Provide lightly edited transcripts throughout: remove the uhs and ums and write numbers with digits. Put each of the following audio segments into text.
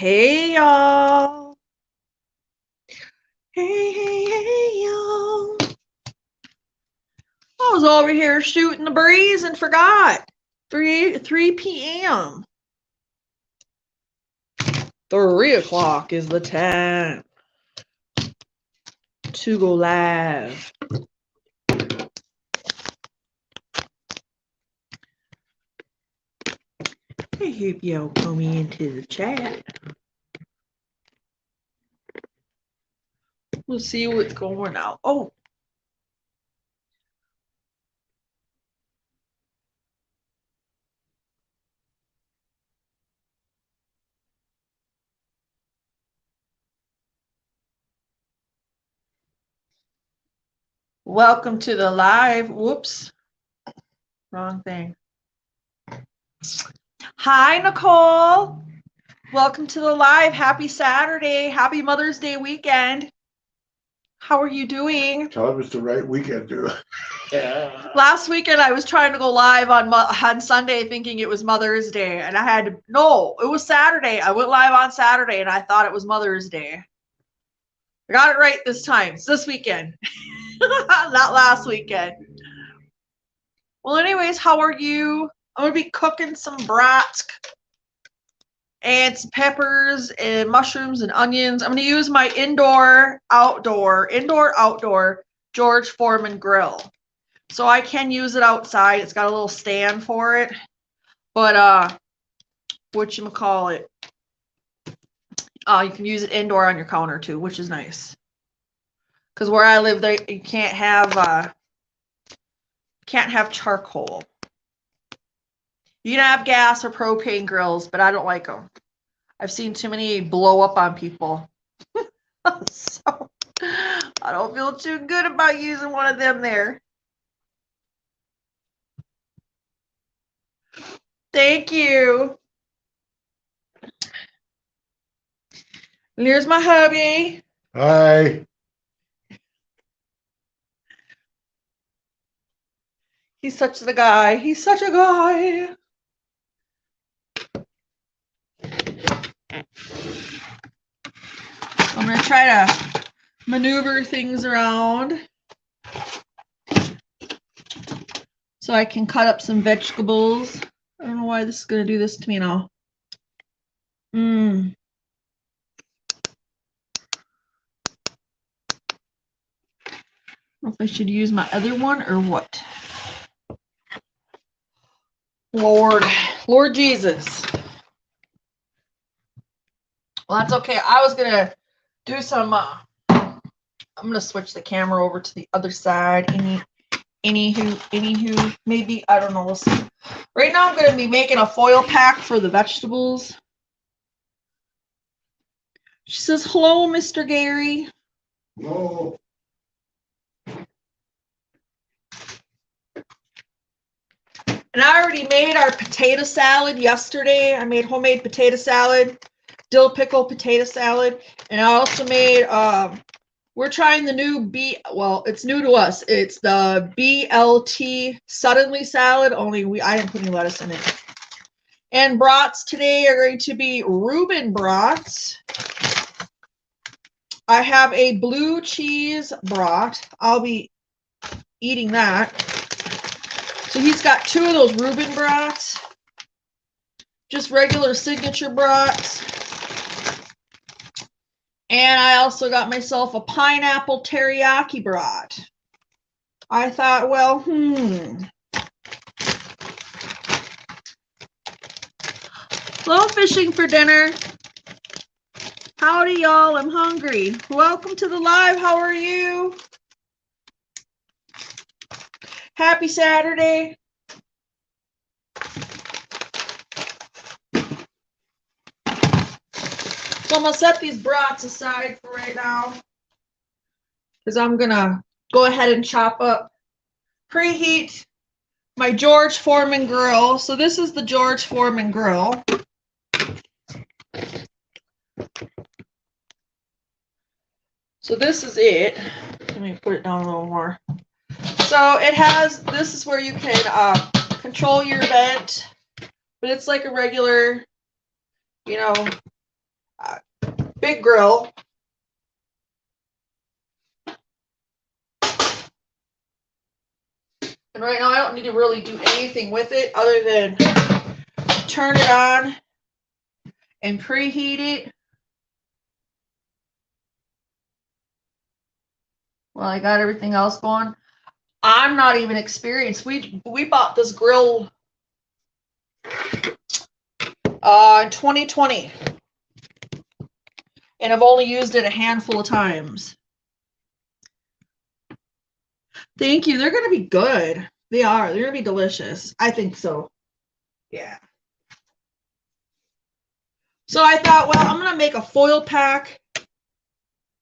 Hey y'all. Hey y'all. I was over here shooting the breeze and forgot. 3 p.m. 3 o'clock is the time to go live. I hope y'all come into the chat. We'll see what's going on. Oh. Welcome to the live. Whoops. Wrong thing. Hi, Nicole. Welcome to the live. Happy Saturday. Happy Mother's Day weekend. How are you doing? Tell him it's the right weekend, dude. Yeah. Last weekend, I was trying to go live on Sunday thinking it was Mother's Day. And I had to, no, it was Saturday. I went live on Saturday and I thought it was Mother's Day. I got it right this time. It's this weekend. Not last weekend. Well, anyways, how are you? I'm going to be cooking some brats and some peppers and mushrooms and onions. I'm going to use my indoor-outdoor George Foreman grill. So I can use it outside. It's got a little stand for it. But, whatchamacallit, you can use it indoor on your counter too, which is nice. Because where I live, you can't have charcoal. You can have gas or propane grills, but I don't like them. I've seen too many blow up on people. So I don't feel too good about using one of them there. Thank you. And here's my hubby. Hi. He's such the guy. He's such a guy. I'm going to try to maneuver things around so I can cut up some vegetables. I don't know why this is going to do this to me now. I don't know if I should use my other one or what. Lord Jesus. Well, that's okay. I was going to do some, I'm going to switch the camera over to the other side. Anywho, maybe, I don't know, we'll see. Right now I'm going to be making a foil pack for the vegetables. She says, hello, Mr. Gary. Hello. And I already made our potato salad yesterday. I made homemade potato salad, dill pickle potato salad. And I also made, we're trying the new it's new to us. It's the BLT suddenly salad, only I didn't put any lettuce in it. And brats today are going to be Reuben brats. I have a blue cheese brat. I'll be eating that. So he's got 2 of those Reuben brats. Just regular signature brats. And I also got myself a pineapple teriyaki brat. I thought, well, Hello, fishing for dinner. Howdy, y'all. I'm hungry. Welcome to the live. How are you? Happy Saturday. So I'm going to set these brats aside for right now because I'm going to go ahead and chop up, preheat my George Foreman grill. So this is the George Foreman grill. So this is it. Let me put it down a little more. So it has, this is where you can control your vent, but it's like a regular, big grill. And right now I don't need to really do anything with it other than turn it on and preheat it. Well, I got everything else going. I'm not even experienced. We bought this grill in 2020. And I've only used it a handful of times. Thank you. They're going to be good. They are. They're going to be delicious. I think so. Yeah. So I thought, well, I'm going to make a foil pack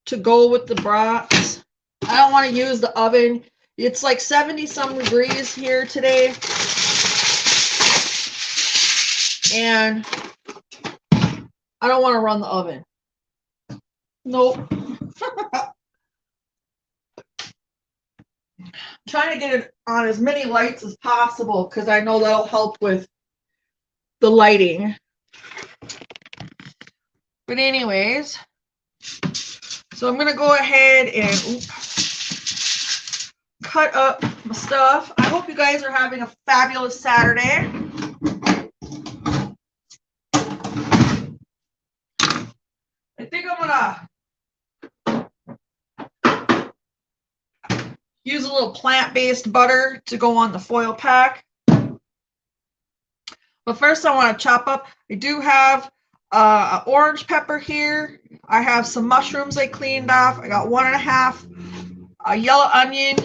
to go with the brats. I don't want to use the oven. It's like 70 some degrees here today. And I don't want to run the oven. Nope. Trying to get it on as many lights as possible because I know that'll help with the lighting. But anyways, so I'm gonna go ahead and cut up my stuff. I hope you guys are having a fabulous Saturday. I think I'm gonna use a little plant-based butter to go on the foil pack. But first I want to chop up. I do have an orange pepper here. I have some mushrooms I cleaned off. I got 1.5 yellow onion.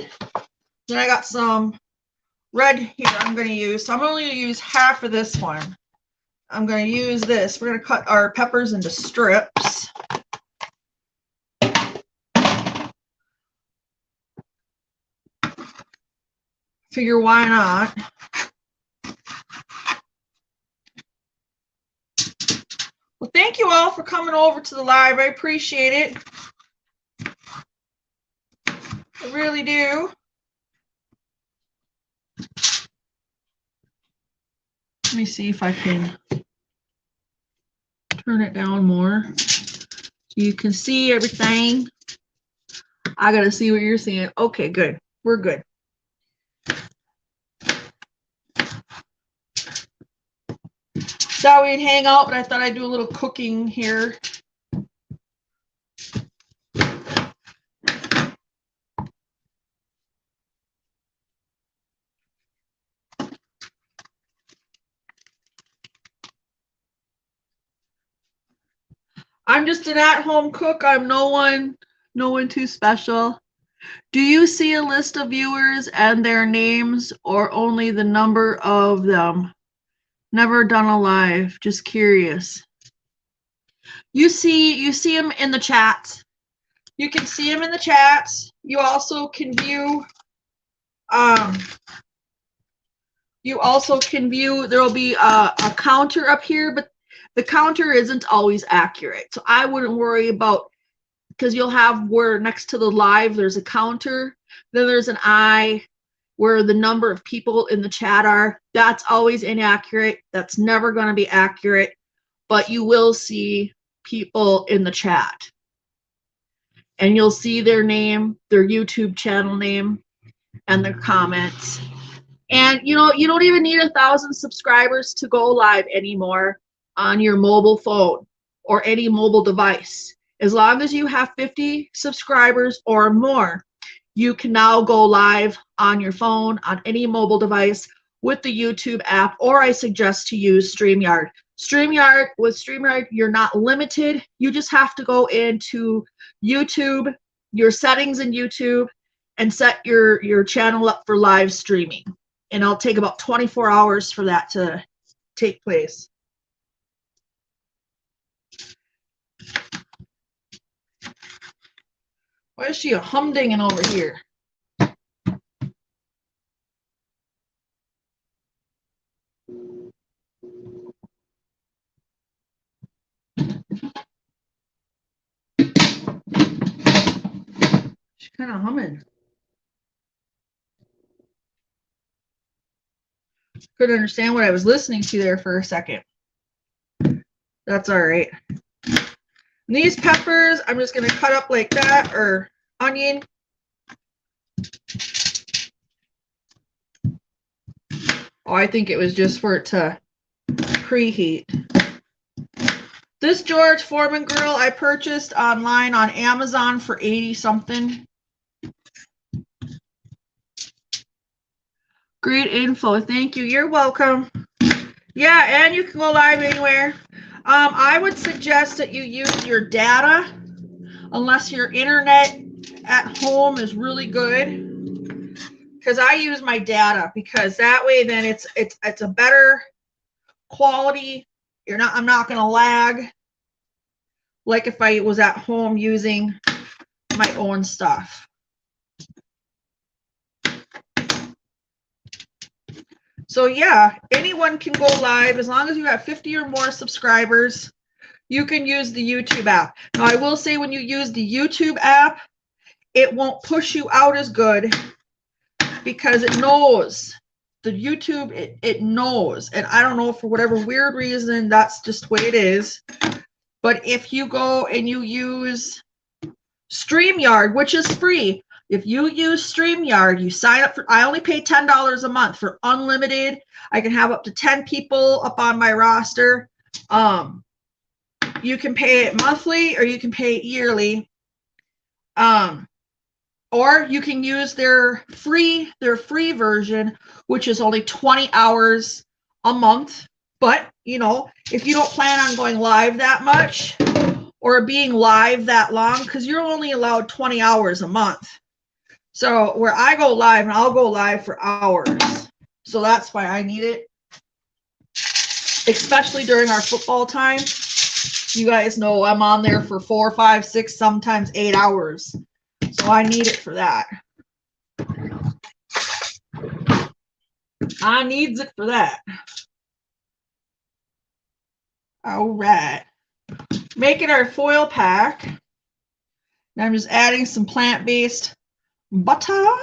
Then I got some red here I'm going to use. So I'm only going to use half of this one. I'm going to use this. We're going to cut our peppers into strips. Figure why not? Well, thank you all for coming over to the live. I appreciate it. I really do. Let me see if I can turn it down more so you can see everything. I got to see what you're seeing. Okay, good. We're good. Thought we'd hang out, but I thought I'd do a little cooking here. I'm just an at-home cook. I'm no one too special. Do you see a list of viewers and their names or only the number of them? Never done a live, just curious. You see them in the chats. You can see them in the chats. You also can view there'll be a counter up here, but the counter isn't always accurate. So I wouldn't worry about, because you'll have where next to the live there's a counter, then there's an eye where the number of people in the chat are. That's always inaccurate. That's never going to be accurate, but you will see people in the chat. And you'll see their name, their YouTube channel name, and their comments. And you know, you don't even need 1,000 subscribers to go live anymore on your mobile phone or any mobile device. As long as you have 50 subscribers or more, you can now go live on your phone, on any mobile device with the YouTube app, or I suggest to use StreamYard. With StreamYard, you're not limited. You just have to go into YouTube, your settings in YouTube, and set your channel up for live streaming. And it'll take about 24 hours for that to take place. Why is she a humdinging over here? She's kind of humming. Couldn't understand what I was listening to there for a second. That's all right. And these peppers, I'm just going to cut up like that, or onion. Oh, I think it was just for it to preheat. This George Foreman grill I purchased online on Amazon for 80 something. Great info. Thank you. You're welcome. Yeah, and you can go live anywhere. I would suggest that you use your data unless your internet at home is really good. Because I use my data, because that way then it's a better quality. I'm not gonna lag like if I was at home using my own stuff. So yeah, anyone can go live as long as you have 50 or more subscribers. You can use the YouTube app. Now I will say, when you use the YouTube app, it won't push you out as good, because it knows. The YouTube, it knows. And I don't know, for whatever weird reason, that's just the way it is. But if you go and you use StreamYard, which is free, if you use StreamYard, you sign up for, I only pay $10 a month for unlimited. I can have up to 10 people up on my roster. You can pay it monthly or you can pay it yearly. Or you can use their free version, which is only 20 hours a month. But, you know, if you don't plan on going live that much or being live that long, because you're only allowed 20 hours a month. So where I go live, and I'll go live for hours. So that's why I need it. Especially during our football time. You guys know I'm on there for 4, 5, 6, sometimes 8 hours. So I need it for that. I needs it for that. All right. Making our foil pack. Now I'm just adding some plant-based butter.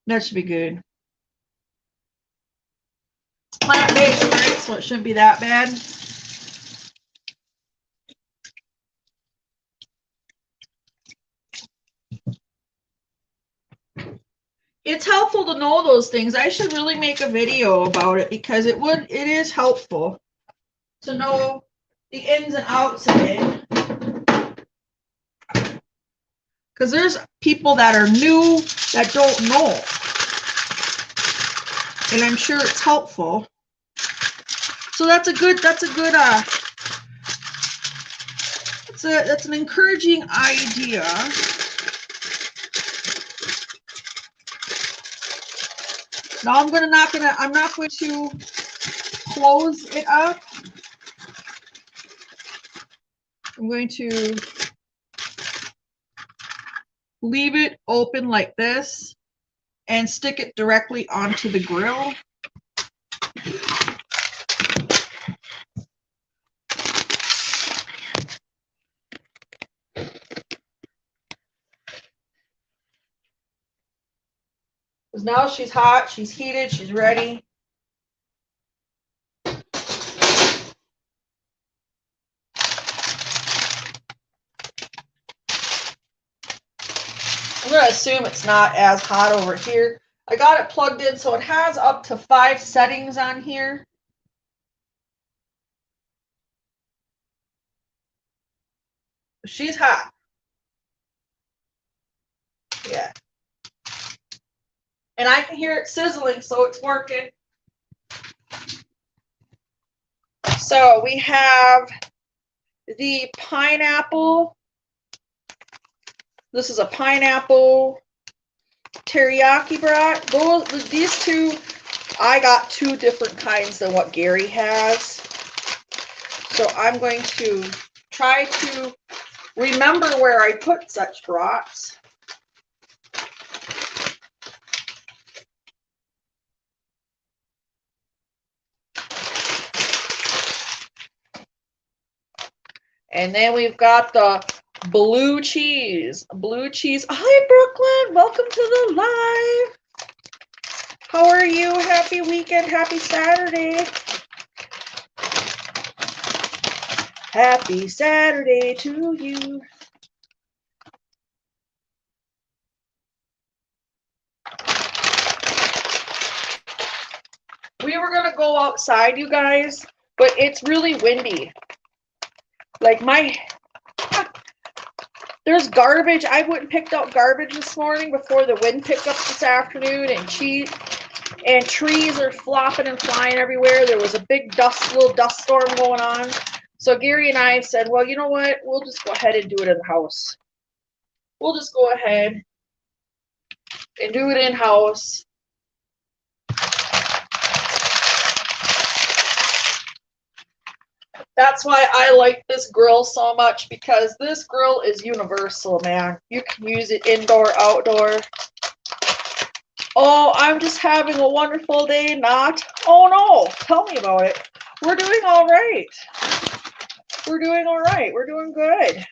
That should be good. It's plant-based, right? So it shouldn't be that bad. It's helpful to know those things. I should really make a video about it, because it is helpful to know the ins and outs of it. Because there's people that are new that don't know. And I'm sure it's helpful. So that's an encouraging idea. Now I'm not going to close it up. I'm going to leave it open like this and stick it directly onto the grill. Because now she's hot, she's heated, she's ready. I'm going to assume it's not as hot over here. I got it plugged in, so it has up to 5 settings on here. She's hot. Yeah. And I can hear it sizzling, so it's working. So we have the pineapple. This is a pineapple teriyaki brat. These two, I got 2 different kinds than what Gary has. So I'm going to try to remember where I put such brats. And then we've got the blue cheese. Blue cheese. Hi, Brooklyn. Welcome to the live. How are you? Happy weekend. Happy Saturday. Happy Saturday to you. We were going to go outside, you guys, but it's really windy. Like there's garbage. I went and picked out garbage this morning before the wind picked up this afternoon, and trees are flopping and flying everywhere. There was a big little dust storm going on. So Gary and I said, well, you know what? We'll just go ahead and do it in the house. We'll just go ahead and do it in-house. That's why I like this grill so much, because this grill is universal, man. You can use it indoor, outdoor. Oh, I'm just having a wonderful day, not. Oh no, tell me about it. We're doing all right. We're doing all right. We're doing good.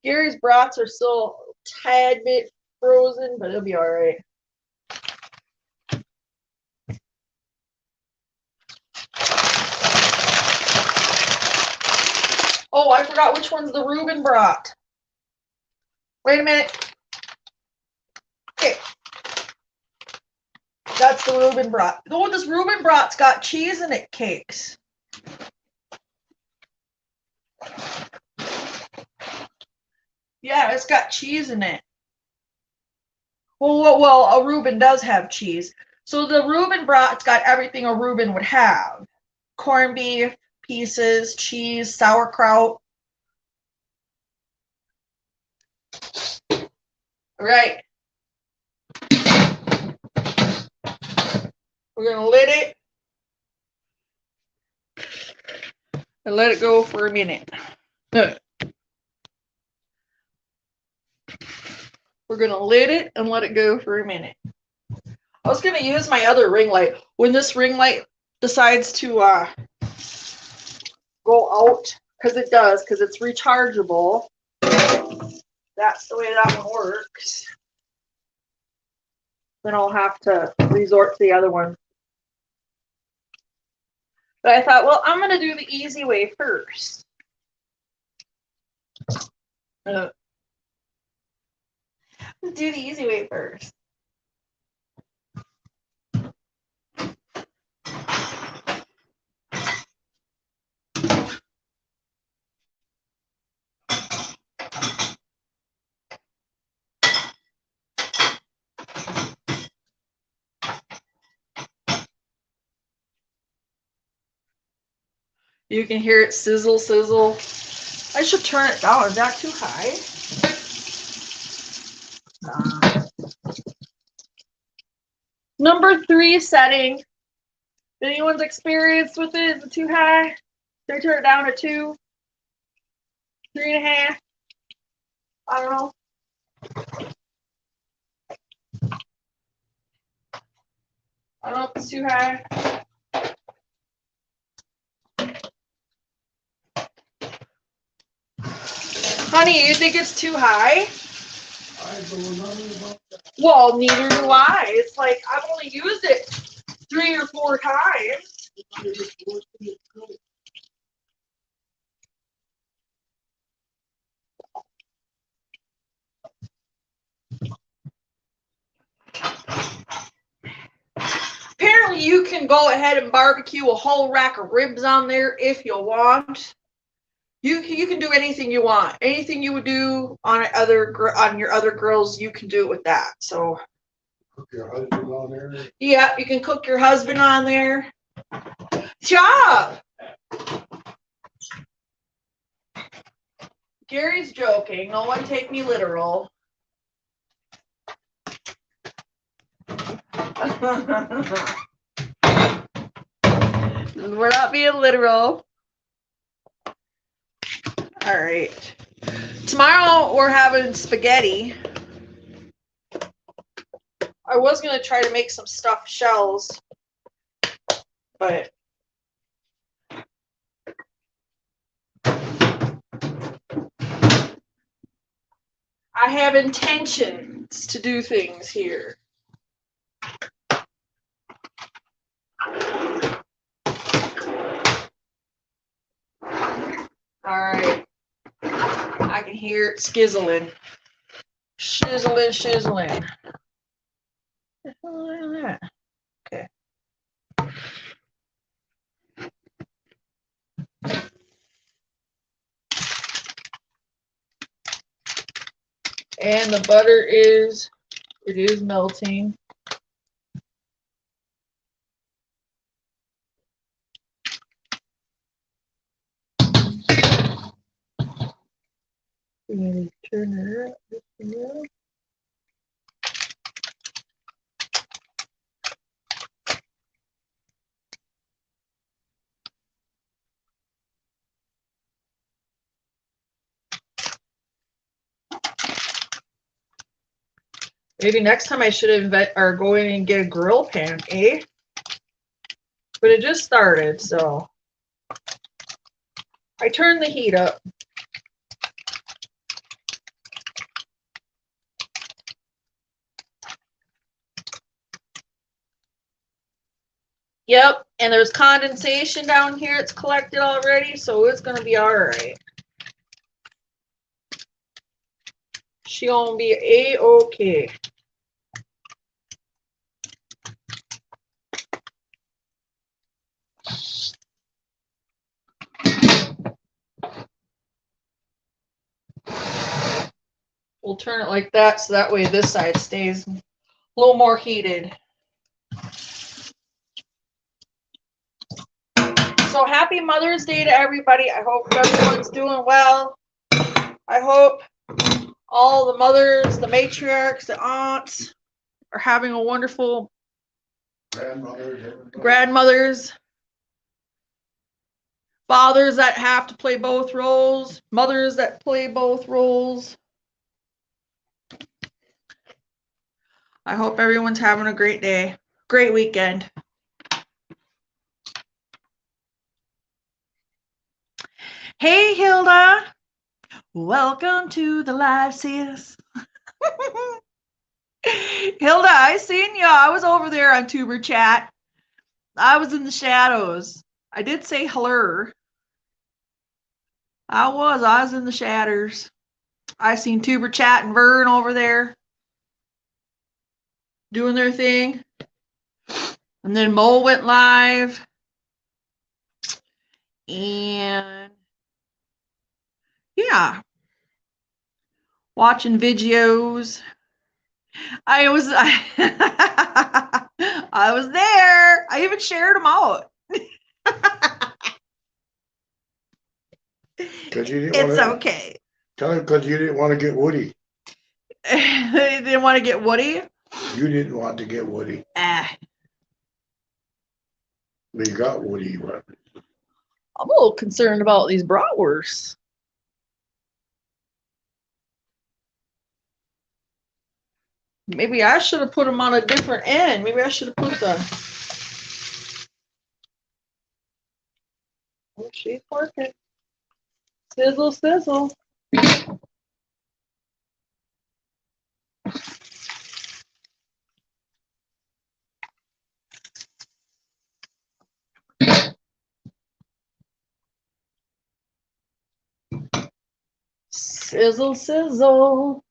Gary's brats are still a tad bit frozen, but it'll be all right. Oh, I forgot which one's the Reuben brat. Wait a minute. Okay. That's the Reuben brat. Oh, this Reuben brat's got cheese in it, cakes. Yeah, it's got cheese in it. Well, a Reuben does have cheese. So the Reuben brat's got everything a Reuben would have. Corned beef, pieces, cheese, sauerkraut. Right. We're going to lid it and let it go for a minute. We're going to lid it and let it go for a minute. I was going to use my other ring light. When this ring light decides to go out, because it does, because it's rechargeable, that's the way that one works. Then I'll have to resort to the other one. But I thought, well, I'm going to do the easy way first. Do the easy way first. You can hear it sizzle, sizzle. I should turn it down. Is that too high? Number 3 setting. Anyone's experienced with it? Is it too high? Should I turn it down to 2? 3.5? I don't know. I don't know if it's too high. Honey, you think it's too high? I don't know. Well, neither do I. It's like I've only used it 3 or 4 times. Apparently, you can go ahead and barbecue a whole rack of ribs on there if you want. You can do anything you want. Anything you would do on your other grills, you can do it with that. So. Cook your husband on there. Yeah, you can cook your husband on there. Chop! Gary's joking. No one take me literal. We're not being literal. All right. Tomorrow we're having spaghetti. I was going to try to make some stuffed shells, but I have intentions to do things here. here, skizzling. Shizzling, shizzling. What the hell is that? Okay. And the butter is, it is melting. We're going to turn her up just a little. Maybe next time I should invent or go in and get a grill pan, eh? But it just started, so I turned the heat up. Yep, and there's condensation down here. It's collected already, so it's gonna be all right. She gonna be a-okay. We'll turn it like that, so that way this side stays a little more heated. So happy Mother's Day to everybody. I hope everyone's doing well. I hope all the mothers, the matriarchs, the aunts are having a wonderful grandmothers, fathers that have to play both roles, mothers that play both roles. I hope everyone's having a great day, great weekend. Hey, Hilda. Welcome to the live, sis. Hilda, I seen you. I was over there on Tuber Chat. I was in the shadows. I did say hello. I was in the shadows. I seen Tuber Chat and Vern over there doing their thing. And then Mo went live. And yeah, watching videos. I was there. I even shared them out. It's okay. Tell him because you didn't want to get Woody. They didn't want to get Woody? You didn't want to get Woody. We got Woody, but I'm a little concerned about these bratwursts. Maybe I should have put them on a different end. Maybe I should have put the... Oh, she's working. Sizzle, sizzle. Sizzle, sizzle.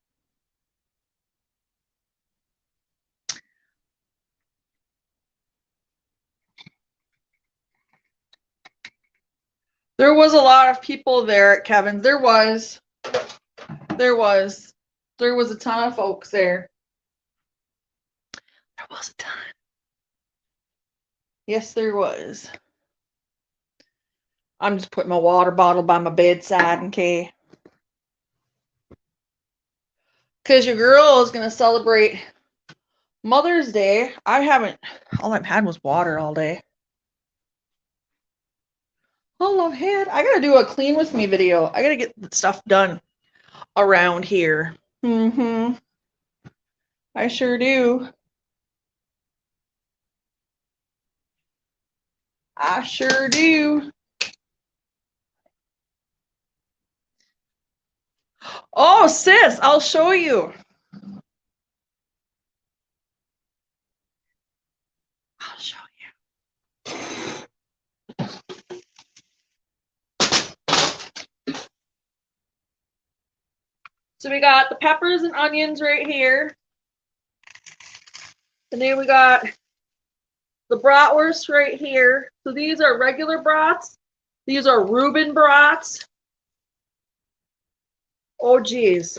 There was a lot of people there at Kevin's. There was a ton of folks there. There was a ton. Yes, there was. I'm just putting my water bottle by my bedside in case. Because your girl is going to celebrate Mother's Day. All I've had was water all day. All I've had. I got to do a clean with me video. I got to get the stuff done around here. I sure do. I sure do. Oh, sis, I'll show you. I'll show you. So we got the peppers and onions right here. And then we got the bratwurst right here. So these are regular brats. These are Reuben brats. Oh, geez.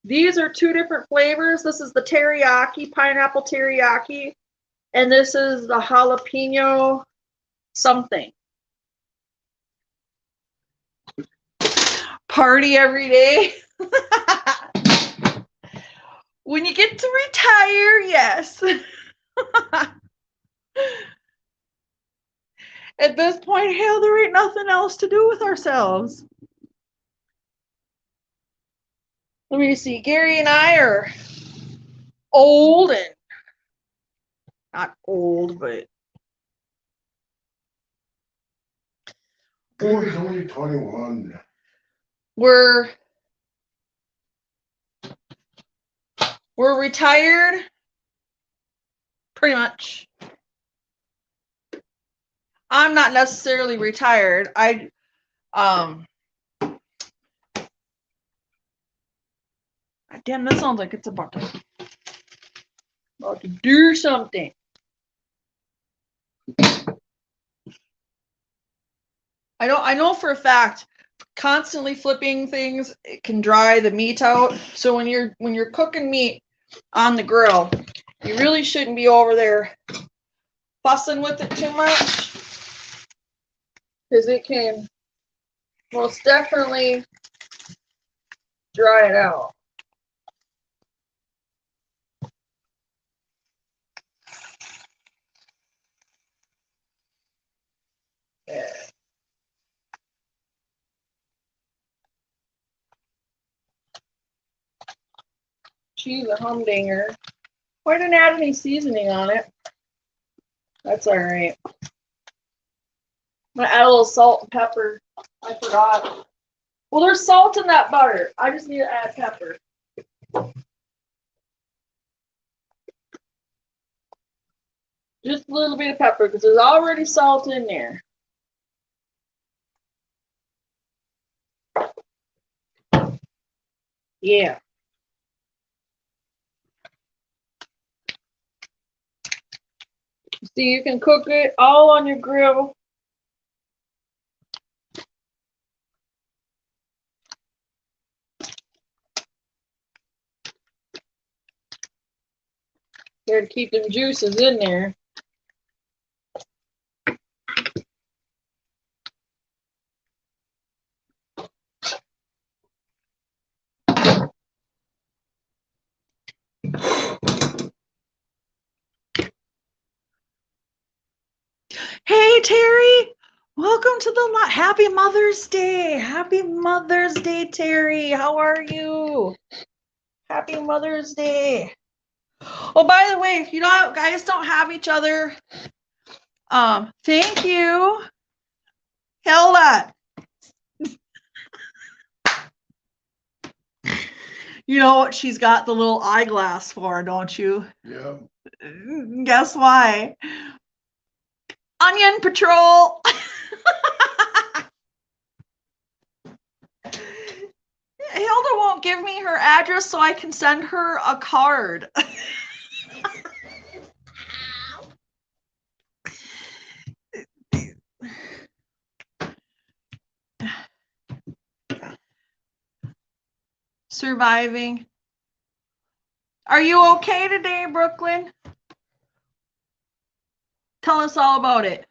These are two different flavors. This is the teriyaki, pineapple teriyaki. And this is the jalapeno something. Party every day. When you get to retire, yes. At this point, hell, there ain't nothing else to do with ourselves. Let me see. Gary and I are old and not old, but Gary's only 21. we're retired, pretty much. I'm not necessarily retired. Damn, that sounds like it's about to do something. I know for a fact, constantly flipping things, it can dry the meat out. So when you're cooking meat on the grill, you really shouldn't be over there fussing with it too much, because it can most definitely dry it out. Yeah. She's a humdinger. I didn't add any seasoning on it. That's all right. I'm gonna add a little salt and pepper. I forgot. Well, there's salt in that butter. I just need to add pepper. Just a little bit of pepper because there's already salt in there. Yeah. See, you can cook it all on your grill. Got to keep them juices in there. Hey, Terry. Welcome to the Happy Mother's Day. Happy Mother's Day, Terry. How are you? Happy Mother's Day. Oh, by the way, if you guys don't have each other, thank you. Hilda. You know what she's got the little eyeglass for, don't you? Yeah. Guess why? Onion Patrol. Hilda won't give me her address so I can send her a card. Surviving. Are you okay today, Brooklyn? Tell us all about it.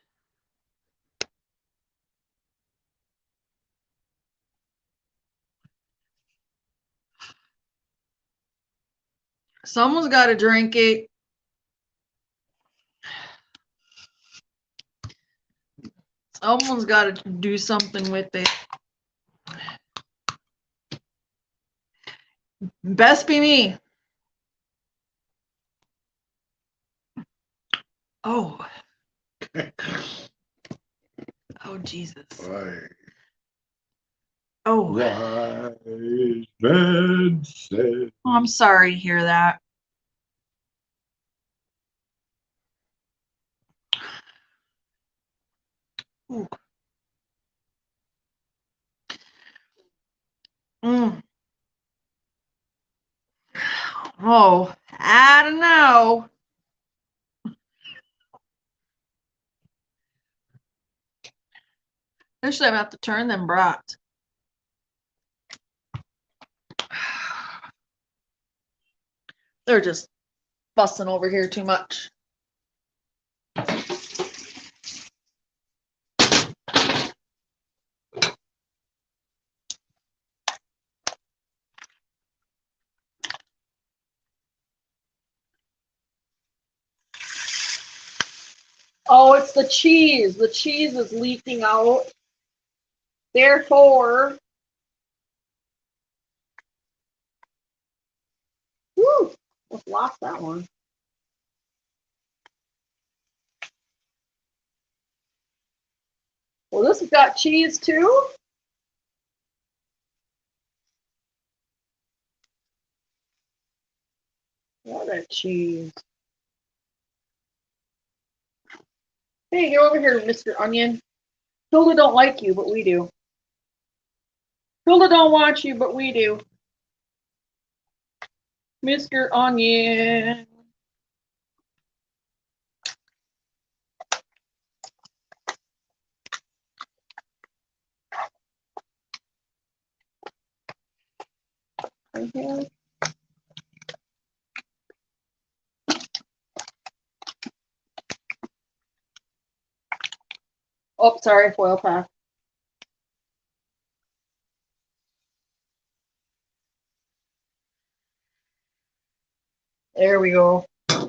Someone's got to drink it. Someone's got to do something with it. Best be me. Oh. Oh, Jesus. Right. Oh. Wise man said. Oh, I'm sorry to hear that. Ooh. Mm. Oh, I don't know. Actually, I have to turn them brats. They're just fussing over here too much. Oh, it's the cheese. The cheese is leaking out. Therefore, whoo, just lost that one. Well, this has got cheese too. What a cheese. Hey, get over here, Mr. Onion. Hilda don't like you, but we do. Hilda don't want you, but we do. Mr. Onion. Okay. Oh, sorry, foil pack. There we go. We're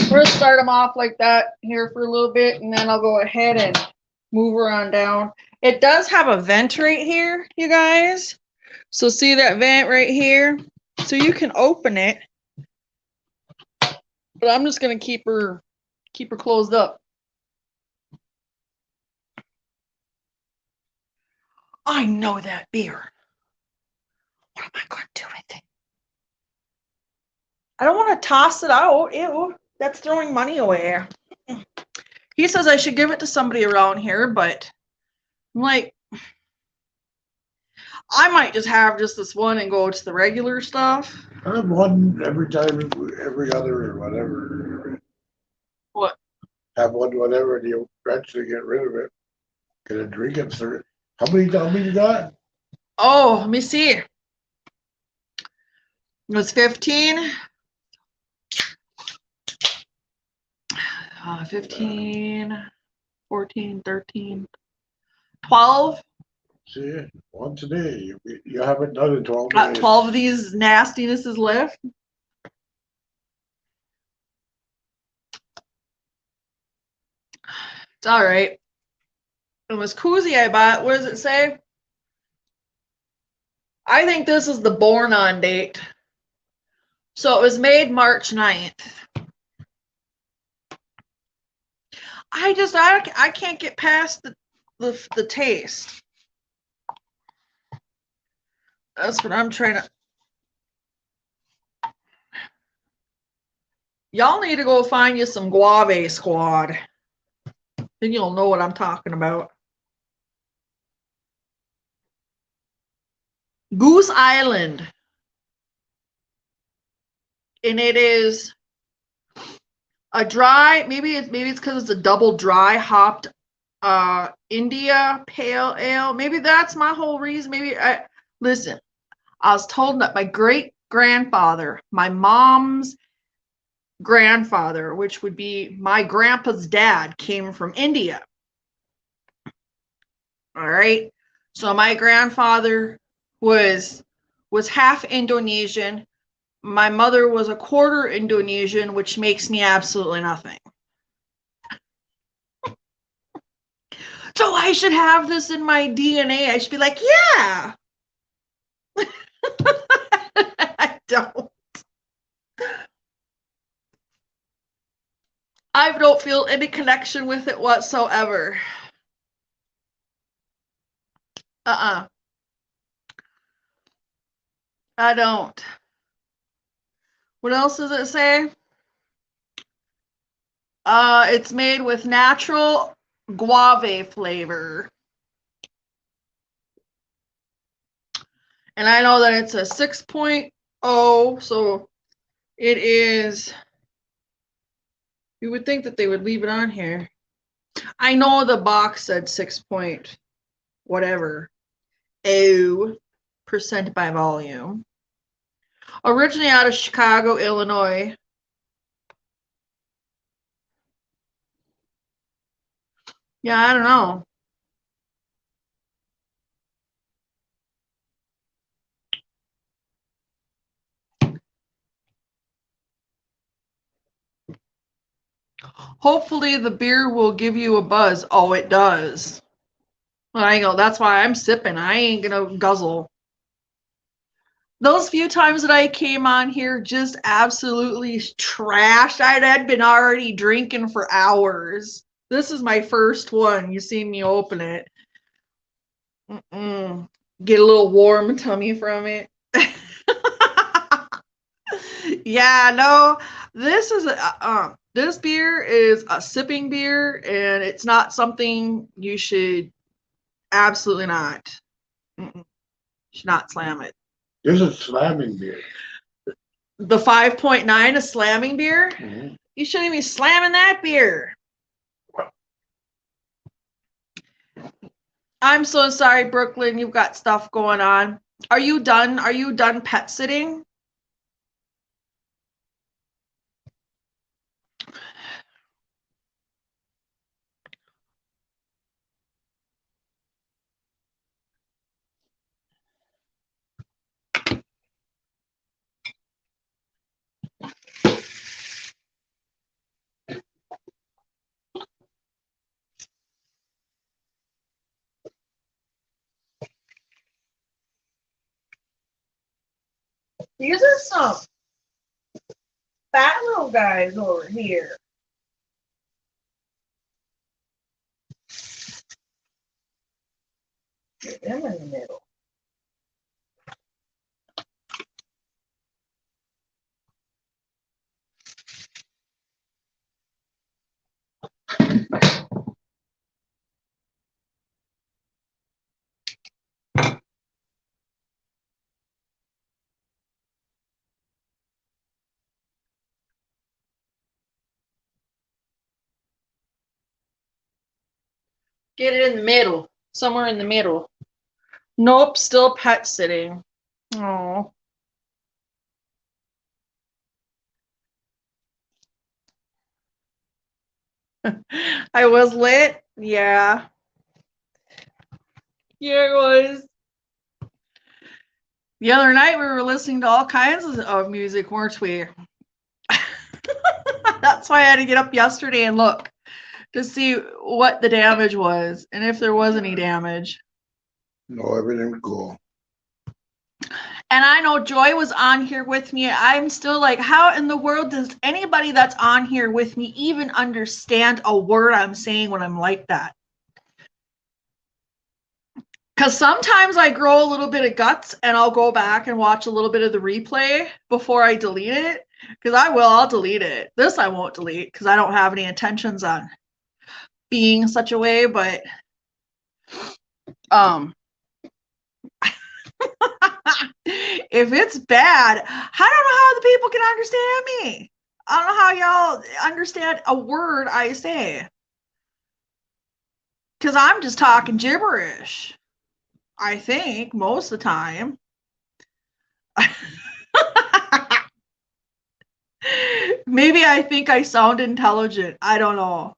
gonna start them off like that here for a little bit, and then I'll go ahead and move her on down. It does have a vent right here, you guys. So see that vent right here? So you can open it, but I'm just gonna keep her closed up. I know that beer. What am I going to do with it? I don't want to toss it out. Ew, that's throwing money away. He says I should give it to somebody around here, but I'm like, I might just have just this one and go to the regular stuff. I have one every time, every other or whatever. What? Have one whatever, and you eventually get rid of it. Get a drink it through. How many you got? Oh, let me see. It was 15. 15, 14, 13, 12. See, once a day. You haven't done it 12 Got days. 12 of these nastinesses left. It's all right. It was koozie I bought. What does it say? I think this is the born on date. So it was made March 9th. I can't get past the taste. That's what I'm trying to. Y'all need to go find you some Guave Squad. Then you'll know what I'm talking about. Goose Island. And it is a dry, maybe it's because it's a double dry hopped India pale ale. Maybe that's my whole reason. Listen, I was told that my great grandfather, my mom's grandfather, which would be my grandpa's dad, came from India. All right. So my grandfather was half Indonesian. My mother was a quarter Indonesian, which makes me absolutely nothing. So I should have this in my DNA. I should be like, yeah. I don't. I don't feel any connection with it whatsoever. I don't. What else does it say? It's made with natural guave flavor. And I know that it's a 6.0, so it is, you would think that they would leave it on here. I know the box said 6 point whatever, percent by volume. Originally out of Chicago, Illinois. Yeah, I don't know. Hopefully the beer will give you a buzz. Oh, it does. I go, that's why I'm sipping. I ain't gonna guzzle. Those few times that I came on here just absolutely trashed. I'd been already drinking for hours. This is my first one. You see me open it. Get a little warm tummy from it. Yeah, no, this is this beer is a sipping beer, and it's not something you should absolutely not. Should not slam it. This is slamming beer. The 5.9 is slamming beer. Mm-hmm. You shouldn't be slamming that beer. I'm so sorry, Brooklyn. You've got stuff going on. Are you done? Are you done pet sitting? These are some fat little guys over here. Get them in the middle. Get it in the middle. Somewhere in the middle. Nope, still pet sitting. Oh. I was lit. Yeah. Yeah, it was. The other night we were listening to all kinds of music, weren't we? That's why I had to get up yesterday and look to see what the damage was and if there was any damage. No, everything's cool. And I know Joy was on here with me. I'm still like, how in the world does anybody that's on here with me even understand a word I'm saying when I'm like that? Because sometimes I grow a little bit of guts and I'll go back and watch a little bit of the replay before I delete it. Because I'll delete it. This I won't delete because I don't have any intentions on being such a way, but if it's bad, I don't know how the people can understand me. I don't know how y'all understand a word I say. Because I'm just talking gibberish. I think most of the time. Maybe I think I sound intelligent. I don't know.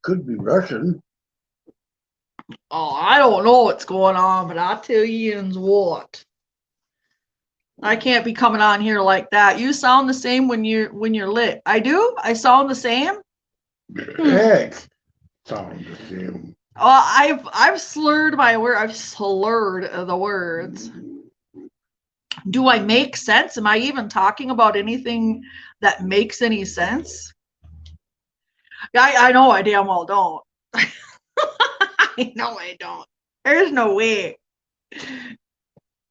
Could be Russian. Oh, I don't know what's going on, but I'll tell you what. I can't be coming on here like that. You sound the same when you're lit. I do? I sound the same? Heck, sound the same. Well, I've slurred my word. I've slurred the words. Do I make sense? Am I even talking about anything that makes any sense? I know I damn well don't. I know I don't. There's no way.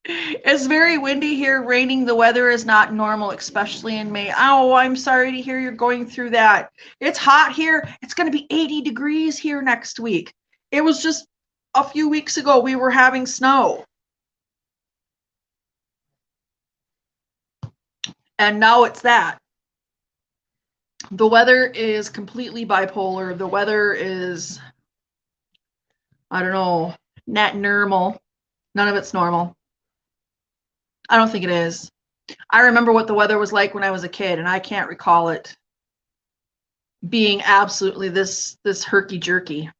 It's very windy here, raining. The weather is not normal, especially in May. Oh, I'm sorry to hear you're going through that. It's hot here. It's going to be 80 degrees here next week. It was just a few weeks ago we were having snow. And now it's that. The weather is completely bipolar. The weather is, I don't know, not normal. None of it's normal. I don't think it is. I remember what the weather was like when I was a kid, and I can't recall it being absolutely this herky-jerky.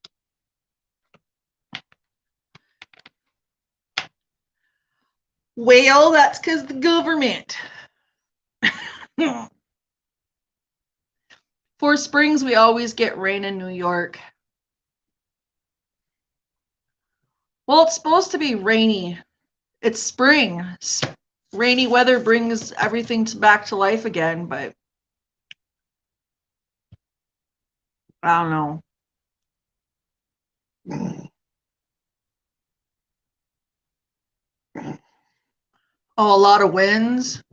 Well, that's because the government. For springs, we always get rain in New York. Well, it's supposed to be rainy. It's spring. Rainy weather brings everything back to life again, but I don't know. Oh, a lot of winds.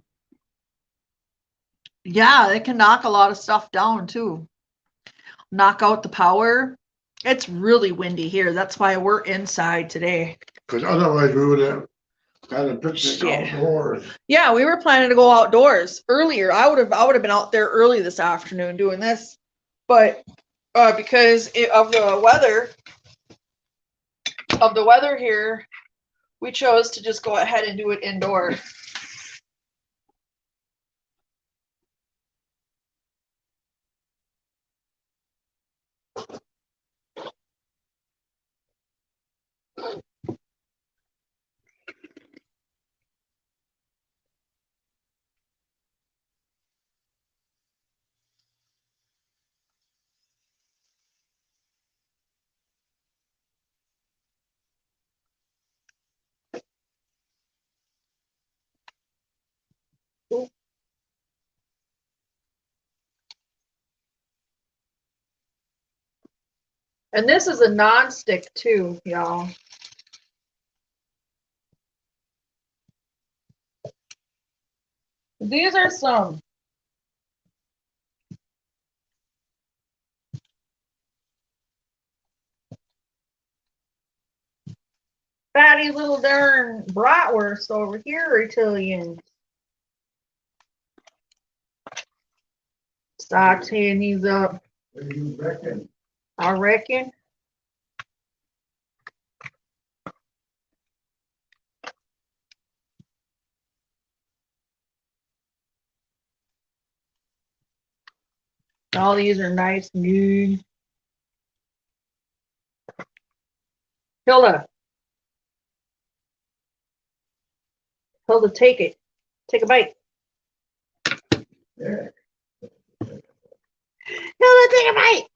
Yeah, it can knock a lot of stuff down too. Knock out the power. It's really windy here. That's why we're inside today. Because otherwise we would have had a picnic Shit. outdoors. Yeah, we were planning to go outdoors earlier. I would have been out there early this afternoon doing this, but because of the weather here, we chose to just go ahead and do it indoor. And this is a non-stick too, y'all. These are some fatty little darn bratwursts over here, Italians. Sauteing these up. What do you reckon? I reckon. All these are nice and good. Hilda, take it. Take a bite. Yeah. Hilda, take a bite.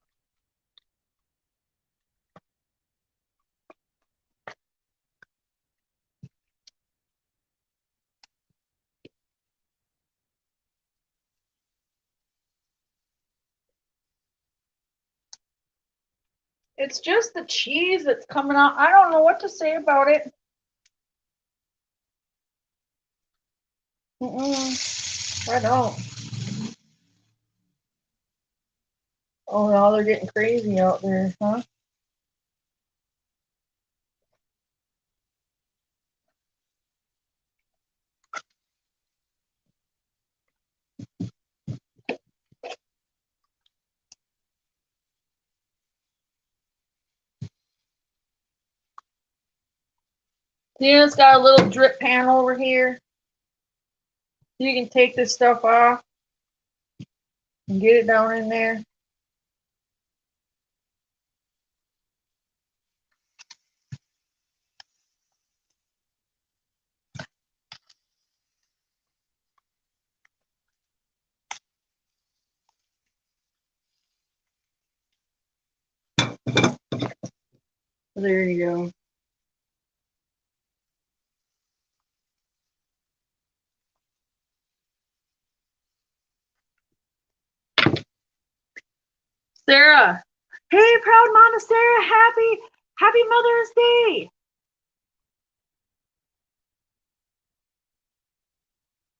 It's just the cheese that's coming out. I don't know what to say about it. I don't. Oh, now they're getting crazy out there, huh? See, it's got a little drip pan over here. You can take this stuff off and get it down in there. There you go. Sarah. Hey, proud mama Sarah, happy Mother's Day.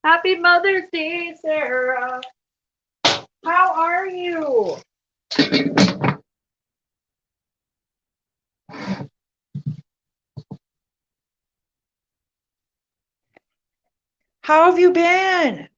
Happy Mother's Day, Sarah. How are you? How have you been?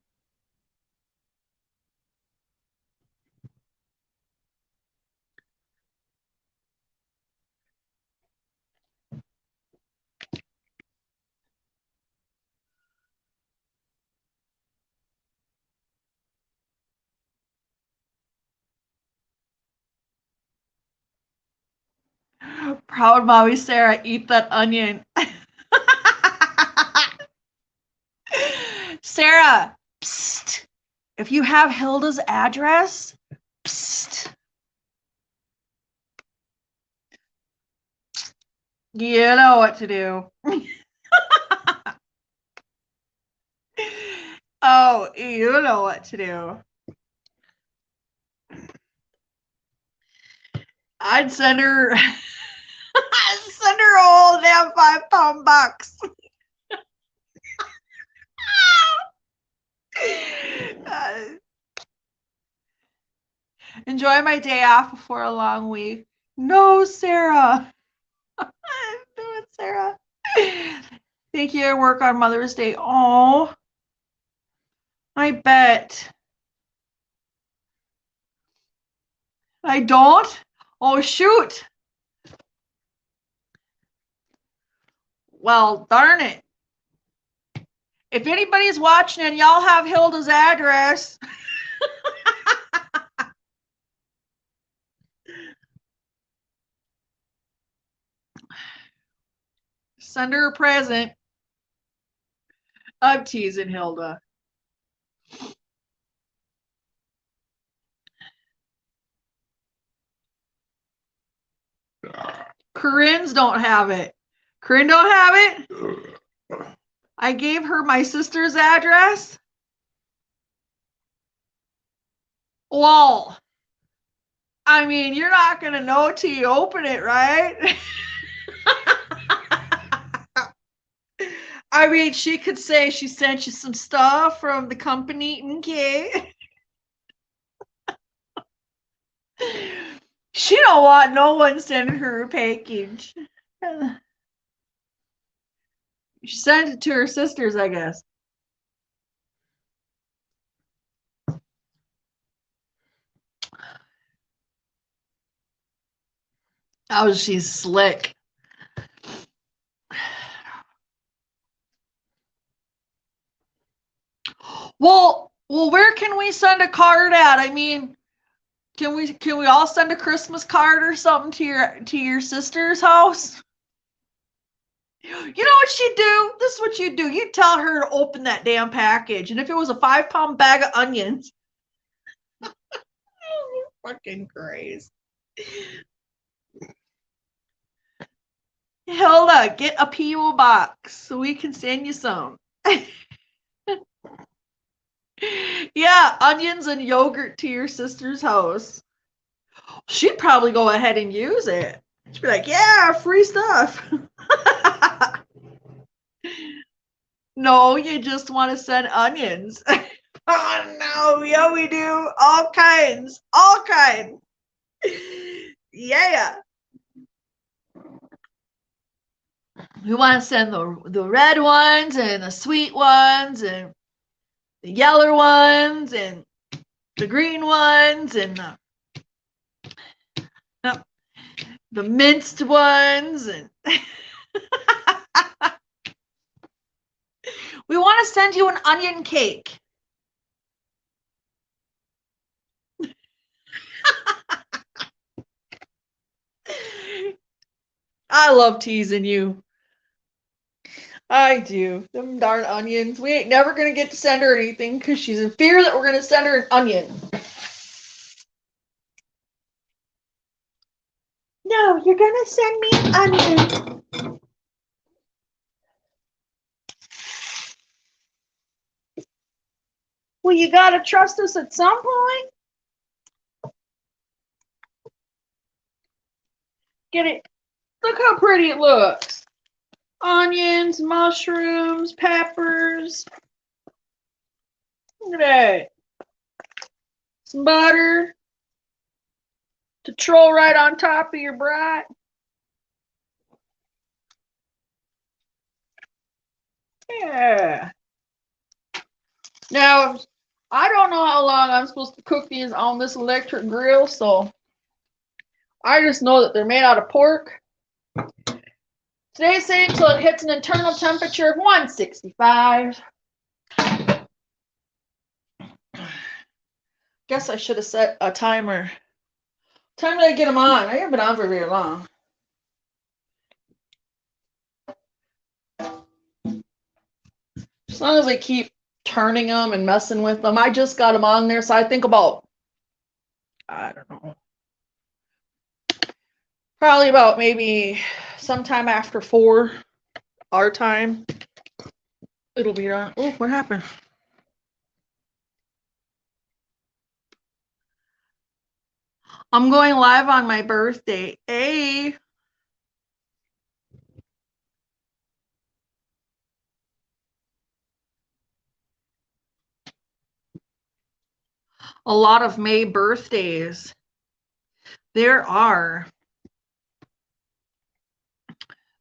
Proud mommy Sarah, eat that onion. Sarah, psst. If you have Hilda's address, psst. You know what to do. Oh, you know what to do. I'd send her all damn 5-pound box. Enjoy my day off before a long week. No, Sarah. Do it, Sarah. Thank you. I work on Mother's Day. Oh, I bet. I don't? Oh, shoot. Well, darn it. If anybody's watching and y'all have Hilda's address, send her a present. I'm teasing Hilda. Corinne's don't have it. Corinne don't have it? I gave her my sister's address. Well, I mean, you're not going to know till you open it, right? I mean, she could say she sent you some stuff from the company. Okay. She don't want no one sending her a package. She sent it to her sisters, I guess. Oh, she's slick. Well, where can we send a card at? I mean, can we all send a Christmas card or something to your sister's house? You know what she'd do? This is what you'd do. You'd tell her to open that damn package, and if it was a 5-pound bag of onions, fucking crazy. Hilda, get a P.O. box so we can send you some. Yeah, onions and yogurt to your sister's house. She'd probably go ahead and use it. She'd be like, yeah, free stuff. No, you just want to send onions. Oh, no. Yeah, we do. All kinds. All kinds. Yeah. We want to send the red ones and the sweet ones and the yellow ones and the green ones and the minced ones. And we want to send you an onion cake. I love teasing you. I do. Them darn onions. We ain't never going to get to send her anything because she's in fear that we're going to send her an onion. No, you're going to send me an onion. Well, you got to trust us at some point. Get it. Look how pretty it looks. Onions, mushrooms, peppers. Look at that. Some butter to troll right on top of your brat. Yeah. Now, I don't know how long I'm supposed to cook these on this electric grill, so I just know that they're made out of pork. Today's saying until it hits an internal temperature of 165. Guess I should have set a timer. Time did I get them on? I haven't been on for very long. As long as I keep turning them and messing with them. I just got them on there, so I think about, I don't know, probably about maybe sometime after 4 our time, it'll be done. Oh, what happened? I'm going live on my birthday. Hey. A lot of May birthdays. There are.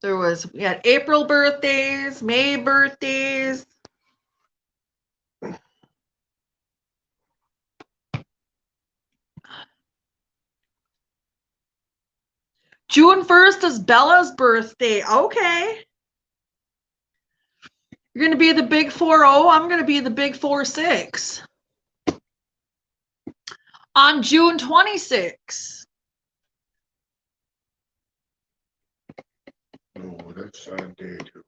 We had April birthdays, May birthdays. June 1st is Bella's birthday. Okay. You're going to be the big 4-0. I'm going to be the big 4-6. On June 26th. Oh, that's sad day too.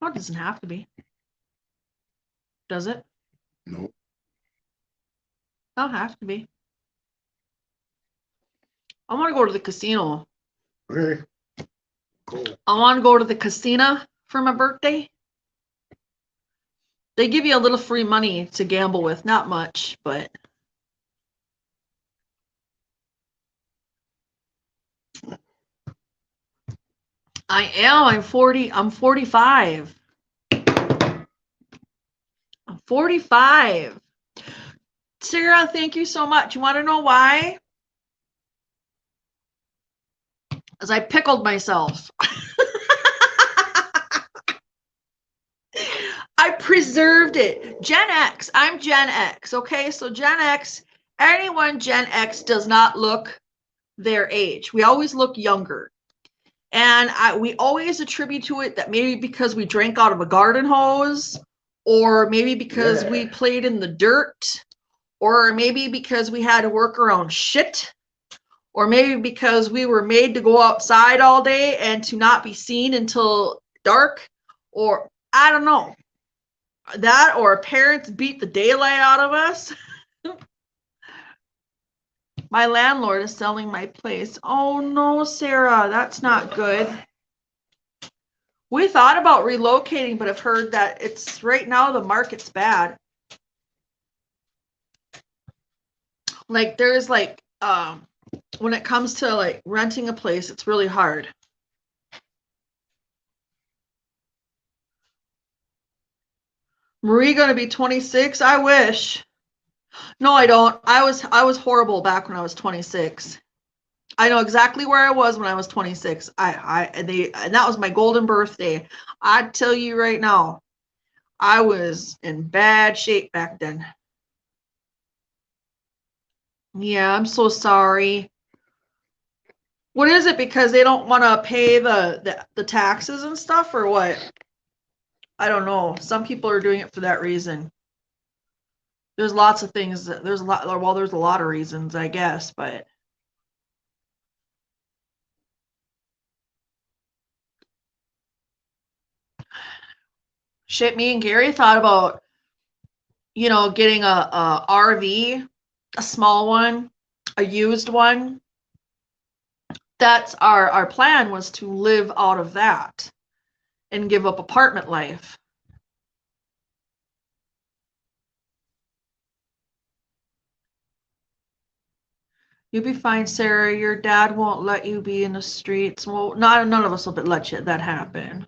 Oh, it doesn't have to be. Does it? Nope. Don't have to be. I want to go to the casino. Okay. Cool. I want to go to the casino for my birthday. They give you a little free money to gamble with. Not much, but. I am. I'm 40. I'm 45. I'm 45. Sarah, thank you so much. You want to know why? Because I pickled myself. I preserved it. Gen X. I'm Gen X. Okay, so Gen X, anyone Gen X does not look their age. We always look younger. And we always attribute to it that maybe because we drank out of a garden hose, or maybe because we played in the dirt, or maybe because we had to work around shit, or maybe because we were made to go outside all day and to not be seen until dark, or I don't know. That or parents beat the daylight out of us. My landlord is selling my place. Oh no, Sarah, that's not good. We thought about relocating, but I've heard that it's right now the market's bad. Like there's like when it comes to like renting a place, it's really hard. Marie gonna be 26? I wish. No, I don't. I was horrible back when I was 26. I know exactly where I was when I was 26. And that was my golden birthday. I tell you right now, I was in bad shape back then. Yeah, I'm so sorry. What is it? Because they don't want to pay the taxes and stuff, or what? I don't know. Some people are doing it for that reason. There's lots of things. There's a lot of reasons, I guess, but. Shit, me and Gary thought about, getting a RV, a small one, a used one. That's our plan, was to live out of that and give up apartment life. You'll be fine, Sarah. Your dad won't let you be in the streets. Well, none of us will let that happen.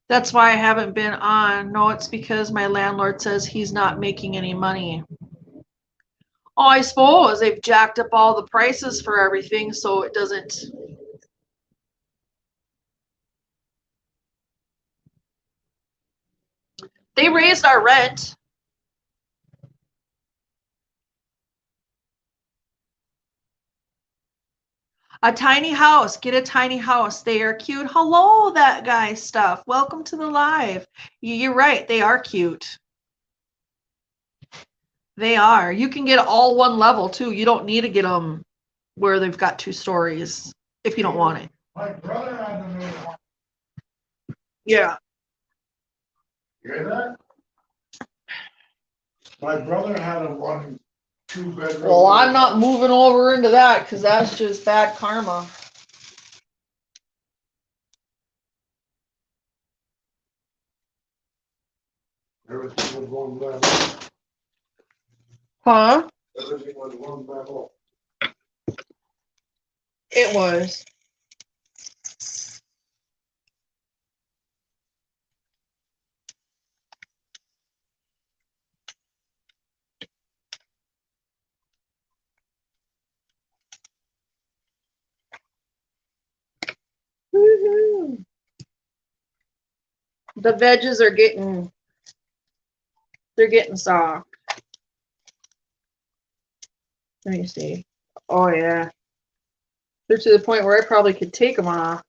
That's why I haven't been on. No, it's because my landlord says he's not making any money. Oh, I suppose they've jacked up all the prices for everything, so it doesn't. They raised our rent. A tiny house. Get a tiny house. They are cute. Hello, that guy stuff. Welcome to the live. You're right. They are cute. They are. You can get all one level too. You don't need to get them where they've got 2 stories if you don't want it. My brother had to move on. Yeah. You hear that? My brother had a 2-bedroom. Well, I'm not moving over into that because that's just bad karma. Everything was one level. Huh? Everything was one level. It was. Woohoo. The veggies are they're getting soft. Let me see. Oh yeah. They're to the point where I probably could take them off.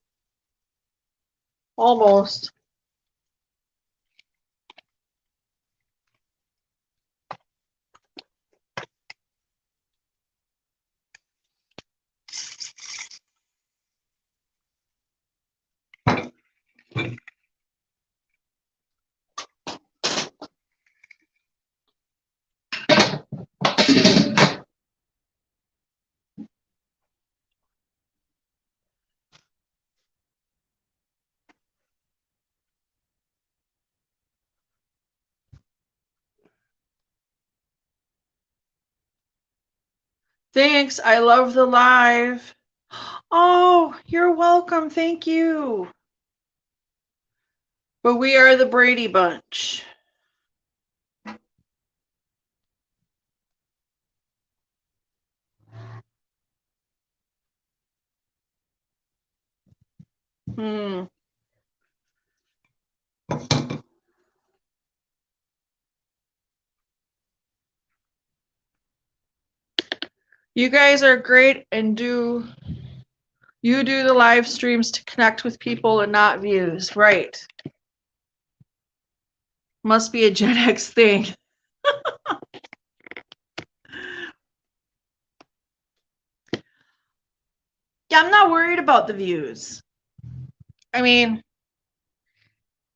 Almost. Thanks. I love the live. Oh, you're welcome. Thank you. But we are the Brady Bunch. You guys are great and you do the live streams to connect with people and not views, right? Must be a Gen X thing. Yeah, I'm not worried about the views. I mean,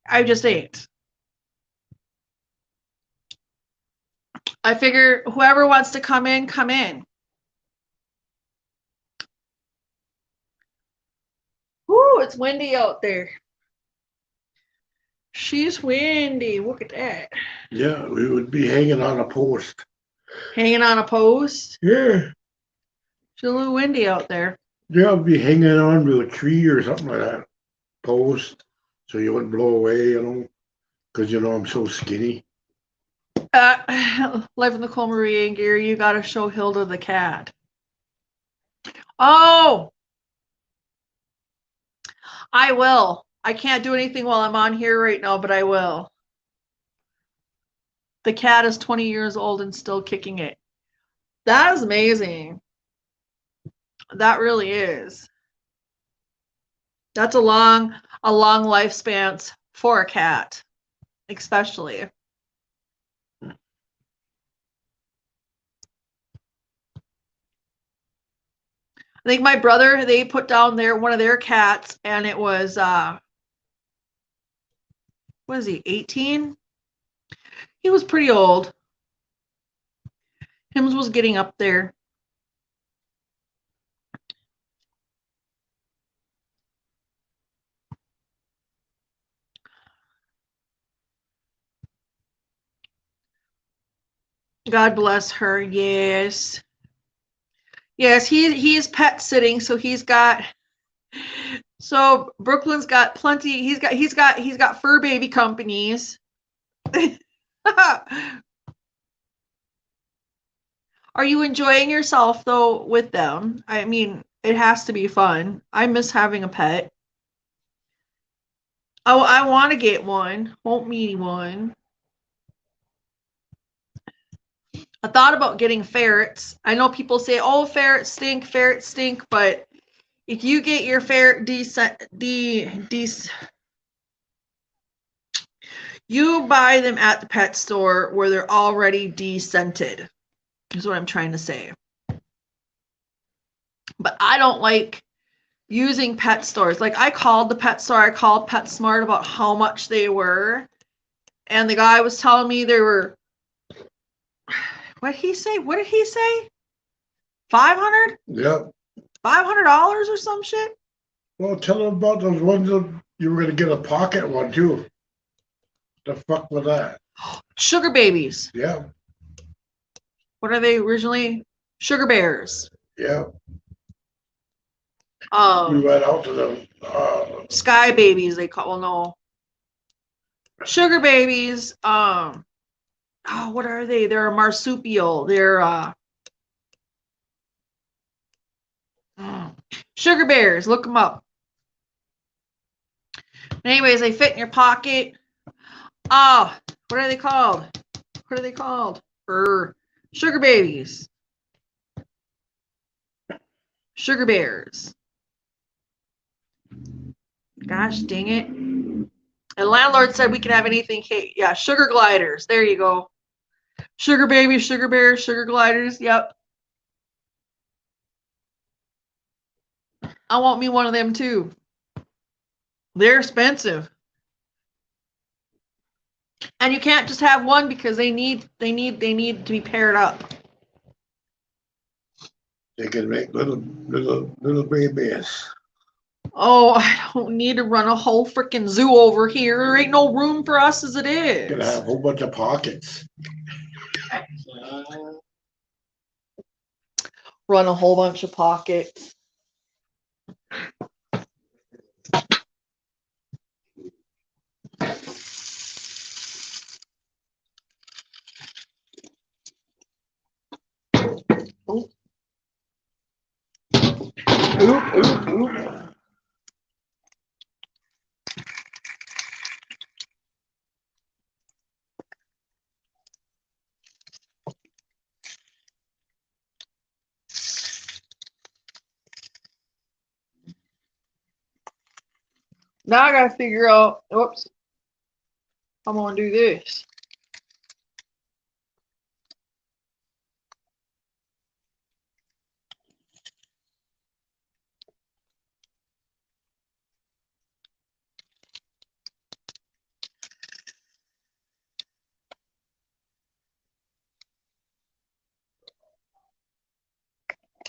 I just ain't. I figure whoever wants to come in, come in. Woo, it's windy out there. She's windy. Look at that. Yeah, we would be hanging on a post. Hanging on a post? Yeah. It's a little windy out there. Yeah, I'd be hanging on to a tree or something like that. Post. So you wouldn't blow away, because I'm so skinny. Life in the Cole Marie and Gary, you gotta show Hilda the cat. Oh! I will. I can't do anything while I'm on here right now, but I will. The cat is 20 years old and still kicking it. That is amazing. That really is. That's a long lifespan for a cat, especially. I think my brother, they put down one of their cats, and it was what is he, 18? He was pretty old. Him was getting up there. God bless her. Yes. Yes, he's pet sitting, so Brooklyn's got plenty. He's got fur baby companies. Are you enjoying yourself though with them? I mean, it has to be fun. I miss having a pet. Oh, I want to get one. Won't me one. I thought about getting ferrets. I know people say, "Oh, ferrets stink," but if you get your ferret you buy them at the pet store where they're already de-scented, is what I'm trying to say. But I don't like using pet stores. Like I called the pet store, I called PetSmart about how much they were, And the guy was telling me there were, what did he say? 500? Yep. $500 or some shit? Well, tell them about those ones that you were gonna get a pocket one too. The fuck was that? Sugar babies. Yeah, What are they originally? Sugar bears. yeah. We went out to the Sky babies, they call, well, no. Sugar babies. Oh, what are they? They're a marsupial. They're sugar bears. Look them up. Anyways, they fit in your pocket. Oh, what are they called? What are they called? Sugar babies. Sugar bears. Gosh dang it. And landlord said we can have anything. Yeah, sugar gliders. There you go. Sugar babies, sugar bears, sugar gliders. Yep. I want me one of them too. They're expensive. And you can't just have one because they need to be paired up. they can make little babies. Oh, I don't need to run a whole freaking zoo over here. There ain't no room for us as it You can have is. a whole bunch of pockets. Run a whole bunch of pockets. Oop. Oop, oop, oop. Now I gotta figure out, whoops, I'm gonna do this.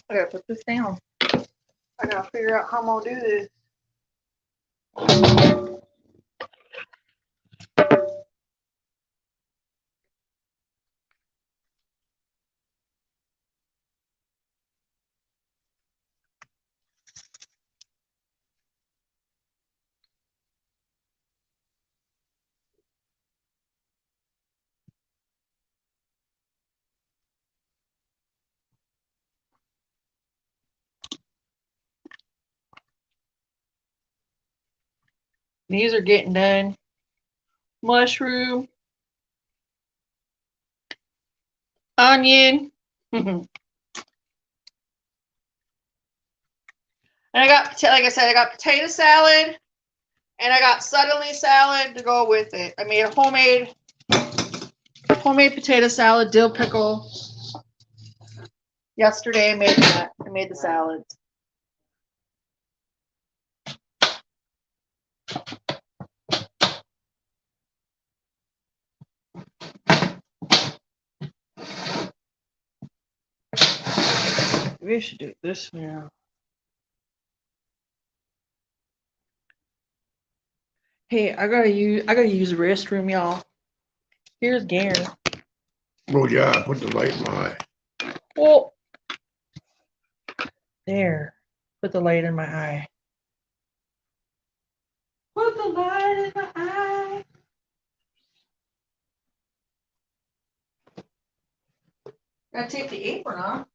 I gotta put this down. I gotta figure out how I'm gonna do this. These are getting done. Mushroom, onion. And I got, like I said, I got potato salad and I got suddenly salad to go with it. I made a homemade potato salad, dill pickle. Yesterday I made that. I made the salads. Maybe I should do this now. Hey, I gotta use the restroom, y'all. Here's Garen. Oh yeah, put the light in my eye. Oh, there. Put the light in my eye. Put the light in my eye. Gotta take the apron off.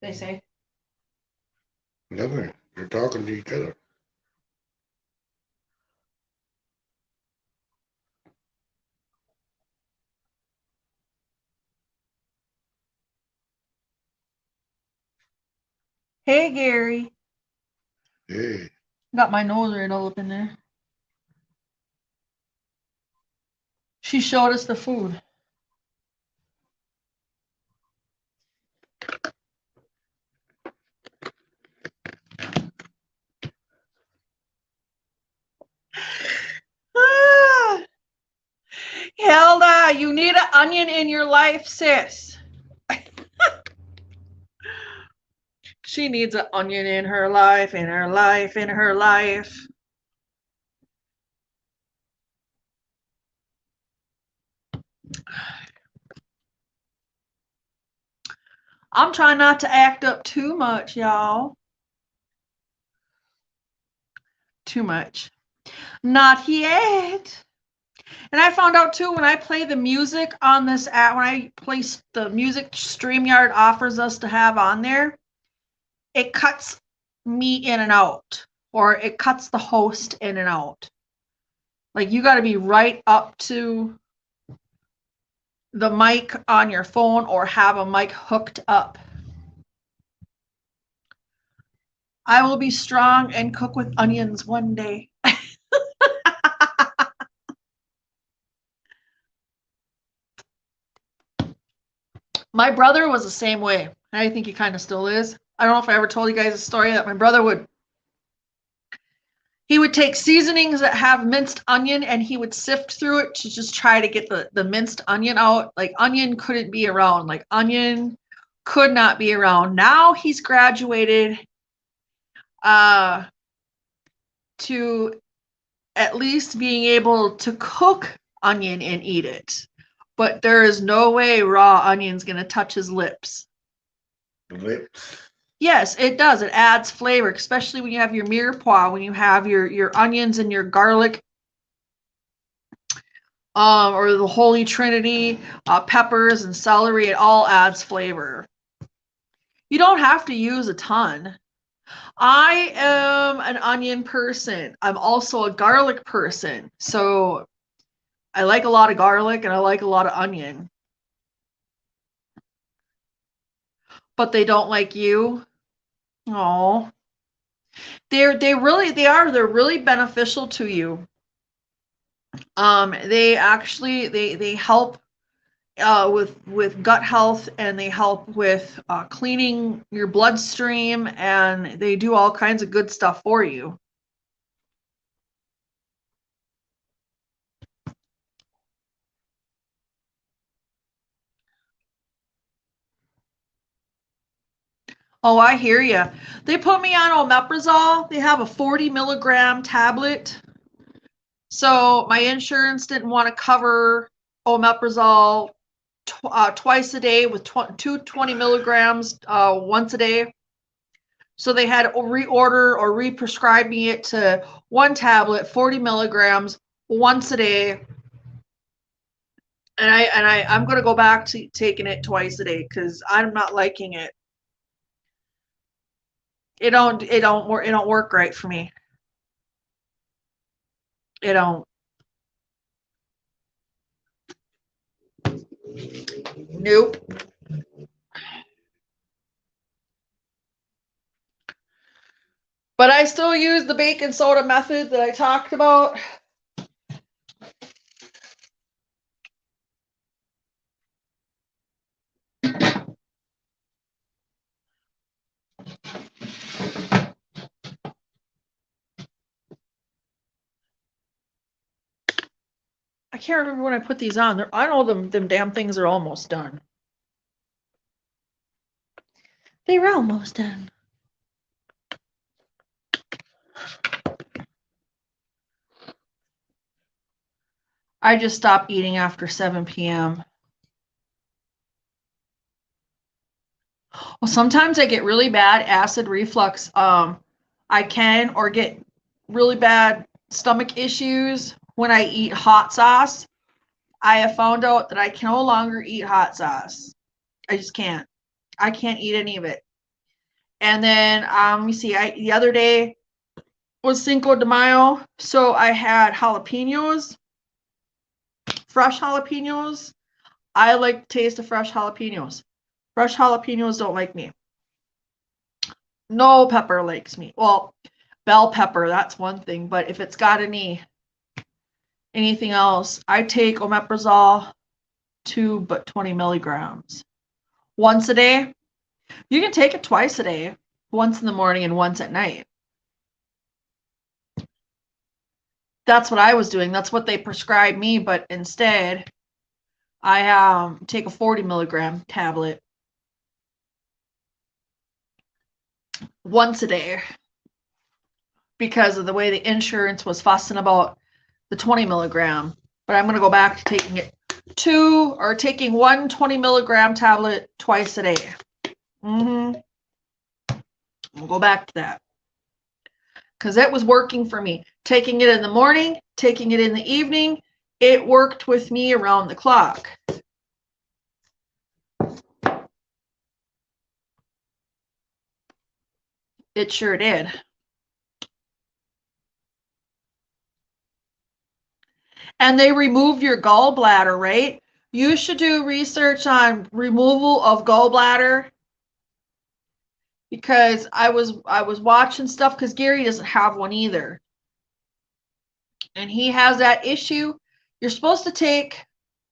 they say? Nothing. They're talking to each other. Hey, Gary. Hey, Got my nose right all up in there. She showed us the food. Ah, Hilda, you need an onion in your life, sis. She needs an onion in her life, in her life, in her life. I'm trying not to act up too much, y'all. Too much. Not yet. And I found out too when I play the music on this app, when I place the music StreamYard offers us to have on there, it cuts me in and out, or it cuts the host in and out. Like you got to be right up to the mic on your phone or have a mic hooked up. I will be strong and cook with onions one day. My brother was the same way. I think he kind of still is. I don't know if I ever told you guys a story that my brother would take seasonings that have minced onion and he would sift through it to just try to get the minced onion out. Like onion couldn't be around. Like onion could not be around. Now he's graduated to at least being able to cook onion and eat it. But there is no way raw onion's going to touch his lips. lips. Yes, it does. It adds flavor, especially when you have your mirepoix, when you have your onions and your garlic, or the Holy Trinity, peppers and celery. It all adds flavor. You don't have to use a ton. I am an onion person. I'm also a garlic person. So I like a lot of garlic and I like a lot of onion. But they don't like you. Oh. They're really beneficial to you. They actually they help with gut health, and they help with cleaning your bloodstream, and they do all kinds of good stuff for you. Oh, I hear you. They put me on omeprazole. They have a 40 milligram tablet. So my insurance didn't want to cover omeprazole twice a day with 20 milligrams once a day. So they had to reorder or re-prescribe me it to one tablet, 40 milligrams once a day. And I'm going to go back to taking it twice a day because I'm not liking it. It don't work right for me. It don't. Nope. But I still use the baking soda method that I talked about. I can't remember when I put these on. I know them damn things are almost done. They were almost done. I just stopped eating after 7 p.m. Well, sometimes I get really bad acid reflux. I can or get really bad stomach issues when I eat hot sauce. I have found out that I can no longer eat hot sauce. I just can't. I can't eat any of it. And then let me see, the other day was Cinco de Mayo, so I had jalapenos, fresh jalapenos. I like the taste of fresh jalapenos. Fresh jalapenos don't like me. No pepper likes me. Well, bell pepper, that's one thing, but if it's got anything else, I take omeprazole 20 milligrams once a day. You can take it twice a day, once in the morning and once at night. That's what I was doing. That's what they prescribed me, but instead I take a 40 milligram tablet once a day because of the way the insurance was fussing about the 20 milligram. But I'm going to go back to taking one 20 milligram tablet twice a day. We'll go back to that because it was working for me. Taking it in the morning, taking it in the evening, it worked with me around the clock. It sure did. And they removed your gallbladder, right? You should do research on removal of gallbladder because I was watching stuff because Gary doesn't have one either. And he has that issue. You're supposed to take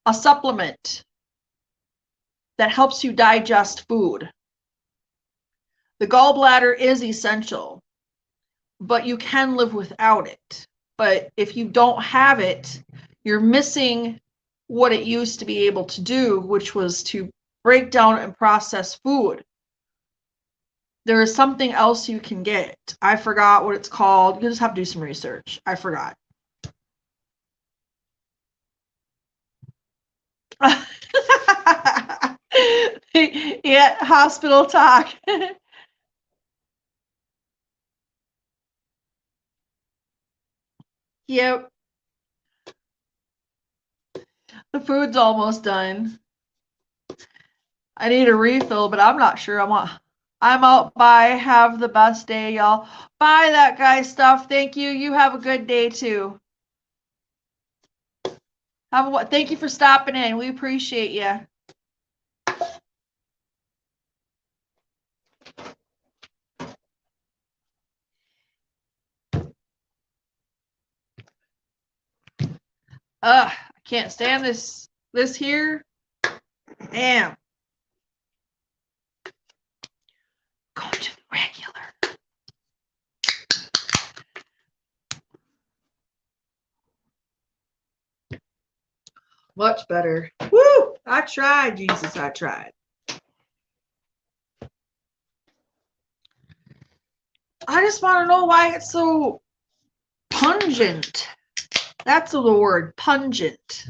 a supplement that helps you digest food. The gallbladder is essential, but you can live without it. But if you don't have it, you're missing what it used to be able to do, which was to break down and process food. There is something else you can get. I forgot what it's called. You just have to do some research. I forgot. Yeah, hospital talk. Yep. The food's almost done. I need a refill, but I'm not sure I want. I'm out. Bye. Have the best day, y'all. Buy that guy stuff. Thank you. You have a good day too. Thank you for stopping in. We appreciate you. I can't stand this here. Damn. Going to the regular. Much better. Woo! I tried, Jesus, I tried. I just want to know why it's so pungent. That's the word, pungent.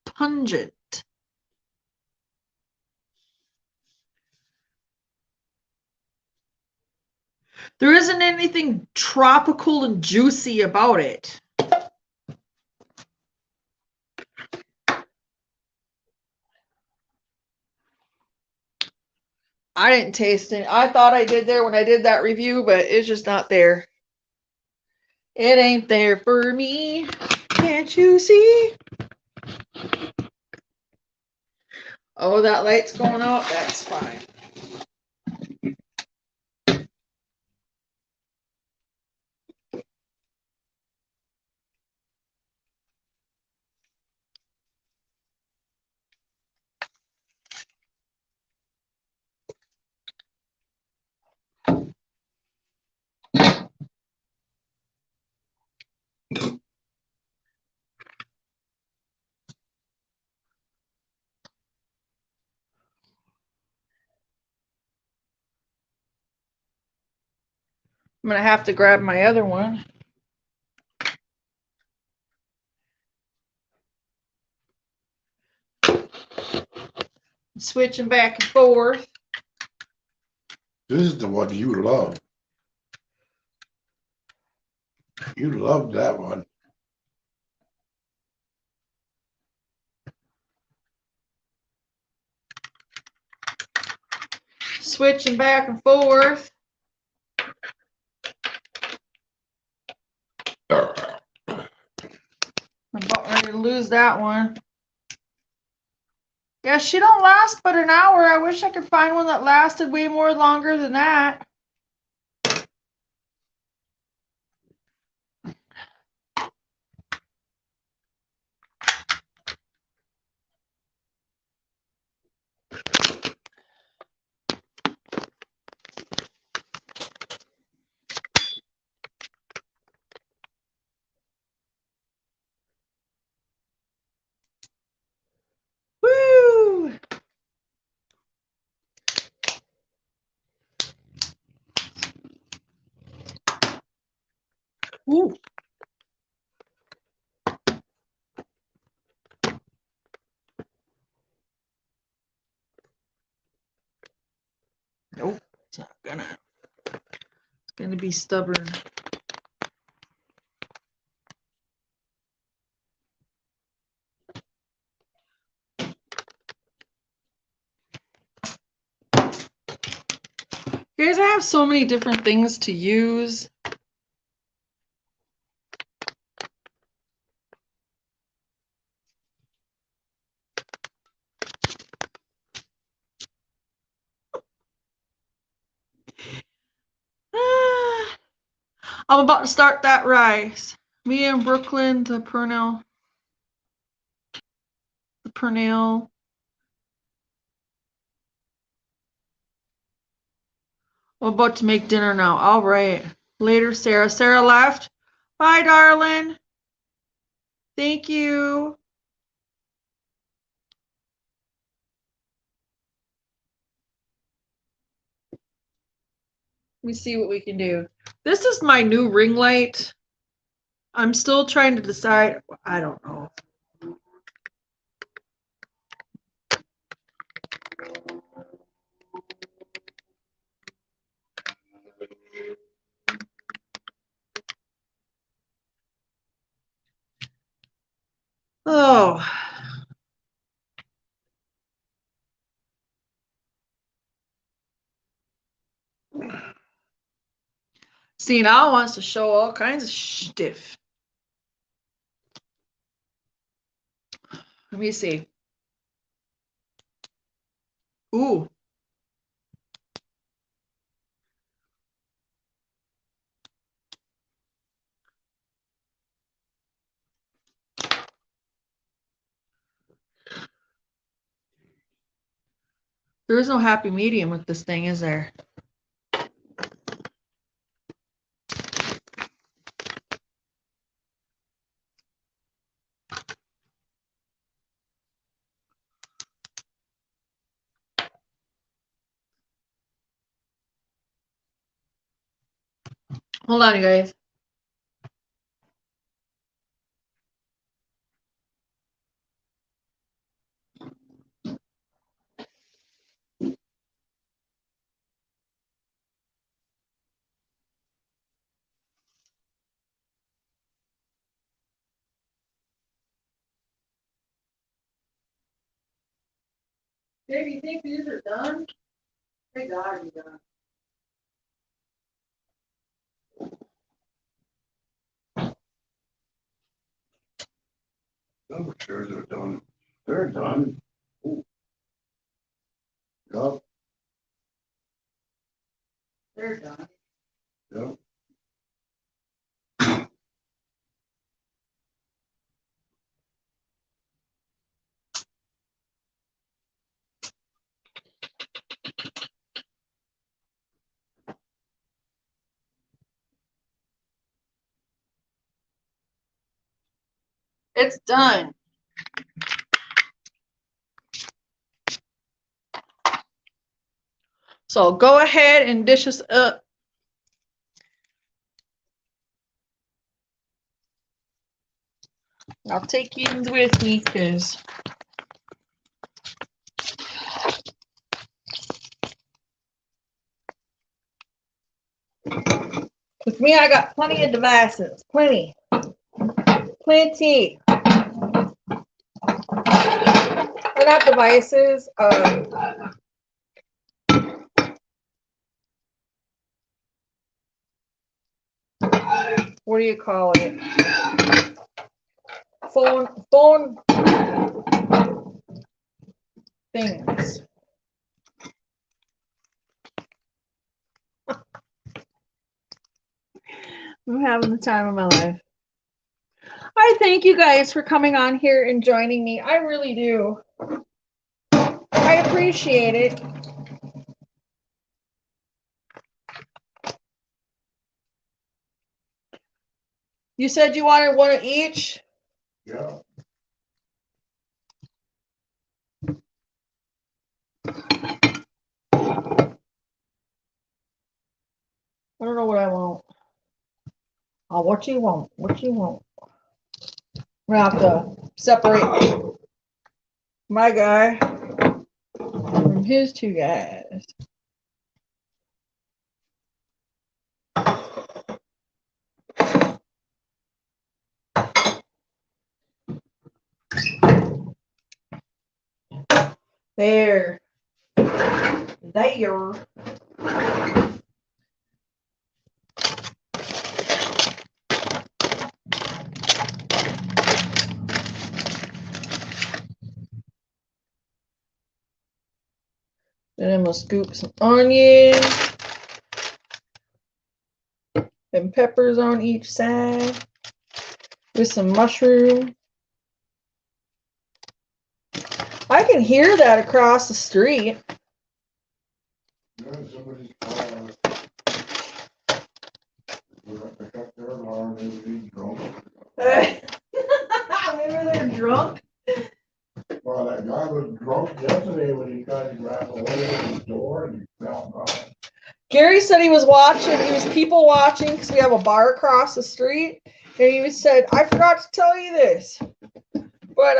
Pungent. There isn't anything tropical and juicy about it. I didn't taste it. I thought I did there when I did that review, but it's just not there. It ain't there for me. Can't you see? Oh, that light's going out? That's fine. I'm going to have to grab my other one. Switching back and forth. This is the one you love. You love that one. switching back and forth. I'm about ready to lose that one. Yeah, she don't last but an hour. I wish I could find one that lasted way more longer than that. Woo! Ooh. Nope, it's not gonna. It's gonna be stubborn. Guys, I have so many different things to use. I'm about to start that rice. Me and Brooklyn, the Purnell. I'm about to make dinner now. All right. Later, Sarah. Sarah left. Bye, darling. Thank you. Let me see what we can do. This is my new ring light. I'm still trying to decide. I don't know. Oh. See, now wants to show all kinds of stuff. Let me see. Ooh. There is no happy medium with this thing, is there? Hold on, you guys. Dave, you think these are done? They gotta be done. I'm sure they're done. They're done. Ooh. Yep, They're done. yep. It's done. So go ahead and dish us up. I'll take you with me because with me I got plenty of devices. Plenty. They're not devices. what do you call it? Phone things. I'm having the time of my life. I thank you guys for coming on here and joining me. I really do. I appreciate it. You said you wanted one of each? Yeah. I don't know what I want. Oh, what you want? What you want? We're gonna have to separate my guy from his two guys. There. There. Then I'm gonna scoop some onion and peppers on each side with some mushroom. I can hear that across the street. Yeah, somebody's car. We're gonna pick up their alarm, they would be drunk. Maybe they're drunk. Well, that guy was drunk yesterday when he tried to grab a hold of his door and he fell down. Gary said he was watching, he was people watching because we have a bar across the street. And he said, I forgot to tell you this. But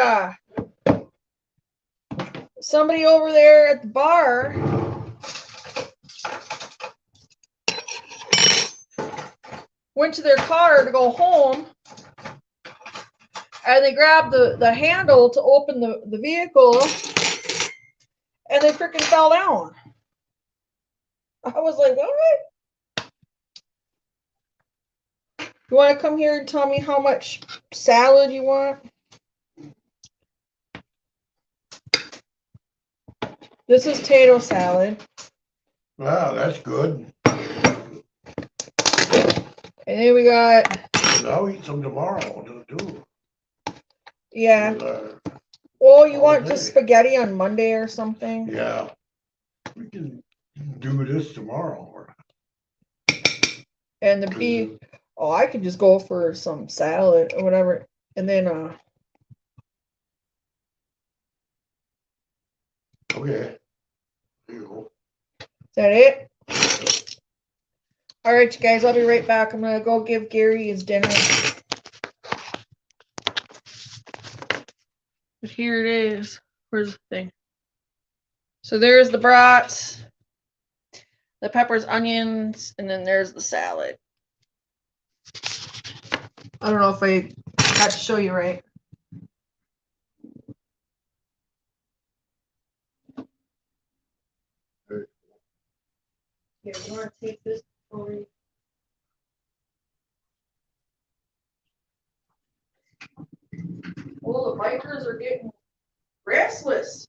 somebody over there at the bar went to their car to go home. And they grabbed the handle to open the vehicle. And they freaking fell down. I was like, what? You want to come here and tell me how much salad you want? This is potato salad. Wow, that's good. And then we got... And I'll eat some tomorrow, too. Yeah. With, Oh, you want just spaghetti on Monday or something? yeah. We can do this tomorrow. And the beef. Oh, I could just go for some salad or whatever. And then, Okay. There you go. is that it? All right, you guys, I'll be right back. I'm going to go give Gary his dinner. But here it is. Where's the thing? So there's the brats, the peppers, onions, and then there's the salad. I don't know if I got to show you right. Here, you want to take this for you? Oh, the bikers are getting restless.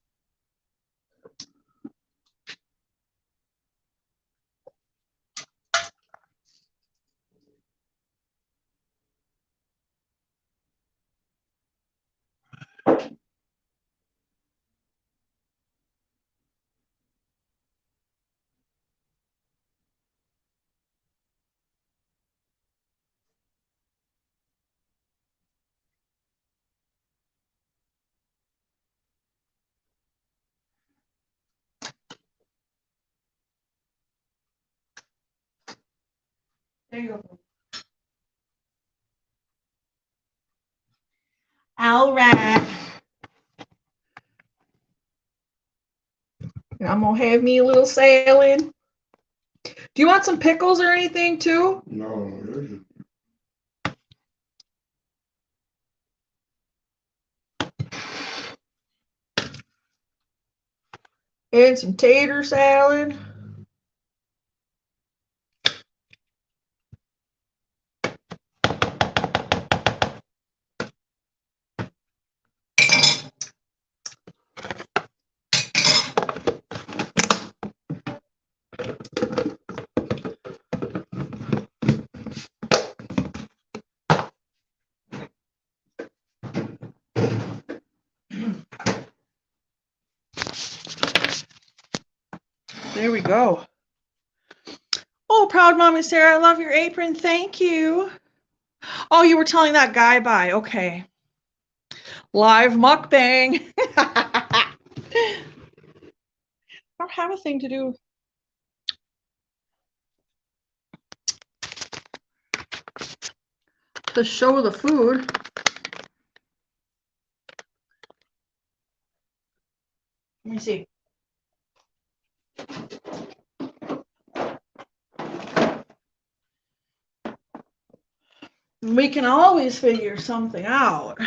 There you go. All right. I'm gonna have me a little salad. Do you want some pickles or anything too? No, yours is. And some tater salad. go. Oh, proud mommy Sarah, I love your apron. Thank you. Oh, you were telling that guy bye. Okay. Live mukbang. I don't have a thing to do. To show the food. Let me see. We can always figure something out.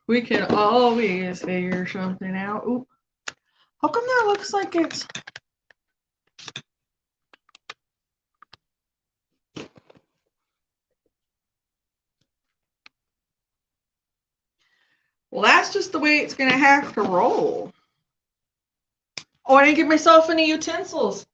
We can always figure something out. Oop. How come that looks like it's... Well, that's just the way it's going to have to roll. Oh, I didn't give myself any utensils.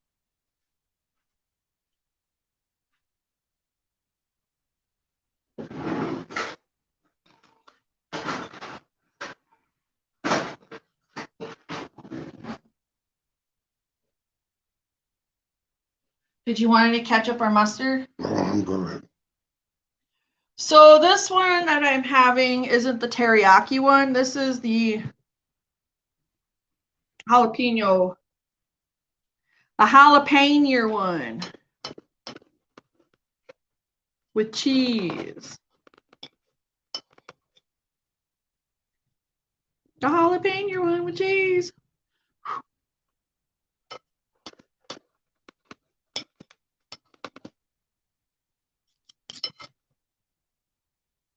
Did you want any ketchup or mustard? Oh, I'm good. So this one that I'm having isn't the teriyaki one. This is the jalapeno. The jalapeno one. With cheese. The jalapeno one with cheese.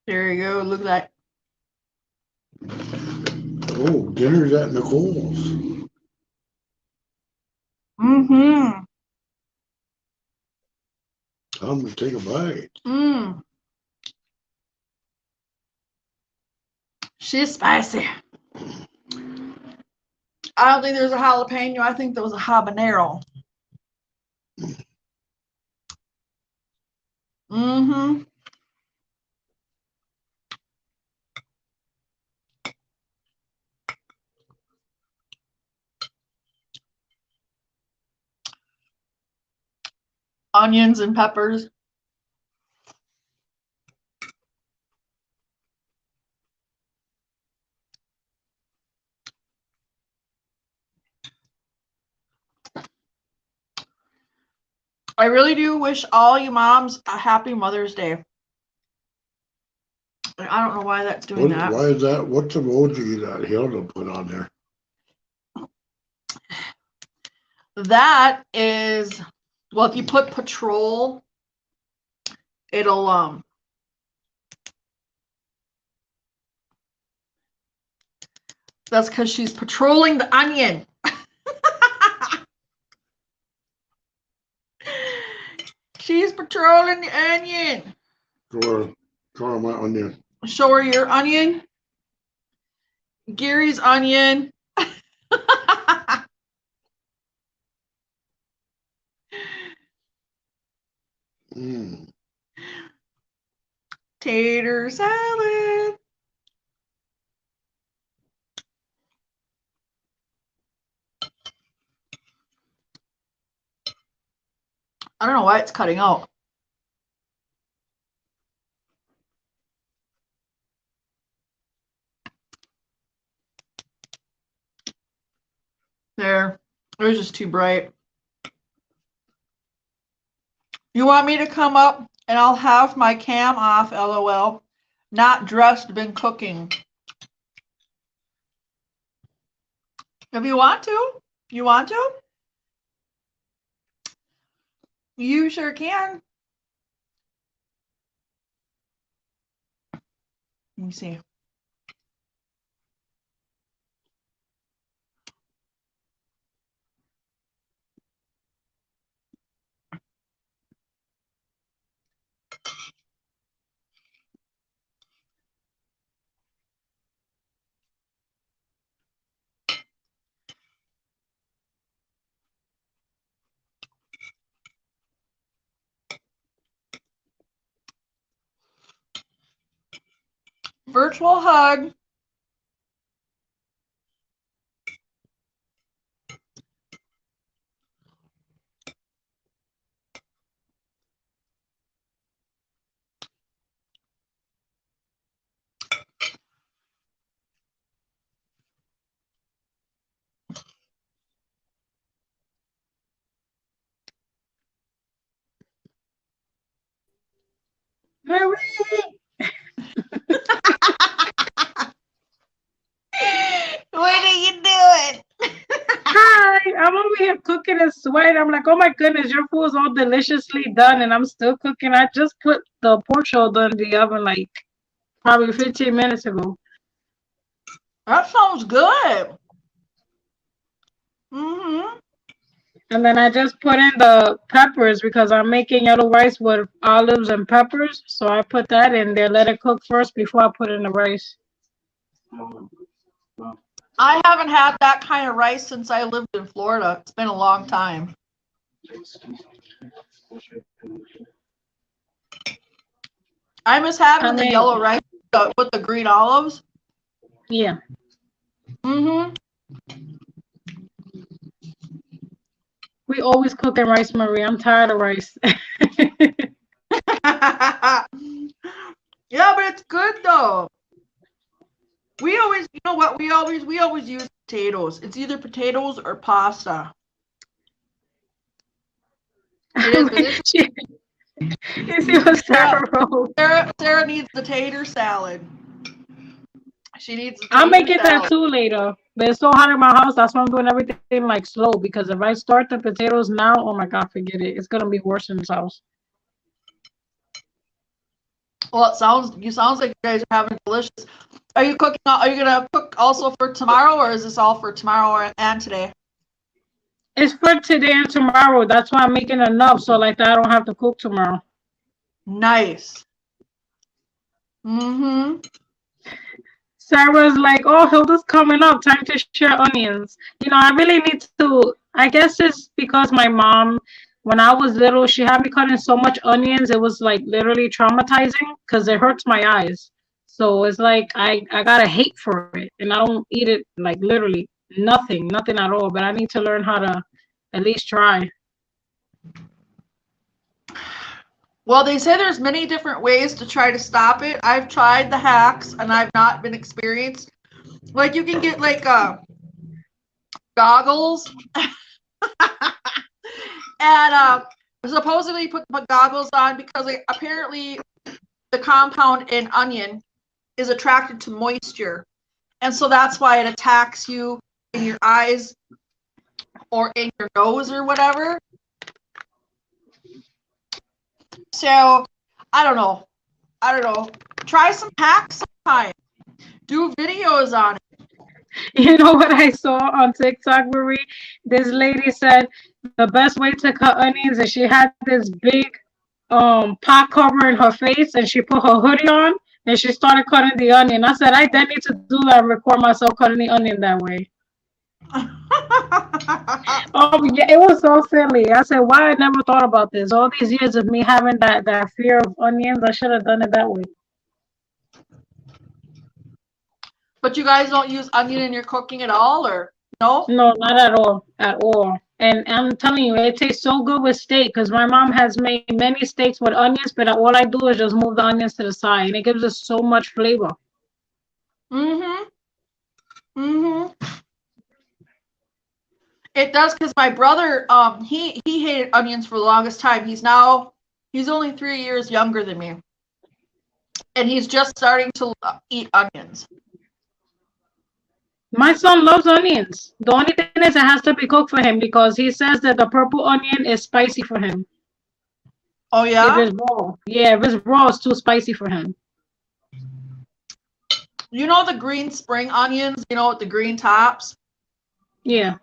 There you go. Look at that. Oh, dinner's at Nicole's. Mm-hmm. I'm gonna take a bite. Mmm. She's spicy. I don't think there's a jalapeno. I think there was a habanero. Mm-hmm. Onions and peppers. I really do wish all you moms a happy Mother's Day. I don't know why that's doing that. Why is that? What's the emoji that Hilda put on there? That is, well, if you put patrol, it'll that's because she's patrolling the onion. She's patrolling the onion. Draw my onion. Show her your onion. Gary's onion. Mm. Tater salad. I don't know why it's cutting out. There. It was just too bright. You want me to come up and I'll have my cam off, LOL. Not dressed, been cooking. If you want to. You want to? You sure can. Let me see. Virtual hug. Hurry! What are you doing? Hi, I'm over here cooking and sweating. I'm like, oh my goodness, your food is all deliciously done, and I'm still cooking. I just put the pork shoulder in the oven like probably 15 minutes ago. That sounds good. Mm-hmm. And then I just put in the peppers because I'm making yellow rice with olives and peppers. So I put that in there, let it cook first before I put in the rice. I haven't had that kind of rice since I lived in Florida. It's been a long time. I miss having the yellow rice with the green olives. Yeah. Mm-hmm. We always cook in rice, Marie. I'm tired of rice. Yeah, but it's good though. We always, you know what? We always use potatoes. It's either potatoes or pasta. It is. You see what Sarah wrote? Sarah needs the tater salad. She needs. I'm making that too later. But it's so hot in my house. That's why I'm doing everything like slow. Because if I start the potatoes now, oh my God, forget it. It's gonna be worse in this house. Well, it sounds like you guys are having delicious. Are you cooking? Are you gonna cook also for tomorrow, or is this all for tomorrow and today? It's for today and tomorrow. That's why I'm making enough so like that I don't have to cook tomorrow. Nice. Mm-hmm. Sarah's like, oh, Hilda's coming up. Time to share onions. You know, I really need to. I guess it's because my mom, when I was little, she had me cutting so much onions. It was like literally traumatizing because it hurts my eyes. So it's like I got a hate for it, and I don't eat it like literally nothing at all. But I need to learn how to at least try. Well, they say there's many different ways to try to stop it. I've tried the hacks and I've not been experienced. Like you can get like goggles and supposedly put goggles on because apparently the compound in onion is attracted to moisture. And so that's why it attacks you in your eyes or in your nose or whatever. So, I don't know. Try some hacks sometime. Do videos on it. You know what I saw on TikTok, Marie? This lady said the best way to cut onions is she had this big pot cover in her face and she put her hoodie on and she started cutting the onion. I said, I then need to do that and record myself cutting the onion that way. Yeah, it was so silly. I said, why I never thought about this? All these years of me having that fear of onions, I should have done it that way. But you guys don't use onion in your cooking at all, or no? No, not at all. At all. And I'm telling you, it tastes so good with steak because my mom has made many steaks with onions, but all I do is just move the onions to the side and it gives us so much flavor. Mm-hmm. Mm-hmm. It does because my brother, he hated onions for the longest time. He's only 3 years younger than me. And he's just starting to eat onions. My son loves onions. The only thing is it has to be cooked for him because he says that the purple onion is spicy for him. Oh, yeah? If it's raw. Yeah, if it's raw, it's too spicy for him. You know the green spring onions, with the green tops? Yeah.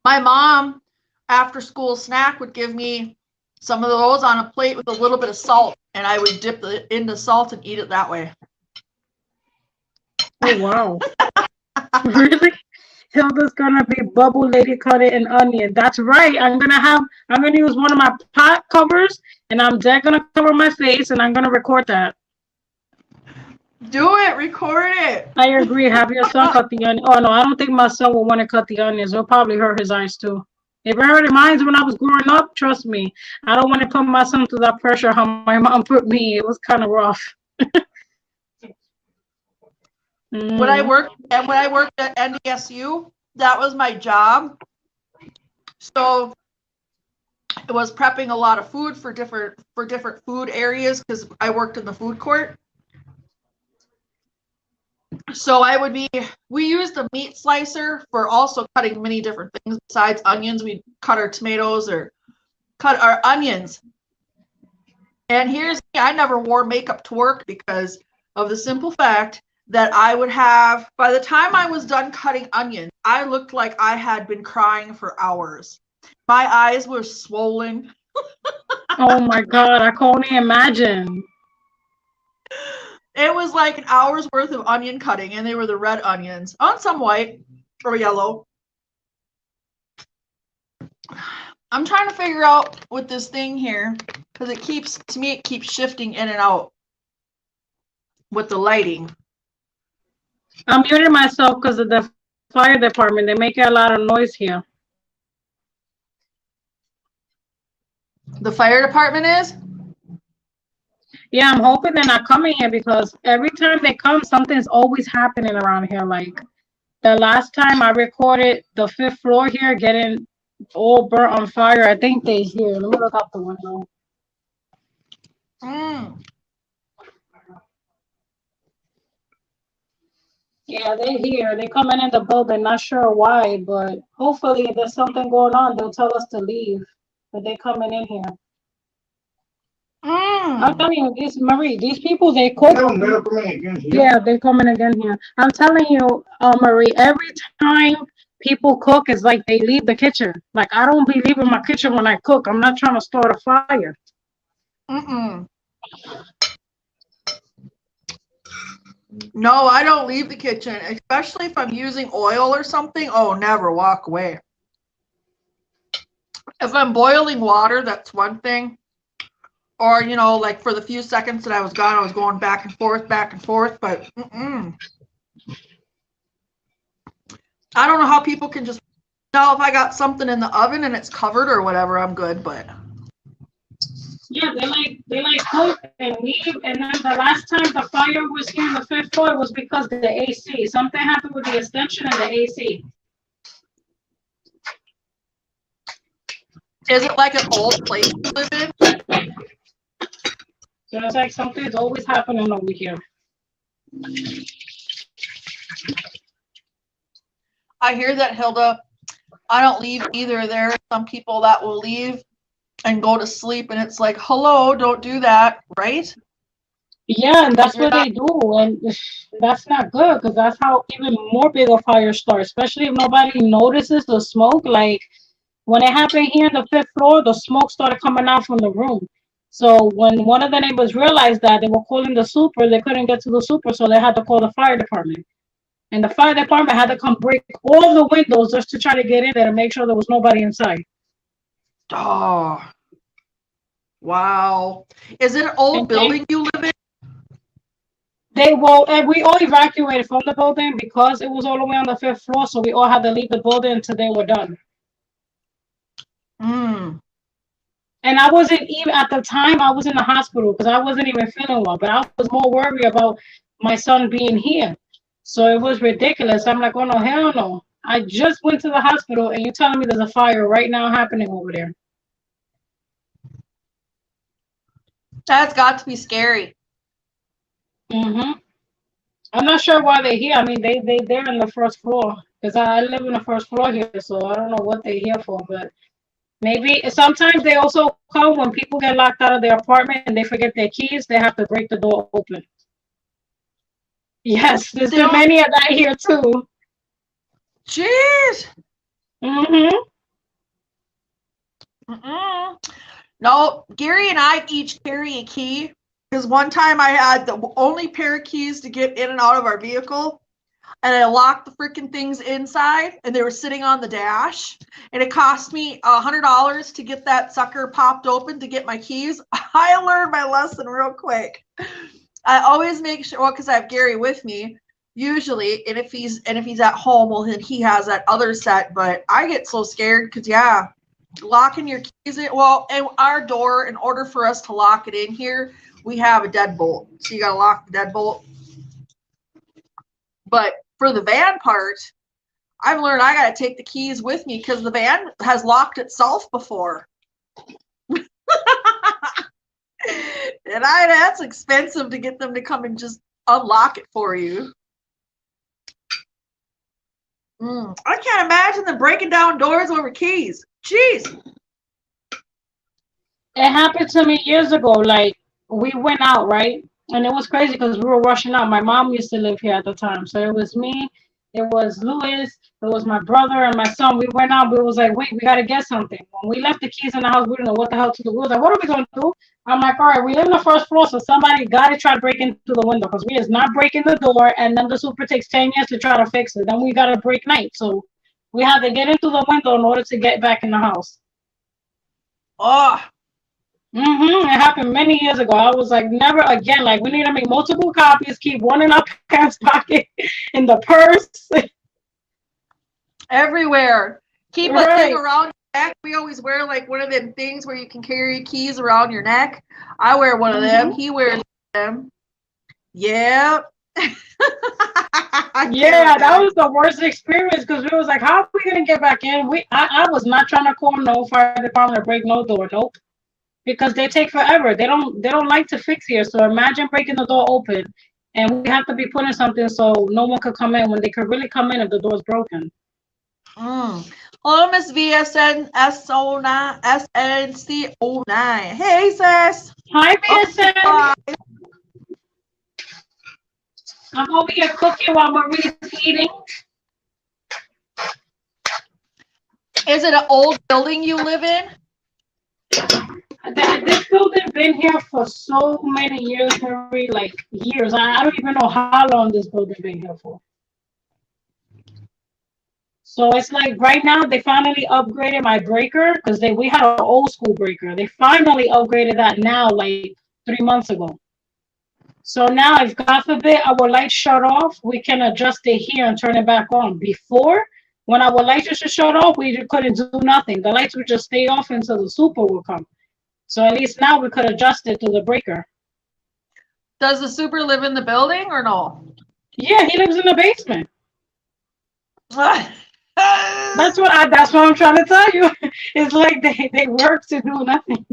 My mom, after school snack, would give me some of those on a plate with a little bit of salt, and I would dip it into salt and eat it that way. Oh, wow. Really? Hilda's gonna be bubble lady cutting an onion. That's right. I'm gonna use one of my pot covers and I'm just gonna cover my face and I'm gonna record that. Do it. Record it. I agree. Have your son cut the onion. Oh no, I don't think my son will want to cut the onions. It'll probably hurt his eyes too. If it hurt mine when I was growing up, trust me, I don't want to put my son through that pressure how my mom put me. It was kind of rough. When I worked at NDSU, that was my job. So it was prepping a lot of food for different food areas because I worked in the food court. So we used a meat slicer for also cutting many different things besides onions. We'd cut our tomatoes or cut our onions. And here's me, I never wore makeup to work because of the simple fact that I would have, by the time I was done cutting onions, I looked like I had been crying for hours. My eyes were swollen. Oh my God, I can only imagine. It was like an hour's worth of onion cutting, and they were the red onions on some white or yellow. I'm trying to figure out with this thing here because it keeps shifting in and out with the lighting. I'm muting myself because of the fire department. They make a lot of noise here. The fire department is? Yeah, I'm hoping they're not coming here because every time they come, something's always happening around here. Like the last time I recorded the 5th floor here getting all burnt on fire, I think they're here. Let me look out the window. Yeah, they're here. They're coming in the building. Not sure why, but hopefully if there's something going on, they'll tell us to leave. But they're coming in here. I'm telling you, these people, they cook. Yeah, they're coming again here. I'm telling you, Marie, every time people cook, it's like they leave the kitchen. Like, I don't be leaving my kitchen when I cook. I'm not trying to start a fire. No, I don't leave the kitchen, especially if I'm using oil or something. Oh, never walk away. If I'm boiling water, that's one thing. Or, you know, like for the few seconds that I was gone, I was going back and forth, but I don't know how people can just, know if I got something in the oven and it's covered or whatever, I'm good, but. Yeah, they like cook and leave, and then the last time the fire was here on the 5th floor was because of the AC. Something happened with the extension of the AC. Is it like an old place you live in? So it's like something's always happening over here. I hear that, Hilda. I don't leave either. There are some people that will leave and go to sleep, and it's like, hello, don't do that, right? Yeah, and that's what they do, and that's not good because that's how even more bigger fires start, especially if nobody notices the smoke. Like when it happened here on the 5th floor, the smoke started coming out from the room. So when one of the neighbors realized that, they were calling the super, they couldn't get to the super, so they had to call the fire department. And the fire department had to come break all the windows just to try to get in there to make sure there was nobody inside. Oh, wow. Is it an old building you live in? We all evacuated from the building because it was all the way on the 5th floor, so we all had to leave the building until they were done. And I wasn't even, at the time, I was in the hospital because I wasn't even feeling well, but I was more worried about my son being here. So it was ridiculous. I'm like, oh no, hell no. I just went to the hospital and you're telling me there's a fire right now happening over there. That's got to be scary. I'm not sure why they're here. I mean, they're in the 1st floor because I live in the 1st floor here, so I don't know what they're here for, but maybe sometimes they also come when people get locked out of their apartment and they forget their keys. They have to break the door open. Yes, there's been many of that here too. Jeez. No, Gary and I each carry a key because one time I had the only pair of keys to get in and out of our vehicle, and I locked the freaking things inside, and they were sitting on the dash, and it cost me $100 to get that sucker popped open to get my keys. I learned my lesson real quick. I always make sure, well, because I have Gary with me usually, and if he's at home, well, then he has that other set. But I get so scared because locking your keys in. Well, and our door, in order for us to lock it in here, we have a deadbolt, so you got to lock the deadbolt. But for the van part, I've learned I got to take the keys with me because the van has locked itself before. And that's expensive to get them to come and just unlock it for you. I can't imagine them breaking down doors over keys. Jeez. It happened to me years ago. Like, we went out, right? And it was crazy because we were rushing out. My mom used to live here at the time. So it was me, it was Louis, it was my brother and my son. We went out, but it was like, wait, we got to get something. When we left the keys in the house, we didn't know what the hell to do. We was like, what are we going to do? I'm like, all right, we live in the first floor, so somebody got to try to break into the window because we is not breaking the door. And then the super takes 10 years to try to fix it. Then we got to break night. So we had to get into the window in order to get back in the house. Oh. It happened many years ago. I was like, never again. Like, we need to make multiple copies, keep one in our pants pocket, in the purse. Everywhere. Keep a thing around your neck. We always wear like one of them things where you can carry keys around your neck. I wear one of them. He wears them. Yeah. Yeah, that was the worst experience because we was like, how are we gonna get back in? I was not trying to call no fire department to break no door. Nope. Because they take forever. They don't like to fix here. So imagine breaking the door open and we have to be putting something so no one could come in when they could really come in if the door's broken. Hello, Miss VSN S09 SNC09. Hey, sis. Hi, VSN. I'm over here cooking while Marie's eating. Is it an old building you live in? This building been here for so many years, Marie, like years. I don't even know how long this building been here for. So it's like right now they finally upgraded my breaker because we had an old school breaker. They finally upgraded that now, like 3 months ago. So now if God forbid our lights shut off, we can adjust it here and turn it back on. Before, when our lights used to shut off, we couldn't do nothing. The lights would just stay off until the super would come. So at least now we could adjust it to the breaker. Does the super live in the building or no? Yeah, he lives in the basement. That's what I'm trying to tell you. It's like they work to do nothing.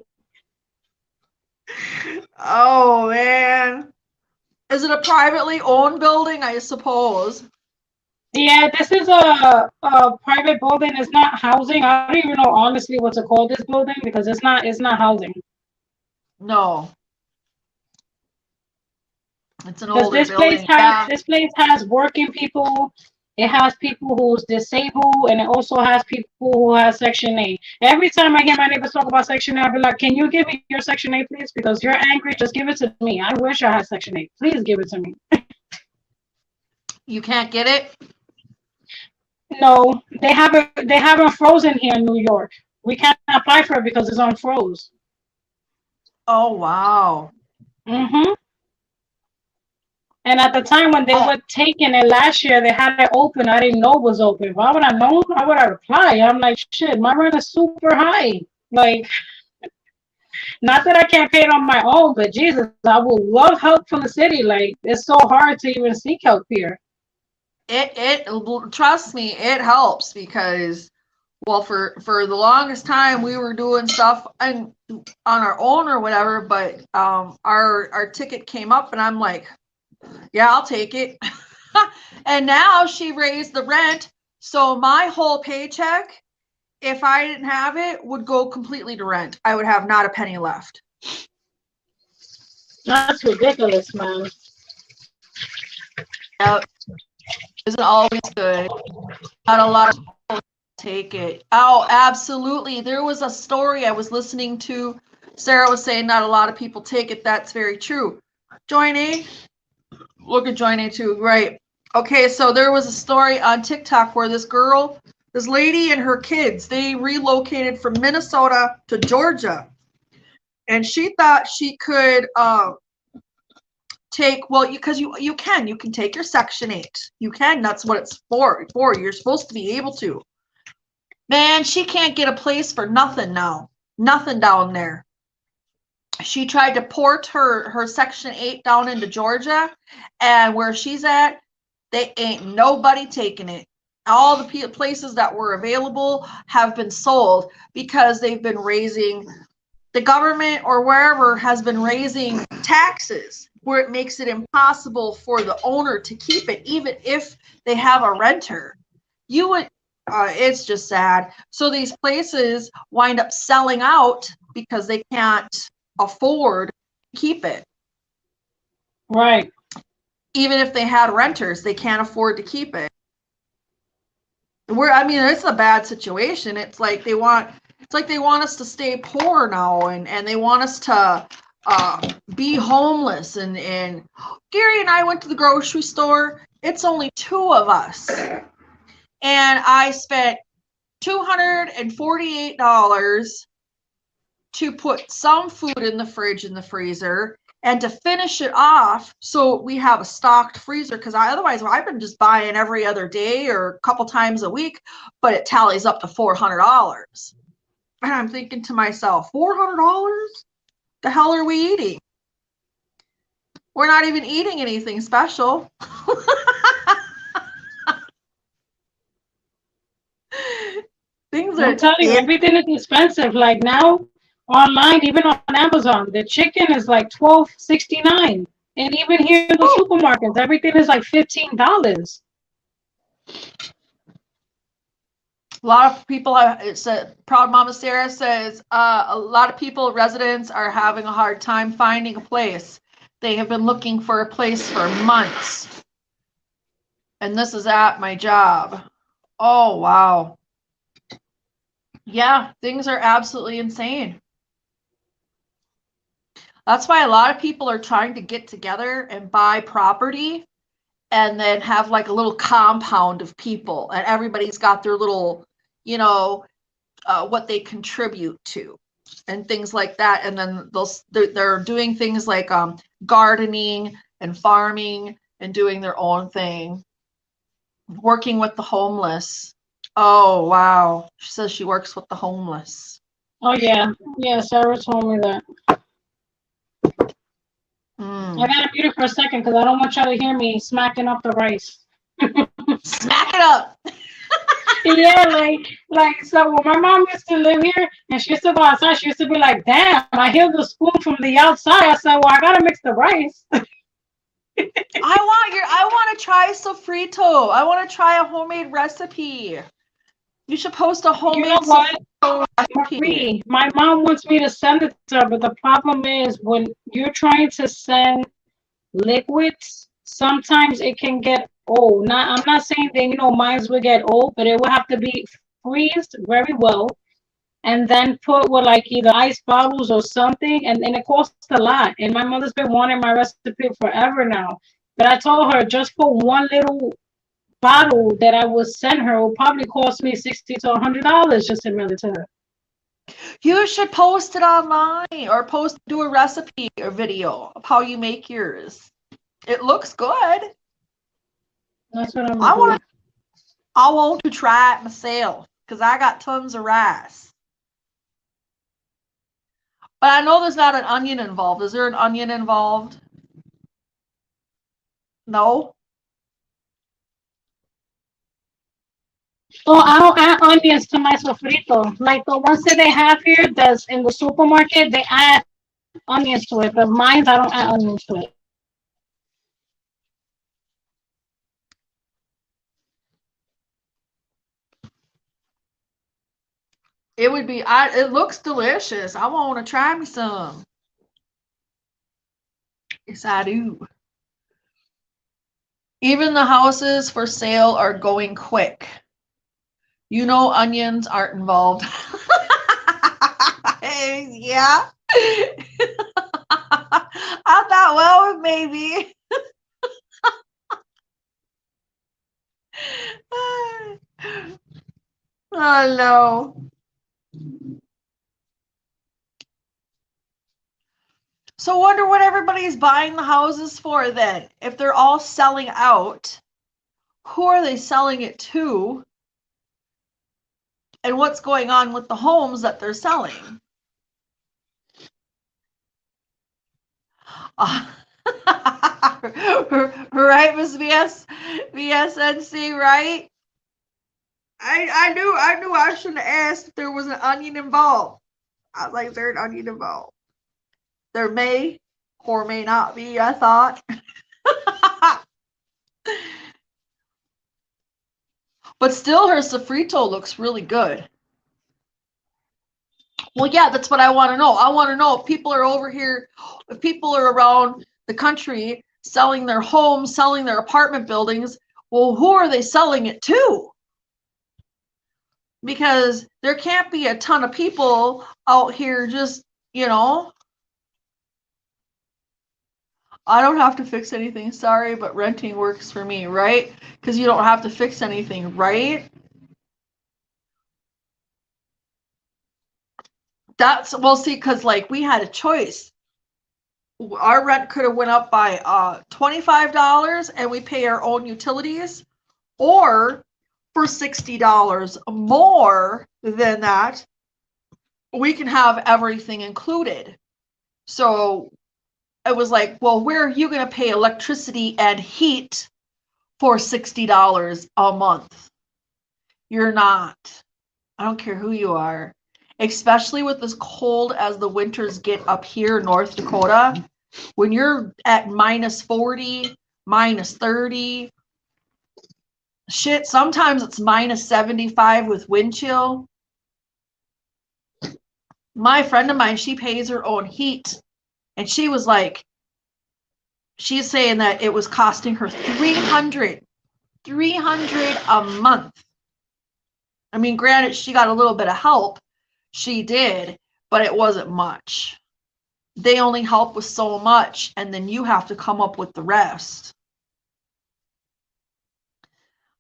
Oh man. Is it a privately owned building, I suppose? Yeah, this is a private building. It's not housing. I don't even know honestly what to call this building because it's not housing. No. It's an older building. This place has working people. It has people who's disabled, and it also has people who have Section 8. Every time I hear my neighbors talk about Section 8, I'll be like, can you give me your Section 8, please? Because you're angry, just give it to me. I wish I had Section 8. Please give it to me. You can't get it? No, they haven't frozen here in New York. We can't apply for it because it's unfroze. Oh, wow. And at the time when they were taking it last year, they had it open. I didn't know it was open. If I would have known, I would have applied. I'm like, shit, my rent is super high. Like, not that I can't pay it on my own, but Jesus, I would love help from the city. Like, it's so hard to even seek help here. It trust me, it helps because, well, for the longest time we were doing stuff on our own or whatever, but our ticket came up and I'm like, yeah, I'll take it. And now she raised the rent, so my whole paycheck, if I didn't have it, would go completely to rent. I would have not a penny left. That's ridiculous, man. Yep. Isn't always good. Not a lot of people take it. Oh, absolutely. There was a story I was listening to. Sarah was saying not a lot of people take it. That's very true. Join A. Look at Join A too. Right. Okay, so there was a story on TikTok where this lady and her kids, they relocated from Minnesota to Georgia. And she thought she could take, well, because you can take your Section 8. You can. That's what it's for. You're supposed to be able to. Man, she can't get a place for nothing now. Nothing down there. She tried to port her Section 8 down into Georgia, and where she's at, they ain't nobody taking it. All the places that were available have been sold because they've been raising, the government or wherever has been raising taxes where it makes it impossible for the owner to keep it, even if they have a renter. You would, it's just sad. So these places wind up selling out because they can't afford to keep it. Right. Even if they had renters, they can't afford to keep it. I mean, it's a bad situation. It's like they want us to stay poor now, and they want us to be homeless. And Gary and I went to the grocery store. It's only 2 of us, and I spent $248 to put some food in the fridge and the freezer, and to finish it off so we have a stocked freezer, because otherwise I've been just buying every other day or a couple times a week, but it tallies up to $400. And I'm thinking to myself, $400? The hell are we eating? We're not even eating anything special. I'm telling you, everything is expensive. Like now, online, even on Amazon, the chicken is like $12.69, and even here in the supermarkets, everything is like $15. A lot of people, it said, Proud Mama Sarah says, a lot of people, residents, are having a hard time finding a place. They have been looking for a place for months. And this is at my job. Oh, wow. Yeah, things are absolutely insane. That's why a lot of people are trying to get together and buy property and then have like a little compound of people, and everybody's got their little, what they contribute to and things like that. And then they're doing things like gardening and farming and doing their own thing, working with the homeless. Oh, wow. She says she works with the homeless. Oh, yeah. Yeah, Sarah told me that. I gotta mute it for a second because I don't want y'all to hear me smacking up the rice. Smack it up. Yeah, so when my mom used to live here and she used to go outside, she used to be like, damn, I hear the spoon from the outside. I said, well, I gotta mix the rice. I want to try sofrito. I want to try a homemade recipe. You should post a homemade sofrito recipe. Marie, my mom wants me to send it to her, but the problem is when you're trying to send liquids, sometimes it can get old. I'm not saying that, mines will get old, but it will have to be freezed very well and then put with like either ice bottles or something, and it costs a lot. And my mother's been wanting my recipe forever now. But I told her just for one little bottle that I would send her will probably cost me $60 to $100 just to mail it to her. You should post it online or do a recipe or video of how you make yours. It looks good. That's what I want to try it myself because I got tons of rice. But I know there's not an onion involved. Is there an onion involved? No? Oh, I don't add onions to my sofrito. Like the ones that they have here that's in the supermarket, they add onions to it. But mine, I don't add onions to it. It would be, it looks delicious. I want to try me some. Yes, I do. Even the houses for sale are going quick. Onions aren't involved. Yeah. I thought, well, maybe. Oh, no. So wonder what everybody's buying the houses for then. If they're all selling out, who are they selling it to? And what's going on with the homes that they're selling? Right, Miss VSNC, right? I knew I shouldn't have asked if there was an onion involved. I was like, is there an onion involved? There may or may not be, I thought. But still, her sofrito looks really good. Well, yeah, that's what I want to know. I want to know if people are over here, if people are around the country selling their homes, selling their apartment buildings. Well, who are they selling it to? Because there can't be a ton of people out here just, you know. I don't have to fix anything, sorry, but renting works for me, right? Because you don't have to fix anything, right? That's, well, see, because like we had a choice. Our rent could have went up by $25 and we pay our own utilities, or for $60 more than that, we can have everything included. So it was like, well, where are you going to pay electricity and heat for $60 a month? You're not. I don't care who you are. Especially with as cold as the winters get up here in North Dakota. When you're at minus 40, minus 30, shit, sometimes it's minus 75 with wind chill. My friend of mine, she pays her own heat. And she was like, she's saying that it was costing her $300 a month. I mean, granted, she got a little bit of help. She did, but it wasn't much. They only help with so much, and then you have to come up with the rest.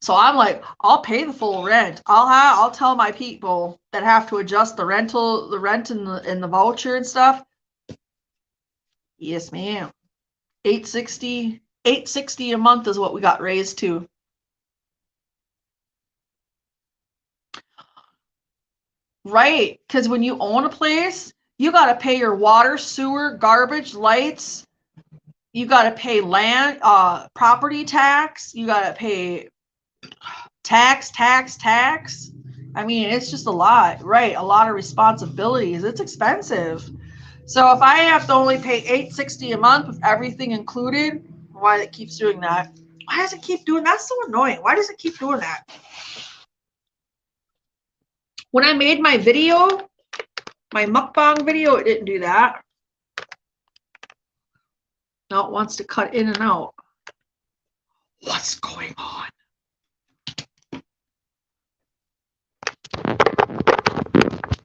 So I'm like, I'll pay the full rent. I'll tell my people that have to adjust the rent and the voucher and stuff. Yes, ma'am. $860 a month is what we got raised to. Right, because when you own a place, you got to pay your water, sewer, garbage, lights. You got to pay land, property tax. You got to pay tax. I mean, it's just a lot, right? A lot of responsibilities. It's expensive. So if I have to only pay $860 a month with everything included, why it keeps doing that? Why does it keep doing that? That's so annoying. Why does it keep doing that? When I made my video, my mukbang video, it didn't do that. Now it wants to cut in and out. What's going on?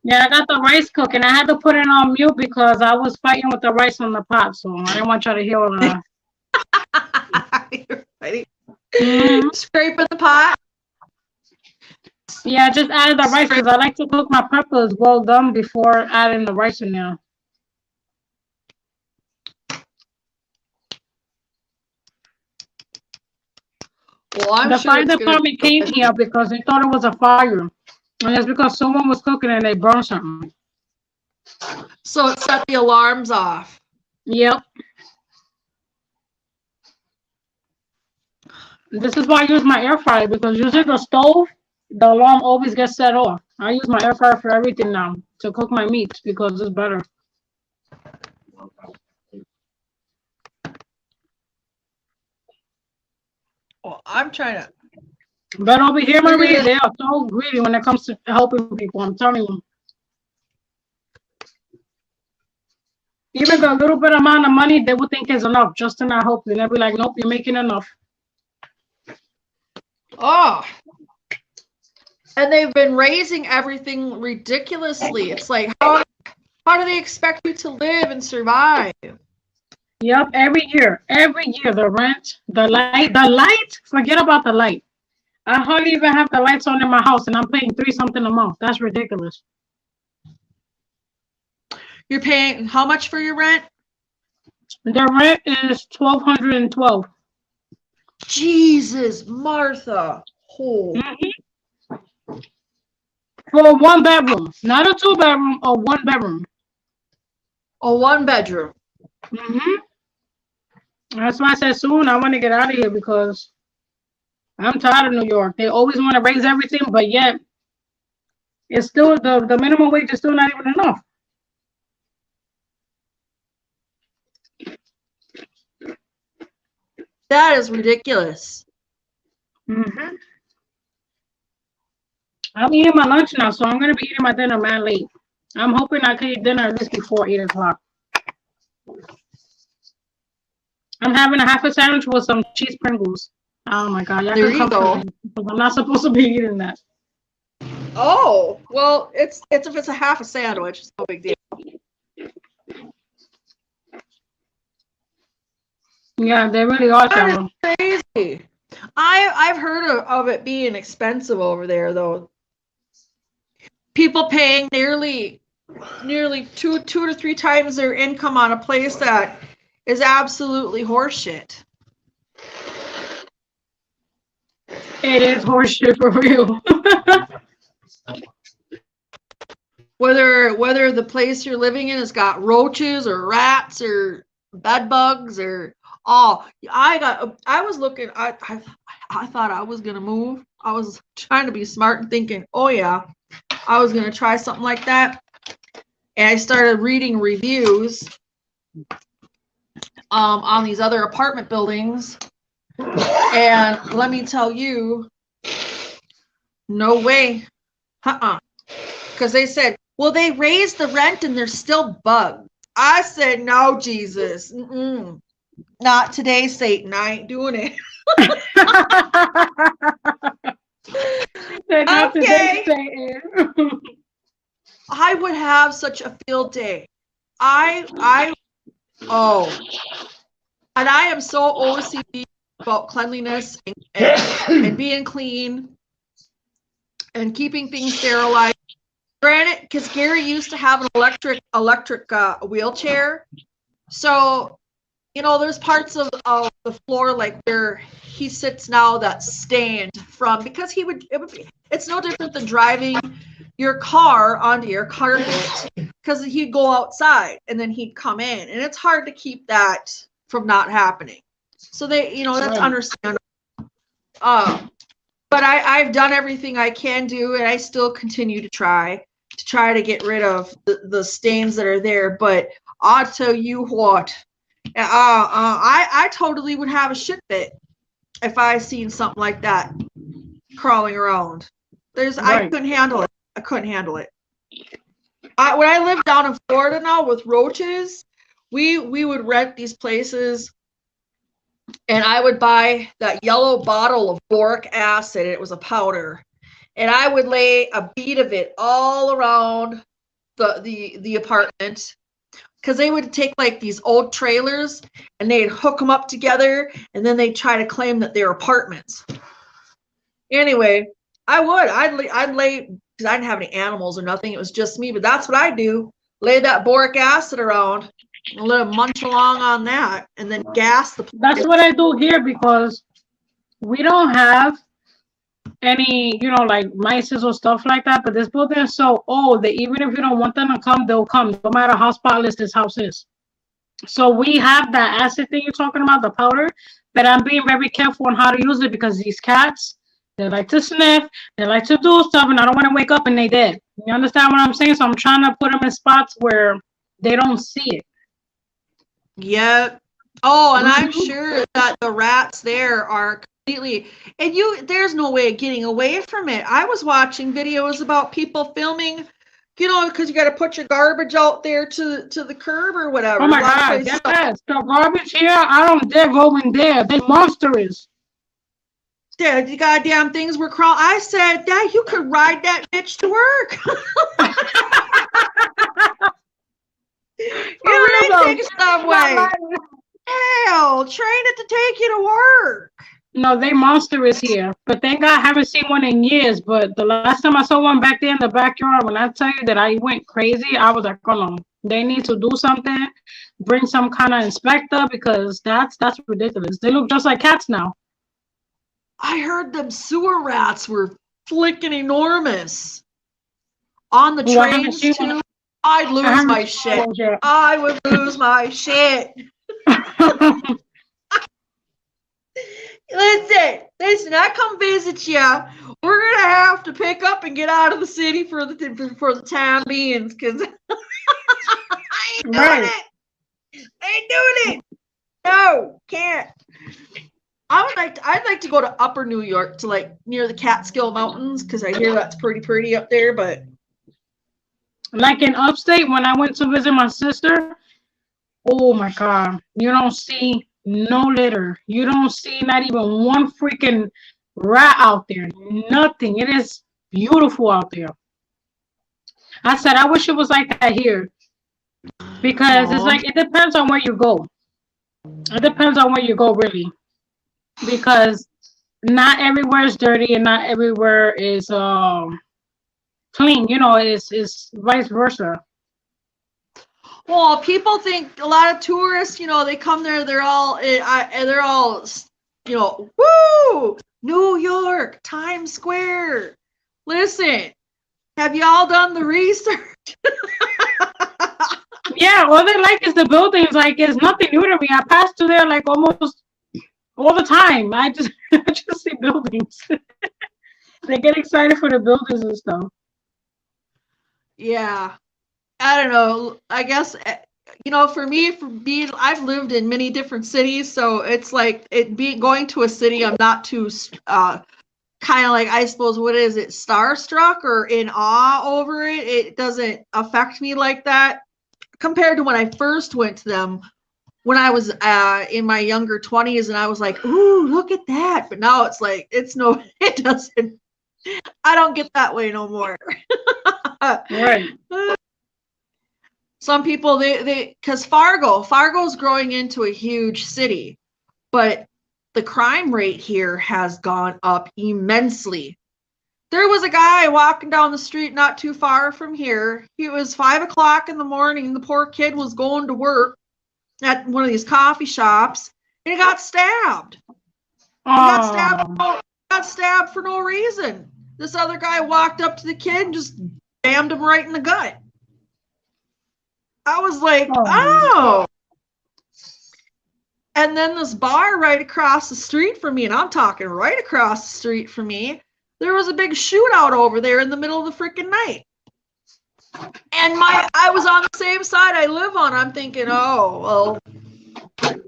Yeah, I got the rice cooking. I had to put it on mute because I was fighting with the rice on the pot, so I didn't want you to hear all of that. You're fighting. Scraping the pot. Yeah, I just added the rice because I like to cook my peppers well done before adding the rice in there. Well, I'm the sure fire department came here because they thought it was a fire. And it's because someone was cooking and they burned something. So it set the alarms off. Yep. This is why I use my air fryer, because using the stove, the alarm always gets set off. I use my air fryer for everything now to cook my meats because it's better. Well, I'm trying to. But over here, Marie, they are so greedy when it comes to helping people. I'm telling you. Even the little bit amount of money they would think is enough just to not help you. And they'll be like, nope, you're making enough. Oh. And they've been raising everything ridiculously. It's like, how do they expect you to live and survive? Yep, every year, the rent, the light, forget about the light. I hardly even have the lights on in my house, and I'm paying $3 something a month. That's ridiculous. You're paying how much for your rent? The rent is $1,212. Jesus, Martha. Oh. For 1 bedroom, not a 2 bedroom, or 1 bedroom. A 1 bedroom. That's why I said soon I want to get out of here because I'm tired of New York. They always want to raise everything, but yet it's still the minimum wage is still not even enough. That is ridiculous. I'm eating my lunch now, so I'm gonna be eating my dinner man late. I'm hoping I can eat dinner at least before 8 o'clock. I'm having a half a sandwich with some cheese Pringles. Oh my god, y'all There can you come go. to me because I'm not supposed to be eating that. Oh, well, it's if it's a half a sandwich, it's no big deal. Yeah, they really are, That Cheryl. is crazy. I've heard of it being expensive over there though. People paying nearly 2 to 3 times their income on a place that is absolutely horseshit. It is horseshit for real. Whether the place you're living in has got roaches or rats or bed bugs or I thought I was gonna move. I was trying to be smart and thinking, oh yeah, I was gonna try something like that. And I started reading reviews on these other apartment buildings. And let me tell you, no way. Because they said, well, they raised the rent and there's still bugs. I said, no, Jesus. Not today, Satan. I ain't doing it. Not Okay. today, Satan. I would have such a field day. And I am so OCD about cleanliness and being clean and keeping things sterilized. Granted, because Gary used to have an electric wheelchair, so there's parts of the floor like where he sits now that's stained from because it's no different than driving your car onto your carpet because he'd go outside and then he'd come in, and it's hard to keep that from not happening. So that's understandable. But I've done everything I can do, and I still continue to try to get rid of the stains that are there. But I'll tell you what, I totally would have a shit fit if I seen something like that crawling around. I couldn't handle it. I couldn't handle it. When I lived down in Florida now with roaches, we would rent these places. And I would buy that yellow bottle of boric acid. It was a powder. And I would lay a bead of it all around the apartment. Because they would take like these old trailers and they'd hook them up together. And then they'd try to claim that they're apartments. Anyway, I'd lay, because I didn't have any animals or nothing. It was just me. But that's what I do. Lay that boric acid around. And let them munch along on that and then gas the place. That's what I do here because we don't have any, like mice or stuff like that. But this building is so old that even if you don't want them to come, they'll come, no matter how spotless this house is. So we have that acid thing you're talking about, the powder, but I'm being very careful on how to use it because these cats, they like to sniff, they like to do stuff, and I don't want to wake up and they dead. You understand what I'm saying? So I'm trying to put them in spots where they don't see it. Yeah. Oh, and I'm sure that the rats there are completely, and there's no way of getting away from it. I was watching videos about people filming, because you got to put your garbage out there to the curb or whatever. Oh my God, yes. The garbage here, I don't dare go in there. They're monstrous. Yeah, the goddamn things were crawling. I said, Dad, you could ride that bitch to work. You ain't take subway. Hell, train it to take you to work. No, they monstrous here. But thank God I haven't seen one in years. But the last time I saw one back there in the backyard, when I tell you that I went crazy, I was like, oh no, They need to do something, bring some kind of inspector, because that's ridiculous. They look just like cats now. I heard them sewer rats were flicking enormous on the Well, I haven't trains seen too. one. I'd I lose haven't my seen shit. one yet. I would lose my shit. Listen, I come visit you. We're gonna have to pick up and get out of the city for the time being, because I ain't doing Right. it. I ain't doing it. No, can't. I'd like to go to Upper New York, to like near the Catskill Mountains, because I hear that's pretty up there. But Like in upstate, when I went to visit my sister, oh my God, you don't see no litter. You don't see not even one freaking rat out there. Nothing. It is beautiful out there. I said, I wish it was like that here, because it's Aw. like, it depends on where you go. It depends on where you go, really, because not everywhere is dirty and not everywhere is clean. You know, it's vice versa. Well, people think, a lot of tourists, they come there, they're all, woo, New York, Times Square. Listen, have y'all done the research? Yeah, all they like is the buildings. Like, it's nothing new to me. I pass through there like almost all the time. I just I just see buildings. They get excited for the buildings and stuff. Yeah, I don't know. I guess, for me, I've lived in many different cities, so it's like going to a city, I'm not too kind of like, I suppose, what is it, starstruck or in awe over it. It doesn't affect me like that compared to when I first went to them when I was in my younger 20s, and I was like, ooh, look at that. But now it's like, it doesn't, I don't get that way no more. Right. Some people, because Fargo's growing into a huge city, but the crime rate here has gone up immensely. There was a guy walking down the street not too far from here. It was 5 o'clock in the morning. The poor kid was going to work at one of these coffee shops, and he got stabbed. Oh, Got stabbed for no reason. This other guy walked up to the kid and just jammed him right in the gut. I was like, oh. And then this bar right across the street from me, and I'm talking right across the street from me, there was a big shootout over there in the middle of the freaking night. And I was on the same side I live on. I'm thinking, oh, well,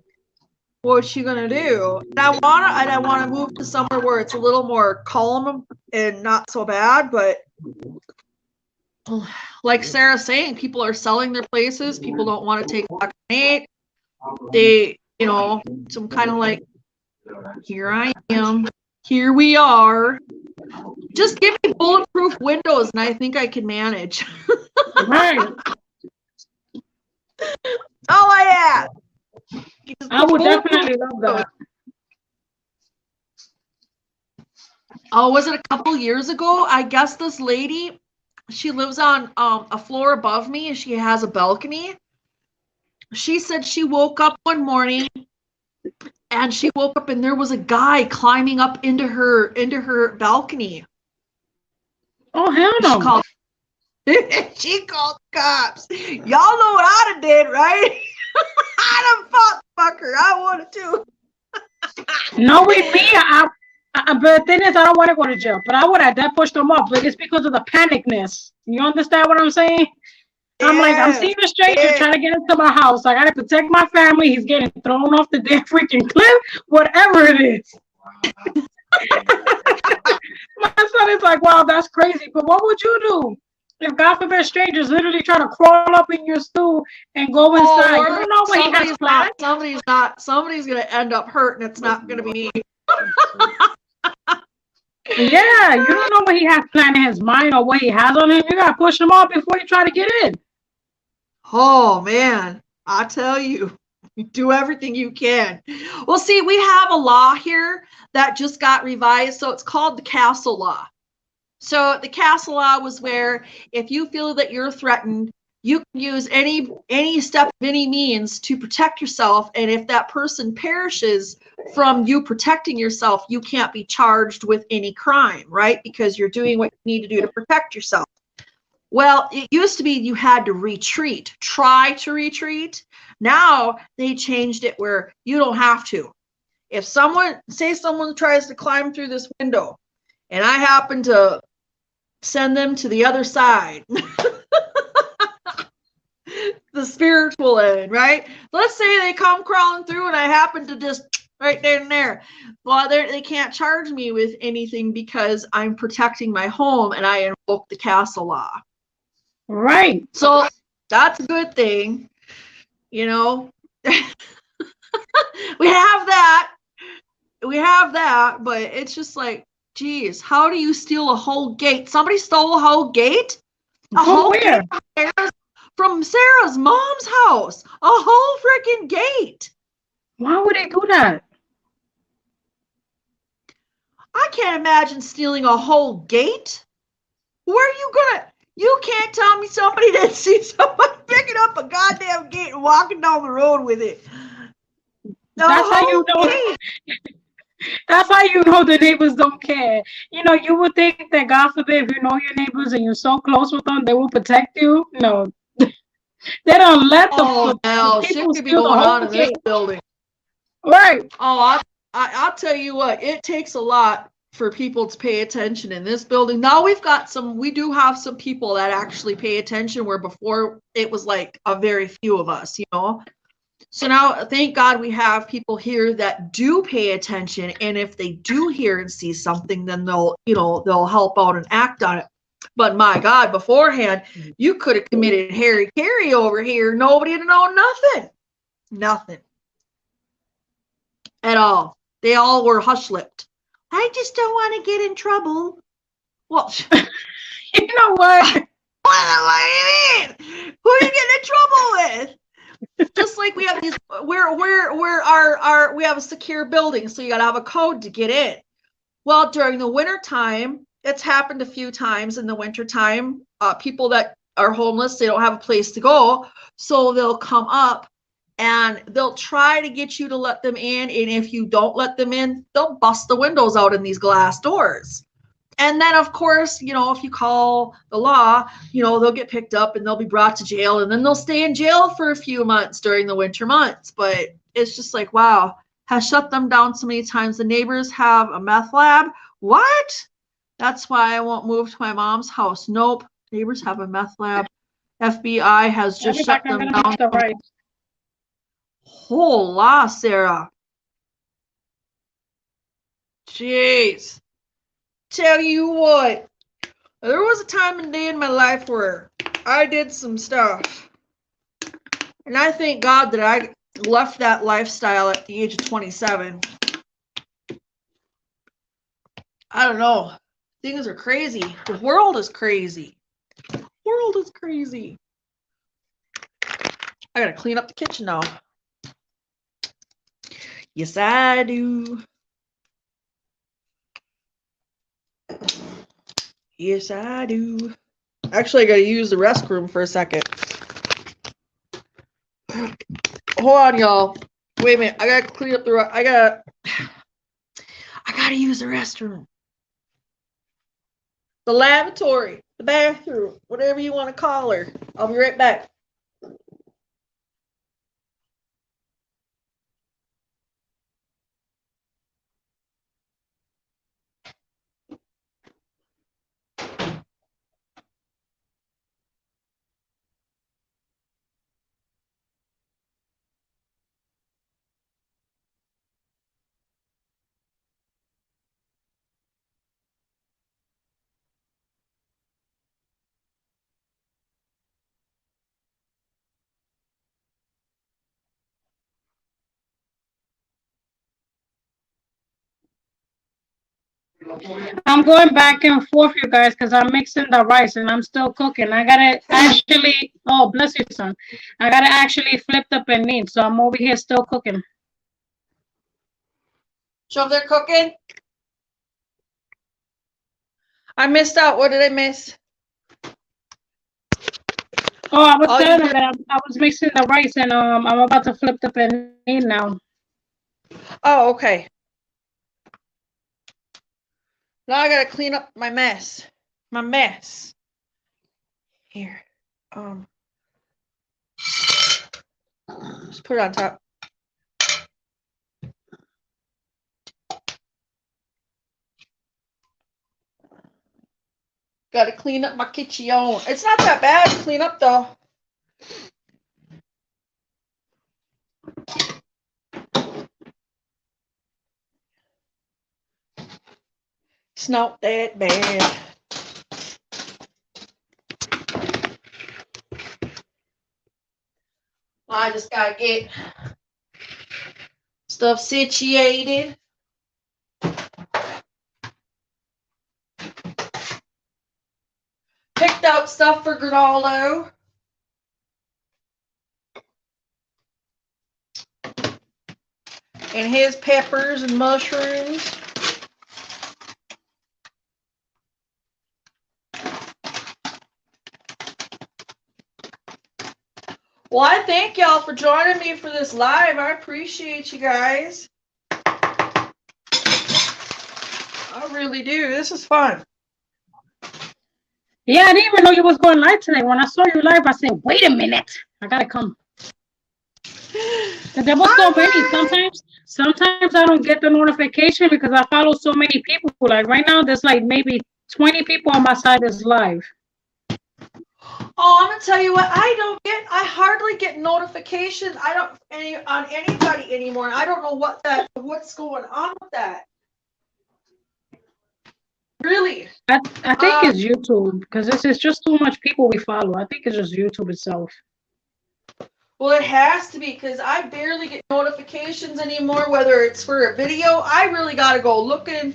what's she gonna do? And I wanna move to somewhere where it's a little more calm and not so bad. But like Sarah's saying, people are selling their places. People don't want to take Section 8. They, some kind of like, here I am. Here we are. Just give me bulletproof windows, and I think I can manage. right. Oh, yeah. I would definitely love that. Oh, was it a couple years ago? I guess this lady, she lives on a floor above me, and she has a balcony. She said she woke up one morning, and she woke up and there was a guy climbing up into her balcony. Oh, hell no. She called the cops. Y'all know what I'd have did, right? I'd have fought the fucker. I wanted to. No, with me, but the thing is, I don't want to go to jail. But I would have that pushed them off. But it's because of the panicness. You understand what I'm saying? I'm like, I'm seeing a stranger trying to get into my house. I gotta protect my family. He's getting thrown off the damn freaking cliff, whatever it is. My son is like, wow, that's crazy. But what would you do if, God forbid, strangers literally trying to crawl up in your stool and go inside? You don't know what he has planned. Somebody's gonna end up hurt, and it's not gonna be me. Yeah, you don't know what he has planned in his mind or what he has on him. You gotta push him off before you try to get in. Oh man, I tell you, do everything you can. Well, see, we have a law here that just got revised, so it's called the castle law. So the castle law was where if you feel that you're threatened, you can use any step of any means to protect yourself. And if that person perishes from you protecting yourself, you can't be charged with any crime, right? Because you're doing what you need to do to protect yourself. Well, it used to be you had to retreat, try to retreat. Now they changed it where you don't have to. If someone tries to climb through this window and I happen to send them to the other side, the spiritual end, right? Let's say they come crawling through and I happen to just right there and there. Well, they can't charge me with anything because I'm protecting my home and I invoke the castle law. Right. So that's a good thing, you know. We have that, but it's just like, geez, how do you steal a whole gate? Somebody stole a whole gate? A whole Where? gate from Sarah's mom's house. A whole freaking gate. Why would they do that? I can't imagine stealing a whole gate. Where are you gonna? You can't tell me somebody didn't see somebody picking up a goddamn gate and walking down the road with it. That's how you know. That's how you know the neighbors don't care. You know, you would think that God forbid, if you know your neighbors and you're so close with them, they will protect you. No, they don't let Oh, the hell, shit people could be steal the going on whole in this gate. building. Right. Oh, I'll tell you what, it takes a lot for people to pay attention in this building. Now we do have some people that actually pay attention where before it was like a very few of us, you know? So now, thank God we have people here that do pay attention. And if they do hear and see something, then they'll help out and act on it. But my God, beforehand, you could have committed Harry Carey over here. Nobody would know nothing. Nothing. At all. They all were hush-lipped. I just don't want to get in trouble. Well, You know what? what do you mean? Who are you getting in trouble with? Just like we have these, we have a secure building, so you got to have a code to get in. Well, during the winter time, it's happened a few times in the winter time. People that are homeless, they don't have a place to go, so they'll come up and they'll try to get you to let them in. And if you don't let them in, they'll bust the windows out in these glass doors. And then, of course, you know, if you call the law, you know, they'll get picked up and they'll be brought to jail, and then they'll stay in jail for a few months during the winter months. But it's just like, wow, has shut them down so many times. The neighbors have a meth lab. What? That's why I won't move to my mom's house. Nope. Neighbors have a meth lab. FBI has just shut them down. Right. Whole lot, Sarah. Jeez. Tell you what, there was a time and day in my life where I did some stuff. And I thank God that I left that lifestyle at the age of 27. I don't know. Things are crazy. The world is crazy. The world is crazy. I gotta clean up the kitchen now. Yes, I do. Yes, I do. Actually, I gotta use the restroom for a second. Hold on, y'all. Wait a minute. I gotta clean up I gotta use the restroom. The lavatory, the bathroom, whatever you want to call her. I'll be right back. I'm going back and forth, you guys, because I'm mixing the rice and I'm still cooking. I gotta actually, oh, bless you, son. I gotta actually flip the panini, so I'm over here still cooking. So they're cooking. I missed out. What did I miss? Oh, I was All you telling her did. that I was mixing the rice and I'm about to flip the penne now. Oh, okay. Now I gotta clean up my mess. My mess. Here. Just put it on top. Gotta clean up my kitchen. It's not that bad to clean up though. It's not that bad. I just gotta get stuff situated. Picked out stuff for granola. And his peppers and mushrooms. Well, I thank y'all for joining me for this live. I appreciate you guys. I really do. This is fun. Yeah, I didn't even know you was going live today. When I saw you live, I said, wait a minute. I gotta come. And there was so many. Sometimes I don't get the notification because I follow so many people. Like right now, there's like maybe 20 people on my side that's live. Oh, I'm gonna tell you what, I hardly get notifications. I don't on anybody anymore. I don't know what's going on with that. Really? I think it's YouTube because this is just too much people we follow. I think it's just YouTube itself. Well, it has to be because I barely get notifications anymore, whether it's for a video. I really got to go looking.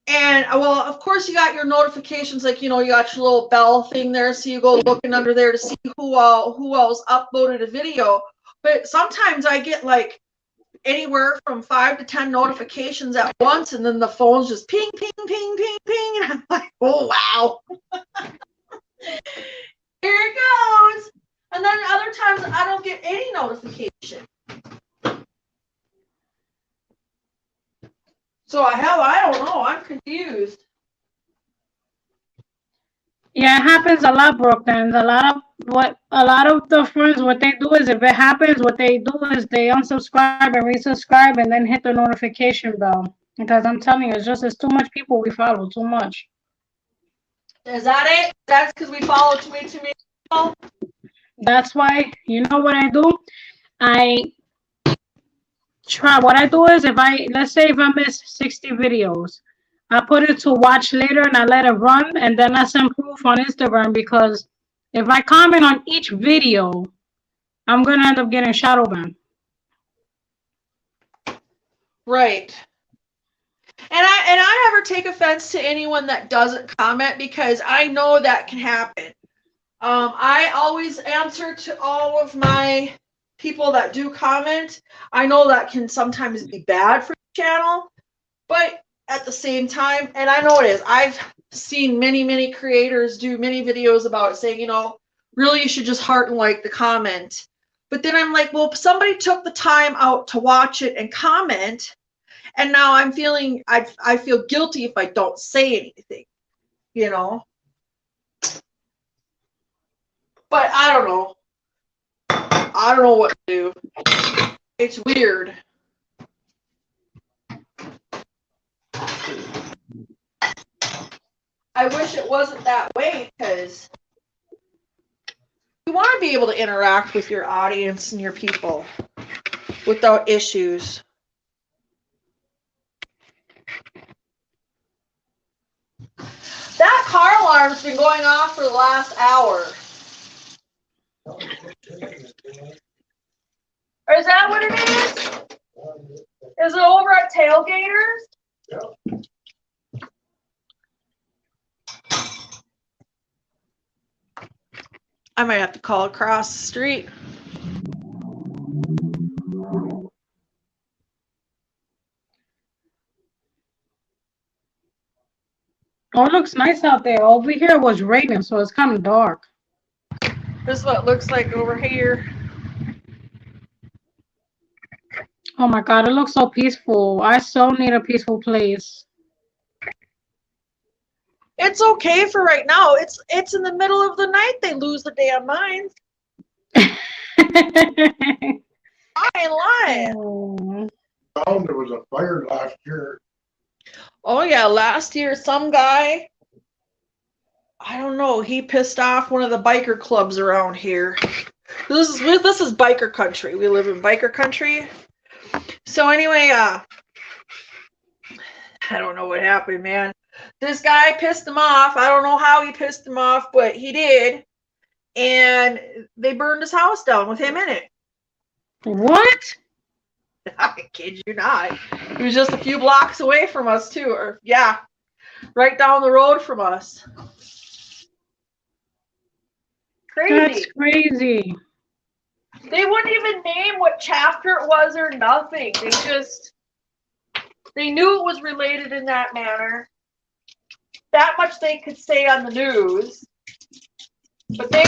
And, well, of course, you got your notifications, like, you got your little bell thing there, so you go looking under there to see who else uploaded a video. But sometimes I get, like, anywhere from 5 to 10 notifications at once, and then the phone's just ping, ping, ping, ping, ping, and I'm like, oh, wow. Here it goes. And then other times I don't get any notification. So I don't know. I'm confused. Yeah, it happens a lot, Brooklyn. A lot of the friends, what they do is if it happens, what they do is they unsubscribe and resubscribe and then hit the notification bell. Because I'm telling you, it's too much people we follow, too much. Is that it? That's because we follow too many people? That's why, you know what I do? What I do is let's say if I miss 60 videos, I put it to watch later and I let it run and then I send proof on Instagram because if I comment on each video, I'm going to end up getting shadow banned. Right. And I never take offense to anyone that doesn't comment because I know that can happen. I always answer to all of my people that do comment. I know that can sometimes be bad for the channel, but at the same time, and I know it is, I've seen many creators do many videos about it saying, really you should just heart and like the comment. But then I'm like, well, somebody took the time out to watch it and comment, and now I feel guilty if I don't say anything, But I don't know. I don't know what to do. It's weird. I wish it wasn't that way because you want to be able to interact with your audience and your people without issues. That car alarm's been going off for the last hour. Or is that what it is? Is it over at Tailgaters? Yep. I might have to call across the street. Oh, it looks nice out there. Over here it was raining, so it's kind of dark. This is what it looks like over here. Oh my God, it looks so peaceful. I so need a peaceful place. It's okay for right now. It's in the middle of the night they lose the damn minds. I ain't lying. Oh. Found there was a fire last year. Oh yeah, last year some guy, I don't know, he pissed off one of the biker clubs around here. This is biker country. We live in biker country. So anyway, I don't know what happened, man. This guy pissed him off. I don't know how he pissed him off, but he did. And they burned his house down with him in it. What? I kid you not. He was just a few blocks away from us too, or yeah, right down the road from us. Crazy. That's crazy. They wouldn't even name what chapter it was or nothing. They knew it was related in that manner. That much they could say on the news, but they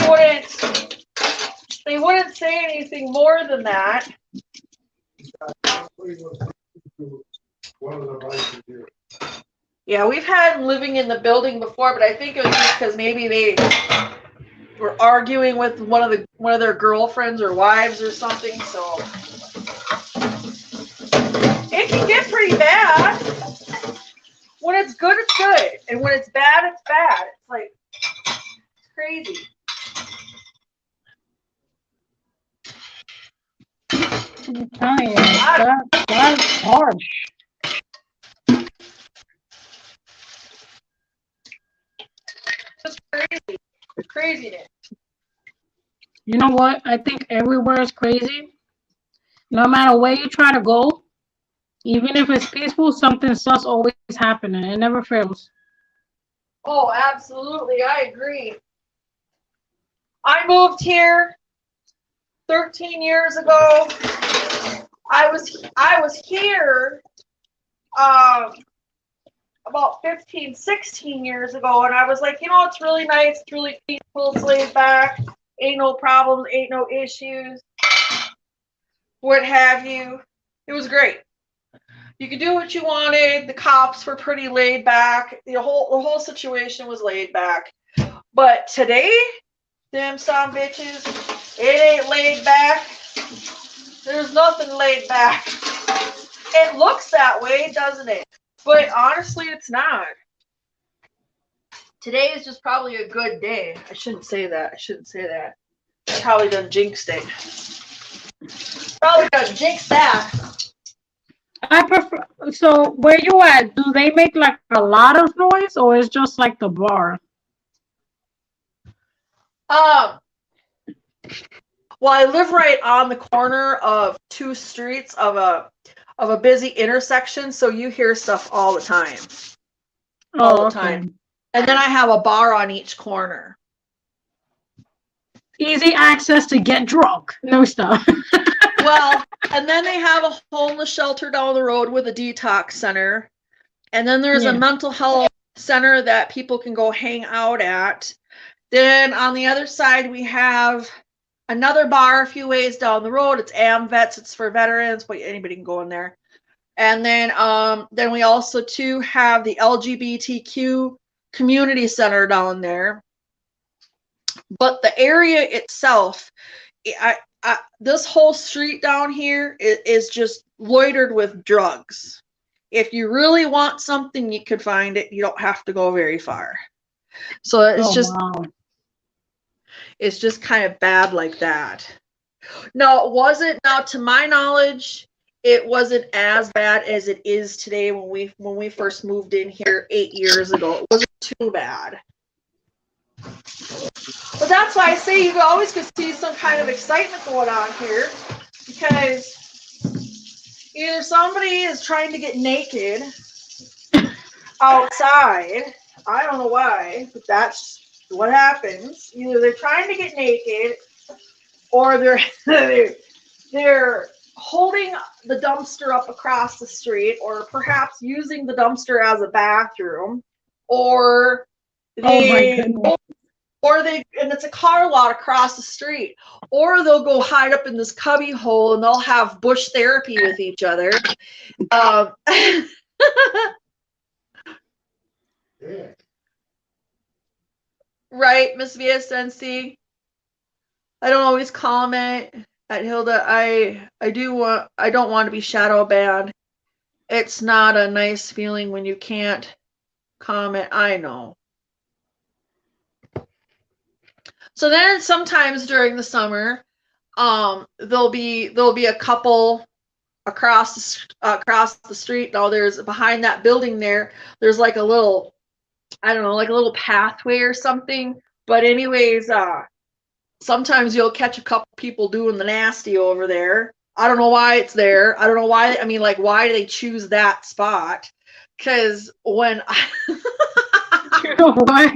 wouldn't say anything more than that. Yeah, we've had them living in the building before, but I think it was just because maybe they were arguing with one of their girlfriends or wives or something. So it can get pretty bad. When it's good, it's good, and when it's bad, it's bad. It's like it's crazy. I'm telling you, that's harsh. It's crazy. It's craziness. You know what? I think everywhere is crazy. No matter where you try to go, even if it's peaceful, something sus always happening. It never fails. Oh, absolutely. I agree. I moved here 13 years ago. I was here about 15, 16 years ago, and I was like, you know, it's really nice, it's really peaceful, it's laid back, ain't no problems, ain't no issues, what have you. It was great. You could do what you wanted. The cops were pretty laid back. The whole situation was laid back. But today, them some bitches, it ain't laid back. There's nothing laid back. It looks that way, doesn't it? But honestly, it's not. Today is just probably a good day. I shouldn't say that. I probably done jinxed it. Probably done jinxed that. I prefer. So where you at? Do they make like a lot of noise, or it's just like the bar? Well, I live right on the corner of two streets of a busy intersection, so you hear stuff all the time. All the time. And then I have a bar on each corner. Easy access to get drunk. No stuff. Well, and then they have a homeless shelter down the road with a detox center. And then there's a mental health center that people can go hang out at. Then on the other side, we have another bar a few ways down the road. It's AmVets. It's for veterans, but anybody can go in there. And then we also too have the LGBTQ community center down there. But the area itself, this whole street down here is just loitered with drugs. If you really want something, you could find it. You don't have to go very far. So it's just kind of bad like that. No, it wasn't. Now, to my knowledge, it wasn't as bad as it is today when we first moved in here 8 years ago. It wasn't too bad. But that's why I say you always could see some kind of excitement going on here, because either somebody is trying to get naked outside. I don't know why, but that's what happens. Either they're trying to get naked, or they're holding the dumpster up across the street, or perhaps using the dumpster as a bathroom, or they and it's a car lot across the street, or they'll go hide up in this cubby hole and they'll have bush therapy with each other. Yeah. Right, Miss VSNC? I don't always comment at Hilda. I don't want to be shadow banned. It's not a nice feeling when you can't comment. I know. So then sometimes during the summer, there'll be a couple across the street. Now there's behind that building there's like a little, I don't know, like a little pathway or something. But anyways, sometimes you'll catch a couple people doing the nasty over there. I don't know why it's there. I don't know why. I mean, like, why do they choose that spot? Because when You know what?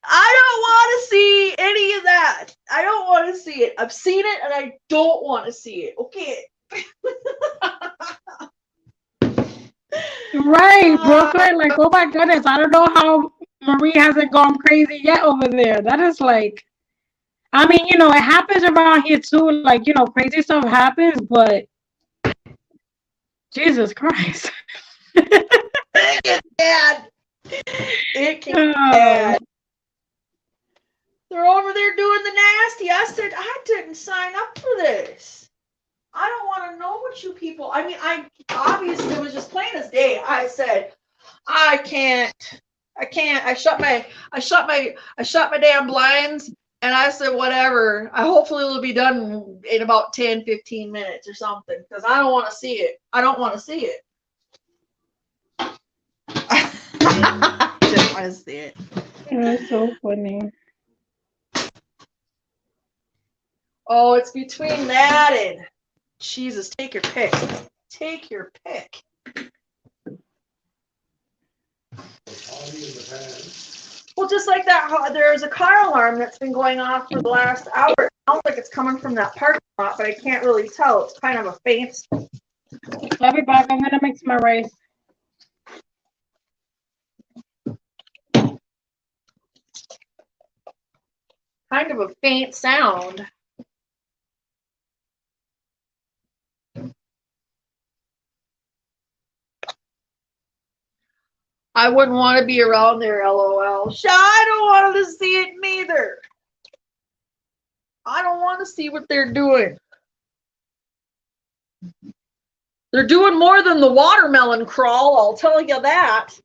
I don't want to see any of that. I don't want to see it. I've seen it and I don't want to see it. Okay. Right, Brooklyn. Like, oh my goodness, I don't know how Marie hasn't gone crazy yet over there. That is like, I mean, you know, it happens around here too. Like, you know, crazy stuff happens, but Jesus Christ. It gets bad. It can get bad. They're over there doing the nasty. I said, I didn't sign up for this. I don't want to know what you people. I mean, I obviously was just plain as day. I said, I can't. I shut my damn blinds, and I said, whatever. Hopefully it'll be done in about 10, 15 minutes or something, because I don't want to see it. I don't want to see it. I didn't want to see it. That's so funny. Oh, it's between that and Jesus. Take your pick. Take your pick. Well, just like that, there's a car alarm that's been going off for the last hour. It sounds like it's coming from that parking lot, but I can't really tell. It's kind of a faint. I'll be back. I'm gonna mix my rice. Kind of a faint sound. I wouldn't want to be around there, LOL. I don't want to see it neither. I don't want to see what they're doing. They're doing more than the watermelon crawl, I'll tell you that.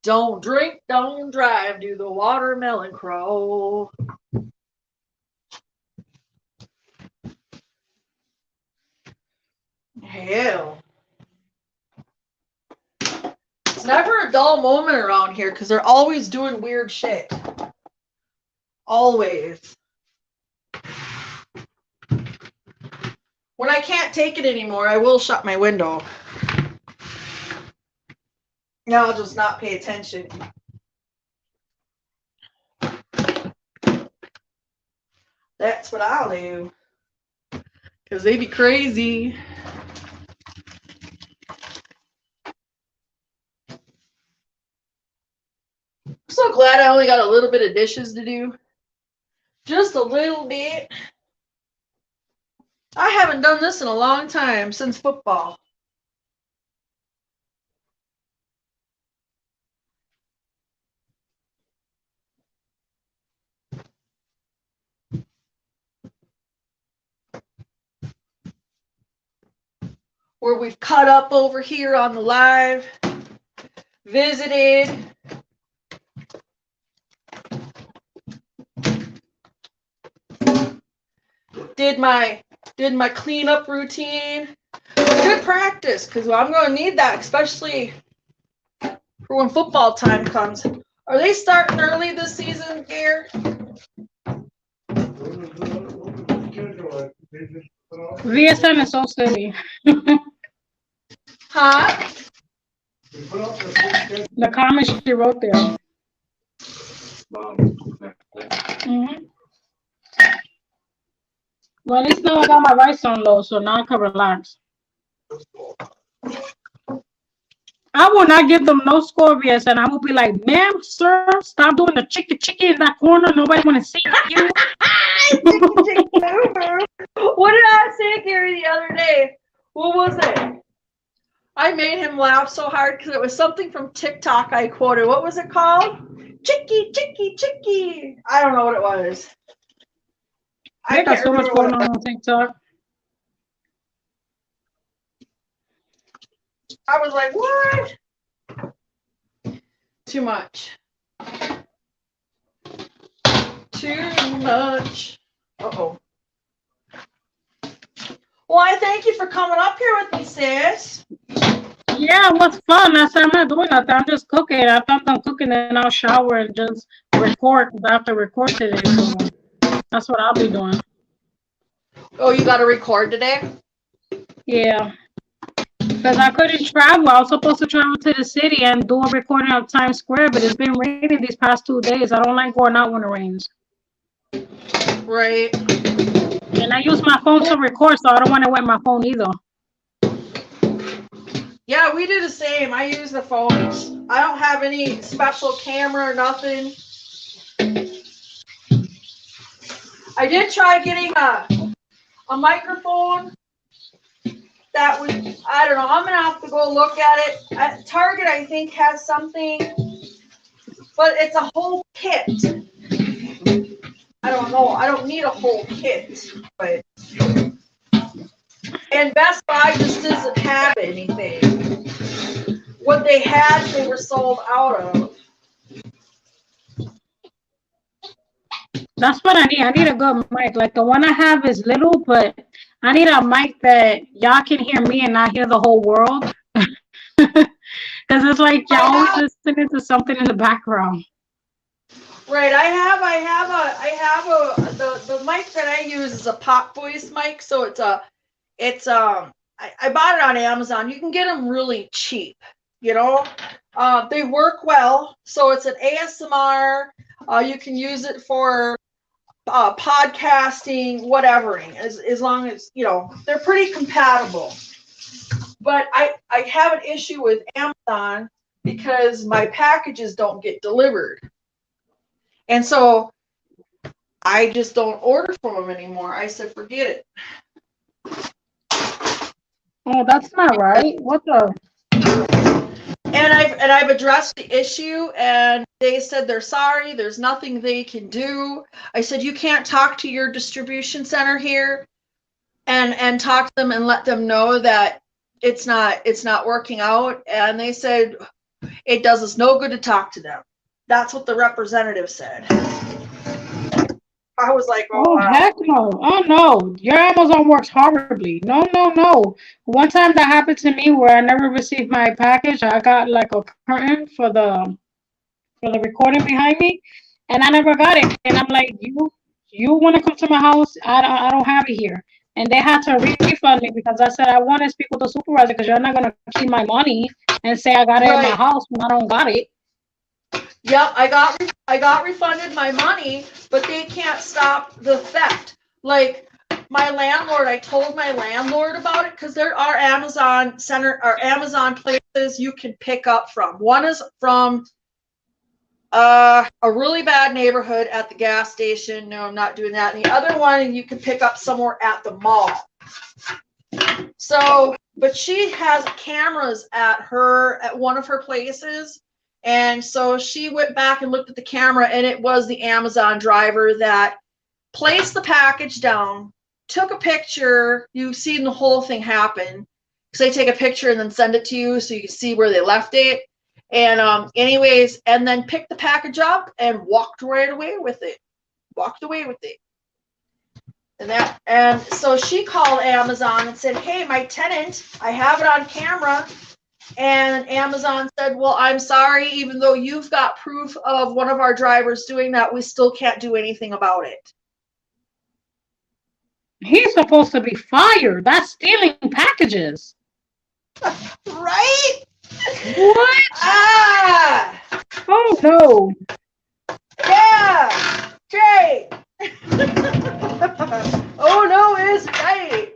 Don't drink, don't drive, do the watermelon crawl. Hell. It's never a dull moment around here because they're always doing weird shit. Always. When I can't take it anymore, I will shut my window. Now I'll just not pay attention. That's what I'll do. Because they be crazy. I'm so glad I only got a little bit of dishes to do. Just a little bit. I haven't done this in a long time, since football. Where we've cut up over here on the live, visited. Did my cleanup routine. Good practice, because I'm going to need that, especially for when football time comes. Are they starting early this season, Gare? VSN is so silly. Huh? The comments she wrote there. Mm-hmm. Well, at least now I got my rice on low, so now I can relax. I will not give them no scorpions, and I will be like, ma'am, sir, stop doing the chicky in that corner. Nobody want to see you. What did I say, Gary, the other day? What was it? I made him laugh so hard because it was something from TikTok I quoted. What was it called? Chicky, chicky, chicky. I don't know what it was. I got so much going on TikTok. I was like, what? Too much. Too much. Uh-oh. Well, I thank you for coming up here with me, sis. Yeah, it was fun. I said, I'm not doing nothing. I'm just cooking. After I'm done cooking, then I'll shower and just record. I have to record today, so that's what I'll be doing. Oh, you got to record today? Yeah. Because I couldn't travel. I was supposed to travel to the city and do a recording of Times Square, but it's been raining these past 2 days. I don't like going out when it rains. Right. And I use my phone to record, so I don't want to wet my phone either. Yeah, we do the same. I use the phones. I don't have any special camera or nothing. I did try getting a microphone that was, I don't know, I'm going to have to go look at it. At Target, I think, has something, but it's a whole kit. I don't know. I don't need a whole kit, but... And Best Buy just doesn't have anything. What they had, they were sold out of. That's what I need. I need a good mic. Like the one I have is little, but I need a mic that y'all can hear me and not hear the whole world. Because it's like y'all always listening to something in the background. Right. The mic that I use is a pop voice mic, so I bought it on Amazon. You can get them really cheap, you know. They work well, so it's an ASMR. You can use it for podcasting, whatever, as long as, you know, they're pretty compatible. But I have an issue with Amazon because my packages don't get delivered. And so I just don't order from them anymore. I said, forget it. Oh, that's not right. What the? And I've addressed the issue, and they said they're sorry. There's nothing they can do. I said, you can't talk to your distribution center here and talk to them and let them know that it's not working out. And they said it does us no good to talk to them. That's what the representative said. I was like, oh heck no. Oh no. Your Amazon works horribly. No. One time that happened to me where I never received my package. I got like a curtain for the recording behind me, and I never got it. And I'm like, you want to come to my house? I don't have it here. And they had to refund me because I said I want to speak with the supervisor because you're not gonna keep my money and say I got it in my house when I don't got it. Yep, I got refunded my money, but they can't stop the theft. Like my landlord, I told my landlord about it because there are Amazon places you can pick up from. One is from a really bad neighborhood at the gas station. No, I'm not doing that. And the other one you can pick up somewhere at the mall. So, but she has cameras at one of her places. And so she went back and looked at the camera, and it was the Amazon driver that placed the package down, took a picture. You've seen the whole thing happen because they take a picture and then send it to you so you can see where they left it. And anyways, and then picked the package up and walked away with it. And so she called Amazon and said, hey, my tenant, I have it on camera. And Amazon said, well, I'm sorry, even though you've got proof of one of our drivers doing that, we still can't do anything about it. He's supposed to be fired. That's stealing packages. Right? What? Ah! Oh, no. Yeah! Great! Oh, no, it's right.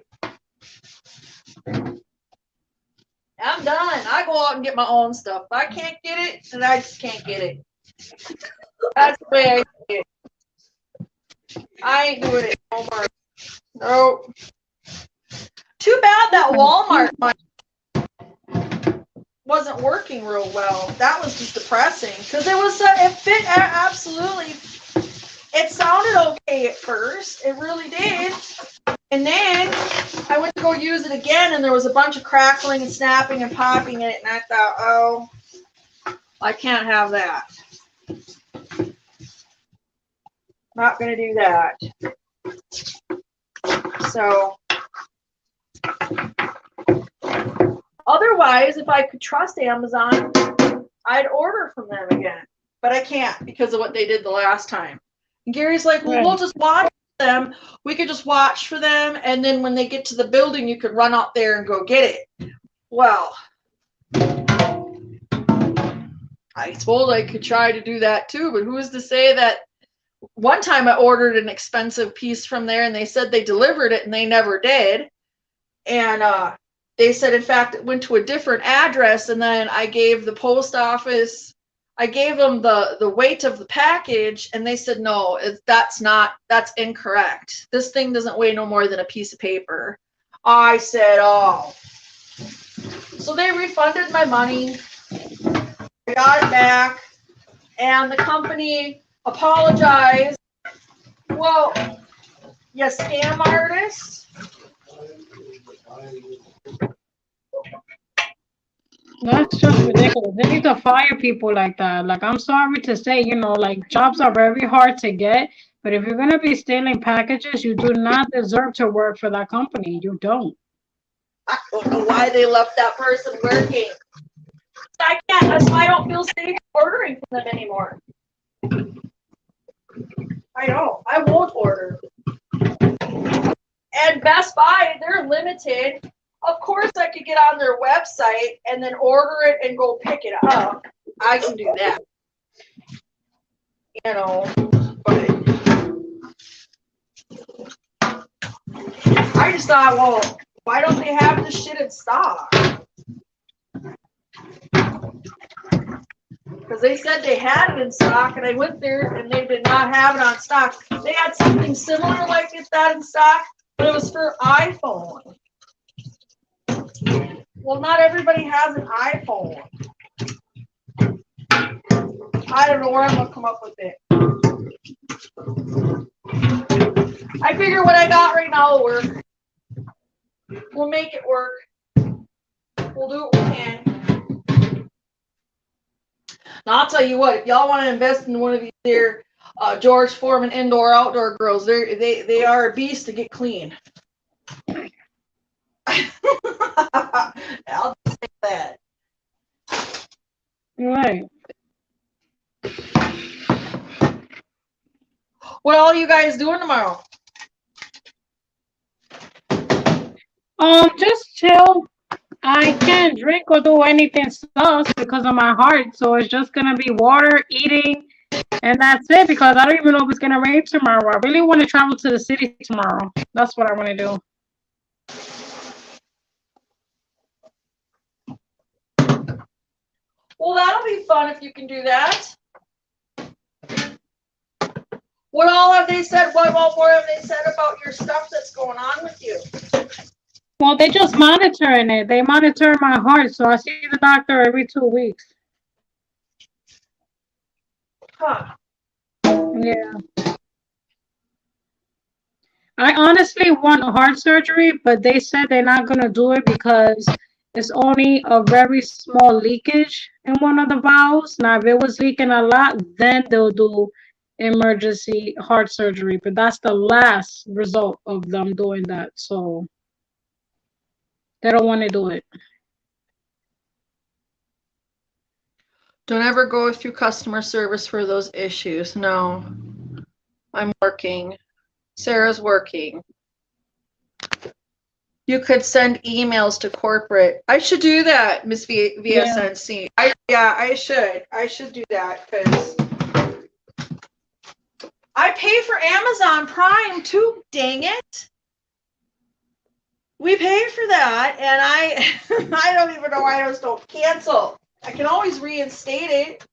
I'm done. I go out and get my own stuff. If I can't get it, then I just can't get it. That's the way I see it. I ain't doing it no more. Nope. Too bad that Walmart wasn't working real well. That was just depressing because it was it fit absolutely. It sounded okay at first. It really did. And then I went to go use it again, and there was a bunch of crackling and snapping and popping in it, and I thought, oh, I can't have that. Not going to do that. So, otherwise, if I could trust Amazon, I'd order from them again. But I can't because of what they did the last time. And Gary's like, well, we'll just watch them. We could just watch for them, and then when they get to the building, you could run out there and go get it. Well, I suppose I could try to do that too, but who's to say that? One time I ordered an expensive piece from there, and they said they delivered it, and they never did. And they said, in fact, it went to a different address, and then I gave the post office, I gave them the weight of the package, and they said, no, that's incorrect. This thing doesn't weigh no more than a piece of paper. I said, oh. So they refunded my money. I got it back, and the company apologized. Well, you scam artists. That's just ridiculous. They need to fire people like that. Like, I'm sorry to say, like, jobs are very hard to get, but if you're going to be stealing packages, you do not deserve to work for that company. You don't. I don't know why they left that person working. I can't. That's why I don't feel safe ordering from them anymore. I know. I won't order. And Best Buy, they're limited. Of course, I could get on their website and then order it and go pick it up. I can do that. But I just thought, well, why don't they have this shit in stock? Because they said they had it in stock, and I went there and they did not have it on stock. They had something similar like that in stock, but it was for iPhone. Well, not everybody has an iPhone. I don't know where I'm going to come up with it. I figure what I got right now will work. We'll make it work. We'll do what we can. Now, I'll tell you what, if y'all want to invest in one of these there George Foreman indoor-outdoor grills, they are a beast to get clean. I'll just say that. Right. What all you guys doing tomorrow? Just chill. I can't drink or do anything sus because of my heart, so it's just gonna be water, eating, and that's it. Because I don't even know if it's gonna rain tomorrow. I really want to travel to the city tomorrow. That's what I want to do. Well, that'll be fun if you can do that. What all have they said? What more have they said about your stuff that's going on with you? Well, they just monitoring it. They monitor my heart, so I see the doctor every 2 weeks. Huh. Yeah. I honestly want a heart surgery, but they said they're not going to do it because it's only a very small leakage in one of the valves. Now, if it was leaking a lot, then they'll do emergency heart surgery, but that's the last result of them doing that. So they don't want to do it. Don't ever go through customer service for those issues. No. I'm working. Sarah's working. You could send emails to corporate. I should do that, Miss VSNC. Yeah. I should. I should do that because I pay for Amazon Prime too. Dang it. we pay for that, and I don't even know why I just don't cancel. I can always reinstate it,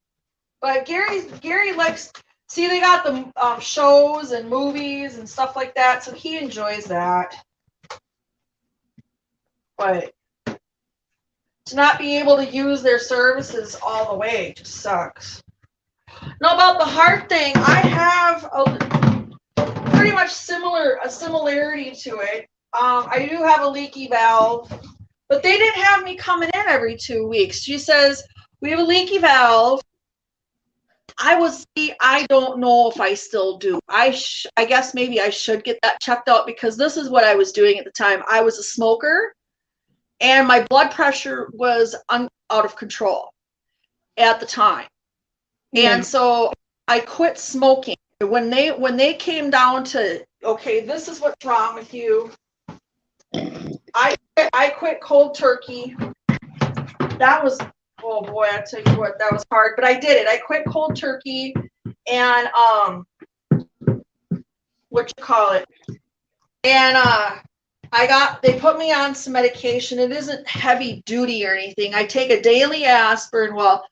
but Gary likes. See, they got the shows and movies and stuff like that, so he enjoys that. But to not be able to use their services all the way just sucks. Now about the heart thing, I have pretty much a similarity to it. I do have a leaky valve, but they didn't have me coming in every 2 weeks. She says, we have a leaky valve. I don't know if I still do. I guess maybe I should get that checked out, because this is what I was doing at the time. I was a smoker, and my blood pressure was out of control at the time. Yeah. And so I quit smoking. When they came down to, okay, this is what's wrong with you, I quit cold turkey. That was, oh boy, I tell you what, that was hard, but I did it. I quit cold turkey, and and they put me on some medication. It isn't heavy duty or anything. I take a daily aspirin. Well,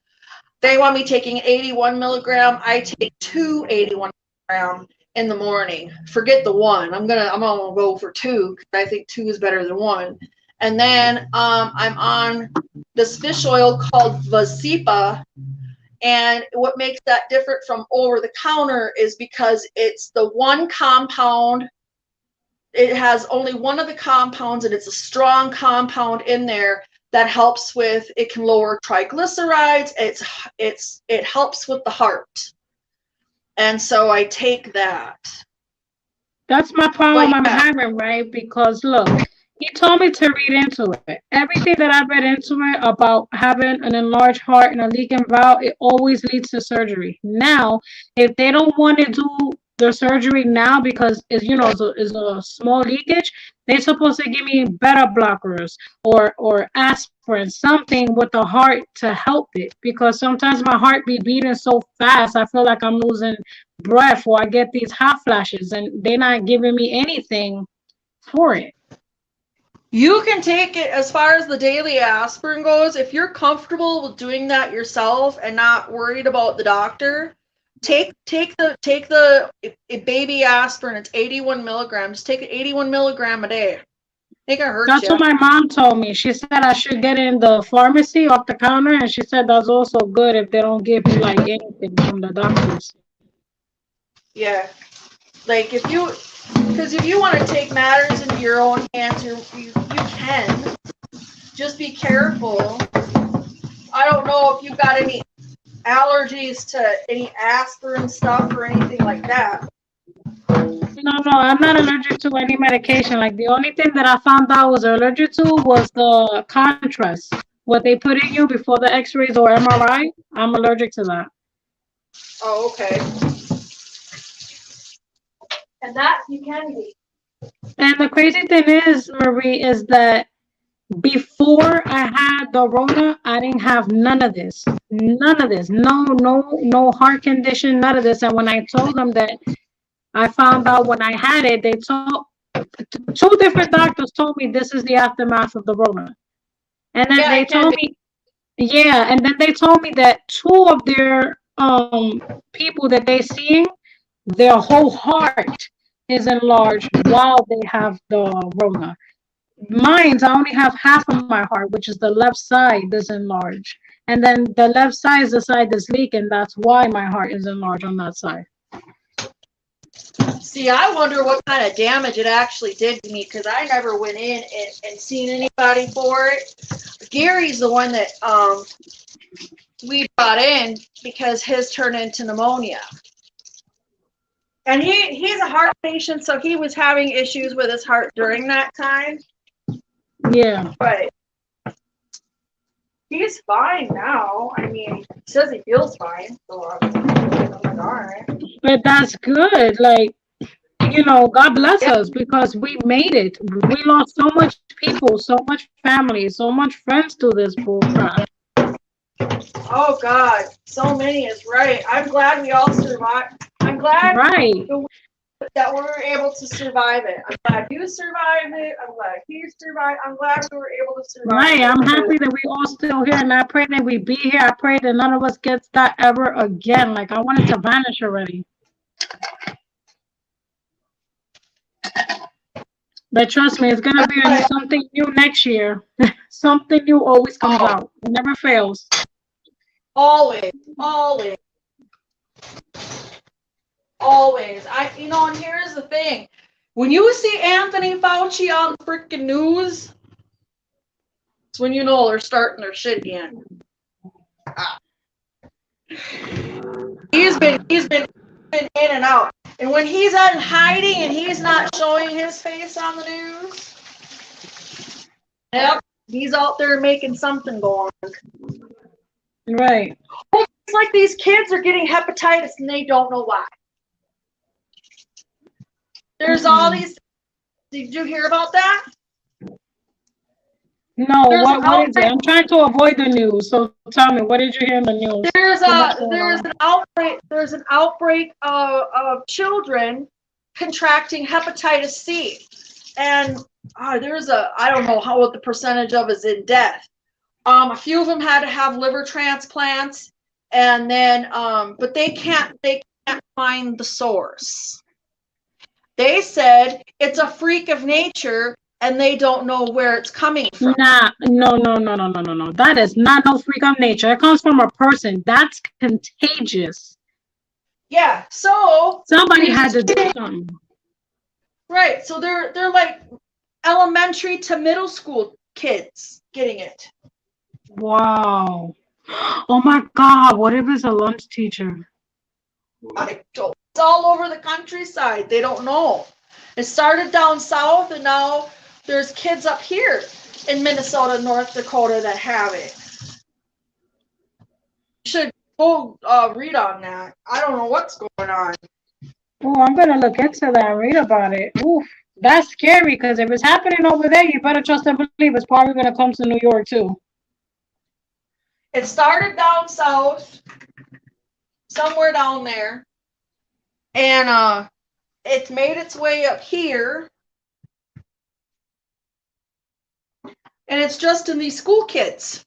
they want me taking 81 milligram. I take 2 81 milligram in the morning. Forget the 1. I'm gonna go for 2, because I think 2 is better than 1. And then I'm on this fish oil called Vasipa. And what makes that different from over the counter is because it's the one compound. It has only one of the compounds, and it's a strong compound in there that helps with, it can lower triglycerides. It helps with the heart. And so I take that. That's my problem I'm having, right? Because look, he told me to read into it. Everything that I read into it about having an enlarged heart and a leaking valve, it always leads to surgery. Now, if they don't want to do the surgery now because it's a small leakage, they're supposed to give me beta blockers or aspirin, something with the heart to help it, because sometimes my heart be beating so fast I feel like I'm losing breath, or I get these hot flashes, and they're not giving me anything for it. You can take it as far as the daily aspirin goes. If you're comfortable with doing that yourself and not worried about the doctor, take the baby aspirin. It's 81 milligrams. Take 81 milligram a day. It can hurt you. That's what my mom told me. She said I should get in the pharmacy off the counter, and she said that's also good if they don't give you like anything from the doctors. Yeah, like if you want to take matters into your own hands, you can. Just be careful. I don't know if you've got any allergies to any aspirin stuff or anything like that. No, I'm not allergic to any medication. Like, the only thing that I found out I was allergic to was the contrast, what they put in you before the x-rays or MRI. I'm allergic to that. Oh, okay. And that you can be. And the crazy thing is, Marie, is that before I had the Rona, I didn't have none of this. None of this. No heart condition, none of this. And when I told them that I found out when I had it, they told 2 different doctors told me this is the aftermath of the Rona. And then they told me, and then they told me that 2 of their people that they seeing, their whole heart is enlarged while they have the Rona. Mine's, I only have half of my heart, which is the left side is enlarged. And then the left side is the side that's leaking. That's why my heart is enlarged on that side. See, I wonder what kind of damage it actually did to me, because I never went in and seen anybody for it. Gary's the one that we brought in because his turned into pneumonia. And he's a heart patient, so he was having issues with his heart during that time. Yeah. But he's fine now. I mean, he says he feels fine. So I'm like, all right. But that's good. Like, God bless us, because we made it. We lost so much people, so much family, so much friends to this bull crap. Oh, God. So many is right. I'm glad we all survived. I'm glad that we were able to survive it. I'm glad you survived it. I'm glad he survived. I'm glad we were able to survive Right. it. I'm happy that we all still here, and I pray that we be here. I pray that none of us gets that ever again. Like, I want it to vanish already. But trust me, it's gonna be something new next year. Something new always comes out. It never fails. Always, always, always. And here's the thing. When you see Anthony Fauci on the freaking news, it's when you know they're starting their shit again. He's been in and out. And when he's in hiding and he's not showing his face on the news, yep, he's out there making something go on. Right. It's like these kids are getting hepatitis and they don't know why. There's all these. Did you hear about that? No, what is it? I'm trying to avoid the news. So tell me, what did you hear in the news? There's an outbreak of children contracting hepatitis C, and I don't know what the percentage of is in death. A few of them had to have liver transplants, and then but they can't find the source. They said it's a freak of nature, and they don't know where it's coming from. Nah, no. That is not no freak of nature. It comes from a person. That's contagious. Yeah, so somebody had to do something. Right, so they're like elementary to middle school kids getting it. Wow. Oh my God, what if it's a lunch teacher? It's all over the countryside. They don't know. It started down south, and now there's kids up here in Minnesota, North Dakota that have it. You should go read on that. I don't know what's going on. Oh, I'm gonna look into that and read about it. Oof, that's scary, because if it's happening over there, you better trust and believe it's probably gonna come to New York too. It started down south, somewhere down there, and it's made its way up here, and it's just in these school kids.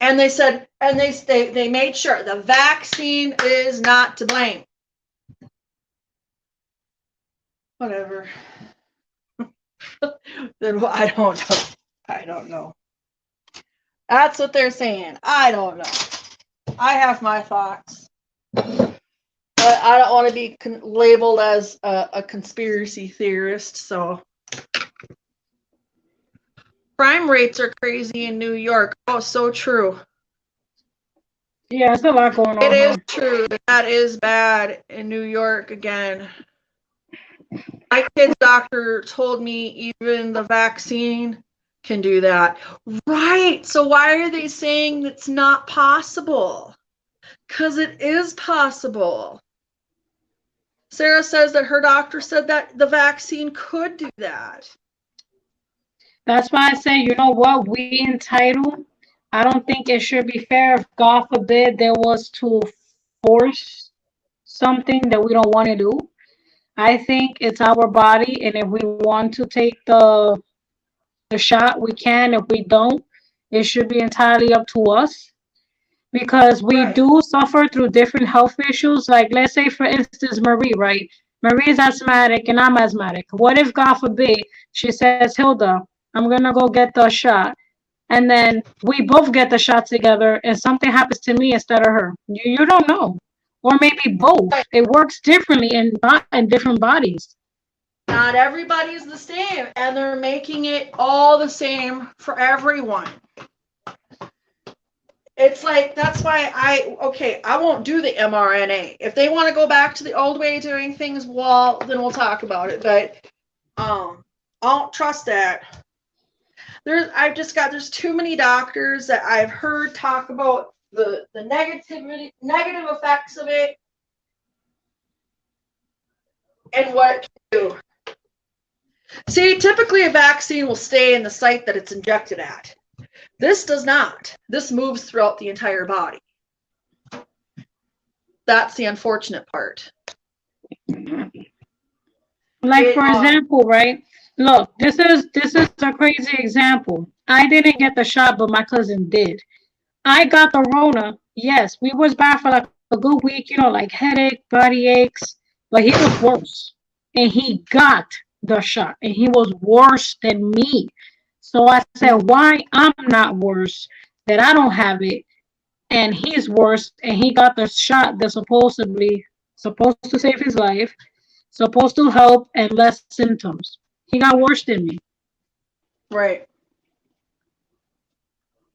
And they said, and they made sure the vaccine is not to blame. Whatever. Then I don't know. I don't know. That's what they're saying. I don't know. I have my thoughts. But I don't want to be labeled as a conspiracy theorist, so. Crime rates are crazy in New York. Oh, so true. Yeah, it's a lot going on. It is true. That is bad in New York again. My kid's doctor told me even the vaccine can do that. Right. So why are they saying it's not possible? Because it is possible. Sarah says that her doctor said that the vaccine could do that. That's why I say, you know what, we entitled. I don't think it should be fair if, God forbid, there was to force something that we don't want to do. I think it's our body, and if we want to take the shot, we can. If we don't, it should be entirely up to us, because we do suffer through different health issues. Like, let's say, for instance, Marie, right? Marie is asthmatic and I'm asthmatic. What if, God forbid, she says, Hilda, I'm going to go get the shot, and then we both get the shot together and something happens to me instead of her? You don't know. Or maybe both. It works differently in different bodies. Not everybody's the same, and they're making it all the same for everyone. It's like, that's why I won't do the mRNA. If they want to go back to the old way of doing things, well, then we'll talk about it. But I don't trust that. There's too many doctors that I've heard talk about the negative effects of it and what it can do. See, typically a vaccine will stay in the site that it's injected at. This does not. This moves throughout the entire body. That's the unfortunate part. Like for example, right? Look, this is a crazy example. I didn't get the shot, but my cousin did. I got the Rona. Yes, we was bad for like a good week, like headache, body aches, but he was worse. And he got the shot and he was worse than me. So I said, why I'm not worse, that I don't have it, and he's worse and he got the shot that's supposed to save his life, supposed to help and less symptoms. He got worse than me. Right.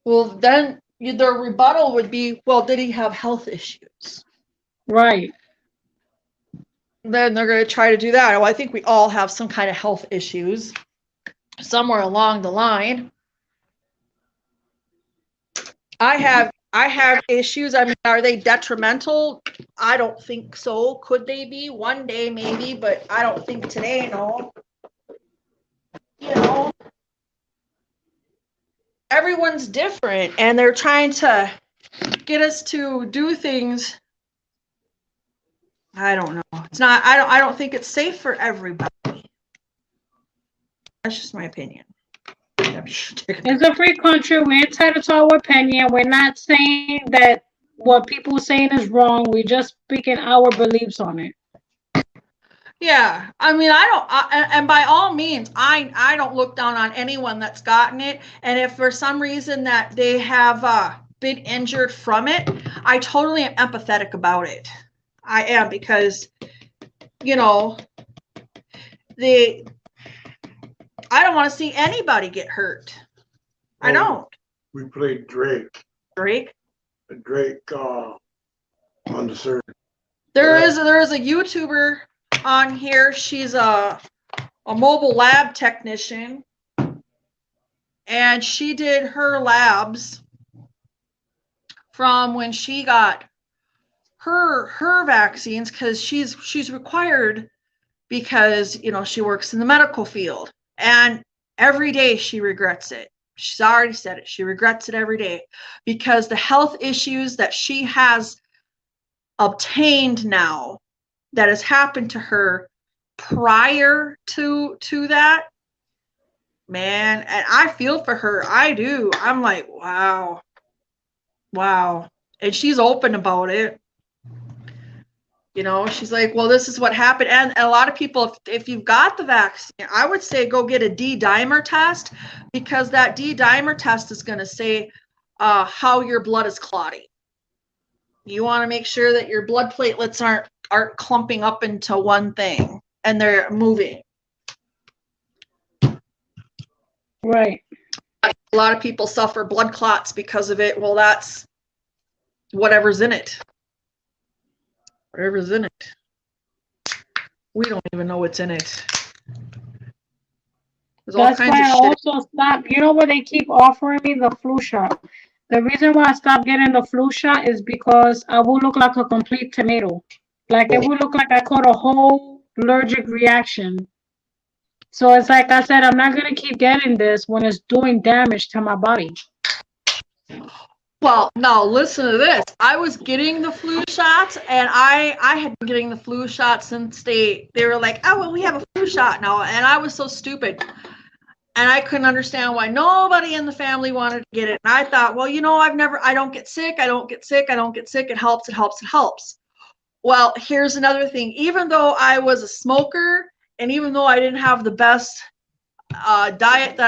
Well, then their rebuttal would be, well, did he have health issues? Right. Then they're going to try to do that. Well, I think we all have some kind of health issues somewhere along the line. I have issues. I mean, are they detrimental? I don't think so. Could they be? One day maybe, but I don't think today, no. Everyone's different and they're trying to get us to do things. I don't know. It's not, I don't think it's safe for everybody. That's just my opinion. It's a free country. We're entitled to our opinion. We're not saying that what people are saying is wrong. We're just speaking our beliefs on it. Yeah, I mean, and by all means, I don't look down on anyone that's gotten it. And if for some reason that they have been injured from it, I totally am empathetic about it. I am, because, I don't want to see anybody get hurt. I don't. We played Drake on the surgery. There is a YouTuber on here. She's a mobile lab technician, and she did her labs from when she got her vaccines, because she's required, because she works in the medical field, and every day she regrets it. She's already said it. She regrets it every day, because the health issues that she has obtained now, that has happened to her prior to that, man, and I feel for her. I do. I'm like, wow. And she's open about it. She's like, well, this is what happened. And a lot of people, if you've got the vaccine, I would say go get a D-dimer test, because that D-dimer test is going to say how your blood is clotting. You want to make sure that your blood platelets aren't clumping up into one thing and they're moving. Right. A lot of people suffer blood clots because of it. Well, that's whatever's in it. Whatever's in it. We don't even know what's in it. There's all That's kinds why of I shit. also stopped. You know what, they keep offering me the flu shot. The reason why I stopped getting the flu shot is because I will look like a complete tomato. Like it will look like I caught a whole allergic reaction. So it's like I said, I'm not gonna keep getting this when it's doing damage to my body. Well, now listen to this. I was getting the flu shots, and I had been getting the flu shots since they were like, oh, well, we have a flu shot now. And I was so stupid. And I couldn't understand why nobody in the family wanted to get it. And I thought, well, I don't get sick. I don't get sick. It helps. Well, here's another thing. Even though I was a smoker, and even though I didn't have the best diet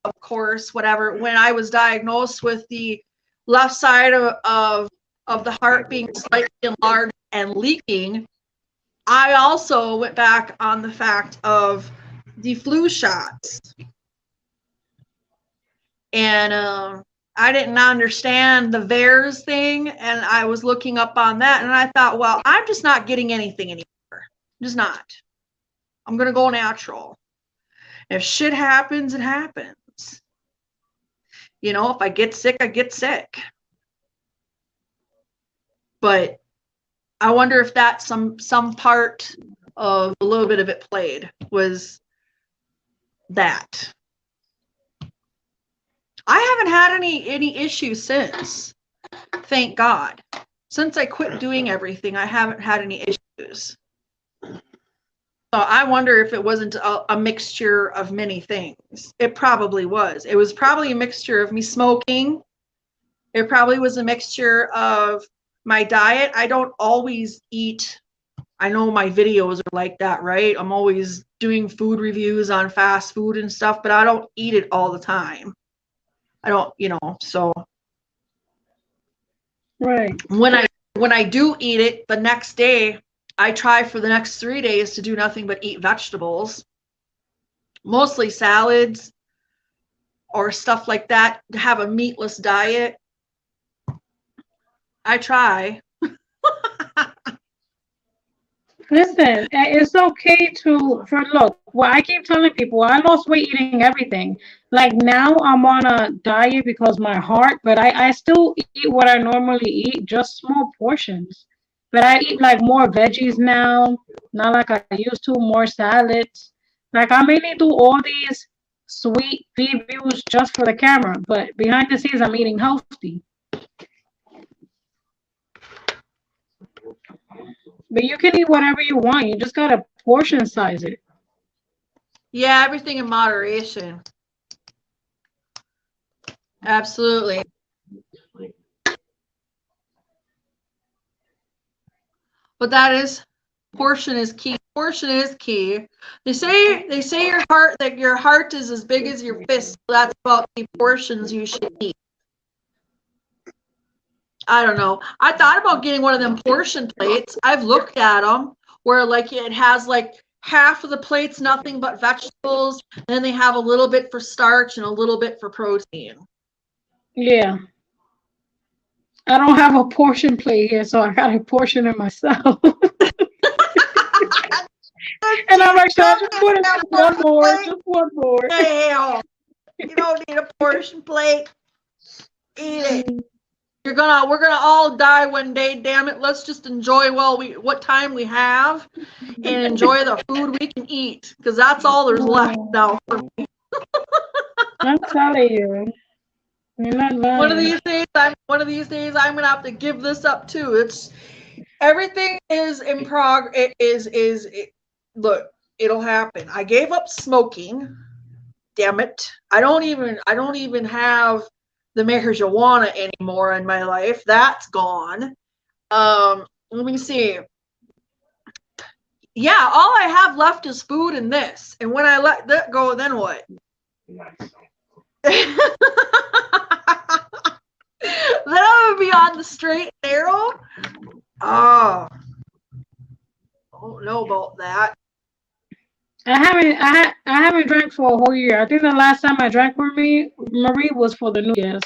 of course, whatever, when I was diagnosed with the left side of the heart being slightly enlarged and leaking, I also went back on the fact of the flu shots. And I didn't understand the VAERS thing, and I was looking up on that, and I thought, well, I'm just not getting anything anymore. I'm just not. I'm going to go natural. If shit happens, it happens. If I get sick, I get sick. But I wonder if that's some part of a little bit of it played, was that. I haven't had any issues since. Thank God. Since I quit doing everything, I haven't had any issues. So I wonder if it wasn't a mixture of many things. It probably was. It was probably a mixture of me smoking. It probably was a mixture of my diet. I don't always eat. I know my videos are like that, right? I'm always doing food reviews on fast food and stuff, but I don't eat it all the time. I don't, so Right. when I do eat it the next day, I try for the next 3 days to do nothing but eat vegetables, mostly salads or stuff like that, to have a meatless diet. I try. Listen, it's okay look, well, I keep telling people I lost weight eating everything. Like now I'm on a diet because my heart, but I still eat what I normally eat, just small portions. But I eat like more veggies now, not like I used to, more salads. Like I mainly do all these sweet reviews just for the camera, but behind the scenes I'm eating healthy. But you can eat whatever you want. You just gotta portion size it. Yeah, everything in moderation. Absolutely. But portion is key. Portion is key. They say your heart is as big as your fist. So that's about the portions you should eat. I don't know. I thought about getting one of them portion plates. I've looked at them where like it has like half of the plate's nothing but vegetables, and then they have a little bit for starch and a little bit for protein. Yeah. I don't have a portion plate here, so I gotta portion it myself. And I'm like, I'll just put it one more, just one more. Hell, you don't need a portion plate. Eat it. We're gonna all die one day, damn it. Let's just enjoy what time we have and enjoy the food we can eat, because that's all there's left now for me. I'm telling you. You're not lying. One of these days I'm gonna have to give this up too. It's everything is in progress. Look, it'll happen. I gave up smoking. Damn it. I don't even have the marijuana anymore in my life. That's gone. Let me see. Yeah, all I have left is food and this. And when I let that go, then what? Then I would be on the straight and narrow. Oh, I don't know about that. I haven't drank for a whole year. I think the last time I drank with Marie was for the New Year's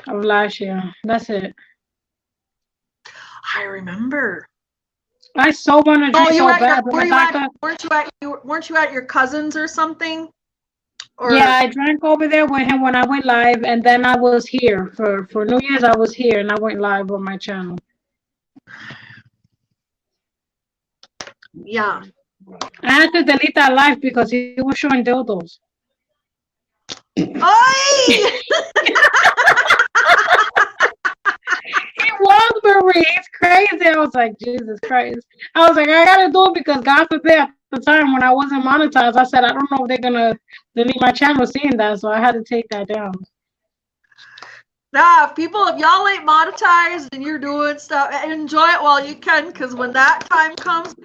of last year. That's it. I remember. I so want to drink so bad. Weren't you at your cousin's or something? Or, yeah, I drank over there with him when I went live, and then I was here for New Year's. I was here and I went live on my channel. Yeah. I had to delete that live because he was showing dildos. Oi! He was, Marie. It's crazy. I was like, Jesus Christ. I was like, I gotta do it because God forbid at the time when I wasn't monetized, I said, I don't know if they're gonna delete my channel seeing that, so I had to take that down. Nah, if y'all ain't monetized and you're doing stuff, enjoy it while you can, because when that time comes,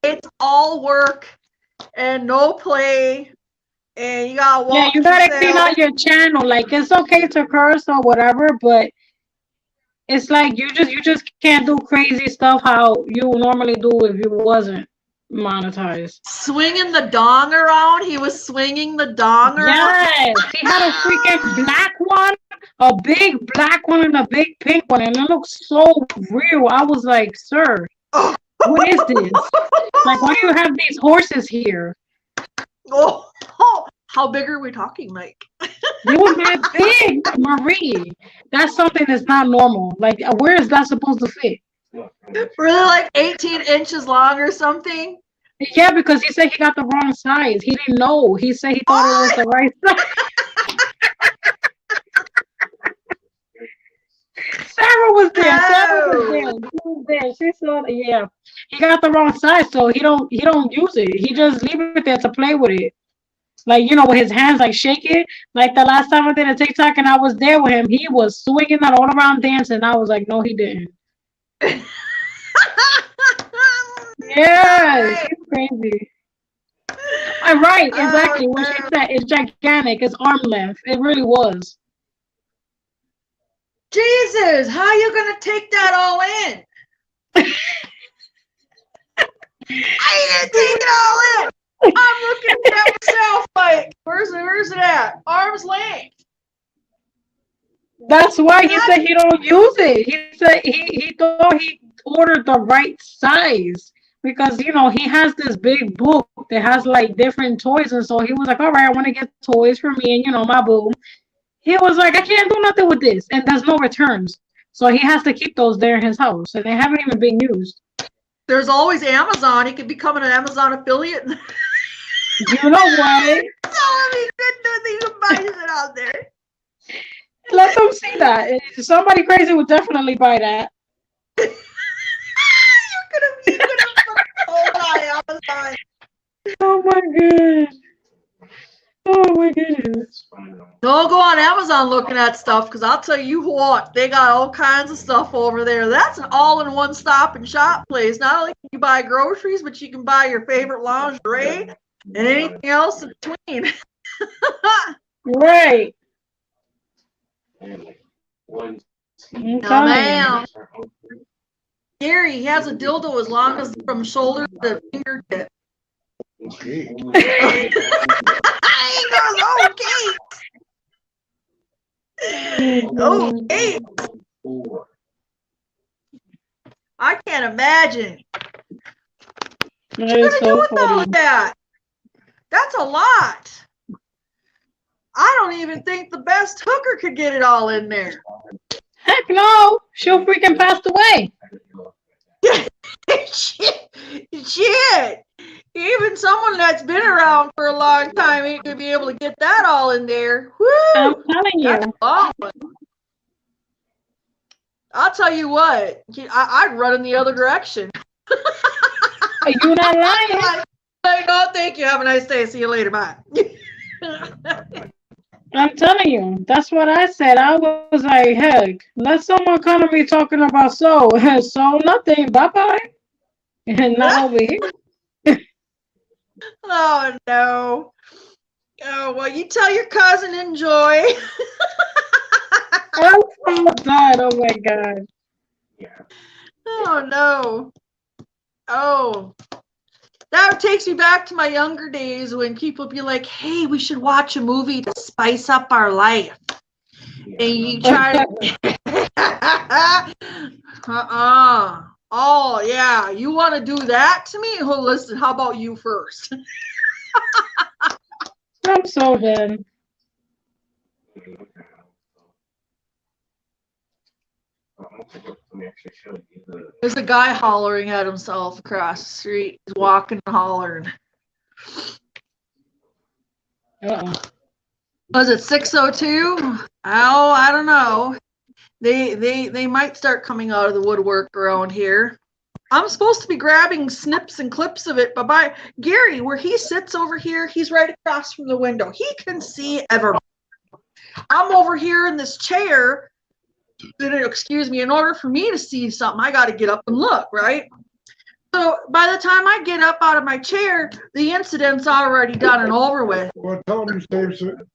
it's all work and no play, and you gotta walk. Yeah, you gotta clean out your channel. Like, it's okay to curse or whatever, but it's like you just can't do crazy stuff how you normally do if you wasn't monetized. Swinging the dong around. He was swinging the dong around. Yes, he had a freaking black one, a big black one and a big pink one, and it looks so real. I was like, sir, what is this? Like, why do you have these horses here? Oh, how big are we talking, Mike? They were that big, Marie. That's something that's not normal. Like, where is that supposed to fit? Really, like 18 inches long or something? Yeah, because he said he got the wrong size. He didn't know. He said he thought it was the right size. Sarah was there. She was there. She saw it. Yeah. he got the wrong size, so he don't use it. He just leave it there to play with it. Like, with his hands like shaking. Like the last time I did a TikTok and I was there with him, he was swinging that all around dancing. I was like, no, he didn't. Yes, he's crazy. I'm right, exactly. What she said, it's gigantic. It's arm length. It really was. Jesus, how you gonna take that all in? I didn't take it all in. I'm looking at myself like, where's it at? Arm's length. That's why he said he don't use it. He said he thought he ordered the right size because he has this big book that has like different toys, and so he was like, all right, I want to get toys for me and my boo. He was like, I can't do nothing with this, and there's no returns, so he has to keep those there in his house, and they haven't even been used. There's always Amazon. He could become an Amazon affiliate. You know what? So he can buy it out there. Let them see that. Somebody crazy would definitely buy that. You're gonna buy Amazon. Oh my goodness. Oh my goodness. Don't go on Amazon looking at stuff, because I'll tell you what, they got all kinds of stuff over there. That's an all-in-one stop and shop place. Not only can you buy groceries, but you can buy your favorite lingerie and anything else in between. Right. No, ma'am. Gary, he has a dildo as long as from shoulder to fingertip. Okay. He goes, okay. I can't imagine. What you gonna do with all of that? That's a lot. I don't even think the best hooker could get it all in there. Heck no. She'll freaking passed away. Shit. Even someone that's been around for a long time ain't gonna be able to get that all in there. Woo! I'm telling you. That's awful. I'll tell you what, I'd run in the other direction. You're not lying. Like, no, thank you. Have a nice day. See you later. Bye. I'm telling you. That's what I said. I was like, heck, let someone come to me talking about so nothing. Bye-bye. And not over here. Oh, no. Oh, well, you tell your cousin enjoy. I'm so done. Oh, my God. Oh, no. Oh. That takes me back to my younger days when people would be like, hey, we should watch a movie to spice up our life. And you try to... Oh, yeah. You want to do that to me? Well, listen, how about you first? I'm so done. There's a guy hollering at himself across the street. He's walking and hollering. Was it 6:02? Oh, I don't know. They might start coming out of the woodwork around here. I'm supposed to be grabbing snips and clips of it, but by Gary, where he sits over here, he's right across from the window. He can see everything. I'm over here in this chair. Excuse me, in order for me to see something, I got to get up and look, right? So by the time I get up out of my chair, the incident's already done and over with. Well, tell him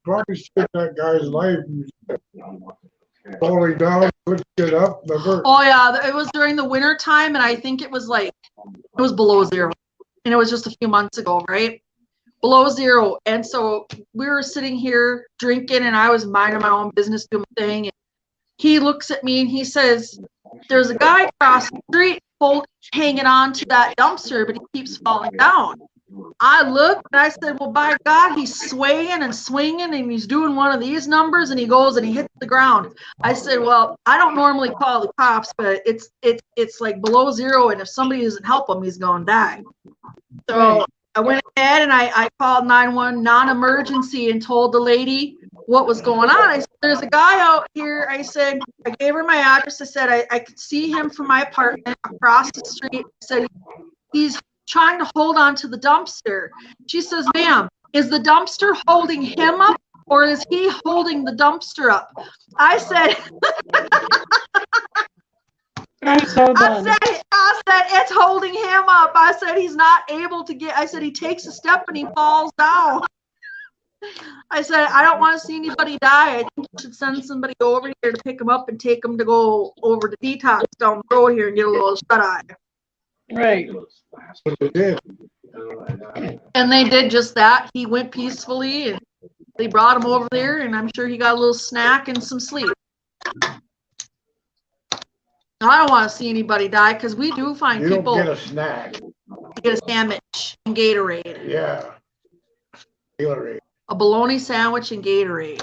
probably saved that guy's life. Falling down, couldn't get up, never. Oh yeah, it was during the winter time, and I think it was below zero, and it was just a few months ago, right? Below zero, and so we were sitting here drinking, and I was minding my own business, doing my thing. And he looks at me and he says, "There's a guy across the street hanging on to that dumpster, but he keeps falling down." I looked and I said, well, by God, he's swaying and swinging and he's doing one of these numbers, and he goes and he hits the ground. I said, well, I don't normally call the cops, but it's like below zero, and if somebody doesn't help him, he's going to die. So I went ahead and I called 911 non-emergency and told the lady what was going on. I said, there's a guy out here. I said, I gave her my address. I said, I could see him from my apartment across the street. I said, he's trying to hold on to the dumpster. She says, ma'am, is the dumpster holding him up or is he holding the dumpster up? I said, I'm so done. I said, it's holding him up. I said, he's not able to get, I said, he takes a step and he falls down. I said, I don't want to see anybody die. I think you should send somebody over here to pick him up and take him to go over to detox down the road here and get a little shut-eye. Right. And they did just that. He went peacefully and they brought him over there and I'm sure he got a little snack and some sleep. I don't want to see anybody die because we do find You people don't get a snack. get a sandwich and Gatorade. Yeah. Gatorade. A bologna sandwich and Gatorade.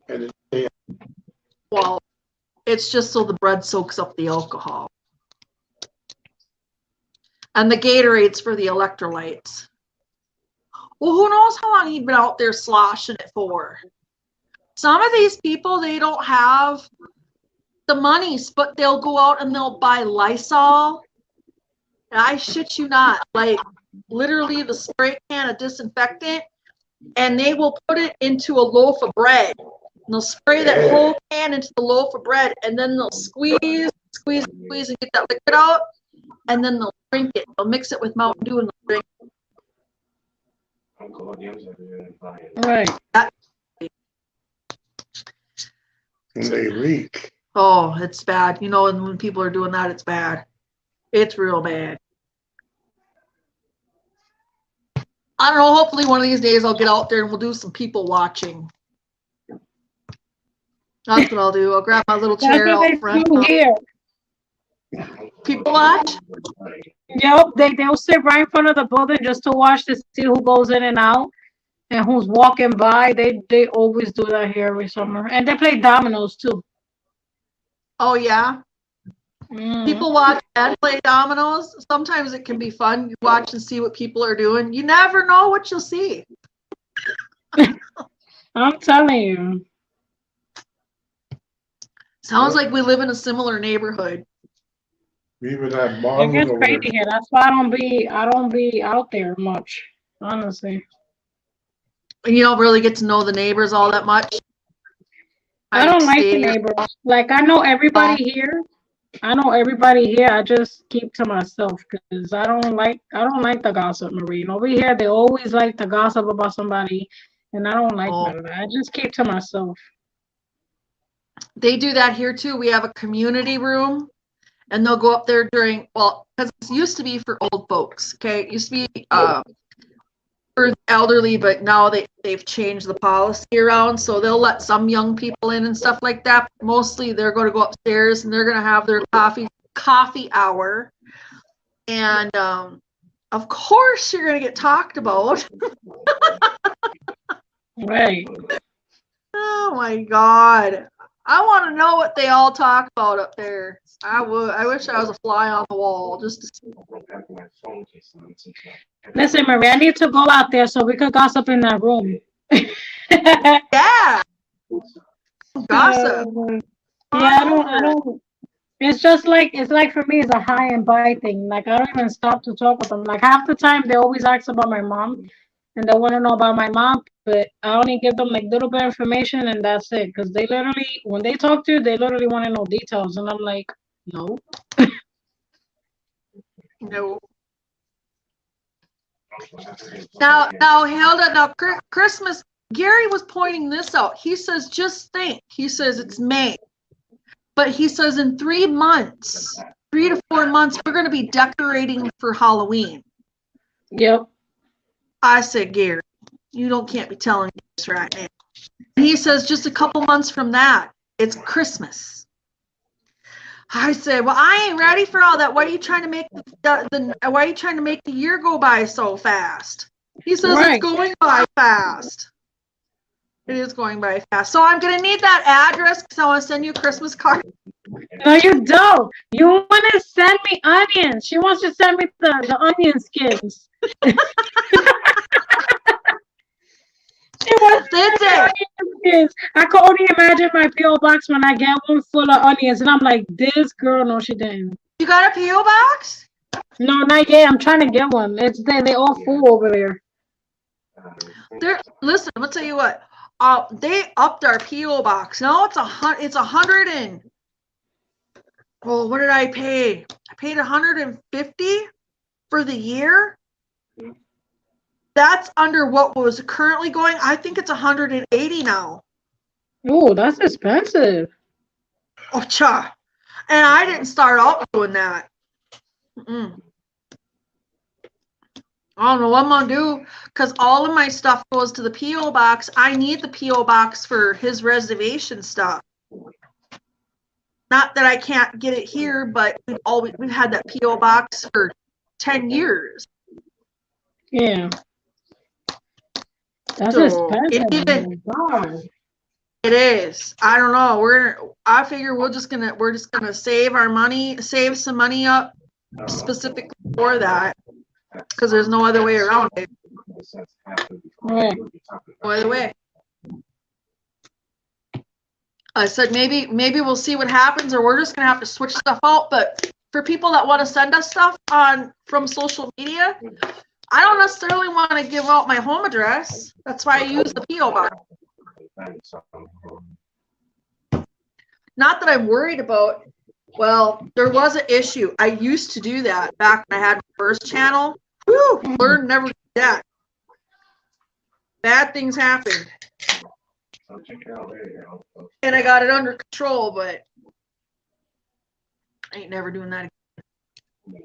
And it's Well, it's just so the bread soaks up the alcohol. And the Gatorade's for the electrolytes. Well, who knows how long he'd been out there sloshing it for. Some of these people, they don't have the monies, but they'll go out and they'll buy Lysol. And I shit you not, like literally the spray can of disinfectant, and they will put it into a loaf of bread. And they'll spray that whole can into the loaf of bread, and then they'll squeeze, and get that liquid out, and then they'll drink it. They'll mix it with Mountain Dew and they'll drink it. Right. and they reek. Oh, it's bad. You know, and when people are doing that, it's bad. It's real bad. I don't know. Hopefully one of these days I'll get out there and we'll do some people watching. That's what I'll do. I'll grab my little chair That's what out they front. do here. People watch? Yep, they'll sit right in front of the building just to watch to see who goes in and out and who's walking by. They always do that here every summer. And they play dominoes too. Oh, yeah. Mm. People watch and play dominoes. Sometimes it can be fun. You watch and see what people are doing. You never know what you'll see. I'm telling you. Sounds like we live in a similar neighborhood. Even that It bottle gets over crazy there. here. That's why I don't be out there much, honestly. And you don't really get to know the neighbors all that much. I don't like the stay- neighbors. Like I know everybody here. I just keep to myself because I don't like the gossip, Marie. Over here, they always like to gossip about somebody, and I don't like none of that. I just keep to myself. They do that here too. We have a community room, and they'll go up there during, well, because it used to be for old folks. Okay, it used to be for the elderly, but now they've changed the policy around, so they'll let some young people in and stuff like that. Mostly they're going to go upstairs and they're going to have their coffee hour, and of course you're going to get talked about. Right. Oh my God, I want to know what they all talk about up there. I wish I was a fly on the wall just to see. Listen, Marie, I need to go out there so we could gossip in that room. Yeah, gossip. Yeah, I don't. It's like for me, it's a high and by thing. Like I don't even stop to talk with them. Like half the time, they always ask about my mom, and they want to know about my mom, but I only give them like little bit of information, and that's it. Because they literally, when they talk to you, they literally want to know details, and I'm like, no. No. Now, Hilda, Christmas, Gary was pointing this out. He says, just think. He says it's May. But he says in 3 months, 3 to 4 months, we're going to be decorating for Halloween. Yep. I said, Gary, can't be telling me this right now. And he says, just a couple months from that, it's Christmas. I said, well, I ain't ready for all that. Why are you trying to make the year go by so fast? He says Right. It's going by fast. It is going by fast. So I'm gonna need that address because I want to send you a Christmas card. No, you don't. You want to send me onions. She wants to send me the onion skins. It was Did they? onions. I could only imagine my P.O. box when I get one full of onions, and I'm like, this girl, no, she didn't. You got a P.O. box? No, not yet. I'm trying to get one. It's they all full over there. Listen, I'm gonna tell you what. They upped our P.O. box. Now it's it's 100 and well, what did I pay? I paid 150 for the year. That's under what was currently going. I think it's 180 now. Oh, that's expensive. Oh, cha. And I didn't start out doing that. Mm-mm. I don't know what I'm gonna do because all of my stuff goes to the P.O. box. I need the P.O. box for his reservation stuff. Not that I can't get it here, but we've had that P.O. box for 10 years. Yeah. That's So expensive. God. it is. I don't know. I figure we're just gonna save our money, save some money up specifically for that. Because there's no other way around it. Right. No other way. I said maybe we'll see what happens, or we're just gonna have to switch stuff out. But for people that want to send us stuff from social media, I don't necessarily want to give out my home address. That's why I use the P.O. box. Not that I'm worried about. Well, there was an issue. I used to do that back when I had my first channel. Whew, learn never do that. Bad things happened. And I got it under control, but I ain't never doing that again.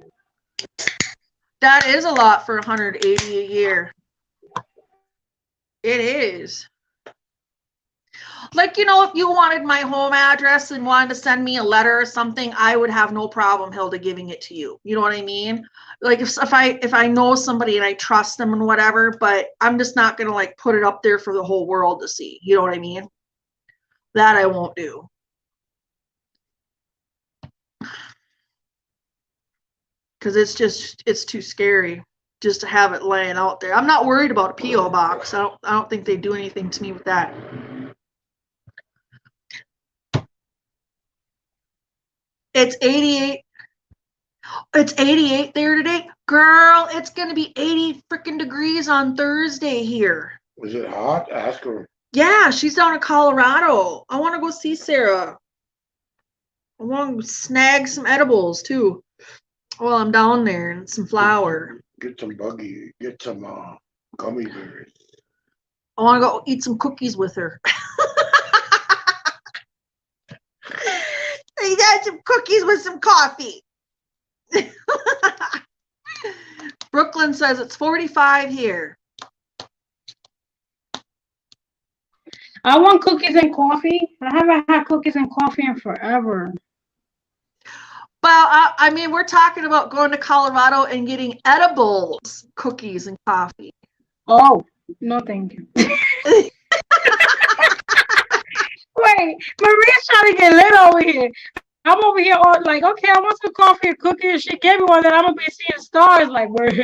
That is a lot for 180 a year. It is. Like, if you wanted my home address and wanted to send me a letter or something, I would have no problem, Hilda, giving it to you. You know what I mean? Like if I know somebody and I trust them and whatever, but I'm just not gonna like put it up there for the whole world to see. You know what I mean? That I won't do. Because it's too scary just to have it laying out there. I'm not worried about a P.O. box. I don't think they do anything to me with that. It's 88. It's 88 there today. Girl, it's going to be 80 freaking degrees on Thursday here. Was it hot? Ask her. Yeah, she's down in Colorado. I want to go see Sarah. I want to snag some edibles too while I'm down there and some flour. Get some gummy bears. I want to go eat some cookies with her. Eat some cookies with some coffee. Brooklyn says it's 45 here. I want cookies and coffee. I haven't had cookies and coffee in forever. Well, I mean, we're talking about going to Colorado and getting edibles, cookies and coffee. Oh, no thank you. Wait, Maria's trying to get lit over here. I'm over here all like, okay, I want some coffee and cookies. She gave me one, then I'm gonna be seeing stars. Like, wait.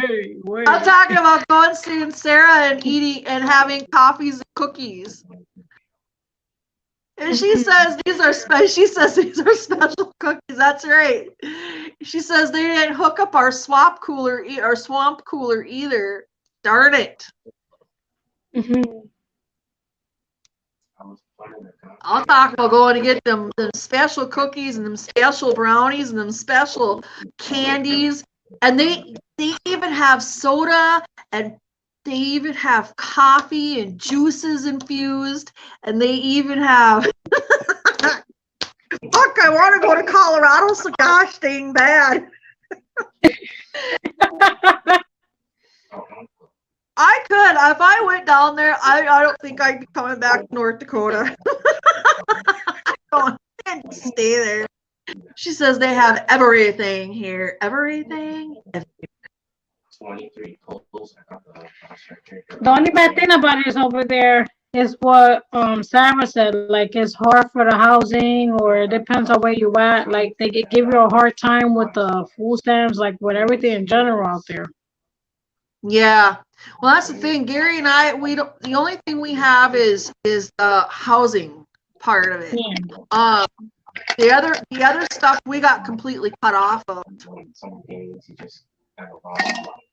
I'm talking about going seeing Sarah and eating and having coffees and cookies. And she says these are special cookies. That's right. She says they didn't hook up our swamp cooler either. Darn it. Mm-hmm. I'll talk about going to get them special cookies and them special brownies and them special candies. And they even have soda and they even have coffee and juices infused. And they even have fuck, I want to go to Colorado so gosh dang bad. I could. If I went down there, I don't think I'd be coming back to North Dakota. I'd stay there. She says they have everything here. Everything? 23 totals. The only bad thing about it is over there is what Sarah said. Like it's hard for the housing, or it depends on where you at. Like they give you a hard time with the food stamps, like with everything in general out there. Yeah. Well, that's the thing. Gary and I, we don't. The only thing we have is the housing part of it. Yeah. The other stuff we got completely cut off of. Some days you just have a lot.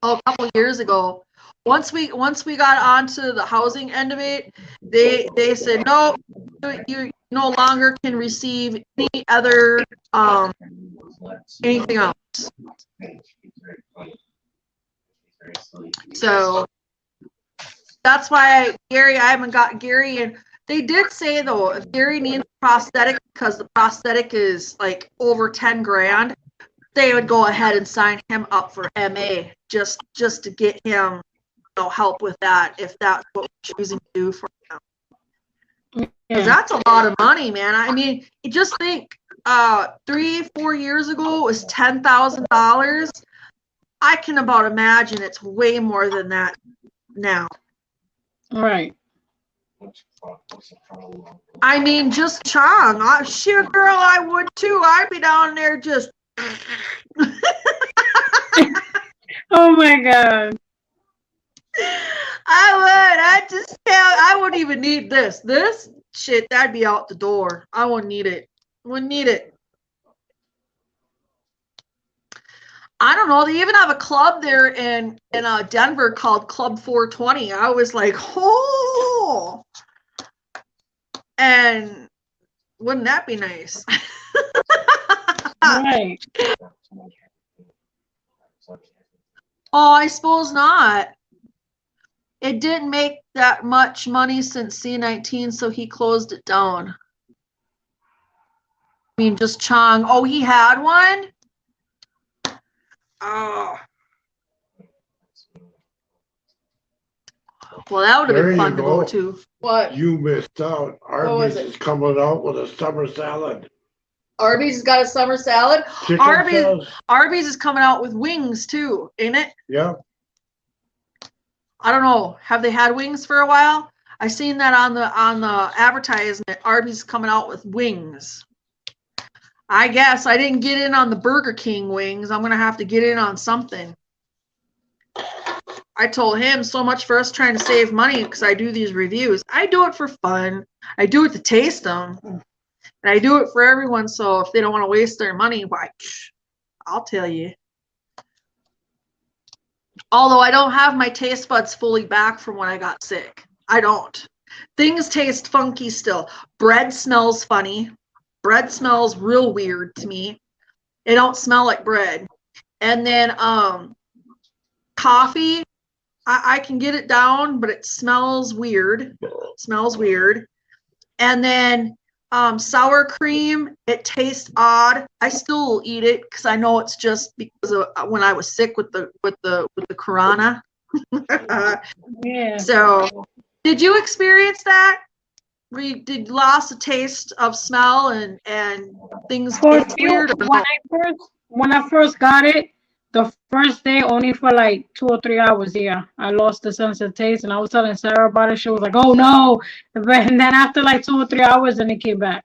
A couple of years ago. Once we got onto the housing end of it, they said no, you no longer can receive any other anything else. So that's why Gary, I haven't got Gary, and they did say though, if Gary needs a prosthetic because the prosthetic is like over 10 grand, they would go ahead and sign him up for MA just to get him, help with that if that's what we're choosing to do for him. Because that's a lot of money, man. I mean, just think, 3-4 years ago it was $10,000. I can about imagine it's way more than that now. Right. I mean, just Chong. Shit, girl, I would too. I'd be down there just. Oh my God. I would. I wouldn't even need this. This shit, that'd be out the door. I wouldn't need it. Wouldn't need it. I don't know. They even have a club there in Denver called Club 420. I was like, oh. And wouldn't that be nice? Right. Oh, I suppose not. It didn't make that much money since C19, so he closed it down. I mean, just Chong. Oh, he had one? Oh. Well, that would have There been you fun to go go. to. What? You missed out. was Arby's it? is coming out with a summer salad. Arby's has got a summer salad. Chicken Arby's sauce. Arby's is coming out with wings too, ain't it? Yeah. I don't know. Have they had wings for a while? I seen that on the advertisement. Arby's is coming out with wings. I guess I didn't get in on the Burger King wings. I'm gonna have to get in on something. I told him so much for us trying to save money because I do these reviews. I do it for fun. I do it to taste them. And I do it for everyone, so if they don't want to waste their money, why, I'll tell you. Although I don't have my taste buds fully back from when I got sick. I don't. Things taste funky still. Bread smells funny. Bread smells real weird to me. It don't smell like bread. And then coffee, I can get it down, but it smells weird. And then sour cream, it tastes odd. I still eat it because I know it's just because of when I was sick with the corona. Yeah. So, did you experience that? Where you did lost a taste of smell and things taste weird? Or when I first got it, the first day only for like 2 or 3 hours. Yeah, I lost the sense of taste, and I was telling Sarah about it. She was like, "Oh no!" And then after like 2 or 3 hours, then it came back.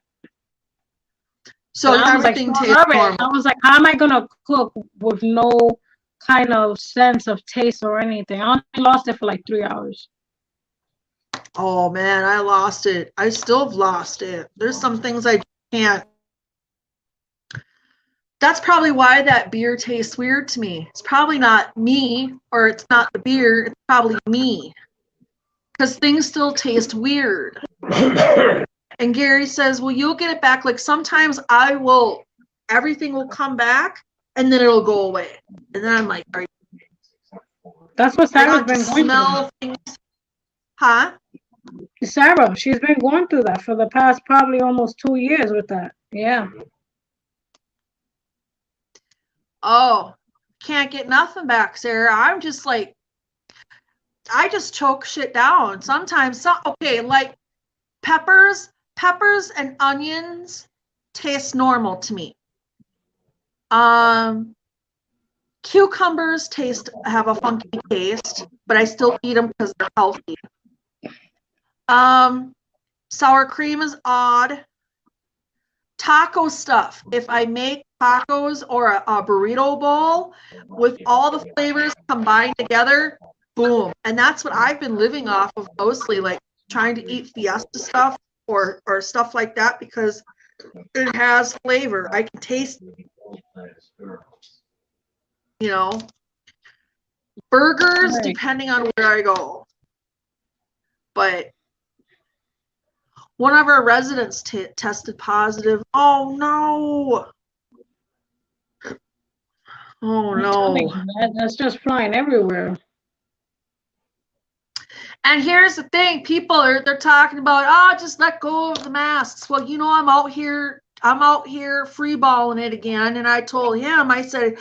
So and everything tastes normal. I was like, "How am I gonna cook with no kind of sense of taste or anything?" I only lost it for like 3 hours. Oh man, I lost it. I still have lost it. There's some things I can't. That's probably why that beer tastes weird to me. It's probably not me, or it's not the beer. It's probably me. Because things still taste weird. And Gary says, well, you'll get it back. Like sometimes everything will come back and then it'll go away. And then I'm like, are you? That's what Sarah's been going through. Things. Huh? Sarah, she's been going through that for the past probably almost 2 years with that. Yeah. Oh, can't get nothing back, Sarah. I'm just like, I just choke shit down. Sometimes, okay, like peppers and onions taste normal to me. Cucumbers have a funky taste, but I still eat them because they're healthy. Sour cream is odd. Taco stuff. If I make tacos or a burrito bowl with all the flavors combined together, boom. And that's what I've been living off of mostly, like trying to eat Fiesta stuff or stuff like that because it has flavor. I can taste, you know, burgers Right. depending on where I go. But one of our residents tested positive. Oh no. Oh I'm telling no. you, that's just flying everywhere. And here's the thing, they're talking about, oh, just let go of the masks. Well, you know, I'm out here free balling it again. And I told him, I said,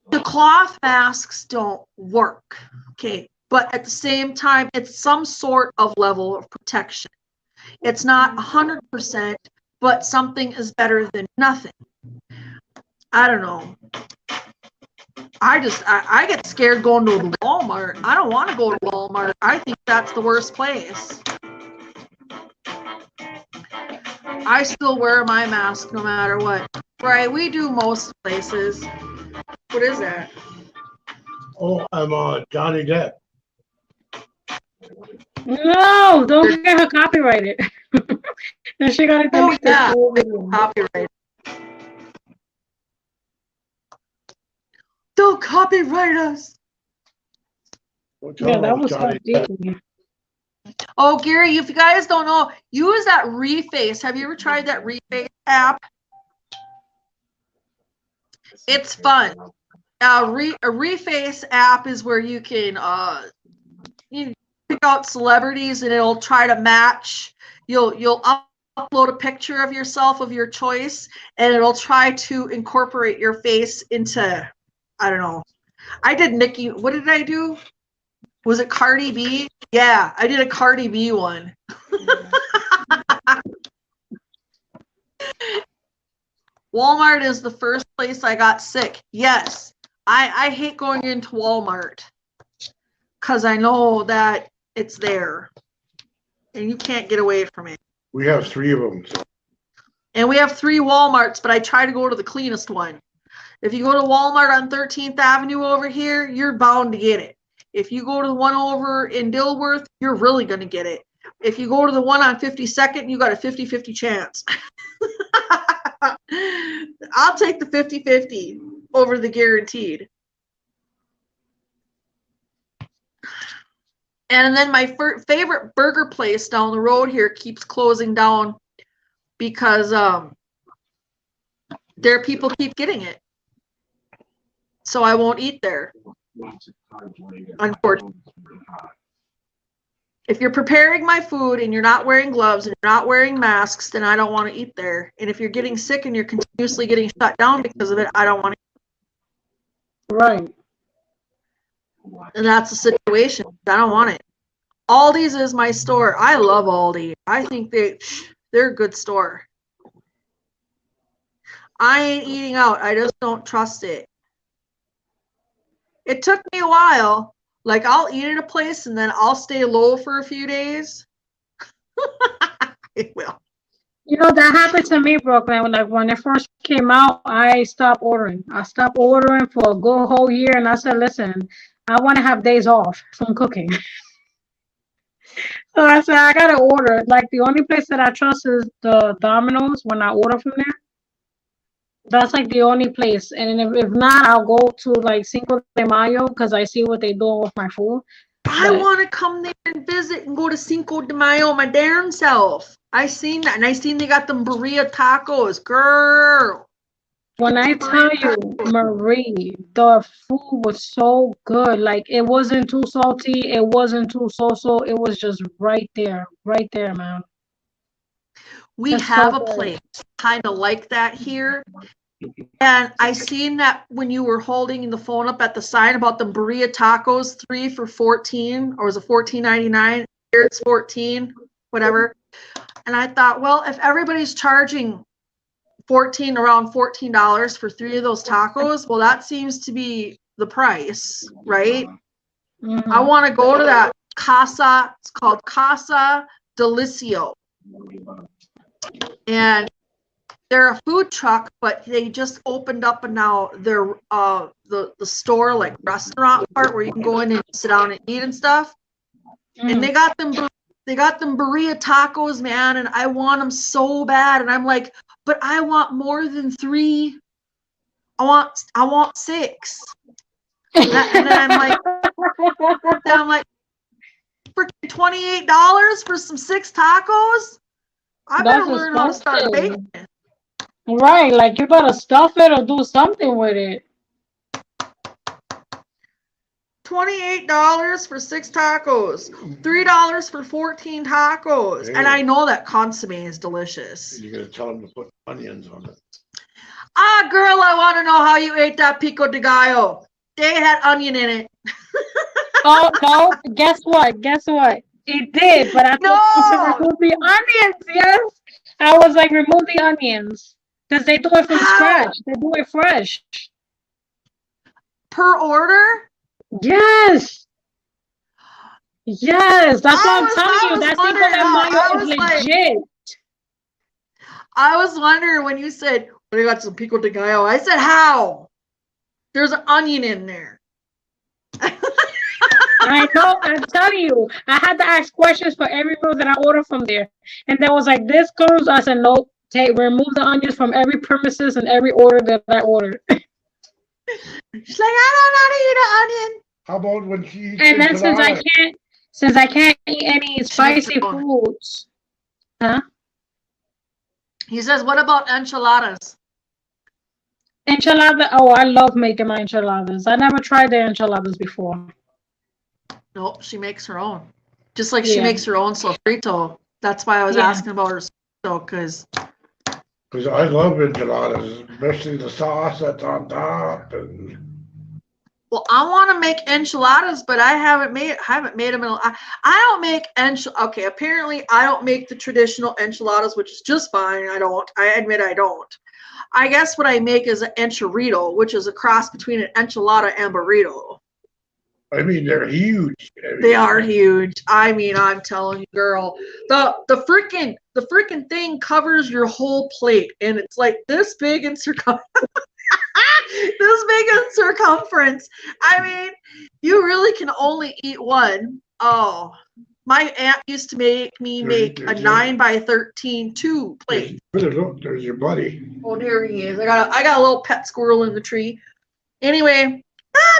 the cloth masks don't work. Okay. But at the same time, it's some sort of level of protection. It's not 100%, but something is better than nothing. I don't know. I get scared going to the Walmart. I don't want to go to Walmart. I think that's the worst place. I still wear my mask no matter what. Right, we do most places. What is that? Oh, I'm Johnny Depp. No, don't get her copyrighted. And she got to delete this whole video. Copyright. Don't copyright us. Yeah, that was so deep. Oh, Gary, if you guys don't know, use that Reface. Have you ever tried that Reface app? It's fun. A Reface app is where you can you pick out celebrities and it'll try to match. You'll upload a picture of yourself of your choice and it'll try to incorporate your face into, I don't know. I did Nicki. What did I do? Was it Cardi B? Yeah, I did a Cardi B one. Walmart is the first place I got sick. Yes, I hate going into Walmart because I know that it's there and you can't get away from it. We have 3 of them. So. And we have 3 Walmarts, but I try to go to the cleanest one. If you go to Walmart on 13th Avenue over here, you're bound to get it. If you go to the one over in Dilworth, you're really going to get it. If you go to the one on 52nd, you got a 50-50 chance. I'll take the 50-50 over the guaranteed. And then my favorite burger place down the road here keeps closing down because their people keep getting it. So I won't eat there. Unfortunately. If you're preparing my food and you're not wearing gloves and you're not wearing masks, then I don't want to eat there. And if you're getting sick and you're continuously getting shut down because of it, I don't want to. Right. And that's the situation. I don't want it. Aldi's is my store. I love Aldi. I think they're a good store. I ain't eating out. I just don't trust it. It took me a while. Like, I'll eat at a place and then I'll stay low for a few days. It will. You know, that happened to me, Brooklyn. When it first came out, I stopped ordering. I stopped ordering for a good whole year, and I said, listen, I want to have days off from cooking. So I said, I got to order. Like, the only place that I trust is the Domino's when I order from there. That's like the only place. And if not, I'll go to like Cinco de Mayo because I see what they're doing with my food. I want to come there and visit and go to Cinco de Mayo my darn self. I seen that, and I seen they got them burrito tacos, girl. When I tell you, Marie, the food was so good. Like, it wasn't too salty, it wasn't too so-so. It was just right there, man. We It's have so a good. place kind of like that here. And I seen that when you were holding the phone up at the sign about the burrito tacos, 3 for $14, or was it $14.99? Here it's 14, whatever. And I thought, well, if everybody's charging around $14 for 3 of those tacos, well, that seems to be the price, right? Mhm. I want to go to that Casa. It's called Casa Delicio. And they're a food truck, but they just opened up and now they're the store, like restaurant part where you can go in and sit down and eat and stuff. And they got them burrito tacos, man, and I want them so bad. And I'm like, but I want more than 3. I want 6. And then I'm like, freaking $28 for some 6 tacos? I better learn how to start baking. Right, like you gotta stuff it or do something with it. $28 for 6 tacos, $3 for 14 tacos, and I know that consomme is delicious. You're gonna tell them to put onions on it. Ah, girl, I want to know how you ate that pico de gallo. They had onion in it. Oh no! Guess what? It did, but I told them to remove the onions. Yes, I was like, remove the onions because they do it from scratch. They do it fresh. Per order? Yes. Yes, that's what I'm telling you. That's Cinco de Mayo is legit. I was wondering when you said, well, they got some pico de gallo. I said, how? There's an onion in there. I know, I'm telling you. I had to ask questions for every meal that I ordered from there. And there was like, this comes. I said, nope, remove the onions from every premises and every order that I ordered. She's like, I don't know how to eat an onion. How about when she eats and then enchiladas? since I can't eat any spicy foods. Huh? He says, what about enchiladas? Enchilada. Oh, I love making my enchiladas. I never tried the enchiladas before. No, she makes her own. Just like she makes her own sofrito. That's why I was asking about her sofrito, because I love enchiladas, especially the sauce that's on top. And well, I want to make enchiladas, but I haven't made them. I don't make okay, apparently I don't make the traditional enchiladas, which is just fine. I admit I don't. I guess what I make is an enchilada, which is a cross between an enchilada and burrito. I mean, they're huge. They are huge. I mean, I'm telling you, girl, the freaking thing covers your whole plate, and it's like this big in circumference. I mean, you really can only eat one. Oh, my aunt used to make me make a 9x13 plate. Look, there's your buddy. Oh, there he is. I got a little pet squirrel in the tree. Anyway.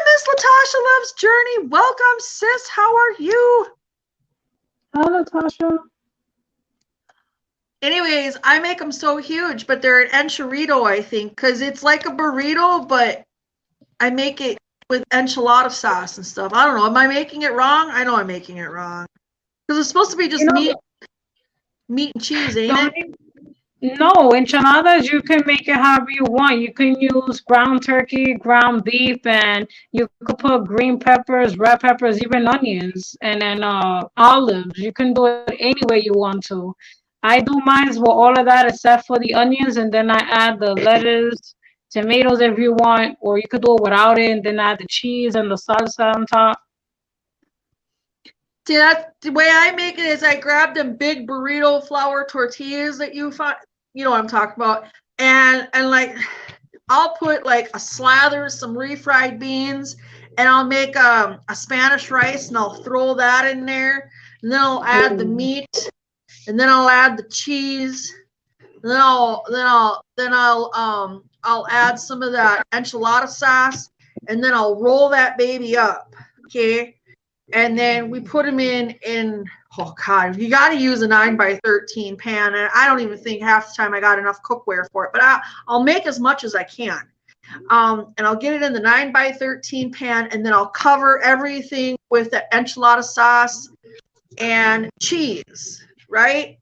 Miss Latasha Loves Journey. Welcome, sis. How are you? Hi, Latasha. Anyways, I make them so huge, but they're an enchilada, I think, because it's like a burrito, but I make it with enchilada sauce and stuff. I don't know. Am I making it wrong? I know I'm making it wrong. Because it's supposed to be just meat and cheese, ain't it? No, enchiladas, you can make it however you want. You can use ground turkey, ground beef, and you could put green peppers, red peppers, even onions, and then olives. You can do it any way you want to. I do mine with all of that except for the onions, and then I add the lettuce, tomatoes if you want, or you could do it without it, and then add the cheese and the salsa on top. See, that's the way I make it is I grab them big burrito flour tortillas that you find, you know what I'm talking about, and like I'll put like a slather, some refried beans, and I'll make a Spanish rice, and I'll throw that in there, and then I'll add the meat, and then I'll add the cheese, and then I'll add some of that enchilada sauce, and then I'll roll that baby up, okay. And then we put them in, oh God, you got to use a 9x13 pan. And I don't even think half the time I got enough cookware for it, but I'll make as much as I can. And I'll get it in the 9x13 pan, and then I'll cover everything with the enchilada sauce and cheese, right?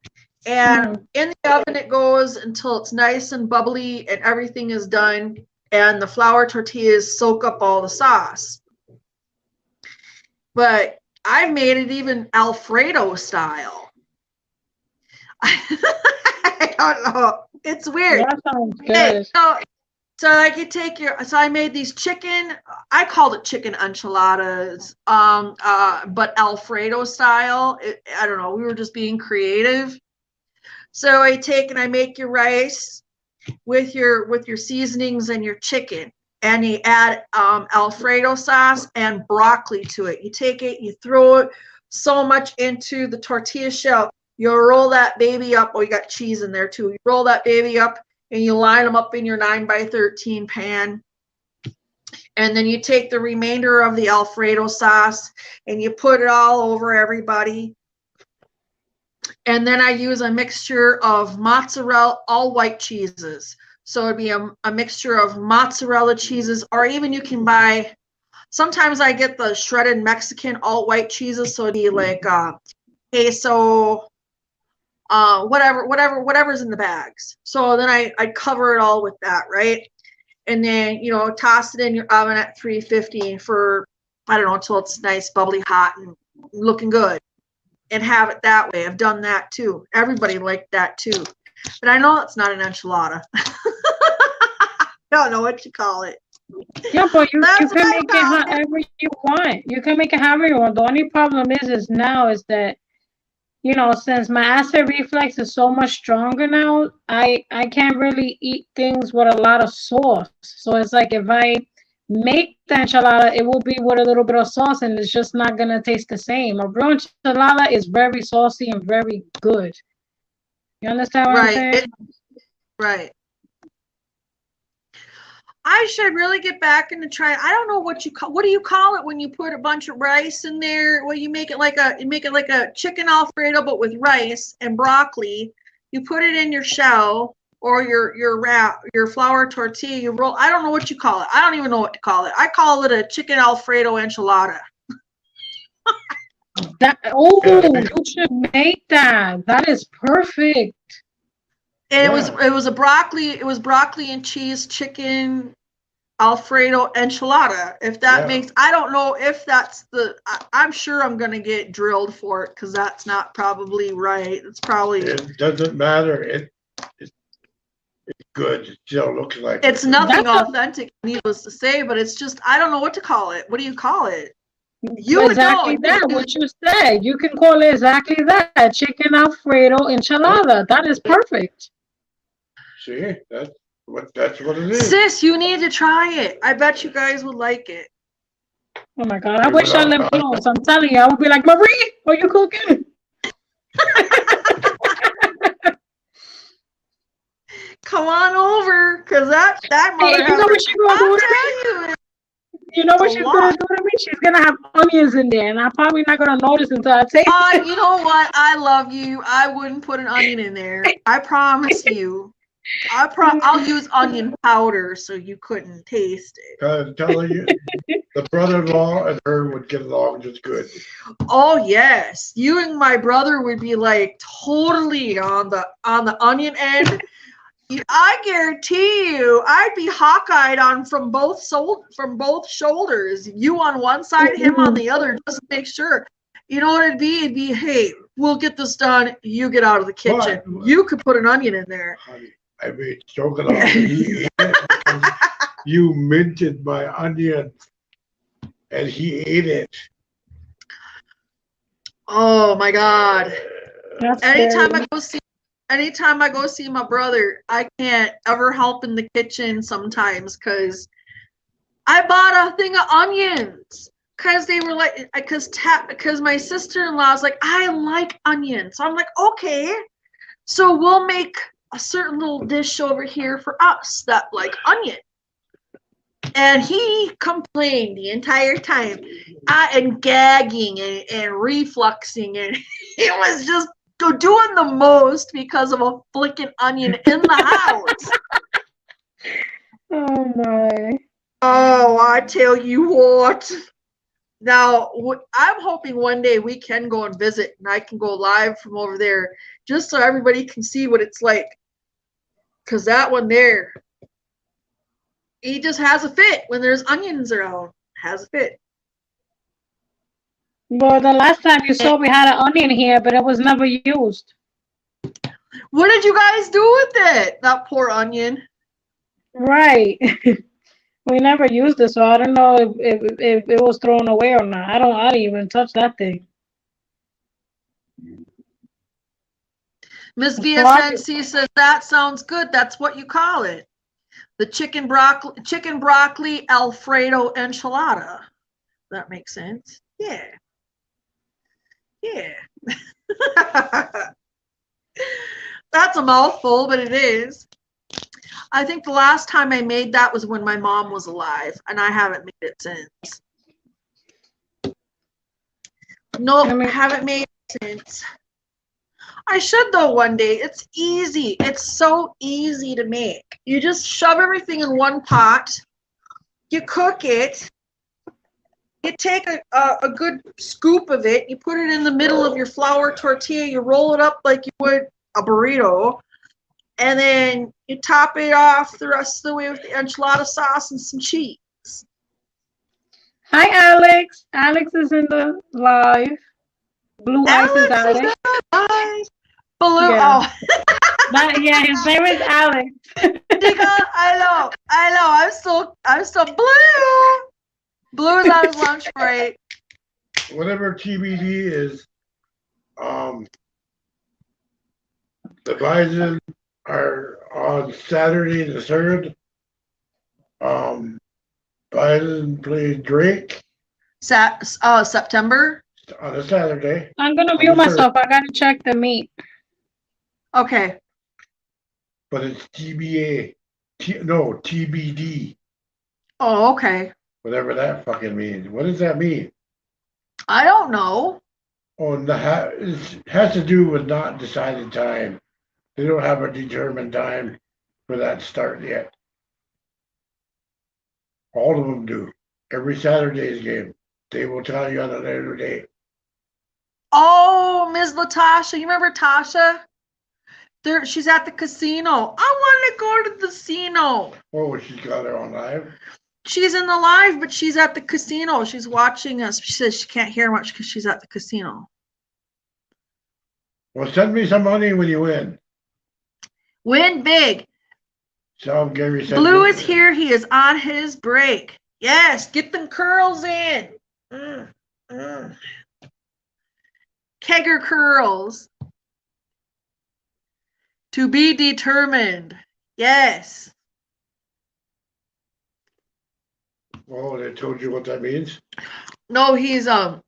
And in the oven it goes until it's nice and bubbly and everything is done. And the flour tortillas soak up all the sauce. But I've made it even Alfredo style. I don't know. It's weird. That sounds good. Okay, so I could take so I made these I called it chicken enchiladas, but Alfredo style. I don't know. We were just being creative. So I make your rice, with your seasonings and your chicken, and you add Alfredo sauce and broccoli to it. You take it, you throw it so much into the tortilla shell. You roll that baby up. Oh, you got cheese in there too. You roll that baby up and you line them up in your 9x13 pan. And then you take the remainder of the Alfredo sauce and you put it all over everybody. And then I use a mixture of mozzarella, all white cheeses. So it'd be a mixture of mozzarella cheeses, or even you can buy, sometimes I get the shredded Mexican all white cheeses. So it'd be like queso, whatever's in the bags. So then I cover it all with that, right? And then, you know, toss it in your oven at 350 for, I don't know, until it's nice, bubbly hot and looking good. And have it that way. I've done that too. Everybody liked that too. But I know it's not an enchilada. I don't know what you call it. Yeah, but you can make it call however you want. You can make it however you want. The only problem is now is that, you know, since my acid reflux is so much stronger now, I can't really eat things with a lot of sauce. So it's like if I make the enchilada, it will be with a little bit of sauce, and it's just not gonna taste the same. A real enchilada is very saucy and very good. You understand what I'm saying? Right. I should really get back into trying. I don't know what you call. What do you call it when you put a bunch of rice in there? Well, you make it like a chicken Alfredo, but with rice and broccoli. You put it in your shell or your flour tortilla. You roll. I don't know what you call it. I don't even know what to call it. I call it a chicken Alfredo enchilada. You should make that. That is perfect. And it was broccoli and cheese chicken Alfredo enchilada. If that makes, I don't know if that's I'm sure I'm gonna get drilled for it because that's not probably right. It's probably. It doesn't matter. It's good. It still looks like it's nothing authentic, needless to say, but it's just I don't know what to call it. What do you call it? You exactly would know. That what you said. You can call it exactly that. Chicken Alfredo enchilada. That is perfect. See, that's what it is. Sis, you need to try it. I bet you guys would like it. Oh my God! I wish I lived close. I'm telling you, I would be like, Marie, are you cooking? Come on over, cause that Hey, you know what she's gonna do to me? You know what she's gonna do to me? She's gonna have onions in there, and I'm probably not gonna notice until I taste it. You know what? I love you. I wouldn't put an onion in there. I promise you. I'll use onion powder so you couldn't taste it. I'm telling you, the brother-in-law and her would get along just good. Oh yes, you and my brother would be like totally on the onion end. I guarantee you, I'd be hawk-eyed on from both shoulders. You on one side, him on the other, just to make sure. You know what it'd be? It'd be, hey, we'll get this done. You get out of the kitchen. You could put an onion in there. Honey, I made chocolate. He ate it because you minted my onion, and he ate it. Oh my God! That's Anytime I go see my brother, I can't ever help in the kitchen sometimes because I bought a thing of onions because they were like, because my sister-in-law is like, I like onions. So I'm like, okay, so we'll make a certain little dish over here for us that like onion. And he complained the entire time and gagging and refluxing, and he was just doing the most because of a flicking onion in the house. Oh my. Oh, I tell you what. Now, I'm hoping one day we can go and visit and I can go live from over there just so everybody can see what it's like. Because that one there, he just has a fit when there's onions around. Has a fit. Well, the last time you saw, we had an onion here, but it was never used. What did you guys do with it? That poor onion. Right. We never used it, so I don't know if it was thrown away or not. I didn't even touch that thing. Miss Broccoli. VSNC says that sounds good. That's what you call it. The chicken broccoli Alfredo enchilada. That makes sense. Yeah. Yeah. That's a mouthful, but it is. I think the last time I made that was when my mom was alive, and I haven't made it since. Nope, I haven't made it since. I should though one day. It's easy. It's so easy to make. You just shove everything in one pot. You cook it. You take a good scoop of it. You put it in the middle of your flour tortilla. You roll it up like you would a burrito. And then you top it off the rest of the way with the enchilada sauce and some cheese. Hi, Alex. Alex is in the live. Blue Eyes is Alex. Nice. Blue. Yeah. Oh. Yeah, his name is Alex. I know. I'm so blue. Blue is on his lunch break. Whatever TBD is, the Bison are on Saturday the 3rd. Bison played Drake September. on a Saturday. I'm gonna mute myself. I gotta check the meet. Okay. But it's TBD. Oh, okay. Whatever that fucking means. What does that mean? I don't know. Oh, it has to do with not decided time. They don't have a determined time for that start yet. All of them do. Every Saturday's game, they will tell you on a later date. Oh, Ms. Latasha. You remember Tasha? She's at the casino. I want to go to the casino. Oh, she's got her on live? She's in the live, but she's at the casino. She's watching us. She says she can't hear much because she's at the casino. Well, send me some money when you win. Win big. So Gary said Blue is here. He is on his break. Yes, get them curls in. Kegger curls. To be determined. Yes. Oh, they told you what that means? No, he's well,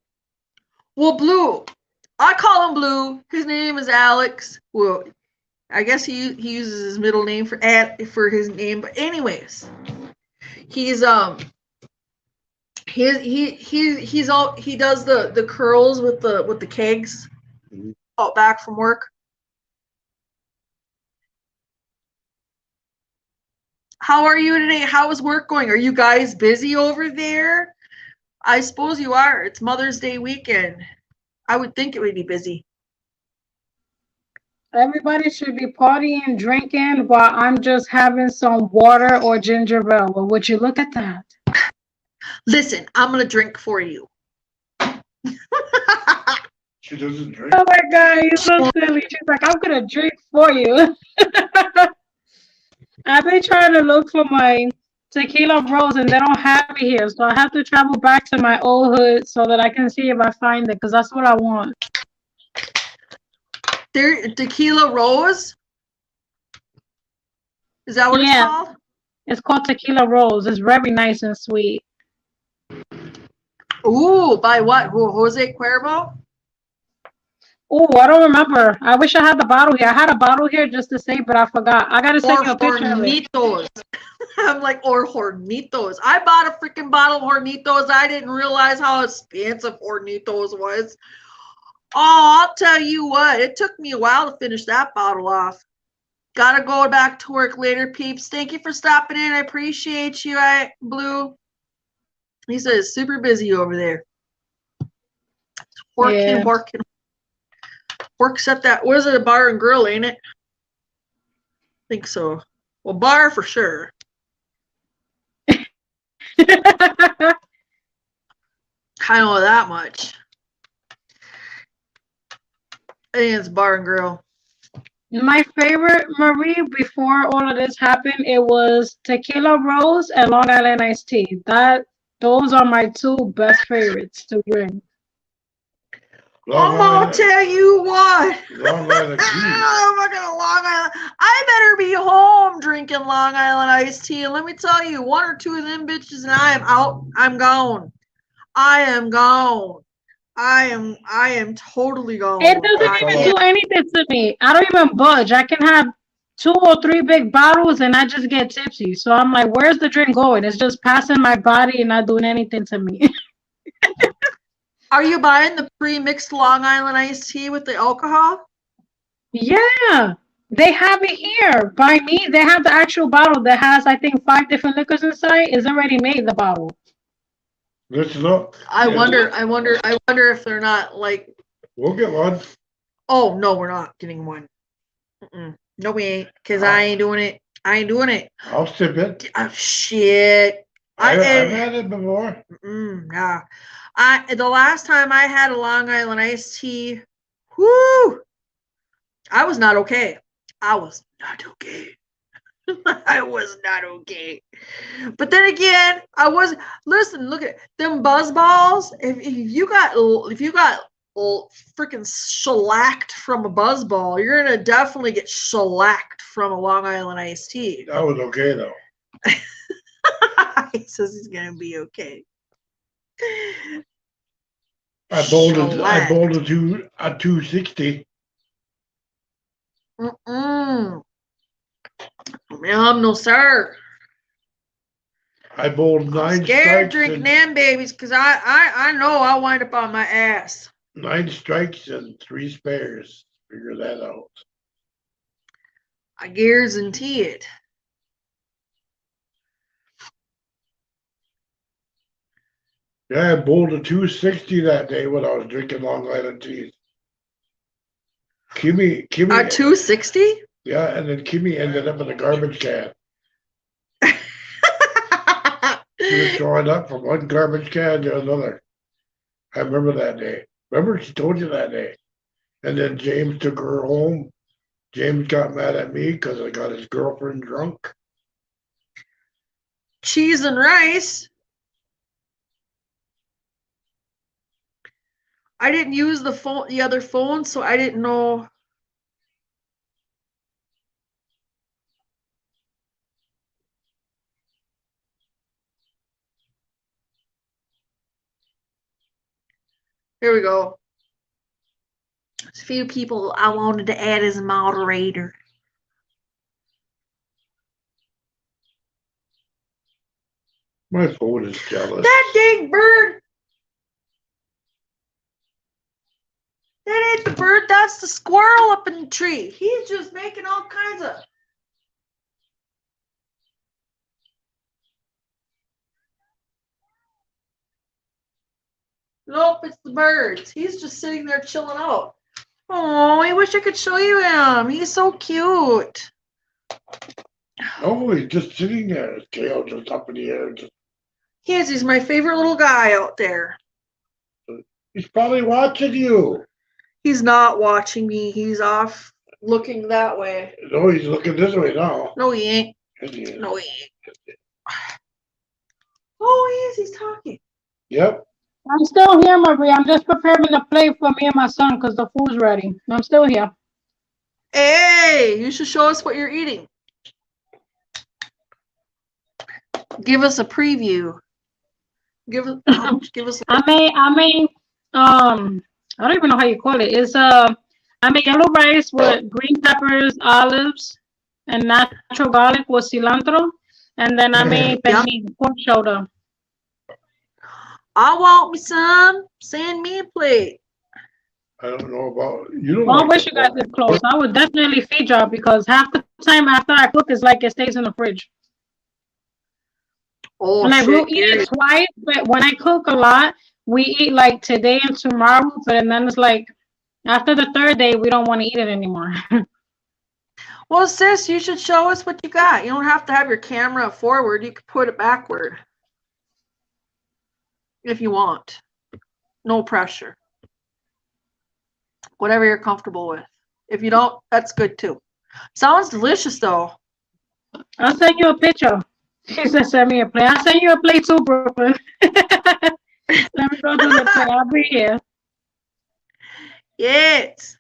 Blue. I call him Blue. His name is Alex. Well, I guess he uses his middle name for his name. But anyways, he's he does the curls with the kegs out back from work. How are you today? How is work going? Are you guys busy over there? I suppose you are. It's Mother's Day weekend. I would think it would be busy. Everybody should be partying, drinking, while I'm just having some water or ginger ale. Well, would you look at that? Listen, I'm going to drink for you. She doesn't drink. Oh my God, you're so silly. She's like, I'm going to drink for you. I've been trying to look for my tequila rose and they don't have it here. So I have to travel back to my old hood so that I can see if I find it because that's what I want. Tequila rose? Is that what it's called? It's called tequila rose. It's very nice and sweet. Ooh, by what? Jose Cuervo? Oh, I don't remember. I wish I had the bottle here. I had a bottle here just to say, but I forgot. I gotta take a picture of it. Hornitos. I'm like, or Hornitos. I bought a freaking bottle of Hornitos. I didn't realize how expensive Hornitos was. Oh, I'll tell you what. It took me a while to finish that bottle off. Gotta go back to work later, peeps. Thank you for stopping in. I appreciate you, Blue. He says super busy over there. Working. Works at that. What is it? A bar and grill, ain't it? I think so. Well, bar for sure. I know that much. I think it's bar and grill. My favorite, Marie, before all of this happened, it was tequila rose and Long Island iced tea. Those are my two best favorites to drink. Long I'm gonna Island, tell you what. Long Island tea. Oh my God, Long Island. I better be home drinking Long Island iced tea. And let me tell you, one or two of them bitches, and I am out. I'm gone. I am gone. I am totally gone. It doesn't even do anything to me. I don't even budge. I can have 2 or 3 big bottles and I just get tipsy. So I'm like, where's the drink going? It's just passing my body and not doing anything to me. Are you buying the pre-mixed Long Island iced tea with the alcohol? Yeah, they have it here by me. They have the actual bottle that has, I think, 5 different liquors inside. It's already made, the bottle. Let's look. I wonder if they're not like. We'll get one. Oh no, we're not getting one. No, we ain't, cause I ain't doing it. I ain't doing it. I'll sip it. Oh, shit. I've had it before. Nah. The last time I had a Long Island iced tea, whoo, I was not okay. I was not okay. I was not okay. But then again, I was. Listen, look at them buzz balls. If you got freaking shellacked from a buzz ball, you're gonna definitely get shellacked from a Long Island iced tea. That was okay though. He says he's gonna be okay. I bowled a 260. No, sir. I bowled 9 Scared strikes. drinking them babies, because I know I'll wind up on my ass. 9 strikes and 3 spares. Figure that out. I guarantee it. Yeah, I bowled a 260 that day when I was drinking Long Island teas. Kimmy. A 260? Yeah, and then Kimmy ended up in a garbage can. She was throwing up from one garbage can to another. I remember that day. Remember, she told you that day. And then James took her home. James got mad at me because I got his girlfriend drunk. Cheese and rice. I didn't use the other phone, so I didn't know. Here we go. There's a few people I wanted to add as a moderator. My phone is jealous. That dang bird. That ain't the bird. That's the squirrel up in the tree. He's just making all kinds of. Nope, it's the birds. He's just sitting there chilling out. Oh, I wish I could show you him. He's so cute. Oh, he's just sitting there. His tail just up in the air. He's my favorite little guy out there. He's probably watching you. He's not watching me. He's off looking that way. No, he's looking this way now. No, he ain't. Yes, he is. No, he ain't. Oh, he is. He's talking. Yep. I'm still here, Marie. I'm just preparing the plate for me and my son because the food's ready. I'm still here. Hey, you should show us what you're eating. Give us a preview. Give us. I don't even know how you call it. It's I make yellow rice with green peppers, olives, and natural garlic with cilantro, and then I made pork shoulder. I want me some. Send me a plate. I don't know about you. Well, I wish you guys were close. I would definitely feed y'all because half the time after I cook, it's like it stays in the fridge. Oh, and I shit, will eat it twice, but when I cook a lot, we eat like today and tomorrow, but then it's like after the 3rd day, we don't want to eat it anymore. Well, sis, you should show us what you got. You don't have to have your camera forward. You can put it backward if you want. No pressure. Whatever you're comfortable with. If you don't, that's good too. Sounds delicious though. I'll send you a picture. She said send me a plate. I'll send you a plate too, Brooklyn. Let me go to the plate. I'll be here. Yes.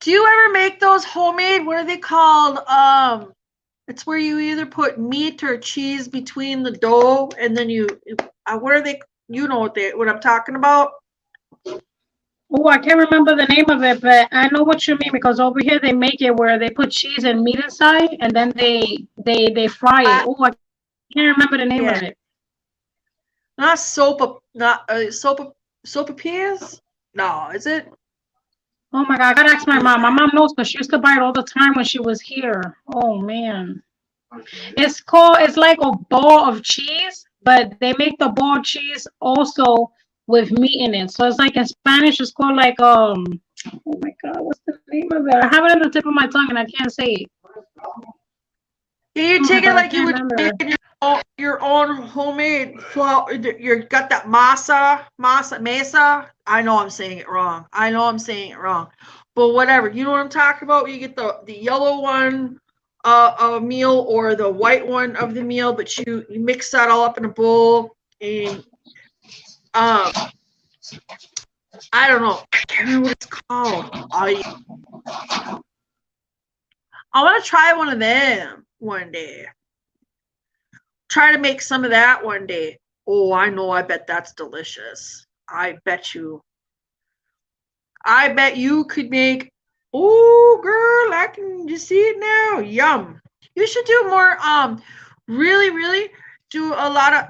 Do you ever make those homemade? What are they called? It's where you either put meat or cheese between the dough, and then what are they? You know what I'm talking about? Oh, I can't remember the name of it, but I know what you mean because over here they make it where they put cheese and meat inside, and then they fry it. Oh, I can't remember the name of it. Not sopapillas? No, is it? Oh my God, I gotta ask my mom. My mom knows because she used to buy it all the time when she was here. Oh man. It's like a ball of cheese, but they make the ball of cheese also with meat in it. So it's like in Spanish, it's called like oh my God, what's the name of it? I have it on the tip of my tongue and I can't say it. You take it like you would make your own homemade flour. You got that masa. I know I'm saying it wrong. But whatever. You know what I'm talking about? You get the yellow one of a meal or the white one of the meal, but you mix that all up in a bowl. And I don't know. I can't remember what it's called. I want to try one of them one day. Try to make some of that one day. Oh, I know. I bet that's delicious. I bet you could make. Oh, girl, I can just see it now. Yum. You should do more. Really do a lot of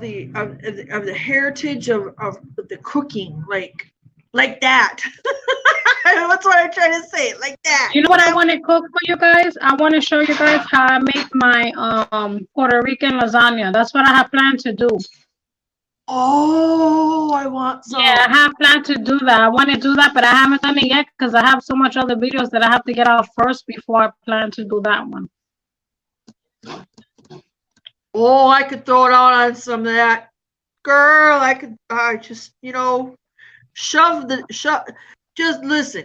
the heritage of the cooking, like that. That's what I'm trying to say, like that. You know what I want to cook for you guys? I want to show you guys how I make my Puerto Rican lasagna. That's what I have planned to do. Oh, I want some. Yeah, I have planned to do that. I want to do that, but I haven't done it yet because I have so much other videos that I have to get out first before I plan to do that one. Oh, I could throw it out on some of that. Girl, I just, shove. Just listen.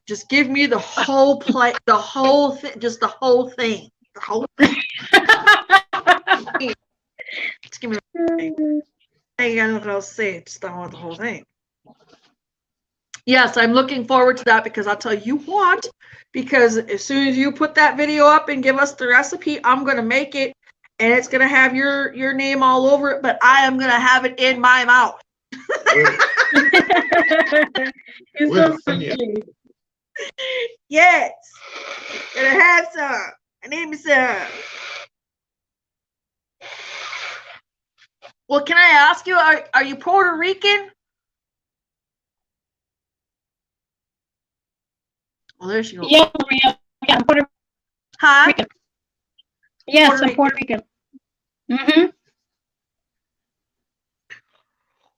Just give me the whole plate, the whole thing, just the whole thing. The whole thing. Just give me the whole thing. I got nothing else to say. Just I want the whole thing. Yes, I'm looking forward to that because I'll tell you what, because as soon as you put that video up and give us the recipe, I'm going to make it and it's going to have your name all over it, but I am going to have it in my mouth. Yes. Gonna have some. My name is Well, can I ask you, are you Puerto Rican? Well, there she goes. Yeah, I'm Puerto Rican. Huh? Yes, I'm Puerto Rican. Mm-hmm.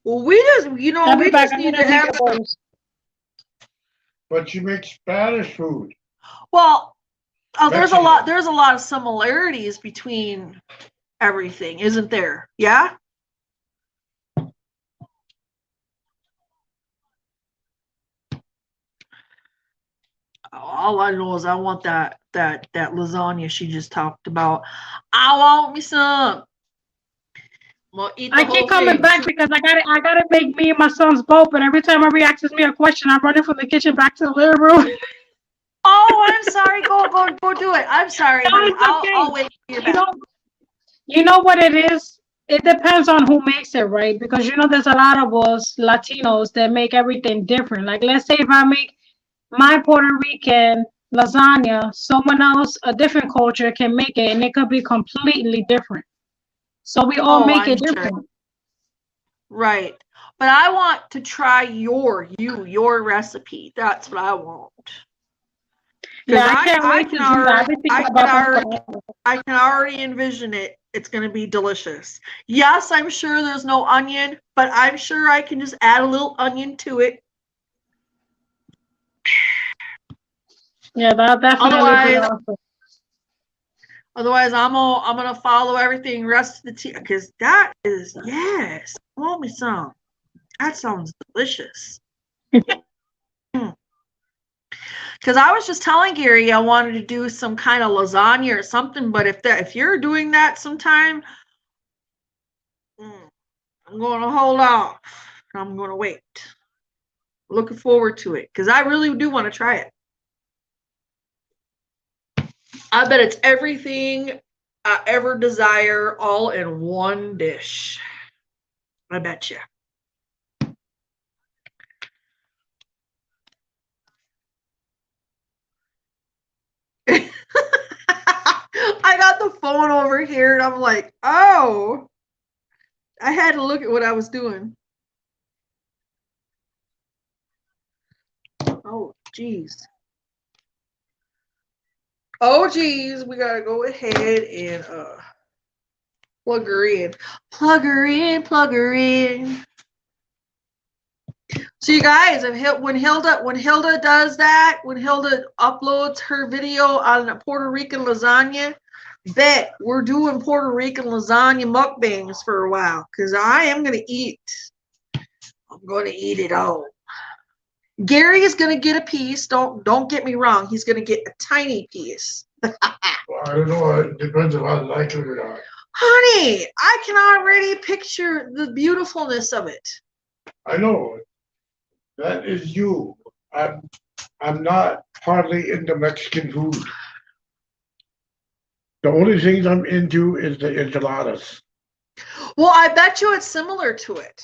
Well, we just need to have. But you make Spanish food. Well, there's a lot of similarities between everything, isn't there? Yeah. All I know is I want that lasagna she just talked about. I want me some. I keep coming back because I gotta make me and my sons both, but every time Marie asks me a question, I'm running from the kitchen back to the living room. Oh, I'm sorry. Go do it. I'm sorry. No, it's okay. I'll wait for you back. You know what it is? It depends on who makes it, right? Because there's a lot of us Latinos that make everything different. Like, let's say if I make my Puerto Rican lasagna, someone else, a different culture, can make it, and it could be completely different. So we all make it different. Sure. Right. But I want to try your recipe. That's what I want. Yeah, I can't wait to do that. I can already envision it. It's going to be delicious. Yes, I'm sure there's no onion, but I'm sure I can just add a little onion to it. Yeah, that definitely. Otherwise, I'm gonna follow everything rest of the tea because that is yes. Want me some? That sounds delicious. Because I was just telling Gary I wanted to do some kind of lasagna or something, but if you're doing that sometime, I'm going to hold off. I'm going to wait. Looking forward to it because I really do want to try it. I bet it's everything I ever desire all in one dish. I bet you. I got the phone over here and I'm like, oh, I had to look at what I was doing. Oh, geez. Oh, geez. We got to go ahead and plug her in. Plug her in, plug her in. So you guys, when Hilda does that, when Hilda uploads her video on Puerto Rican lasagna, bet we're doing Puerto Rican lasagna mukbangs for a while because I am gonna eat. I'm gonna eat it all. Gary is gonna get a piece. Don't get me wrong. He's gonna get a tiny piece. Well, I don't know. It depends if I like it or not. Honey, I can already picture the beautifulness of it. I know. That is you. I'm not hardly into Mexican food. The only things I'm into is the enchiladas. Well, I bet you it's similar to it.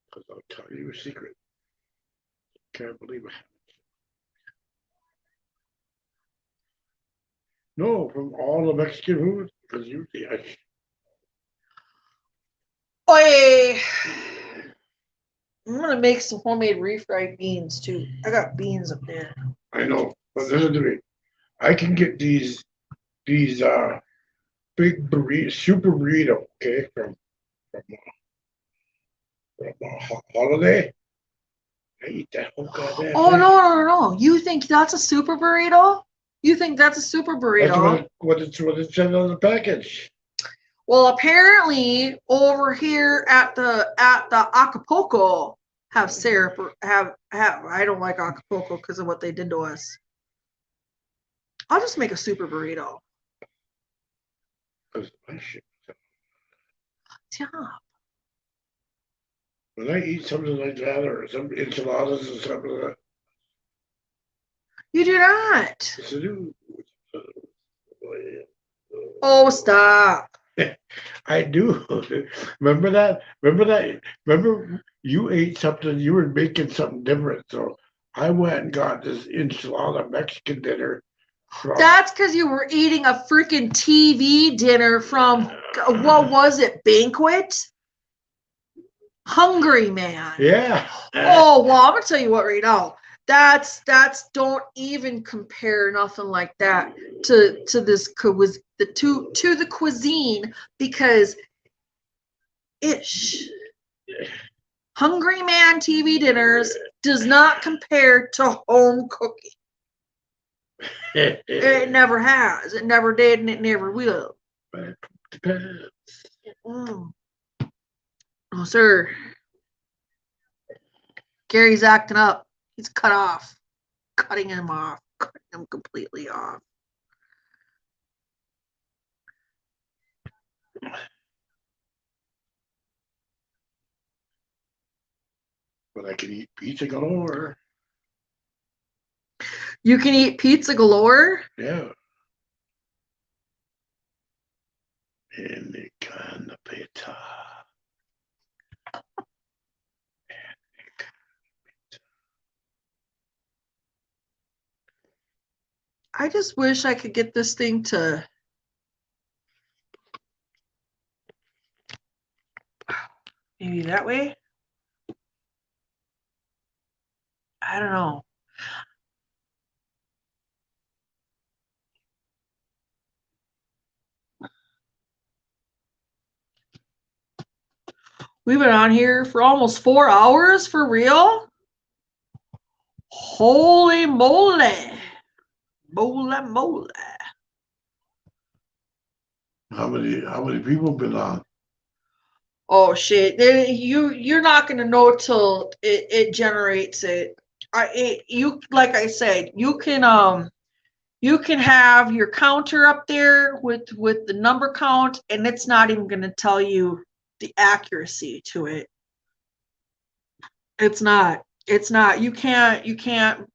Because I'll tell you a secret. Can't believe it. No, from all the Mexican food, because usually Oy. I'm gonna make some homemade refried beans too. I got beans up there. I know, but listen to me. I can get these big burrito, super burrito, okay, from Holiday. I eat that whole goddamn Oh thing. no! You think that's a super burrito? You think that's a super burrito? That's what it said on the package. Well, apparently over here at the Acapulco have syrup. Have I don't like Acapulco because of what they did to us. I'll just make a super burrito. Yeah. When I eat something like that or some enchiladas or something like that, You do not. yes, I do. Oh, stop. I do. Remember that? Remember you ate something, you were making something different. So I went and got this enchilada Mexican dinner. That's because you were eating a freaking TV dinner from, what was it, Banquet? Hungry Man. Yeah. Oh, well, I'm going to tell you what right now. That's don't even compare nothing like that to this to the cuisine because Hungry Man TV dinners does not compare to home cooking. It never has. It never did, and it never will. Oh, sir. Gary's acting up. He's cut off. Cutting him off. Cutting him completely off. But I can eat pizza galore. You can eat pizza galore? Yeah. And the kind of pizza. I just wish I could get this thing to maybe that way. I don't know. We've been on here for almost 4 hours for real. Holy moly. Moly. How many people been on? Oh shit. You're not gonna know till it generates it. You like I said, you can have your counter up there with the number count and it's not even gonna tell you the accuracy to it. It's not. You can't.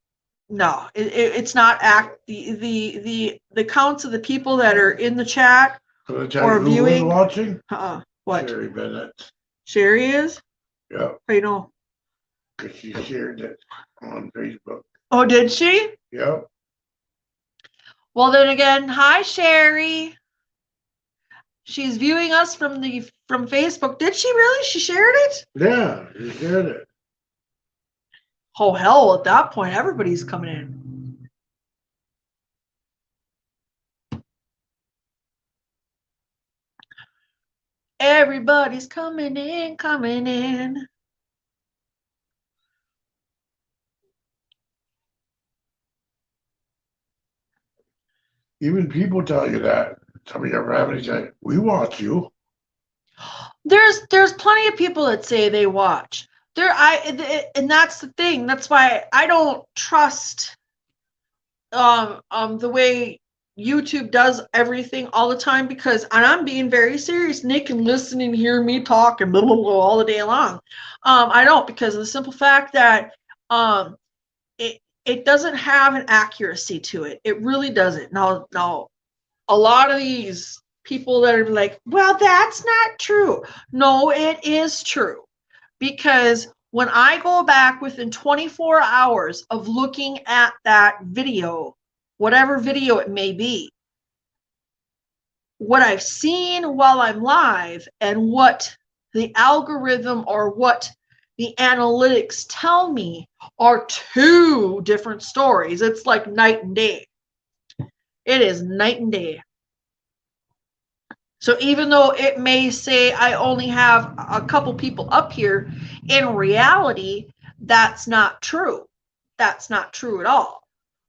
No, it's not the counts of the people that are in the chat Can I tell or you who was viewing. watching? What? Sherry Bennett. Sherry is? Yeah, How you know? because she shared it on Facebook. Oh, did she? Yeah. Well, then again, hi Sherry. She's viewing us from Facebook. Did she really? She shared it? Yeah, she shared it. Oh hell, at that point, everybody's coming in. Everybody's coming in, coming in. Even people tell you that. Some of your families say, we watch you. There's plenty of people that say they watch. And that's the thing. That's why I don't trust the way YouTube does everything all the time, because, and I'm being very serious, Nick can listen and hear me talk and blah, blah, blah, all the day long. I don't, because of the simple fact that it doesn't have an accuracy to it. It really doesn't. Now a lot of these people that are like, well, that's not true. No, it is true, because when I go back within 24 hours of looking at that video, whatever video it may be, what I've seen while I'm live and what the algorithm or what the analytics tell me are two different stories. It's like night and day. It is night and day. So even though it may say I only have a couple people up here, in reality, that's not true. That's not true at all.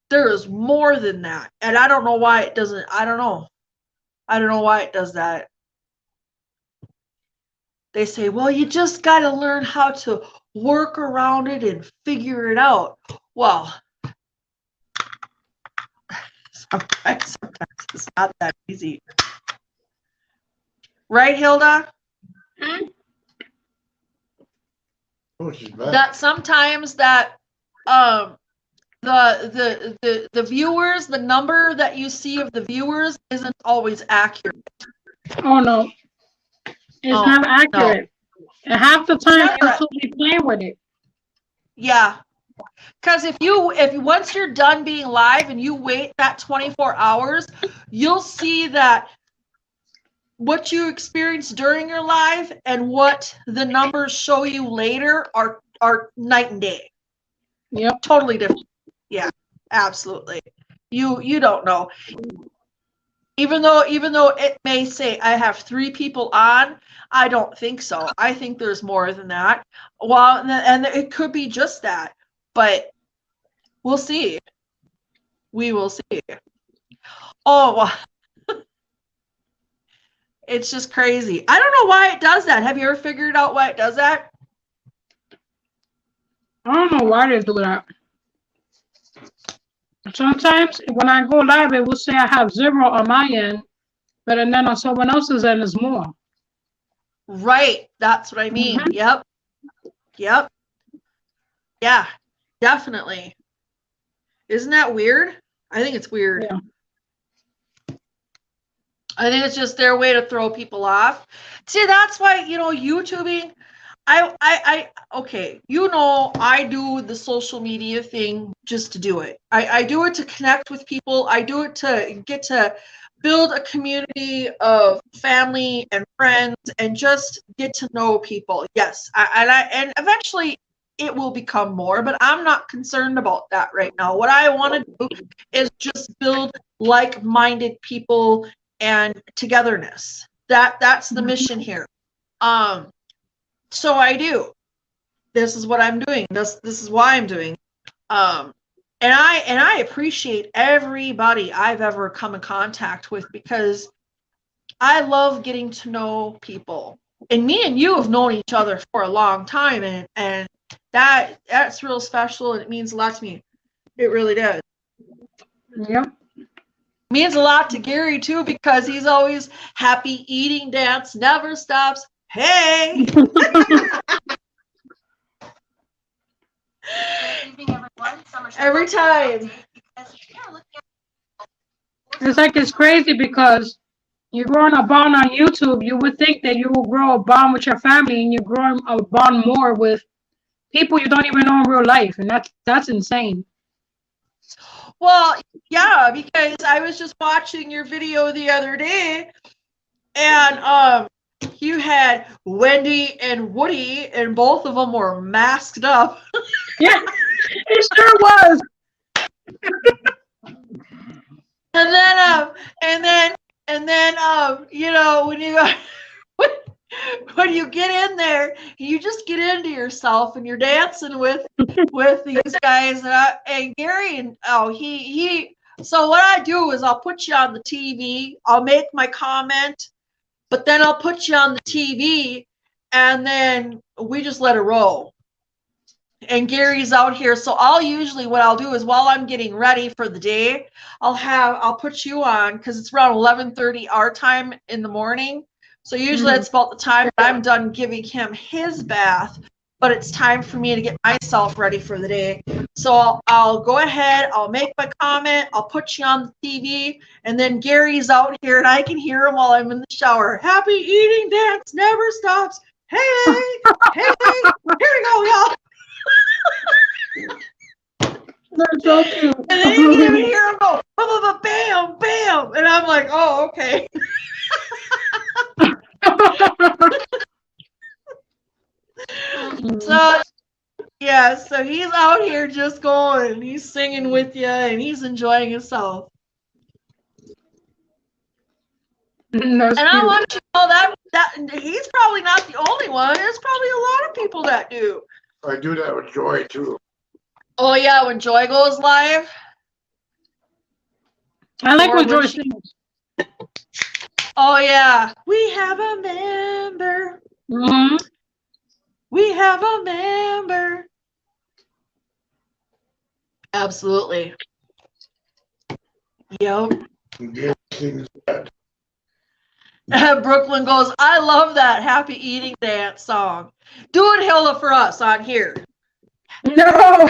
There is more than that. And I don't know why it doesn't. I don't know. I don't know why it does that. They say, well, you just got to learn how to work around it and figure it out. Well, sometimes it's not that easy. Right, Hilda? Oh, she's back. That sometimes that the viewers, the number that you see of the viewers isn't always accurate. Oh no, it's not accurate. No. And half the time YouTube be playing with it. Yeah. Because if once you're done being live and you wait that 24 hours, you'll see that what you experienced during your live and what the numbers show you later are night and day. Yep. Totally different. Yeah, absolutely. You don't know. Even though it may say I have 3 people on, I don't think so. I think there's more than that. Well, and it could be just that, but we'll see. We will see. Oh, it's just crazy. I don't know why it does that. Have you ever figured out why it does that? I don't know why they do that. Sometimes when I go live, it will say I have 0 on my end, but then on someone else's end is more. Right. That's what I mean. Mm-hmm. Yep. Yeah, definitely. Isn't that weird? I think it's weird. Yeah. I think it's just their way to throw people off. See, that's why, YouTubing, okay, I do the social media thing just to do it. I do it to connect with people. I do it to get to build a community of family and friends and just get to know people. Yes, and eventually it will become more, but I'm not concerned about that right now. What I want to do is just build like-minded people and togetherness. That's the mission here. So I do. This is what I'm doing. This is why I'm doing. And I appreciate everybody I've ever come in contact with, because I love getting to know people. And me and you have known each other for a long time, and that's real special, and it means a lot to me. It really does. Yep. Means a lot to Gary too, because he's always happy, eating, dance, never stops, Hey. Every time. It's like it's crazy because you're growing a bond on YouTube. You would think that you will grow a bond with your family, and you're growing a bond more with people you don't even know in real life, and that's insane. Well, yeah, because I was just watching your video the other day, and you had Wendy and Woody, and both of them were masked up. Yeah, it sure was. And then, you know, when you when you get in there, you just get into yourself, and you're dancing with these guys, and Gary, and he. So what I do is I'll put you on the TV. I'll make my comment, but then I'll put you on the TV, and then we just let it roll. And Gary's out here, so what I'll do is while I'm getting ready for the day, I'll put you on, because it's around 11:30 our time in the morning. So usually that's about the time that I'm done giving him his bath, but it's time for me to get myself ready for the day. So I'll go ahead, I'll make my comment, I'll put you on the TV, and then Gary's out here, and I can hear him while I'm in the shower. Happy eating dance never stops. Hey, hey, here we go, y'all. That's so cute. And then you can hear him go, bam, bam. And I'm like, oh, okay. So, yeah, so he's out here just going, and he's singing with you, and he's enjoying himself. That's And I cute. want you to know that he's probably not the only one. There's probably a lot of people that do. I do that with Joy too. Oh, yeah, when Joy goes live. I like Or when when Joy she- sings. Oh, yeah. We have a member. Mm-hmm. We have a member. Absolutely. Yep. Gary sings that. Brooklyn goes, I love that happy eating dance song. Do it, Hilda, for us on here. No.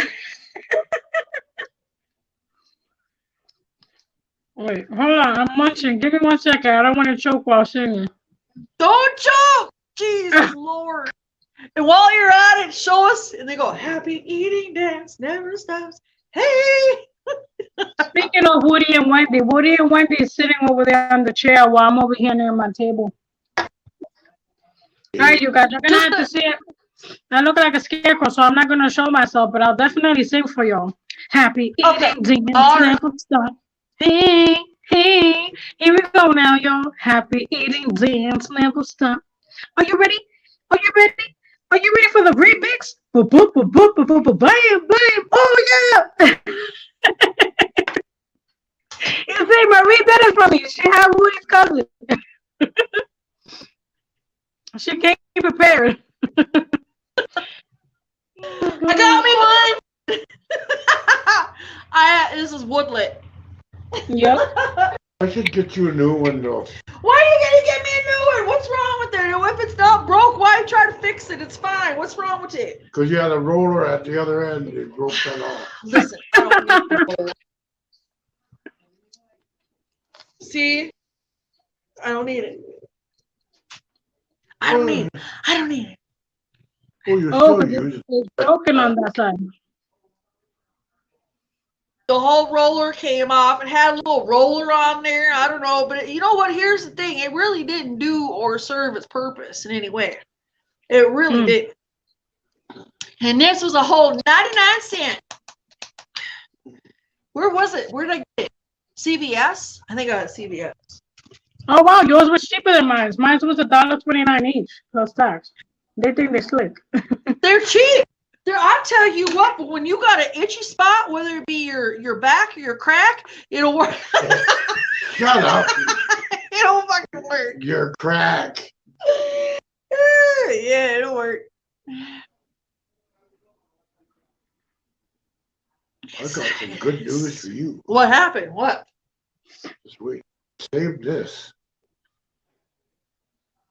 Wait, hold on. I'm munching. Give me 1 second. I don't want to choke while singing. Don't choke. Jesus Lord. And while you're at it, show us. And they go, happy eating dance never stops. Hey. Speaking of Woody and Wendy is sitting over there on the chair while I'm over here near my table. All right, you guys, you're gonna have to see it. I look like a scarecrow, so I'm not gonna show myself, but I'll definitely sing for y'all. Happy eating dance never stop. Hey, hey, here we go now, y'all. Happy eating dance never stop. Are you ready? Are you ready? Are you ready for the remix? Bam, bam. Oh yeah. You see, Marie did it for me. She had Woody's cousin. She came prepared. I got me one. This is Woodlet. Yep. I should get you a new one though. Why are you gonna get me a new one? What's wrong with it? If it's not broke, why try to fix it? It's fine. What's wrong with it? Because you had a roller at the other end. You broke that off. Listen, I don't need the roll. See? I don't need it. I don't need it. I don't need it. Oh, you're Oh, still but using it's broken on that side. The whole roller came off. It had a little roller on there. I don't know. But you know what? Here's the thing. It really didn't do or serve its purpose in any way. It really didn't. And this was a whole 99 cents. Where was it? Where did I get it? CVS? I think I got CVS. Oh wow, yours was cheaper than mine. Mine was $1.29 each plus tax. They think they're slick. They're cheap. I tell you what, but when you got an itchy spot, whether it be your back or your crack, it'll work. Shut up. It'll fucking work. Your crack. Yeah, it'll work. I got some good news for you. What happened? What? This week. Save this.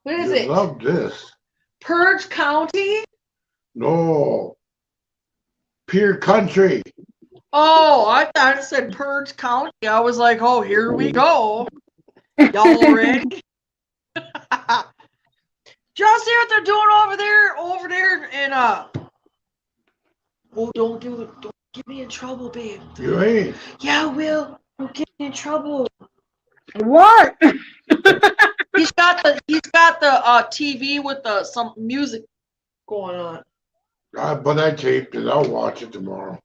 What is You it? love this. Purge County? No. Pier Country. Oh, I thought it said Purge County. I was like, oh, here we go. Y'all ready? Did y'all see what they're doing over there in oh, don't get me in trouble, babe. You ain't. Yeah, Will. Don't get me in trouble. What? He's got the TV with some music going on. But I taped it. I'll watch it tomorrow.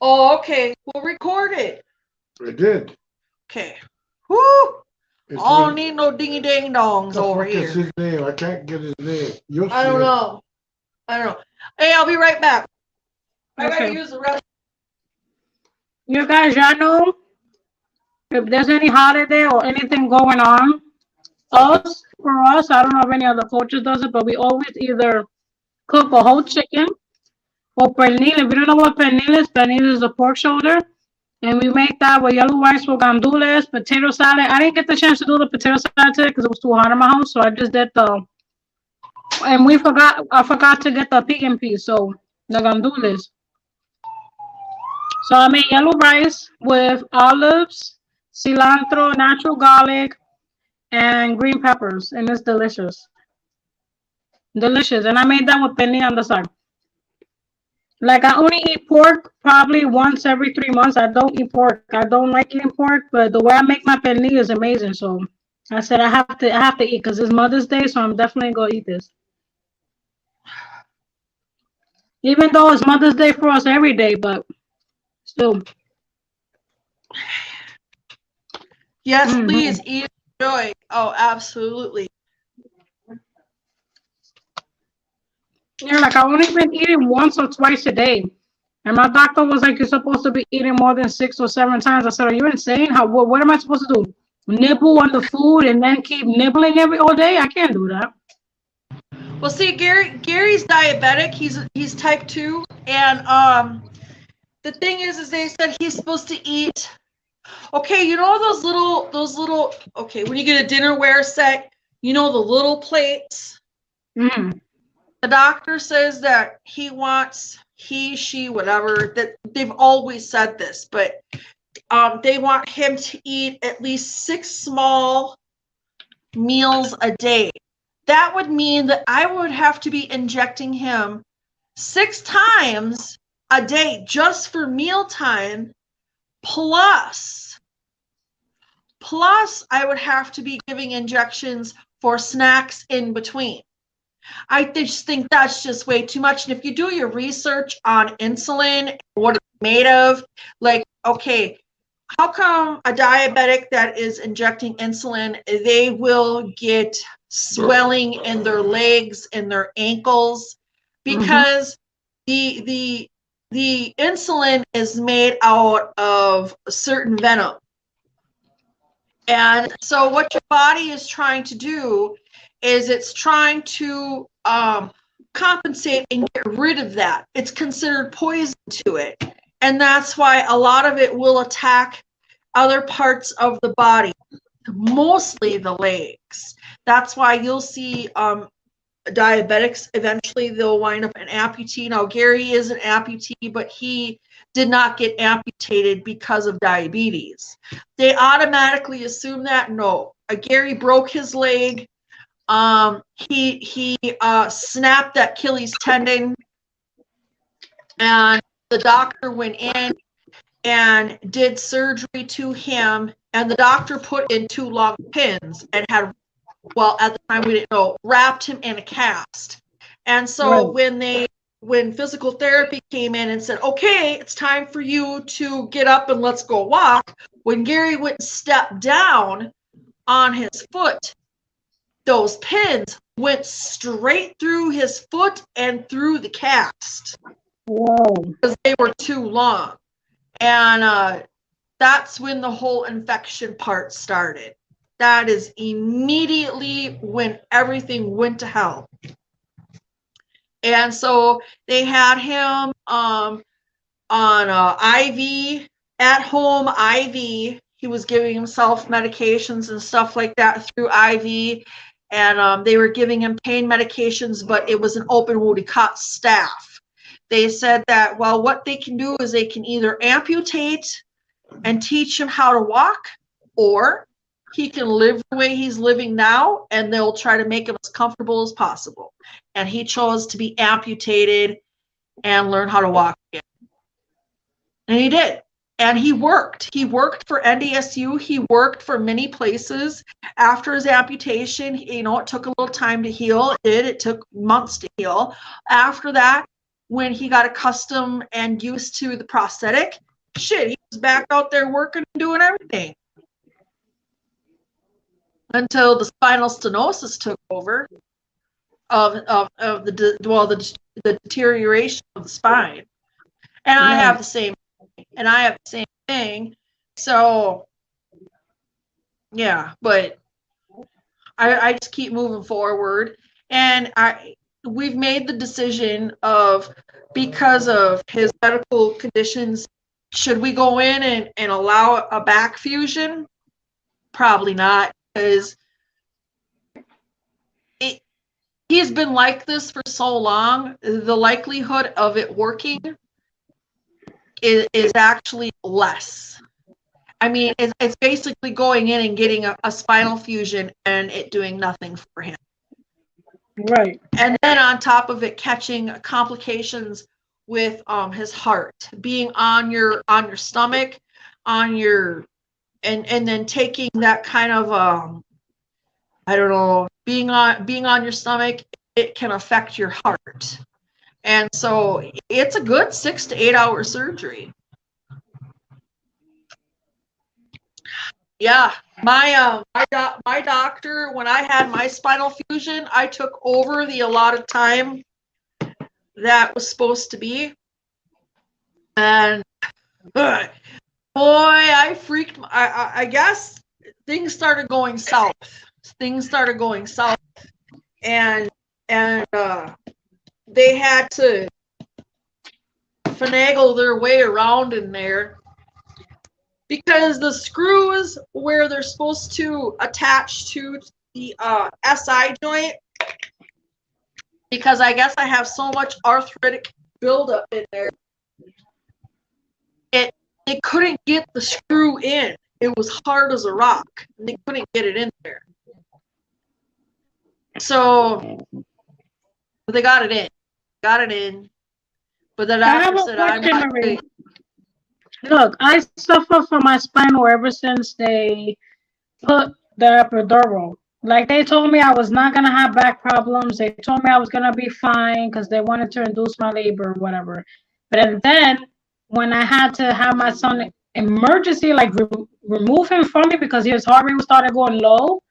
Oh, okay. We'll record it. I did. Okay. Whoo! It's I don't with- need no dingy dang dongs the over fuck is here. his name? I can't get his name. You'll I see don't it. know. Hey, I'll be right back. I gotta Okay. use the rest. You guys, y'all know if there's any holiday or anything going on, for us, I don't know if any other culture does it, but we always either cook a whole chicken or pernil. If you don't know what pernil is a pork shoulder. And we make that with yellow rice with gandules, potato salad. I didn't get the chance to do the potato salad today because it was too hot in my house. So I just did and I forgot to get the pecan peas. So the gandules. So I made yellow rice with olives, cilantro, natural garlic, and green peppers. And it's delicious. Delicious. And I made that with penne on the side. Like I only eat pork probably once every 3 months. I don't eat pork. I don't like eating pork, but the way I make my penne is amazing. So I said I have to eat because it's Mother's Day, so I'm definitely gonna eat this. Even though it's Mother's Day for us every day, but still. Yes, Mhm. please eat and enjoy. Oh, absolutely. Yeah, like I've only been eating once or twice a day. And my doctor was like, you're supposed to be eating more than 6 or 7 times. I said, are you insane? What am I supposed to do? Nibble on the food and then keep nibbling all day? I can't do that. Well, see, Gary's diabetic. He's type 2, and the thing is they said he's supposed to eat. Okay, you know those little. Okay, when you get a dinnerware set, you know the little plates. Mm. The doctor says that he, she, whatever, that they've always said this, but they want him to eat at least 6 small meals a day. That would mean that I would have to be injecting him 6 times a day just for mealtime, plus I would have to be giving injections for snacks in between. I just think that's just way too much. And if you do your research on insulin, what it's made of, like, okay, how come a diabetic that is injecting insulin, they will get swelling in their legs and their ankles? Because the insulin is made out of a certain venom. And so what your body is trying to do is it's trying to compensate and get rid of that. It's considered poison to it. And that's why a lot of it will attack other parts of the body, mostly the legs. That's why you'll see diabetics, eventually they'll wind up an amputee. Now, Gary is an amputee, but he did not get amputated because of diabetes. They automatically assume that. No, Gary broke his leg. He snapped that Achilles tendon, and the doctor went in and did surgery to him, and the doctor put in 2 long pins and had, well, at the time we didn't know, wrapped him in a cast. And so when physical therapy came in and said, okay, it's time for you to get up and let's go walk, when Gary went and stepped down on his foot, those pins went straight through his foot and through the cast. Whoa. Because they were too long. And that's when the whole infection part started. That is immediately when everything went to hell. And so they had him on IV, at home IV. He was giving himself medications and stuff like that through IV. and they were giving him pain medications, but it was an open wound. He caught staph. They said that, well, what they can do is they can either amputate and teach him how to walk, or he can live the way he's living now, and they'll try to make him as comfortable as possible. And he chose to be amputated and learn how to walk again. And he did. And he worked. He worked for NDSU. He worked for many places. After his amputation, you know, it took a little time to heal. It took months to heal. After that, when he got accustomed and used to the prosthetic, shit, he was back out there working and doing everything. Until the spinal stenosis took over of the deterioration of the spine. And I have the same thing. So yeah, but I just keep moving forward. And we've made the decision of, because of his medical conditions, should we go in and allow a back fusion? Probably not, because he's been like this for so long. The likelihood of it working is actually less. I mean, it's basically going in and getting a spinal fusion and it doing nothing for him. Right. And then on top of it, catching complications with his heart, being on your stomach, on your and then taking that kind of I don't know, being on your stomach, it can affect your heart. And so it's a good 6 to 8 hour surgery. Yeah, my doctor, when I had my spinal fusion, I took over the allotted time that was supposed to be. And boy, I freaked. I guess things started going south. And they had to finagle their way around in there, because the screws where they're supposed to attach to the SI joint, because I guess I have so much arthritic buildup in there, it couldn't get the screw in. It was hard as a rock. They couldn't get it in there. So they got it in. But the doctor said, I'm not big. Look, I suffer from my spinal ever since they put the epidural. Like, they told me I was not going to have back problems. They told me I was going to be fine because they wanted to induce my labor or whatever. But then when I had to have my son emergency, like remove him from me because his heart rate started going low,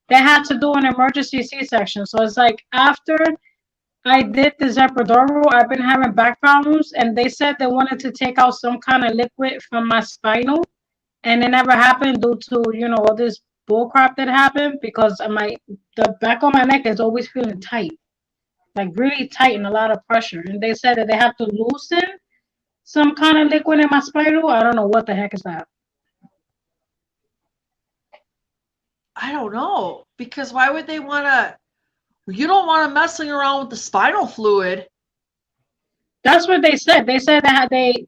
they had to do an emergency C-section. So it's like, after I did this epidural, I've been having back problems, and they said they wanted to take out some kind of liquid from my spinal, and it never happened due to, you know, all this bullcrap that happened, because the back of my neck is always feeling tight, like really tight and a lot of pressure. And they said that they have to loosen some kind of liquid in my spinal. I don't know what the heck is that. I don't know, because why would they want to? You don't want to messing around with the spinal fluid. That's what they said. They said that they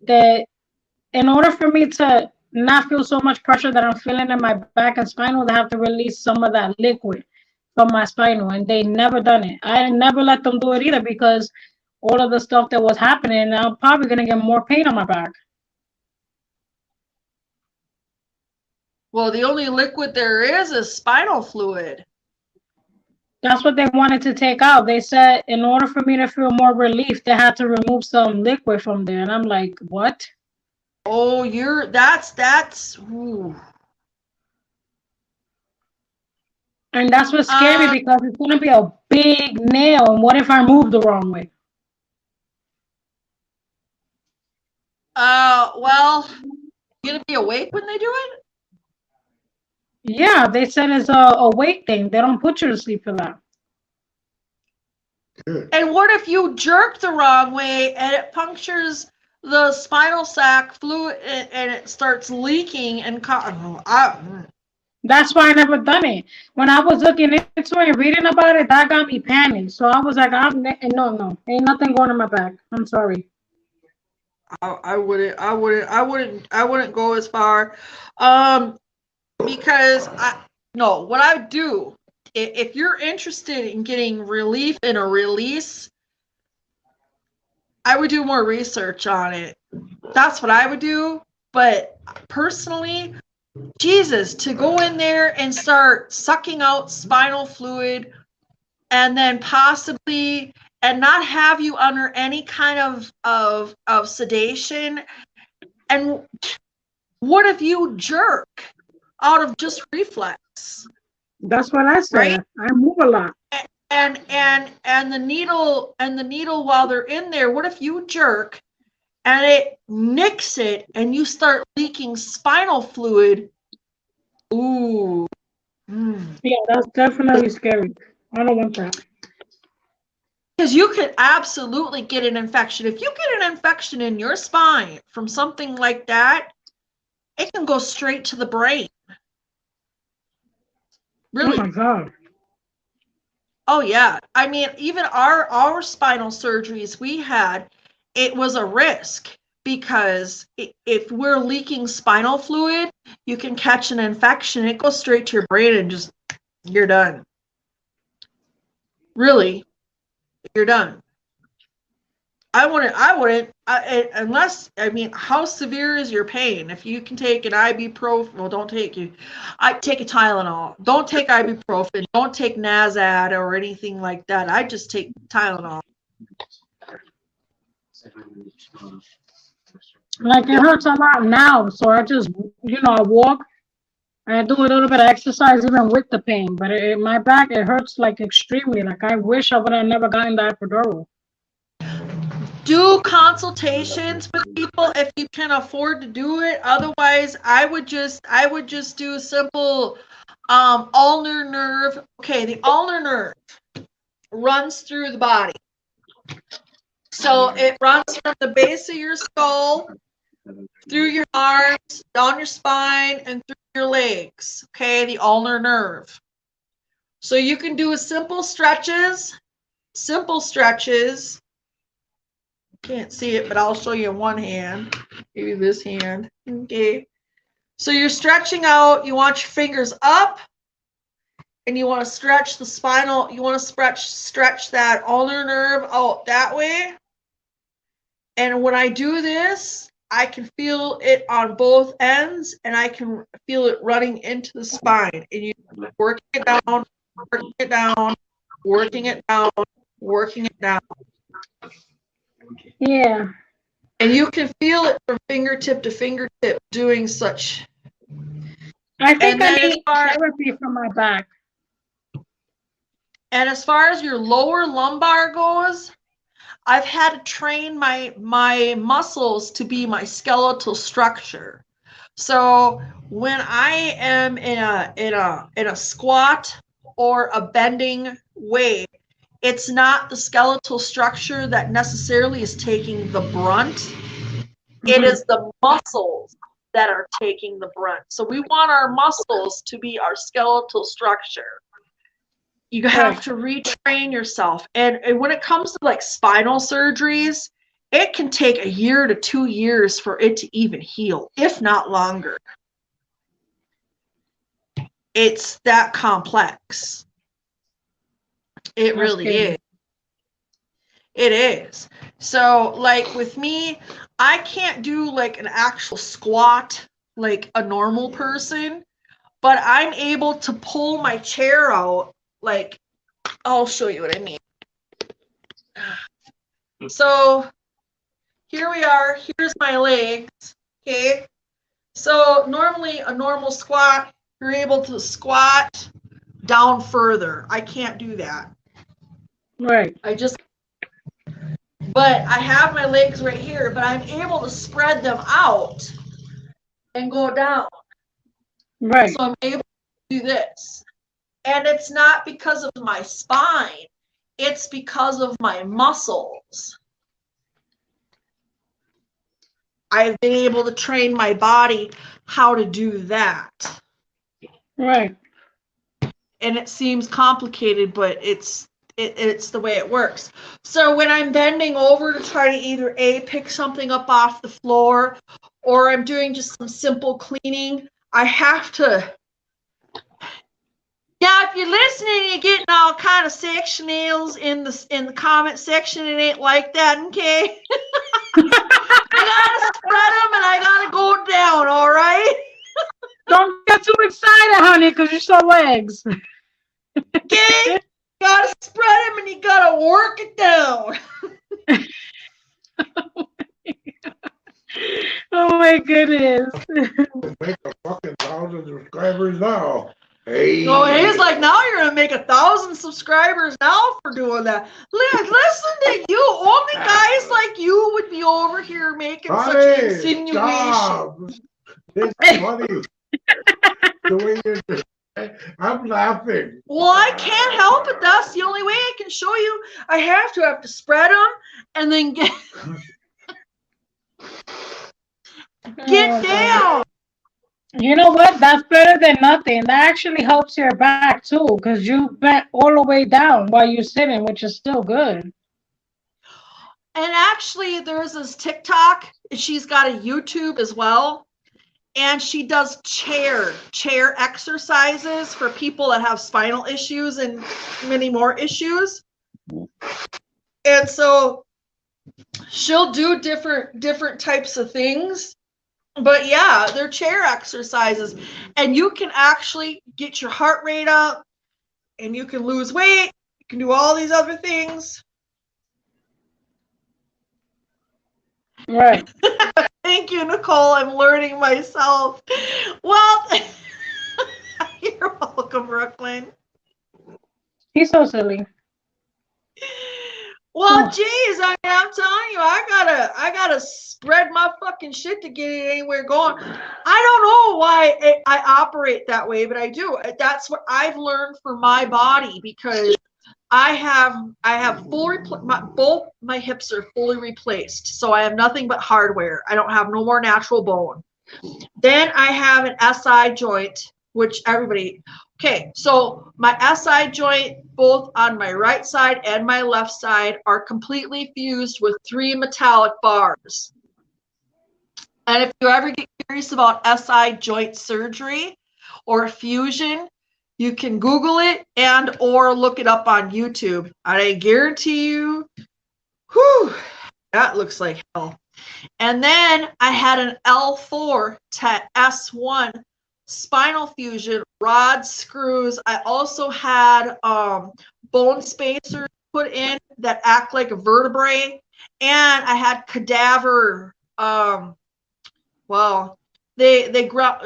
in order for me to not feel so much pressure that I'm feeling in my back and spinal, they have to release some of that liquid from my spinal, and they never done it. I never let them do it either, because all of the stuff that was happening, I'm probably gonna get more pain on my back. Well, the only liquid there is spinal fluid. That's what they wanted to take out. They said in order for me to feel more relief, they had to remove some liquid from there. And I'm like, what? Oh, that's ooh. And that's what's scary, because it's gonna be a big nail. And what if I move the wrong way? Well, you gonna be awake when they do it? Yeah, they said it's a weight thing. They don't put you to sleep for that. Good. And what if you jerk the wrong way and it punctures the spinal sac fluid and it starts leaking and That's That's why I never done it. When I was looking into it and reading about it, that got me panicked. So I was like, no, ain't nothing going in my back. I'm sorry. I wouldn't go as far, because what I would do, if you're interested in getting relief in a release, I would do more research on it. That's what I would do. But personally, Jesus, to go in there and start sucking out spinal fluid and then possibly and not have you under any kind of sedation. And what if you jerk out of just reflex? That's what I said. Right? I move a lot. And the needle while they're in there, what if you jerk and it nicks it and you start leaking spinal fluid? Ooh. Yeah, that's definitely scary. I don't want that. Because you could absolutely get an infection. If you get an infection in your spine from something like that, it can go straight to the brain. Really? Oh my God. Oh yeah. I mean, even our spinal surgeries we had, it was a risk because if we're leaking spinal fluid, you can catch an infection. It goes straight to your brain and just you're done. Really, you're done. I wouldn't, unless, I mean, how severe is your pain? If you can take an ibuprofen, well, don't take you. I take a Tylenol. Don't take ibuprofen. Don't take Nazad or anything like that. I just take Tylenol. Like it hurts a lot now, so I just, I walk. I do a little bit of exercise even with the pain, but my back, it hurts like extremely. Like I wish I would have never gotten the epidural. Do consultations with people if you can afford to do it. Otherwise, I would just do a simple ulnar nerve. Okay, the ulnar nerve runs through the body. So it runs from the base of your skull, through your arms, down your spine, and through your legs. Okay, the ulnar nerve. So you can do a simple stretches. Can't see it, but I'll show you in one hand. Maybe this hand. Okay. So you're stretching out. You want your fingers up, and you want to stretch the spinal. You want to stretch that ulnar nerve out that way. And when I do this, I can feel it on both ends, and I can feel it running into the spine. And you working it down, working it down, working it down, working it down. Yeah. And you can feel it from fingertip to fingertip doing such. I think I need therapy for my back. And as far as your lower lumbar goes, I've had to train my muscles to be my skeletal structure. So when I am in a squat or a bending way, it's not the skeletal structure that necessarily is taking the brunt. Mm-hmm. It is the muscles that are taking the brunt. So we want our muscles to be our skeletal structure. You have to retrain yourself. And when it comes to like spinal surgeries, it can take 1 year to 2 years for it to even heal, if not longer. It's that complex. It really is. It is. So like with me, I can't do like an actual squat like a normal person, but I'm able to pull my chair out. Like, I'll show you what I mean. So here we are. Here's my legs. Okay. So normally a normal squat, you're able to squat down further. I can't do that. Right. But I have my legs right here, but I'm able to spread them out and go down. Right. So I'm able to do this. And it's not because of my spine. It's because of my muscles. I've been able to train my body how to do that. Right. And it seems complicated, but it's the way it works. So when I'm bending over to try to either pick something up off the floor, or I'm doing just some simple cleaning, I have to. Now, if you're listening, you're getting all kind of sectionals in the comment section. It ain't like that, okay? I gotta spread them and I gotta go down. All right. Don't get too excited, honey, because you saw legs. Okay. Gotta spread them and you gotta work it down. Oh my goodness. Make a fucking 1,000 subscribers now. Hey. So he's like, now you're gonna make 1,000 subscribers now for doing that. Listen to you. Only guys like you would be over here making such insinuations. Stop. It's funny. The way you're doing it. I'm laughing. Well, I can't help it. That's the only way I can show you. I have to spread them and then get down. You know what? That's better than nothing. That actually helps your back too, because you bent all the way down while you're sitting, which is still good. And actually, there's this TikTok. She's got a YouTube as well. And she does chair exercises for people that have spinal issues and many more issues. And so she'll do different types of things. But yeah, they're chair exercises. And you can actually get your heart rate up and you can lose weight. You can do all these other things. Right. Thank you, Nicole. I'm learning myself. Well, you're welcome, Brooklyn. He's so silly. Well, geez, I'm telling you, I gotta spread my fucking shit to get it anywhere going. I don't know why I operate that way, but I do. That's what I've learned for my body, because I have both my hips are fully replaced, so I have nothing but hardware. I don't have no more natural bone. Then I have an SI joint, which everybody. Okay, so my SI joint, both on my right side and my left side, are completely fused with 3 metallic bars. And if you ever get curious about SI joint surgery or fusion, you can Google it and or look it up on YouTube. I guarantee you, whew, that looks like hell. And then I had an L4 to S1 spinal fusion, rod screws. I also had bone spacers put in that act like a vertebrae. And I had cadaver, it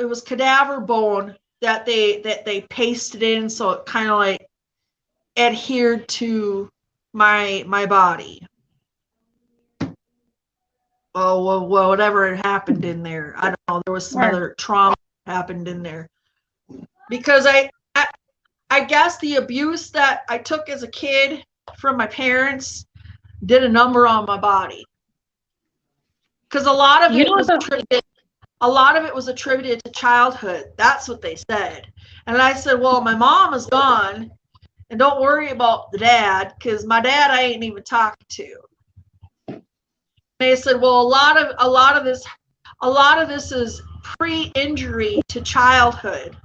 was cadaver bone that they pasted in, so it kind of like adhered to my body. Well, whatever had happened in there, I don't know. There was some other trauma that happened in there, because I guess the abuse that I took as a kid from my parents did a number on my body, because a lot of it was attributed to childhood. That's what they said. And I said, well, my mom is gone, and don't worry about the dad, because my dad I ain't even talking to. They said, well, a lot of this is pre-injury to childhood.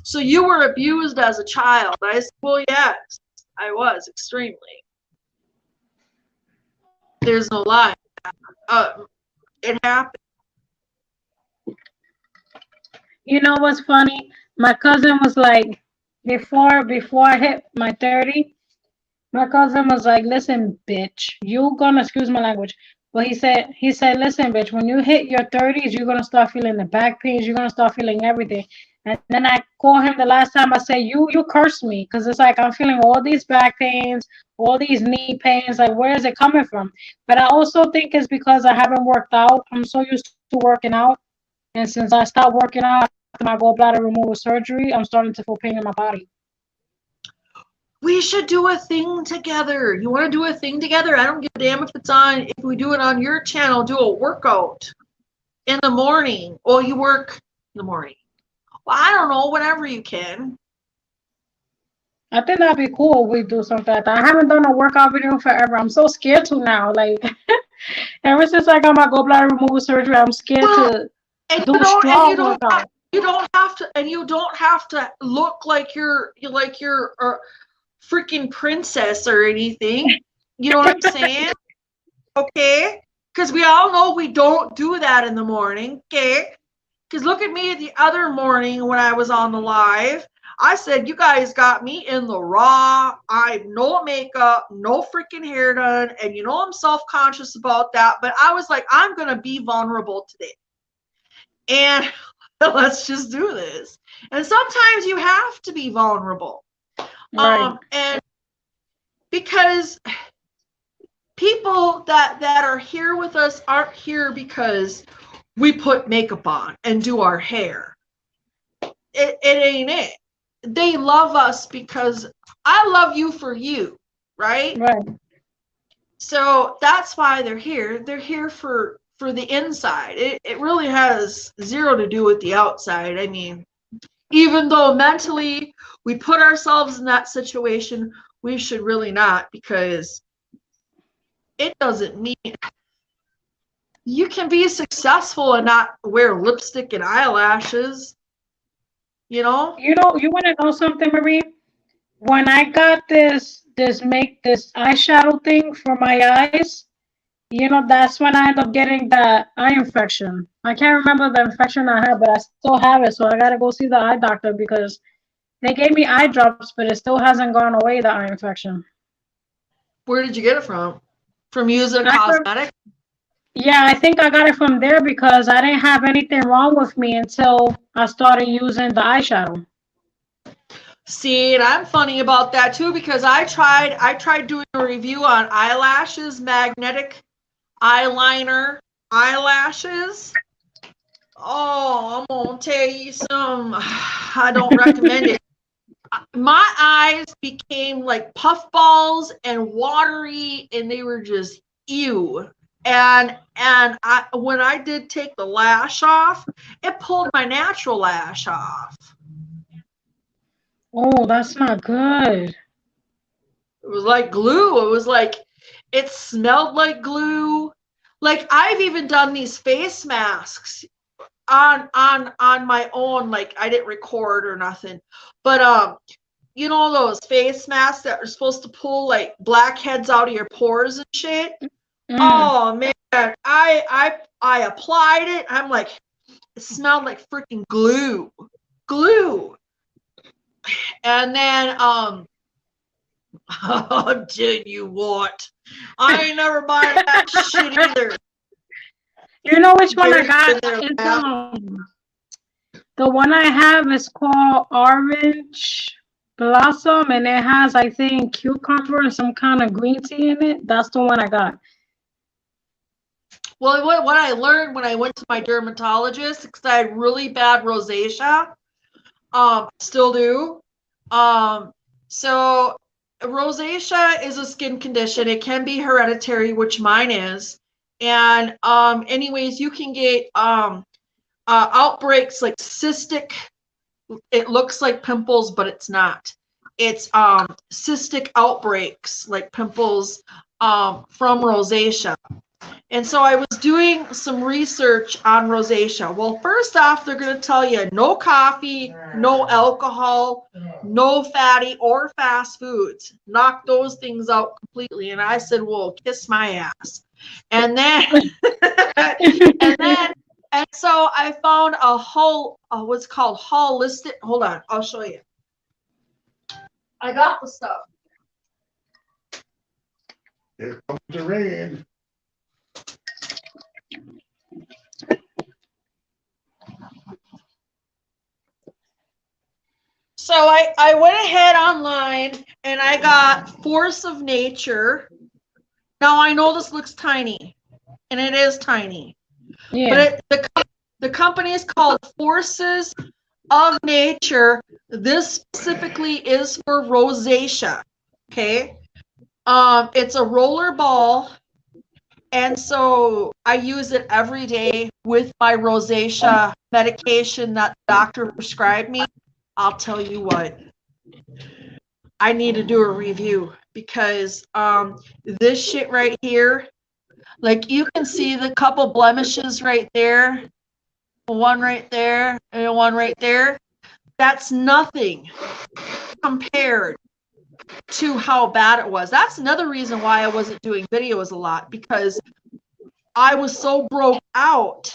So you were abused as a child. I said, well, yes, I was extremely. There's no lie. It happened. You know what's funny? My cousin was like, before I hit my 30, my cousin was like, listen, bitch, you gonna, excuse my language, but he said, listen, bitch, when you hit your 30s, you're gonna start feeling the back pains, you're gonna start feeling everything. And then I called him the last time. I said, you cursed me, because it's like I'm feeling all these back pains, all these knee pains. Like, where is it coming from? But I also think it's because I haven't worked out. I'm so used to working out, and since I stopped working out after my gallbladder removal surgery, I'm starting to feel pain in my body. We should do a thing together. You want to do a thing together? I don't give a damn if we do it on your channel, do a workout in the morning. Well, you work in the morning. Well, I don't know, whenever you can. I think that'd be cool if we do something like that. I haven't done a workout video forever. I'm so scared to now. Like ever since I got my gallbladder removal surgery, I'm scared Well, to and do strong workout. you don't have to, and you don't have to look like you're a freaking princess or anything. You know what I'm saying? Okay? Because we all know we don't do that in the morning. Okay? Because look at me the other morning when I was on the live. I said, you guys got me in the raw. I no makeup, no freaking hair done. And you know I'm self-conscious about that. But I was like, I'm going to be vulnerable today. And let's just do this. And sometimes you have to be vulnerable. Right. And because people that are here with us aren't here because we put makeup on and do our hair. It ain't it. They love us because I love you for you, right? Right. So that's why they're here. They're here for the inside. It really has zero to do with the outside. I mean, even though mentally we put ourselves in that situation, we should really not, because it doesn't mean you can be successful and not wear lipstick and eyelashes. You know? You want to know something, Marie? When I got this eyeshadow thing for my eyes, that's when I ended up getting that eye infection. I can't remember the infection I had, but I still have it, so I gotta go see the eye doctor because they gave me eye drops, but it still hasn't gone away, the eye infection. Where did you get it from? From using a cosmetic? Yeah, I think I got it from there because I didn't have anything wrong with me until I started using the eyeshadow. See, and I'm funny about that too, because I tried doing a review on eyelashes, magnetic eyeliner eyelashes. Oh, I'm gonna tell you some. I don't recommend it. My eyes became like puffballs and watery, and they were just ew. And when I did take the lash off, it pulled my natural lash off. Oh, that's not good. It was like glue. It was like, it smelled like glue. Like, I've even done these face masks on my own. Like, I didn't record or nothing, but you know those face masks that are supposed to pull like blackheads out of your pores and shit. Oh man, I applied it. I'm like, it smelled like freaking glue. And then I'll tell you what, I ain't never buying that shit either. You know which one I got? It's, the one I have is called Orange Blossom, and it has, I think, cucumber and some kind of green tea in it. That's the one I got. Well, what I learned when I went to my dermatologist, because I had really bad rosacea, still do. So rosacea is a skin condition. It can be hereditary, which mine is. And anyways, you can get outbreaks like cystic. It looks like pimples, but it's not. It's cystic outbreaks like pimples from rosacea. And so I was doing some research on rosacea. Well, first off, they're going to tell you no coffee, no alcohol, no fatty or fast foods. Knock those things out completely. And I said, well, kiss my ass. And then, and so I found a whole, what's called holistic. Hold on, I'll show you. I got the stuff. Here comes the rain. So I went ahead online and I got Force of Nature. Now I know this looks tiny, and it is tiny. Yeah. But the company is called Forces of Nature. This specifically is for rosacea. Okay. It's a roller ball. And so I use it every day with my rosacea medication that the doctor prescribed me. I'll tell you what, I need to do a review because this shit right here, like you can see the couple blemishes right there, one right there and one right there. That's nothing compared to how bad it was. That's another reason why I wasn't doing videos a lot, because I was so broke out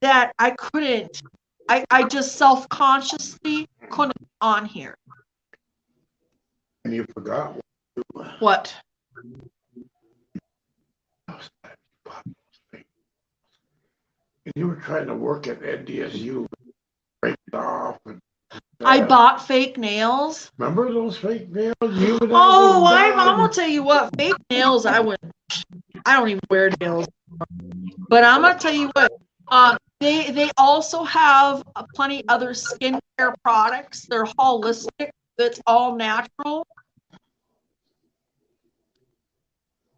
that I couldn't, I just self-consciously couldn't on here. And you forgot. What? And you were trying to work at NDSU, break it off. And, I bought fake nails. remember those fake nails? You would have Oh, them I'm done. gonna tell you what, fake nails, I don't even wear nails. But I'm gonna tell you what, they also have plenty other skincare products. They're holistic. That's all natural.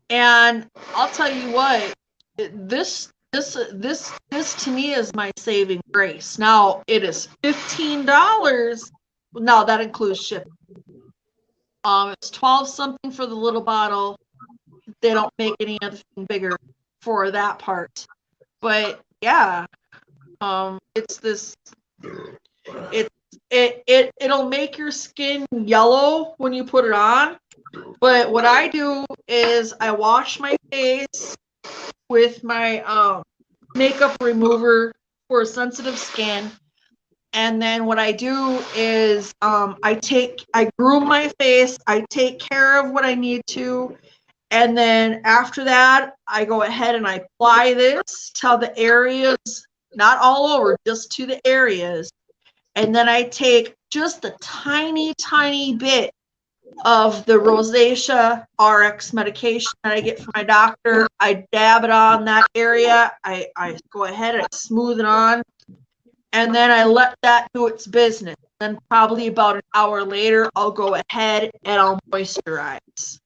And I'll tell you what, this to me is my saving grace. Now it is $15. No, that includes shipping. It's 12 something for the little bottle. They don't make any other thing bigger for that part. But yeah, it's this. It'll make your skin yellow when you put it on. But what I do is I wash my face with my makeup remover for sensitive skin. And then what I do is I groom my face, I take care of what I need to, and then after that, I go ahead and I apply this to the areas, not all over, just to the areas. And then I take just a tiny, tiny bit of the rosacea RX medication that I get from my doctor. I dab it on that area. I go ahead and smooth it on. And then I let that do its business. Then probably about an hour later, I'll go ahead and I'll moisturize.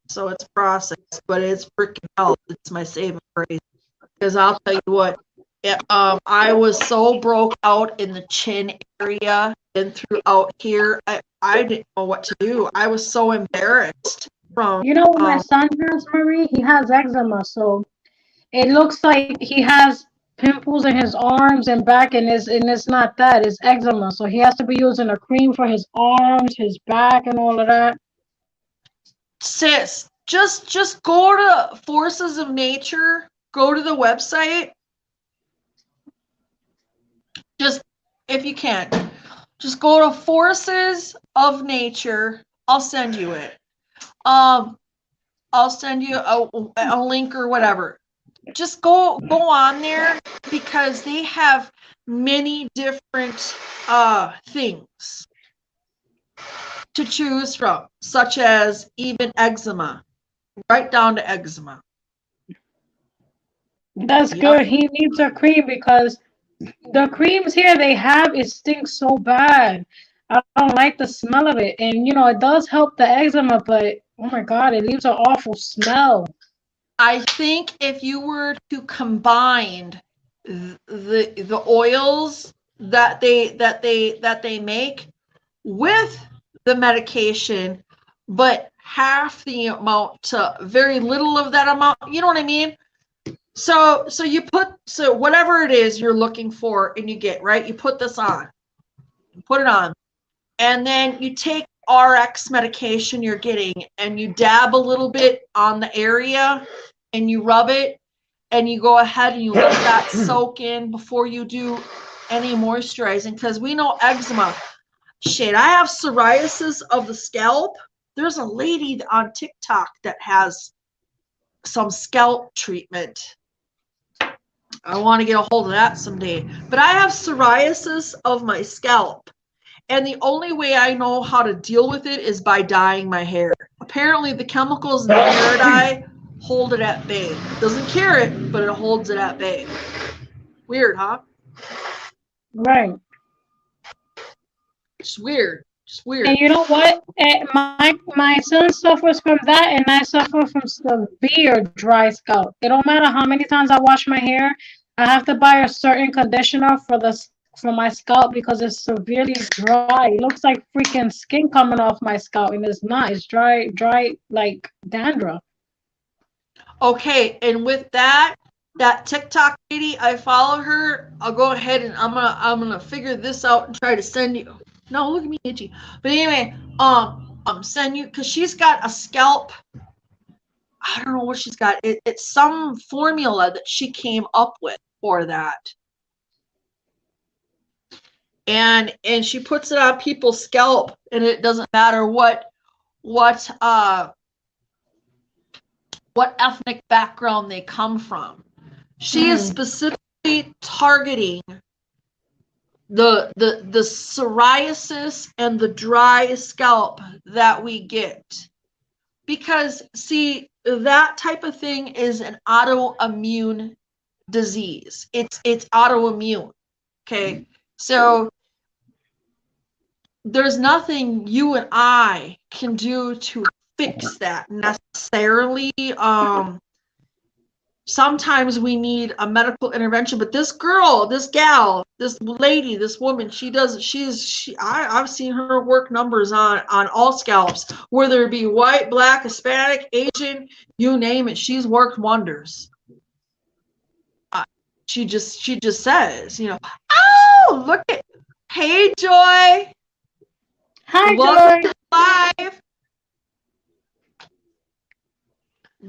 So it's processed, but it's freaking hell. It's my saving grace. Because I'll tell you what, I was so broke out in the chin area and throughout here. I didn't know what to do. I was so embarrassed from. You know what my son has, Marie? He has eczema, so it looks like he has pimples in his arms and back, and it's not that, it's eczema. So he has to be using a cream for his arms, his back, and all of that. Sis, just go to Forces of Nature. Go to the website. Just if you can, just go to Forces of Nature. I'll send you it. I'll send you a link or whatever. Just go on there because they have many different things to choose from, such as even eczema, right down to eczema. That's good. He needs a cream because the creams here they have, it stinks so bad. I don't like the smell of it. And you know, it does help the eczema, but oh my God, it leaves an awful smell. I think if you were to combine the oils that they make with the medication, but half the amount to very little of that amount, you know what I mean? So whatever it is you're looking for and you get, right? You put this on, you put it on, and then you take RX medication you're getting and you dab a little bit on the area and you rub it and you go ahead and you let that soak in before you do any moisturizing, because we know eczema. Shit, I have psoriasis of the scalp. There's a lady on TikTok that has some scalp treatment. I want to get a hold of that someday. But I have psoriasis of my scalp. And the only way I know how to deal with it is by dyeing my hair. Apparently the chemicals in the hair dye hold it at bay. It doesn't cure it, but it holds it at bay. Weird, huh? Right. It's weird. Just weird. And you know what? My son suffers from that, and I suffer from severe dry scalp. It don't matter how many times I wash my hair, I have to buy a certain conditioner for my scalp because it's severely dry. It looks like freaking skin coming off my scalp, and it's not. It's dry like dandruff. Okay, and with that TikTok lady, I follow her. I'll go ahead and I'm gonna figure this out and try to send you. No, look at me itchy. But anyway, send you because she's got a scalp. I don't know what she's got. It's some formula that she came up with for that, and she puts it on people's scalp, and it doesn't matter what ethnic background they come from. She is specifically targeting the psoriasis and the dry scalp that we get. Because, see, that type of thing is an autoimmune disease. It's autoimmune. Okay? So there's nothing you and I can do to fix that necessarily. Sometimes we need a medical intervention, but this girl, this gal, this lady, this woman, I've seen her work numbers on all scalps, whether it be white, black, Hispanic, Asian, you name it. She's worked wonders. She just says, oh, look at, hey, Joy. Hi, Welcome Joy. to live.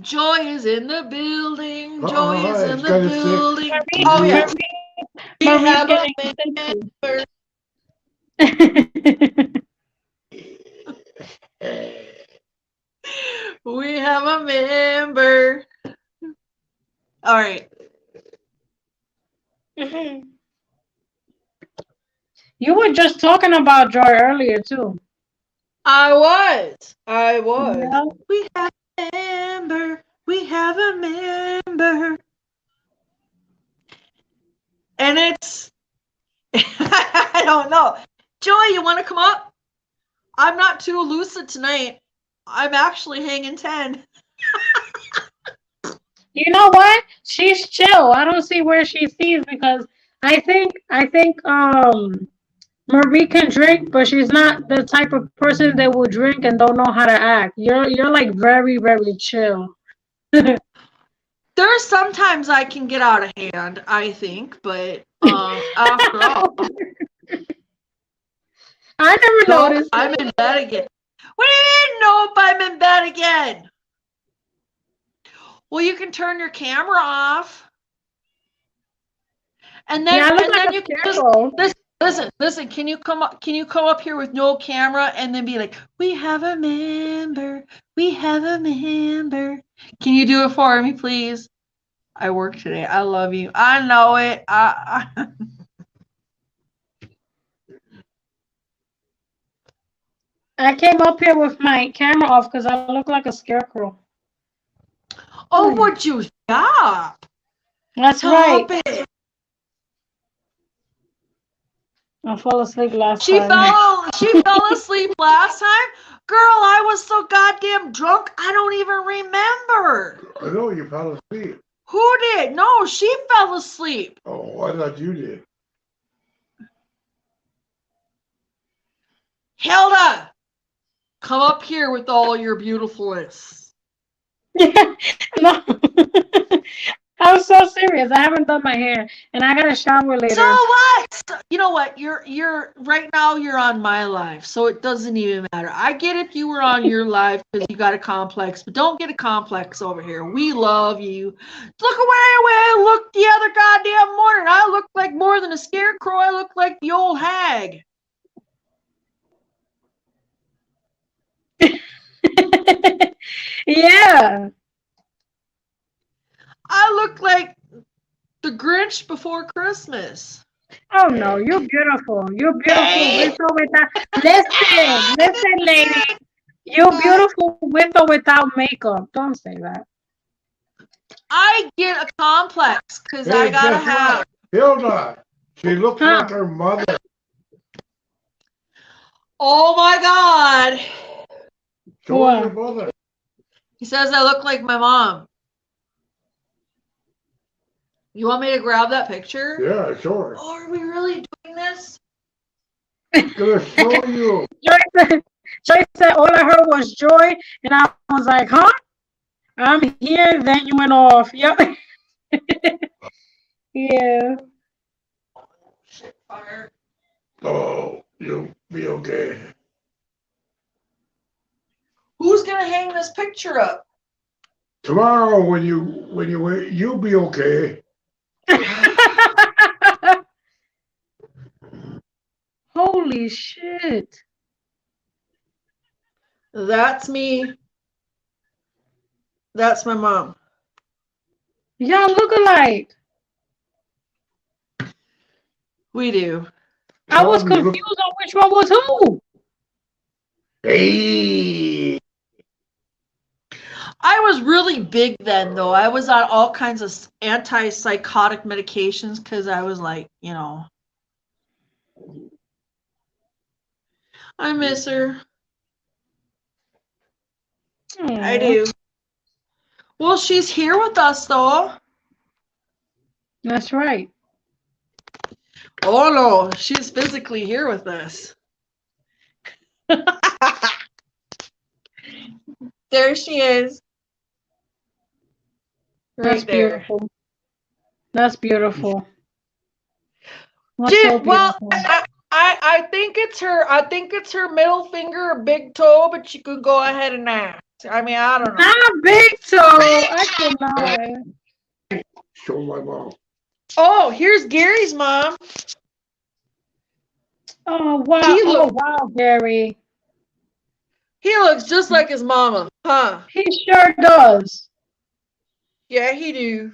Joy is in the building. Joy is in the building. Oh, yeah. We have a member. We have a member. All right. You were just talking about Joy earlier too. I was. Yeah. We have a member. We have a member. And it's, I don't know. Joy, you want to come up? I'm not too lucid tonight. I'm actually hanging 10. You know what? She's chill. I don't see where she sees because I think Marie can drink, but she's not the type of person that will drink and don't know how to act. You're like very, very chill. There's sometimes I can get out of hand, I think, but after all, I never noticed. I'm in bed again. What do you mean, nope, I'm in bed again? Well, you can turn your camera off. And then, Yeah, I look and like then a you can scarecrow. listen, can you come up here with no camera and then be like, we have a member, we have a member. Can you do it for me, please? I work today. I love you. I know it. I came up here with my camera off because I look like a scarecrow. Oh, would you stop? That's Stop right. it. I fell asleep last She time. fell asleep last time. Girl, I was so goddamn drunk, I don't even remember. I know you fell asleep. Who did? No, she fell asleep. Oh, I thought you did. Hilda, come up here with all your beautifulness. Yeah, no. I'm so serious. I haven't done my hair, and I gotta shower later. So what? You know what? You're right now. You're on my live, so it doesn't even matter. I get if you were on your live because you got a complex, but don't get a complex over here. We love you. Look at the way I looked the other goddamn morning. I looked like more than a scarecrow. I looked like the old hag. Yeah. I look like the Grinch before Christmas. Oh no, you're beautiful. You're beautiful with or without. Listen, lady. You're beautiful with or without makeup. Don't say that. I get a complex because I gotta have. Hilda, she looks like her mother. Oh my God. Show What? your mother. He says I look like my mom. You want me to grab that picture? Yeah, show her. Oh, are we really doing this? Gonna show you. Joy said all I heard was joy, and I was like, huh? I'm here, then you went off. Yep. Yeah. Shit, fire. Oh, you'll be okay. Who's gonna hang this picture up? Tomorrow, when you'll be okay. Holy shit. That's me. That's my mom. Y'all look alike. We do. I was Mom, you confused look- on which one was who. Hey, I was really big then, though. I was on all kinds of antipsychotic medications because I was like, I miss her. I Aw. do. Well, she's here with us, though. That's right. Oh, no. She's physically here with us. There she is. That's Right there. beautiful. That's beautiful. That's Gee, so well, beautiful. I think it's her. I think it's her middle finger or big toe, but you could go ahead and ask. I mean, I don't know. Not big toe. I cannot. show my mom. Oh, here's Gary's mom. Oh wow. He Oh look- wow, Gary. He looks just like his mama, huh? He sure does. Yeah, he do.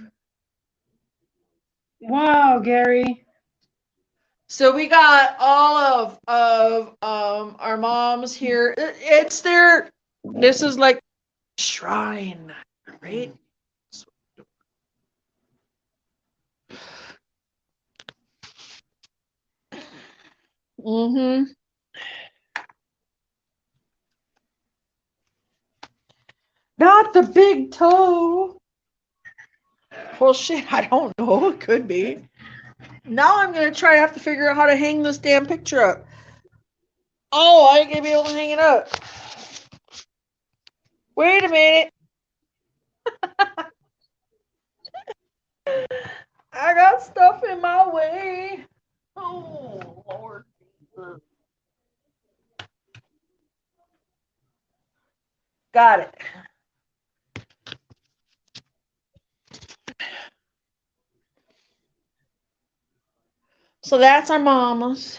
Wow, Gary. So we got all of our moms here. It's their. This is like shrine, right? Mm-hmm. Not the big toe. Well, shit, I don't know. It could be. Now I'm gonna have to figure out how to hang this damn picture up. Oh, I ain't gonna be able to hang it up. Wait a minute. I got stuff in my way. Oh, Lord. Got it. So that's our mamas.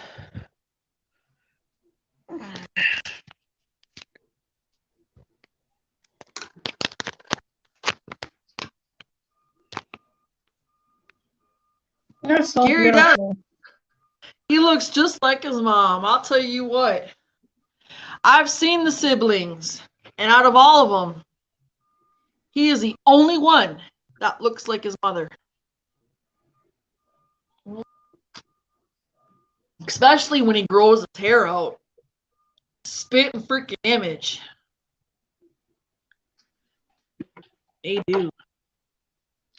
That's so Gary does. beautiful. He looks just like his mom. I'll tell you what. I've seen the siblings, and out of all of them, he is the only one that looks like his mother. Especially when he grows his hair out. Spit and freaking image. They do.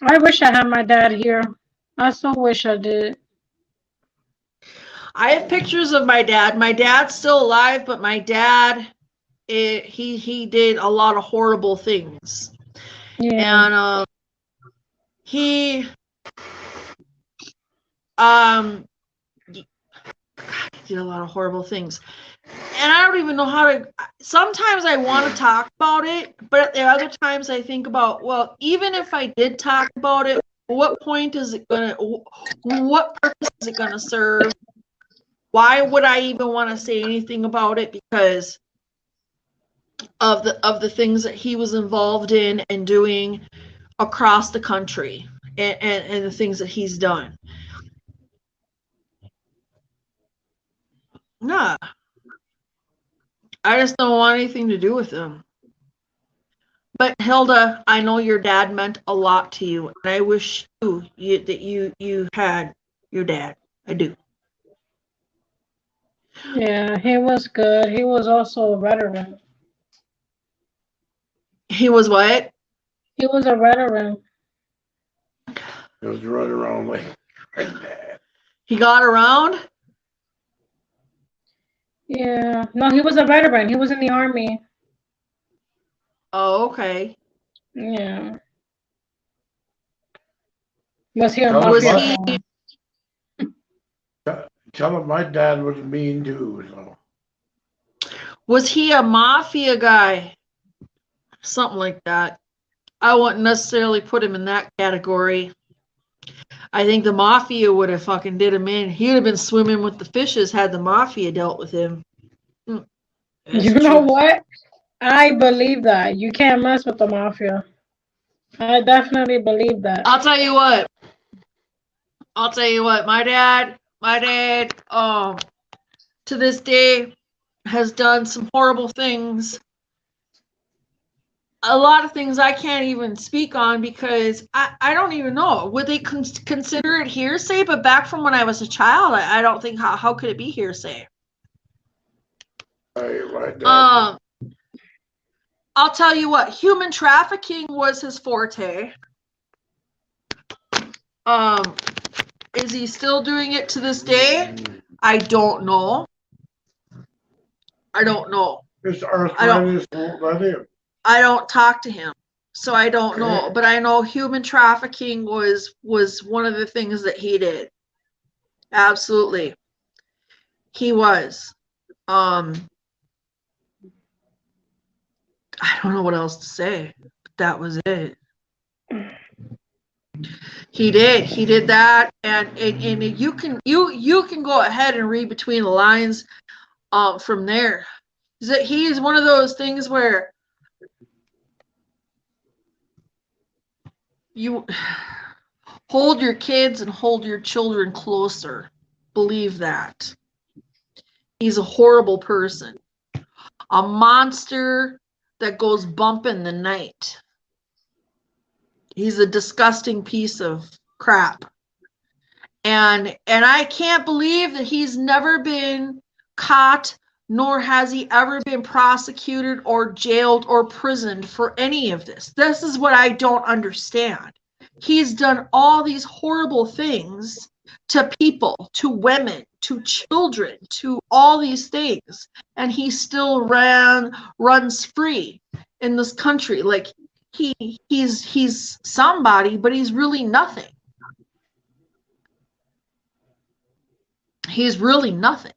I wish I had my dad here. I so wish I did. I have pictures of my dad. My dad's still alive, but my dad, he did a lot of horrible things. Yeah. And he did a lot of horrible things. And I don't even know how to. Sometimes I want to talk about it, but at the other times I think about, well, even if I did talk about it, what point is it gonna? What purpose is it gonna serve? Why would I even want to say anything about it? Because of the things that he was involved in and doing across the country, and the things that he's done. Nah. I just don't want anything to do with him. But Hilda, I know your dad meant a lot to you, and I wish that you had your dad. I do. Yeah, he was good. He was also a veteran. He was what? He was a veteran. It was running around like that. He got around? Yeah. No, he was a veteran. He was in the army. Oh, okay. Yeah. Was he a Tell him Was mafia he guy? Tell him my dad was mean too. So a mafia guy? Something like that. I wouldn't necessarily put him in that category. I think the mafia would have fucking did him in. He would have been swimming with the fishes had the mafia dealt with him. That's You the know truth. what? I believe that. You can't mess with the mafia. I definitely believe that. I'll tell you what. My dad, to this day has done some horrible things. A lot of things I can't even speak on because I don't even know. Would they consider it hearsay? But back from when I was a child, I don't think how could it be hearsay? my dad. I'll tell you what, human trafficking was his forte. Is he still doing it to this day? I don't know. His arthritis won't let him. I don't talk to him, so I don't know. But I know human trafficking was one of the things that he did. Absolutely, he was. I don't know what else to say. That was it. He did that, and you can go ahead and read between the lines from there. He is one of those things where you hold your kids and hold your children closer. Believe that. He's a horrible person. A monster that goes bump in the night. He's a disgusting piece of crap. And I can't believe that he's never been caught, nor has he ever been prosecuted or jailed or prisoned for any of this. This is what I don't understand. He's done all these horrible things to people, to women, to children, to all these things, and he still runs free in this country. Like he's somebody, but he's really nothing. He's really nothing.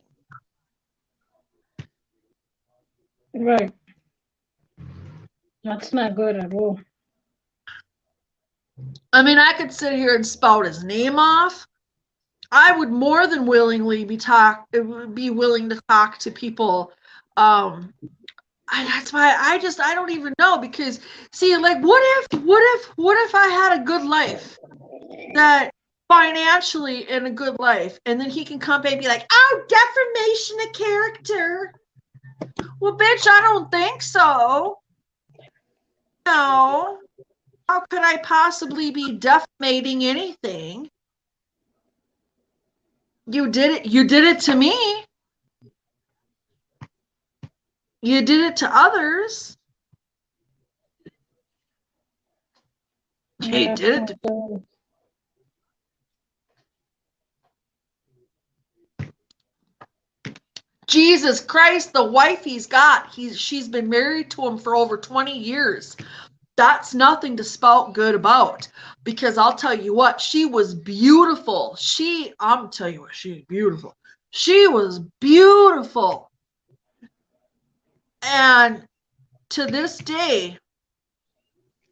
Right. That's not good at all. I mean, I could sit here and spout his name off. I would more than willingly be willing to talk to people. That's why I don't even know, because see, like, what if I had a good life, that financially in a good life, and then he can come back and be like, oh, defamation of character. Well, bitch, I don't think so. No. How could I possibly be defamating anything? You did it to me. You did it to others. He did it to Jesus Christ, the wife he's got, she's been married to him for over 20 years. That's nothing to spout good about, because I'll tell you what, she was beautiful. I'm telling you what, she's beautiful. She was beautiful. And to this day,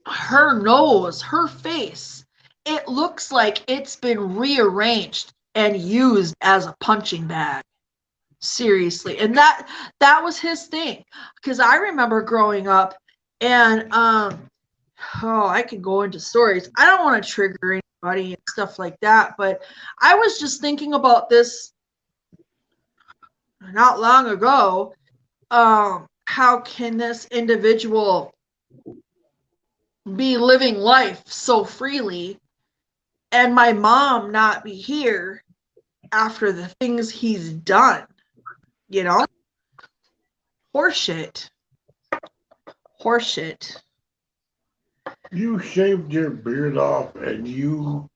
her nose, her face, it looks like it's been rearranged and used as a punching bag. Seriously. And that was his thing, because I remember growing up, and I could go into stories. I don't want to trigger anybody and stuff like that, but I was just thinking about this not long ago. How can this individual be living life so freely and my mom not be here after the things he's done? You know? Horseshit. Horseshit. You shaved your beard off and you.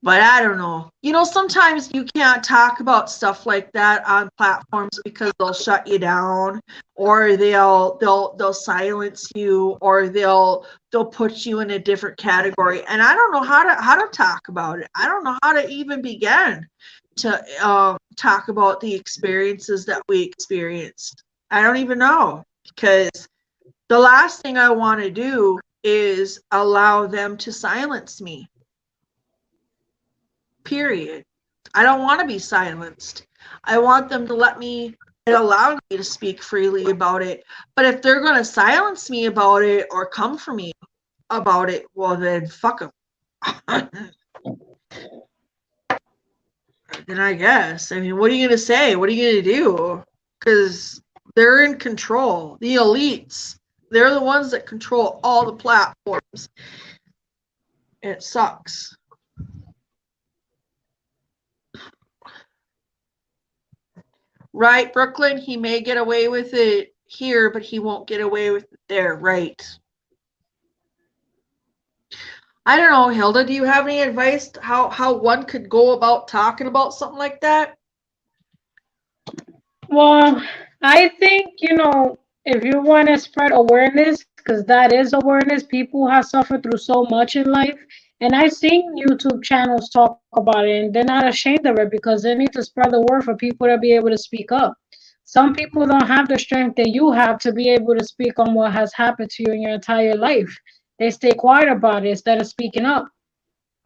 But I don't know. You know, sometimes you can't talk about stuff like that on platforms because they'll shut you down, or they'll silence you, or they'll put you in a different category. And I don't know how to talk about it. I don't know how to even begin to talk about the experiences that we experienced. I don't even know, because the last thing I want to do is allow them to silence me. Period. I don't want to be silenced. I want them to let me and allow me to speak freely about it. But if they're going to silence me about it or come for me about it, well, then fuck them. Then I guess. I mean, what are you going to say? What are you going to do? Because they're in control. The elites, they're the ones that control all the platforms. And it sucks. Right, Brooklyn, he may get away with it here, but he won't get away with it there. Right. I don't know, Hilda, do you have any advice how one could go about talking about something like that? Well, I think, if you want to spread awareness, because that is awareness, people have suffered through so much in life. And I've seen YouTube channels talk about it, and they're not ashamed of it because they need to spread the word for people to be able to speak up. Some people don't have the strength that you have to be able to speak on what has happened to you in your entire life. They stay quiet about it instead of speaking up.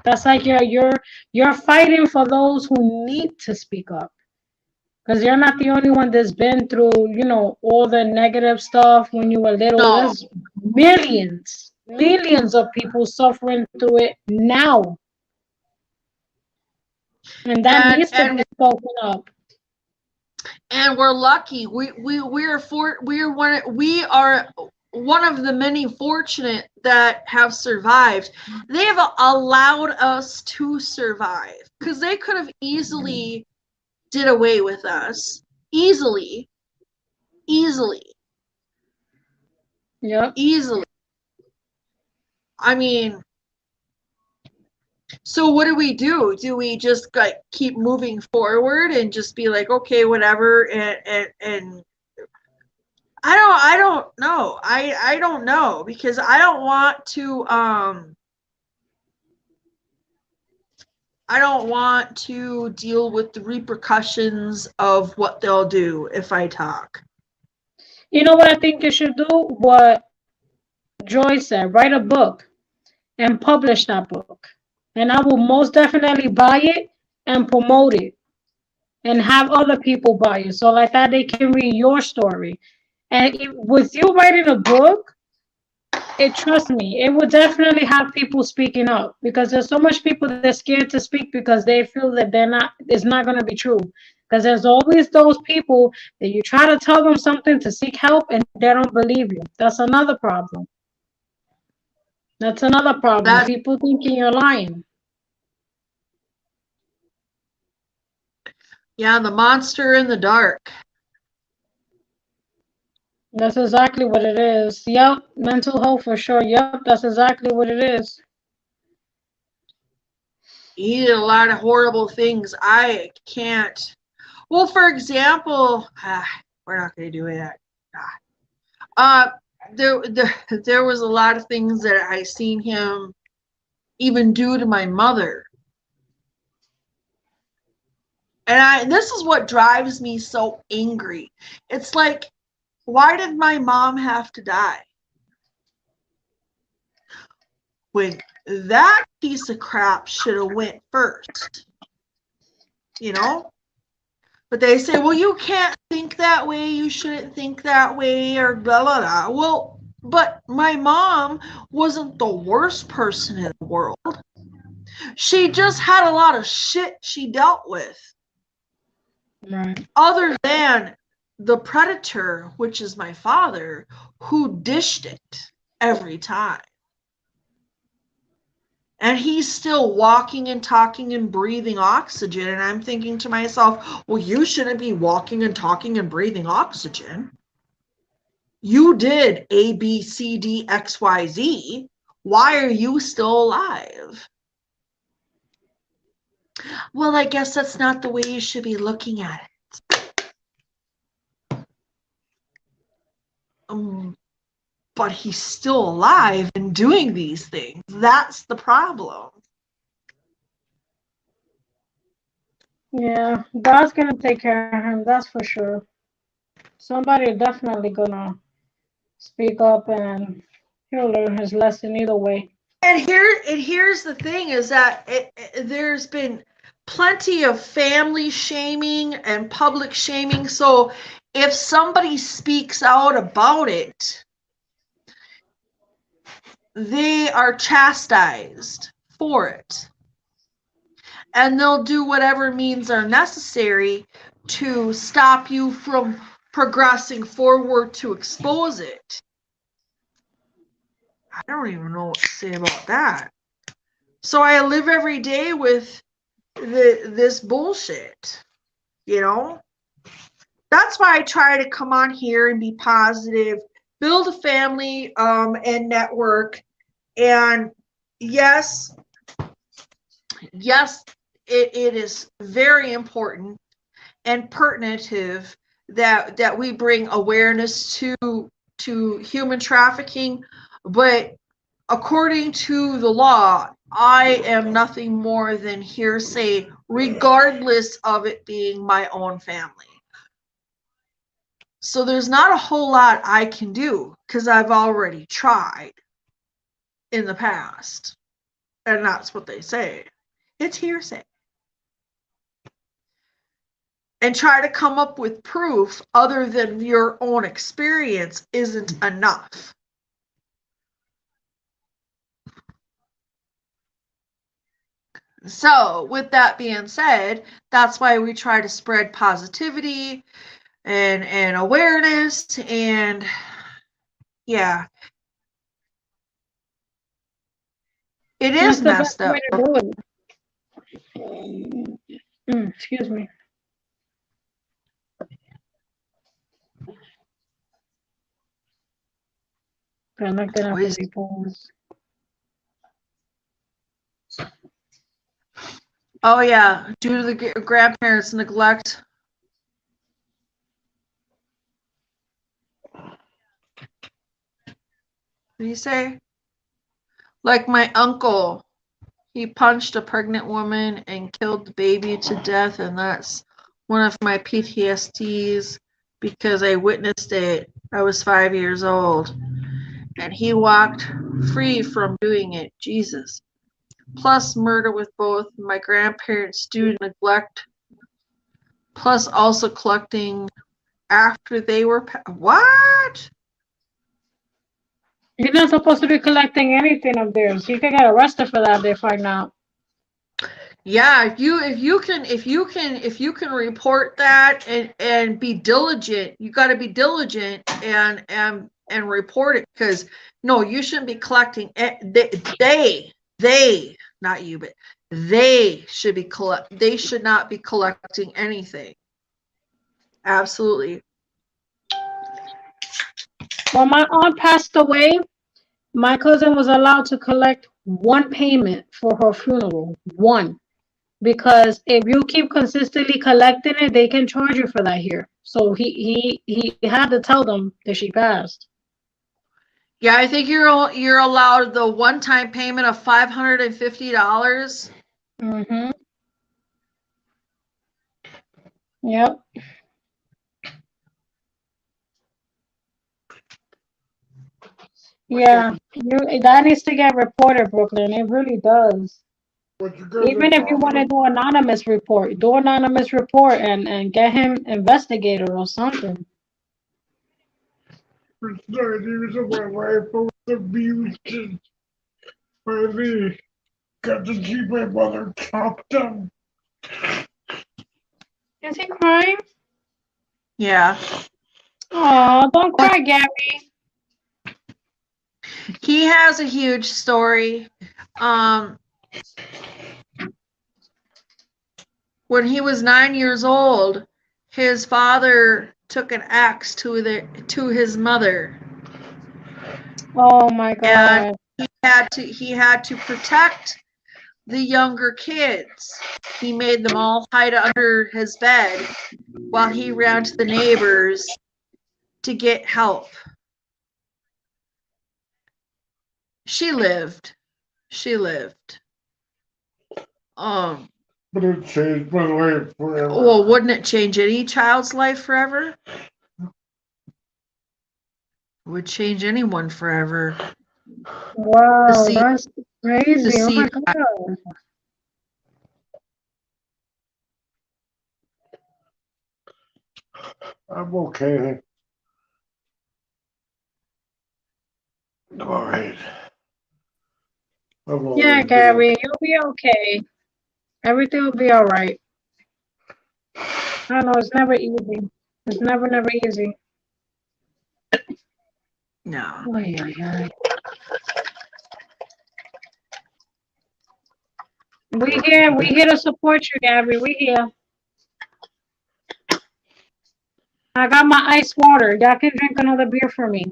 That's like you're fighting for those who need to speak up. Because you're not the only one that's been through, all the negative stuff when you were little. No. There's millions of people suffering through it now. And that needs to be spoken up. And we're lucky. We are one of the many fortunate that have survived. They have allowed us to survive, because they could have easily did away with us. Easily. Yep. Easily. I mean, so what do we do? Do we just keep moving forward and just be like, okay, whatever, and I don't know. I don't know, because I don't want to deal with the repercussions of what they'll do if I talk. You know what I think you should do? What Joy said, write a book and publish that book. And I will most definitely buy it and promote it and have other people buy it. So like that, they can read your story. And with you writing a book, trust me, it will definitely have people speaking up, because there's so much people that are scared to speak because they feel that it's not going to be true. Because there's always those people that you try to tell them something to seek help and they don't believe you. That's another problem. People thinking you're lying. Yeah, the monster in the dark. That's exactly what it is. Yep, mental health for sure. Yep, that's exactly what it is. He did a lot of horrible things. I can't. Well, for example, we're not going to do that. There was a lot of things that I seen him even do to my mother. And this is what drives me so angry. It's like, why did my mom have to die? When that piece of crap should have went first. But they say, well, you can't think that way, you shouldn't think that way, or blah, blah, blah. Well, but my mom wasn't the worst person in the world. She just had a lot of shit she dealt with. Right. Other than the predator, which is my father, who dished it every time. And he's still walking and talking and breathing oxygen. And I'm thinking to myself, well, you shouldn't be walking and talking and breathing oxygen. You did A, B, C, D, X, Y, Z. Why are you still alive? Well, I guess that's not the way you should be looking at it. But he's still alive and doing these things. That's the problem. Yeah, God's gonna take care of him, that's for sure. Somebody definitely gonna speak up and he'll learn his lesson either way. And here's the thing is that there's been plenty of family shaming and public shaming. So if somebody speaks out about it, they are chastised for it. And they'll do whatever means are necessary to stop you from progressing forward to expose it. I don't even know what to say about that. So I live every day with this bullshit, you know? That's why I try to come on here and be positive, build a family and network. And yes, it is very important and pertinent that we bring awareness to human trafficking, but according to the law, I am nothing more than hearsay, regardless of it being my own family. So there's not a whole lot I can do because I've already tried in the past. And that's what they say. It's hearsay. And try to come up with proof other than your own experience isn't enough. So, with that being said, that's why we try to spread positivity and awareness, and yeah, it is That's the messed best up. way to do it. Excuse me. Connected after the pause. Oh yeah, due to the grandparents' neglect. What do you say? Like my uncle, he punched a pregnant woman and killed the baby to death, and that's one of my PTSDs because I witnessed it. I was 5 years old, and he walked free from doing it. Jesus. Plus murder with both my grandparents due to neglect, plus also collecting after they were what? You're not supposed to be collecting anything of theirs. You can get arrested for that if they find out. Yeah, if you can report that and be diligent, you got to be diligent and report it, because no, you shouldn't be collecting it. They not you, but they should be they should not be collecting anything. Absolutely. When my aunt passed away, my cousin was allowed to collect one payment for her funeral. One. Because if you keep consistently collecting it, they can charge you for that here. So he had to tell them that she passed. Yeah, I think you're allowed the one-time payment of $550. Mm-hmm. Yep. Yeah, that needs to get reported, Brooklyn. It really does. Even if you want to do anonymous report, and get him investigated or something. For 9 years of my life, I was abused by me. Got to see my mother chopped up. Is he crying? Yeah. Oh, don't cry, Gary. He has a huge story. When he was 9 years old, his father took an axe to his mother, Oh my and God. he had to protect the younger kids. He made them all hide under his bed while he ran to the neighbors to get help. She lived. She lived. But it changed my life forever. Well, wouldn't it change any child's life forever? It would change anyone forever. Wow, see- that's crazy. Oh see my that. God. I'm okay. All right. Yeah, Gary, you'll be okay. Everything will be all right. I know it's never easy. It's never easy. No. Ay, ay, ay. We here to support you, Gabby. We here. I got my ice water. Y'all can drink another beer for me.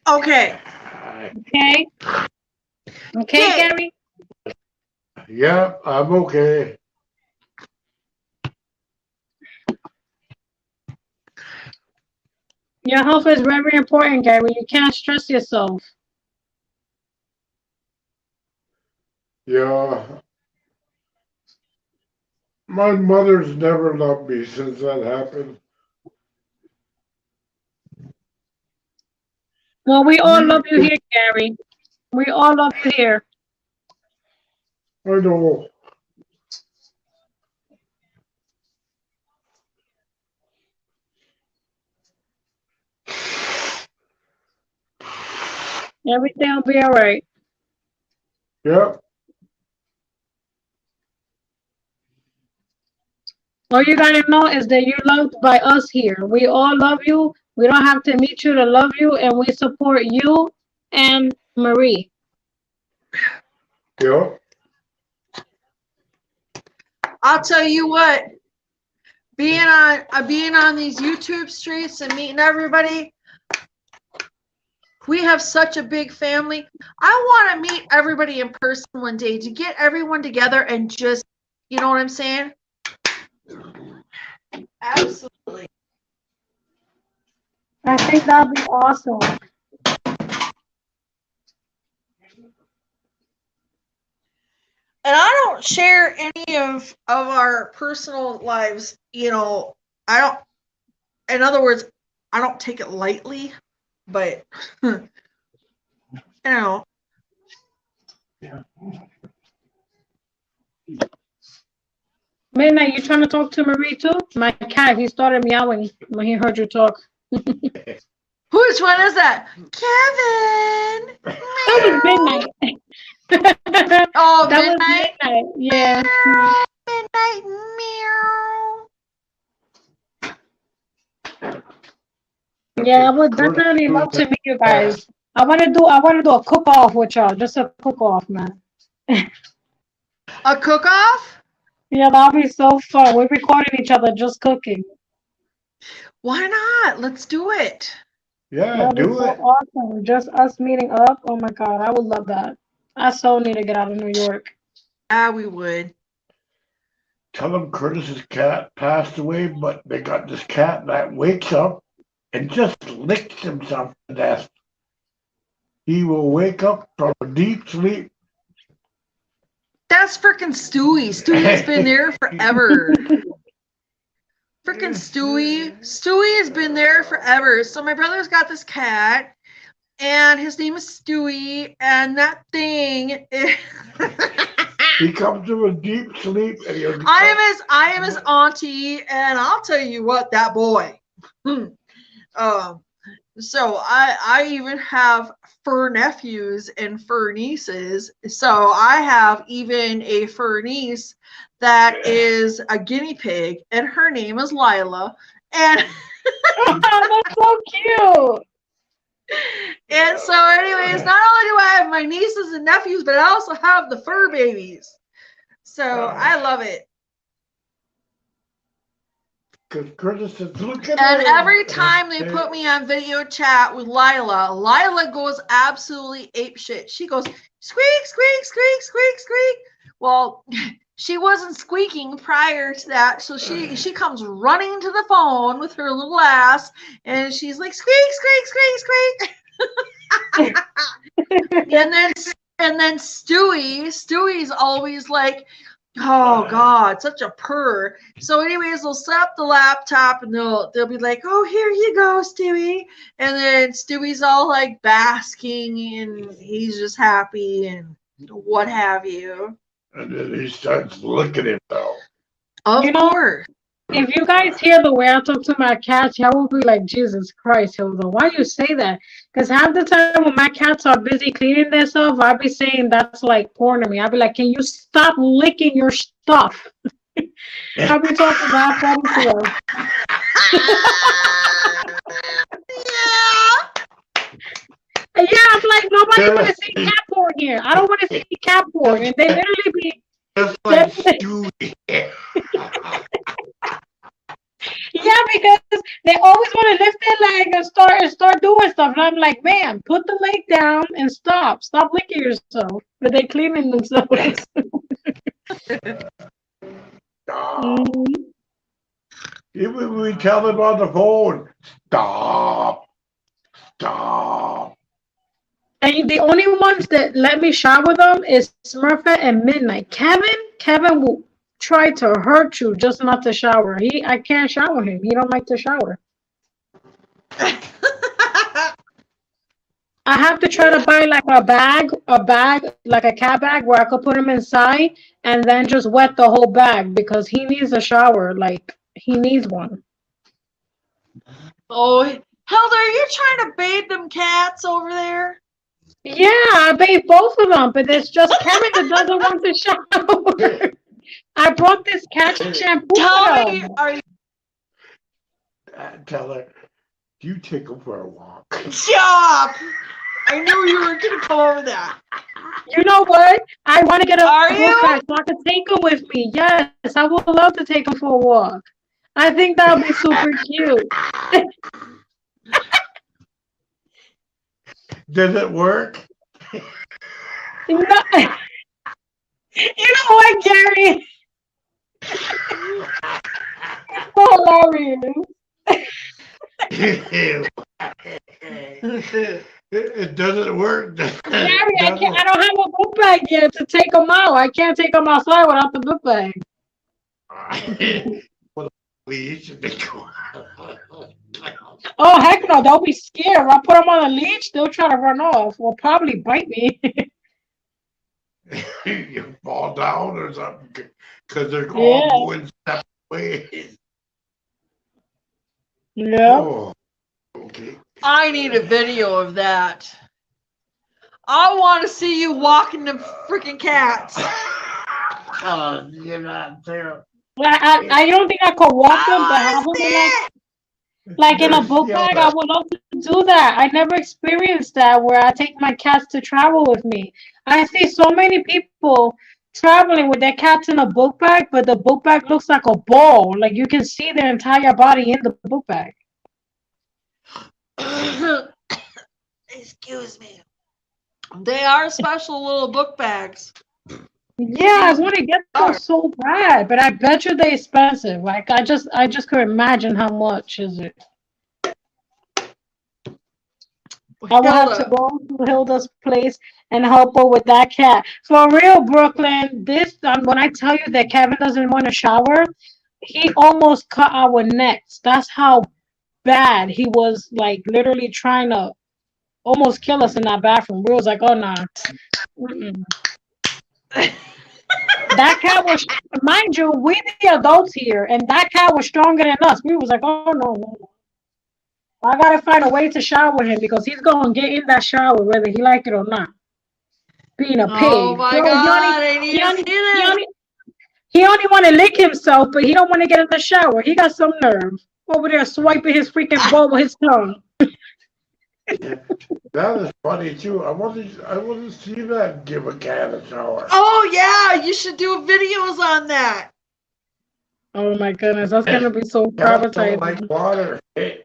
Okay. Okay? Okay, Gabby? Yeah, I'm okay. Your health is very important, Gary. You can't stress yourself. Yeah. My mother's never loved me since that happened. Well, we all love you here, Gary. We all love you here. I know. Everything will be all right. Yep. All you gotta know is that you're loved by us here. We all love you. We don't have to meet you to love you, and we support you and Marie. Yep. I'll tell you what. Being on these YouTube streets and meeting everybody, we have such a big family. I want to meet everybody in person one day to get everyone together and just, you know what I'm saying? Absolutely. I think that'd be awesome. And I don't share any of our personal lives, you know. I don't, in other words, I don't take it lightly, but you know. Midnight, you trying to talk to Marie too? My cat, he started meowing when he heard you talk. Which one is that? Kevin. That was Midnight. Oh, That Midnight. was Midnight. Yeah. Midnight meow. Yeah, I would definitely love to meet you guys. I want to do a cook off with y'all, just a cook off, man. A cook off? Yeah, that'll be so fun. We're recording each other just cooking. Why not? Let's do it. Yeah, That'll be do so it. awesome. Just us meeting up. Oh my God, I would love that. I so need to get out of New York. Ah, we would. Tell them Curtis's cat passed away, but they got this cat that wakes up and just licks himself to death. He will wake up from a deep sleep. That's freaking Stewie. Stewie's been there forever. Freaking Stewie. Stewie has been there forever. So my brother's got this cat, and his name is Stewie, and that thing is He comes to a deep sleep and he'll I am his auntie, and I'll tell you what, that boy. So I even have fur nephews and fur nieces. So I have even a fur niece that is a guinea pig, and her name is Lila. And That's so cute. And so, anyways, not only do I have my nieces and nephews, but I also have the fur babies. So I love it. Because Curtis says, look at And her. every time they put me on video chat with Lila goes absolutely apeshit. She goes, squeak, squeak, squeak, squeak, squeak. Well, she wasn't squeaking prior to that, so she comes running to the phone with her little ass, and she's like, squeak, squeak, squeak, squeak. and then Stewie's always like, oh God, such a purr. So anyways, they'll set up the laptop and they'll be like, oh, here you go, Stewie. And then Stewie's all like basking and he's just happy and what have you. And then he starts licking him though. Of course. If you guys hear the way I talk to my cats, y'all will be like, Jesus Christ, Hilda, why you say that? Because half the time when my cats are busy cleaning themselves, I'll be saying that's like porn to me. I'll be like, can you stop licking your stuff? I'll be talking that funny to them. Yeah, I'm like, nobody want to see cat porn here. I don't want to see cat porn. And they literally be... Just like Stewie. Yeah, because they always want to lift their leg and start doing stuff. And I'm like, man, put the leg down and stop. Stop licking yourself. But they cleaning themselves. Even we tell them on the phone, stop. And the only ones that let me shower them is Smurfette and Midnight. Kevin will try to hurt you just not to shower. I can't shower him. He don't like to shower. I have to try to buy like a bag, like a cat bag where I could put him inside and then just wet the whole bag because he needs a shower. Like he needs one. Oh, Hilda, are you trying to bathe them cats over there? Yeah, I bathe both of them, but it's just Kevin that doesn't want to shower. I brought this cat shampoo. Tell me, Tell her, you take him for a walk. Stop! I knew you were going to come over that. You know what? I want to get a you? cat so I can take him with me. Yes, I would love to take him for a walk. I think that would be super cute. Does it work? You know what, Gary? Hilarious. It doesn't work. Gary, I don't have a book bag yet to take him out. I can't take him outside without the book bag. Well, leash. Oh, heck no. They'll be scared. If I put them on a leash, they'll try to run off or probably bite me. You fall down or something because they're all going separate ways. Yeah. Oh, okay. I need a video of that. I want to see you walking them freaking cats. You're not there. I don't think I could walk them, but have them like in a book bag. I would love to do that. I never experienced that where I take my cats to travel with me. I see so many people traveling with their cats in a book bag, but the book bag looks like a ball. Like you can see their entire body in the book bag. Excuse me. They are special little book bags. Yeah, I want to get those so bad, but I bet you they're expensive. Like I just could imagine how much is it. I will have to go to Hilda's place and help her with that cat. For real, Brooklyn, this when I tell you that Kevin doesn't want to shower, he almost cut our necks. That's how bad he was, like literally trying to almost kill us in that bathroom. We was like, oh no. That cat was, mind you, we the adults here, and that cat was stronger than us. We was like, oh no. I gotta find a way to shower him because he's gonna get in that shower whether he like it or not. Being a pig. Oh my God, he only want to lick himself, but he don't want to get in the shower. He got some nerve over there swiping his freaking ball with his tongue. That is funny too. I want to see that give a cat a shower. Oh yeah, you should do videos on that. Oh my goodness, that's gonna be so Cats don't like traumatizing. water. Hey,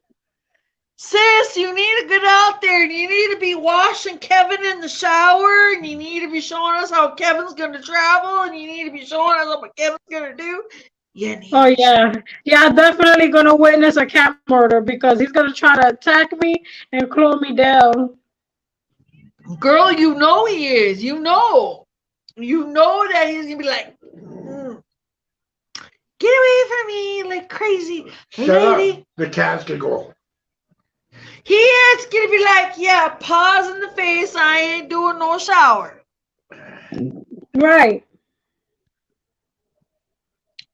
Sis, you need to get out there and you need to be washing Kevin in the shower and you need to be showing us how Kevin's going to travel and you need to be showing us what Kevin's going to do. You need Oh yeah, yeah, definitely gonna witness a cat murder because he's gonna try to attack me and claw me down. Girl, you know he is. You know that he's going to be like, get away from me like crazy. Hey, shut lady. up. The cats can go. He is going to be like, yeah, paws in the face. I ain't doing no shower. Right.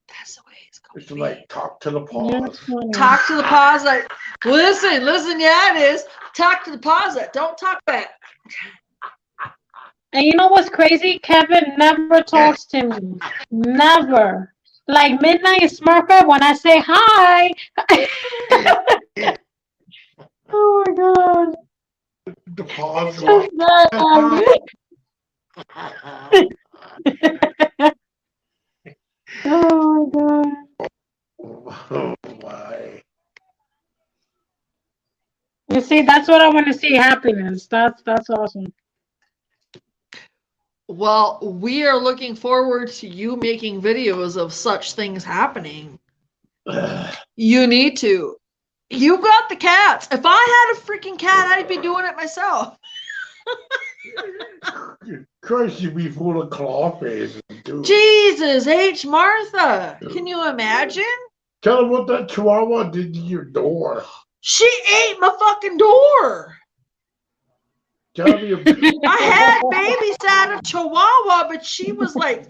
That's the way it's going It's to be. like talk to the Yeah, paws. it's funny. Talk to the paws like, listen, yeah, it is. Talk to the paws like, don't talk back. And you know what's crazy? Kevin never talks to me. Never. Like Midnight Smurfer, when I say hi. Oh my god. The paws It's go. just that. Oh my god. Oh my. You see, that's what I want to see, happiness. That's awesome. Well, we are looking forward to you making videos of such things happening. You need to. You got the cats. If I had a freaking cat, I'd be doing it myself. Christ, you'd be full of claw faces, too. Jesus H. Martha. Can you imagine? Tell them what that chihuahua did to your door. She ate my fucking door. Tell them you. I had babysat a chihuahua, but she was like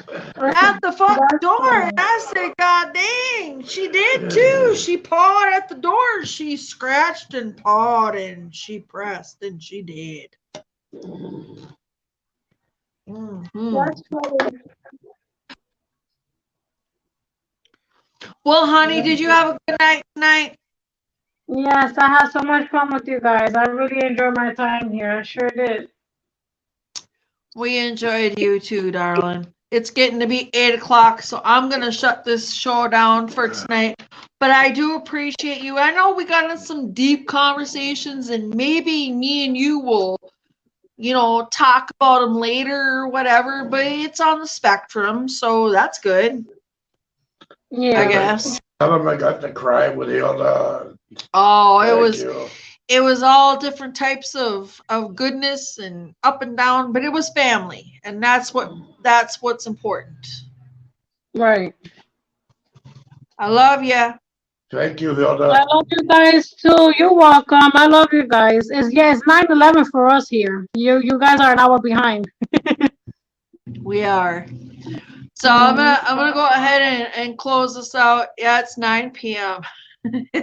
at the fucking door. And I said, God dang, she did too. She pawed at the door. She scratched and pawed and she pressed and she did. That's funny. Well, honey, did you have a good night tonight? Yes, I had so much fun with you guys. I really enjoyed my time here. I sure did. We enjoyed you too, darling. It's getting to be 8 o'clock, so I'm going to shut this show down for tonight. But I do appreciate you. I know we got in some deep conversations, and maybe me and you will, talk about them later or whatever, but it's on the spectrum, so that's good, Yeah. I guess. Tell them I got to cry with Hilda. Oh, Thank you. it was all different types of goodness and up and down, but it was family, and that's what's important. Right. I love you. Thank you, I Hilda. love you guys too. You're welcome. I love you guys. It's 9/11 for us here. You guys are an hour behind. We are. So I'm gonna go ahead and close this out. Yeah, it's 9 p.m.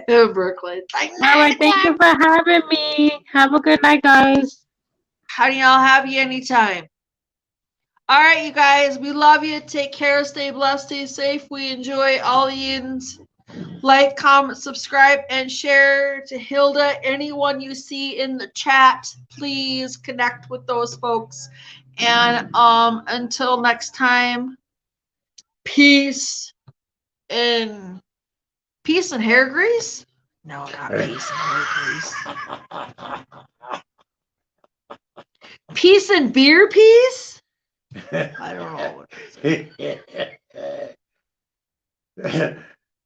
Brooklyn. It's like All right, thank you for having me. Have a good night, guys. Honey, I'll have you anytime. All right, you guys, we love you. Take care, stay blessed, stay safe. We enjoy all the ins. Like, comment, subscribe, and share to Hilda. Anyone you see in the chat, please connect with those folks. And until next time, peace and hair grease? No, not peace and hair grease. Peace and beer peace? I don't know what it is.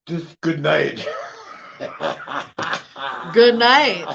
Just good night. Good night.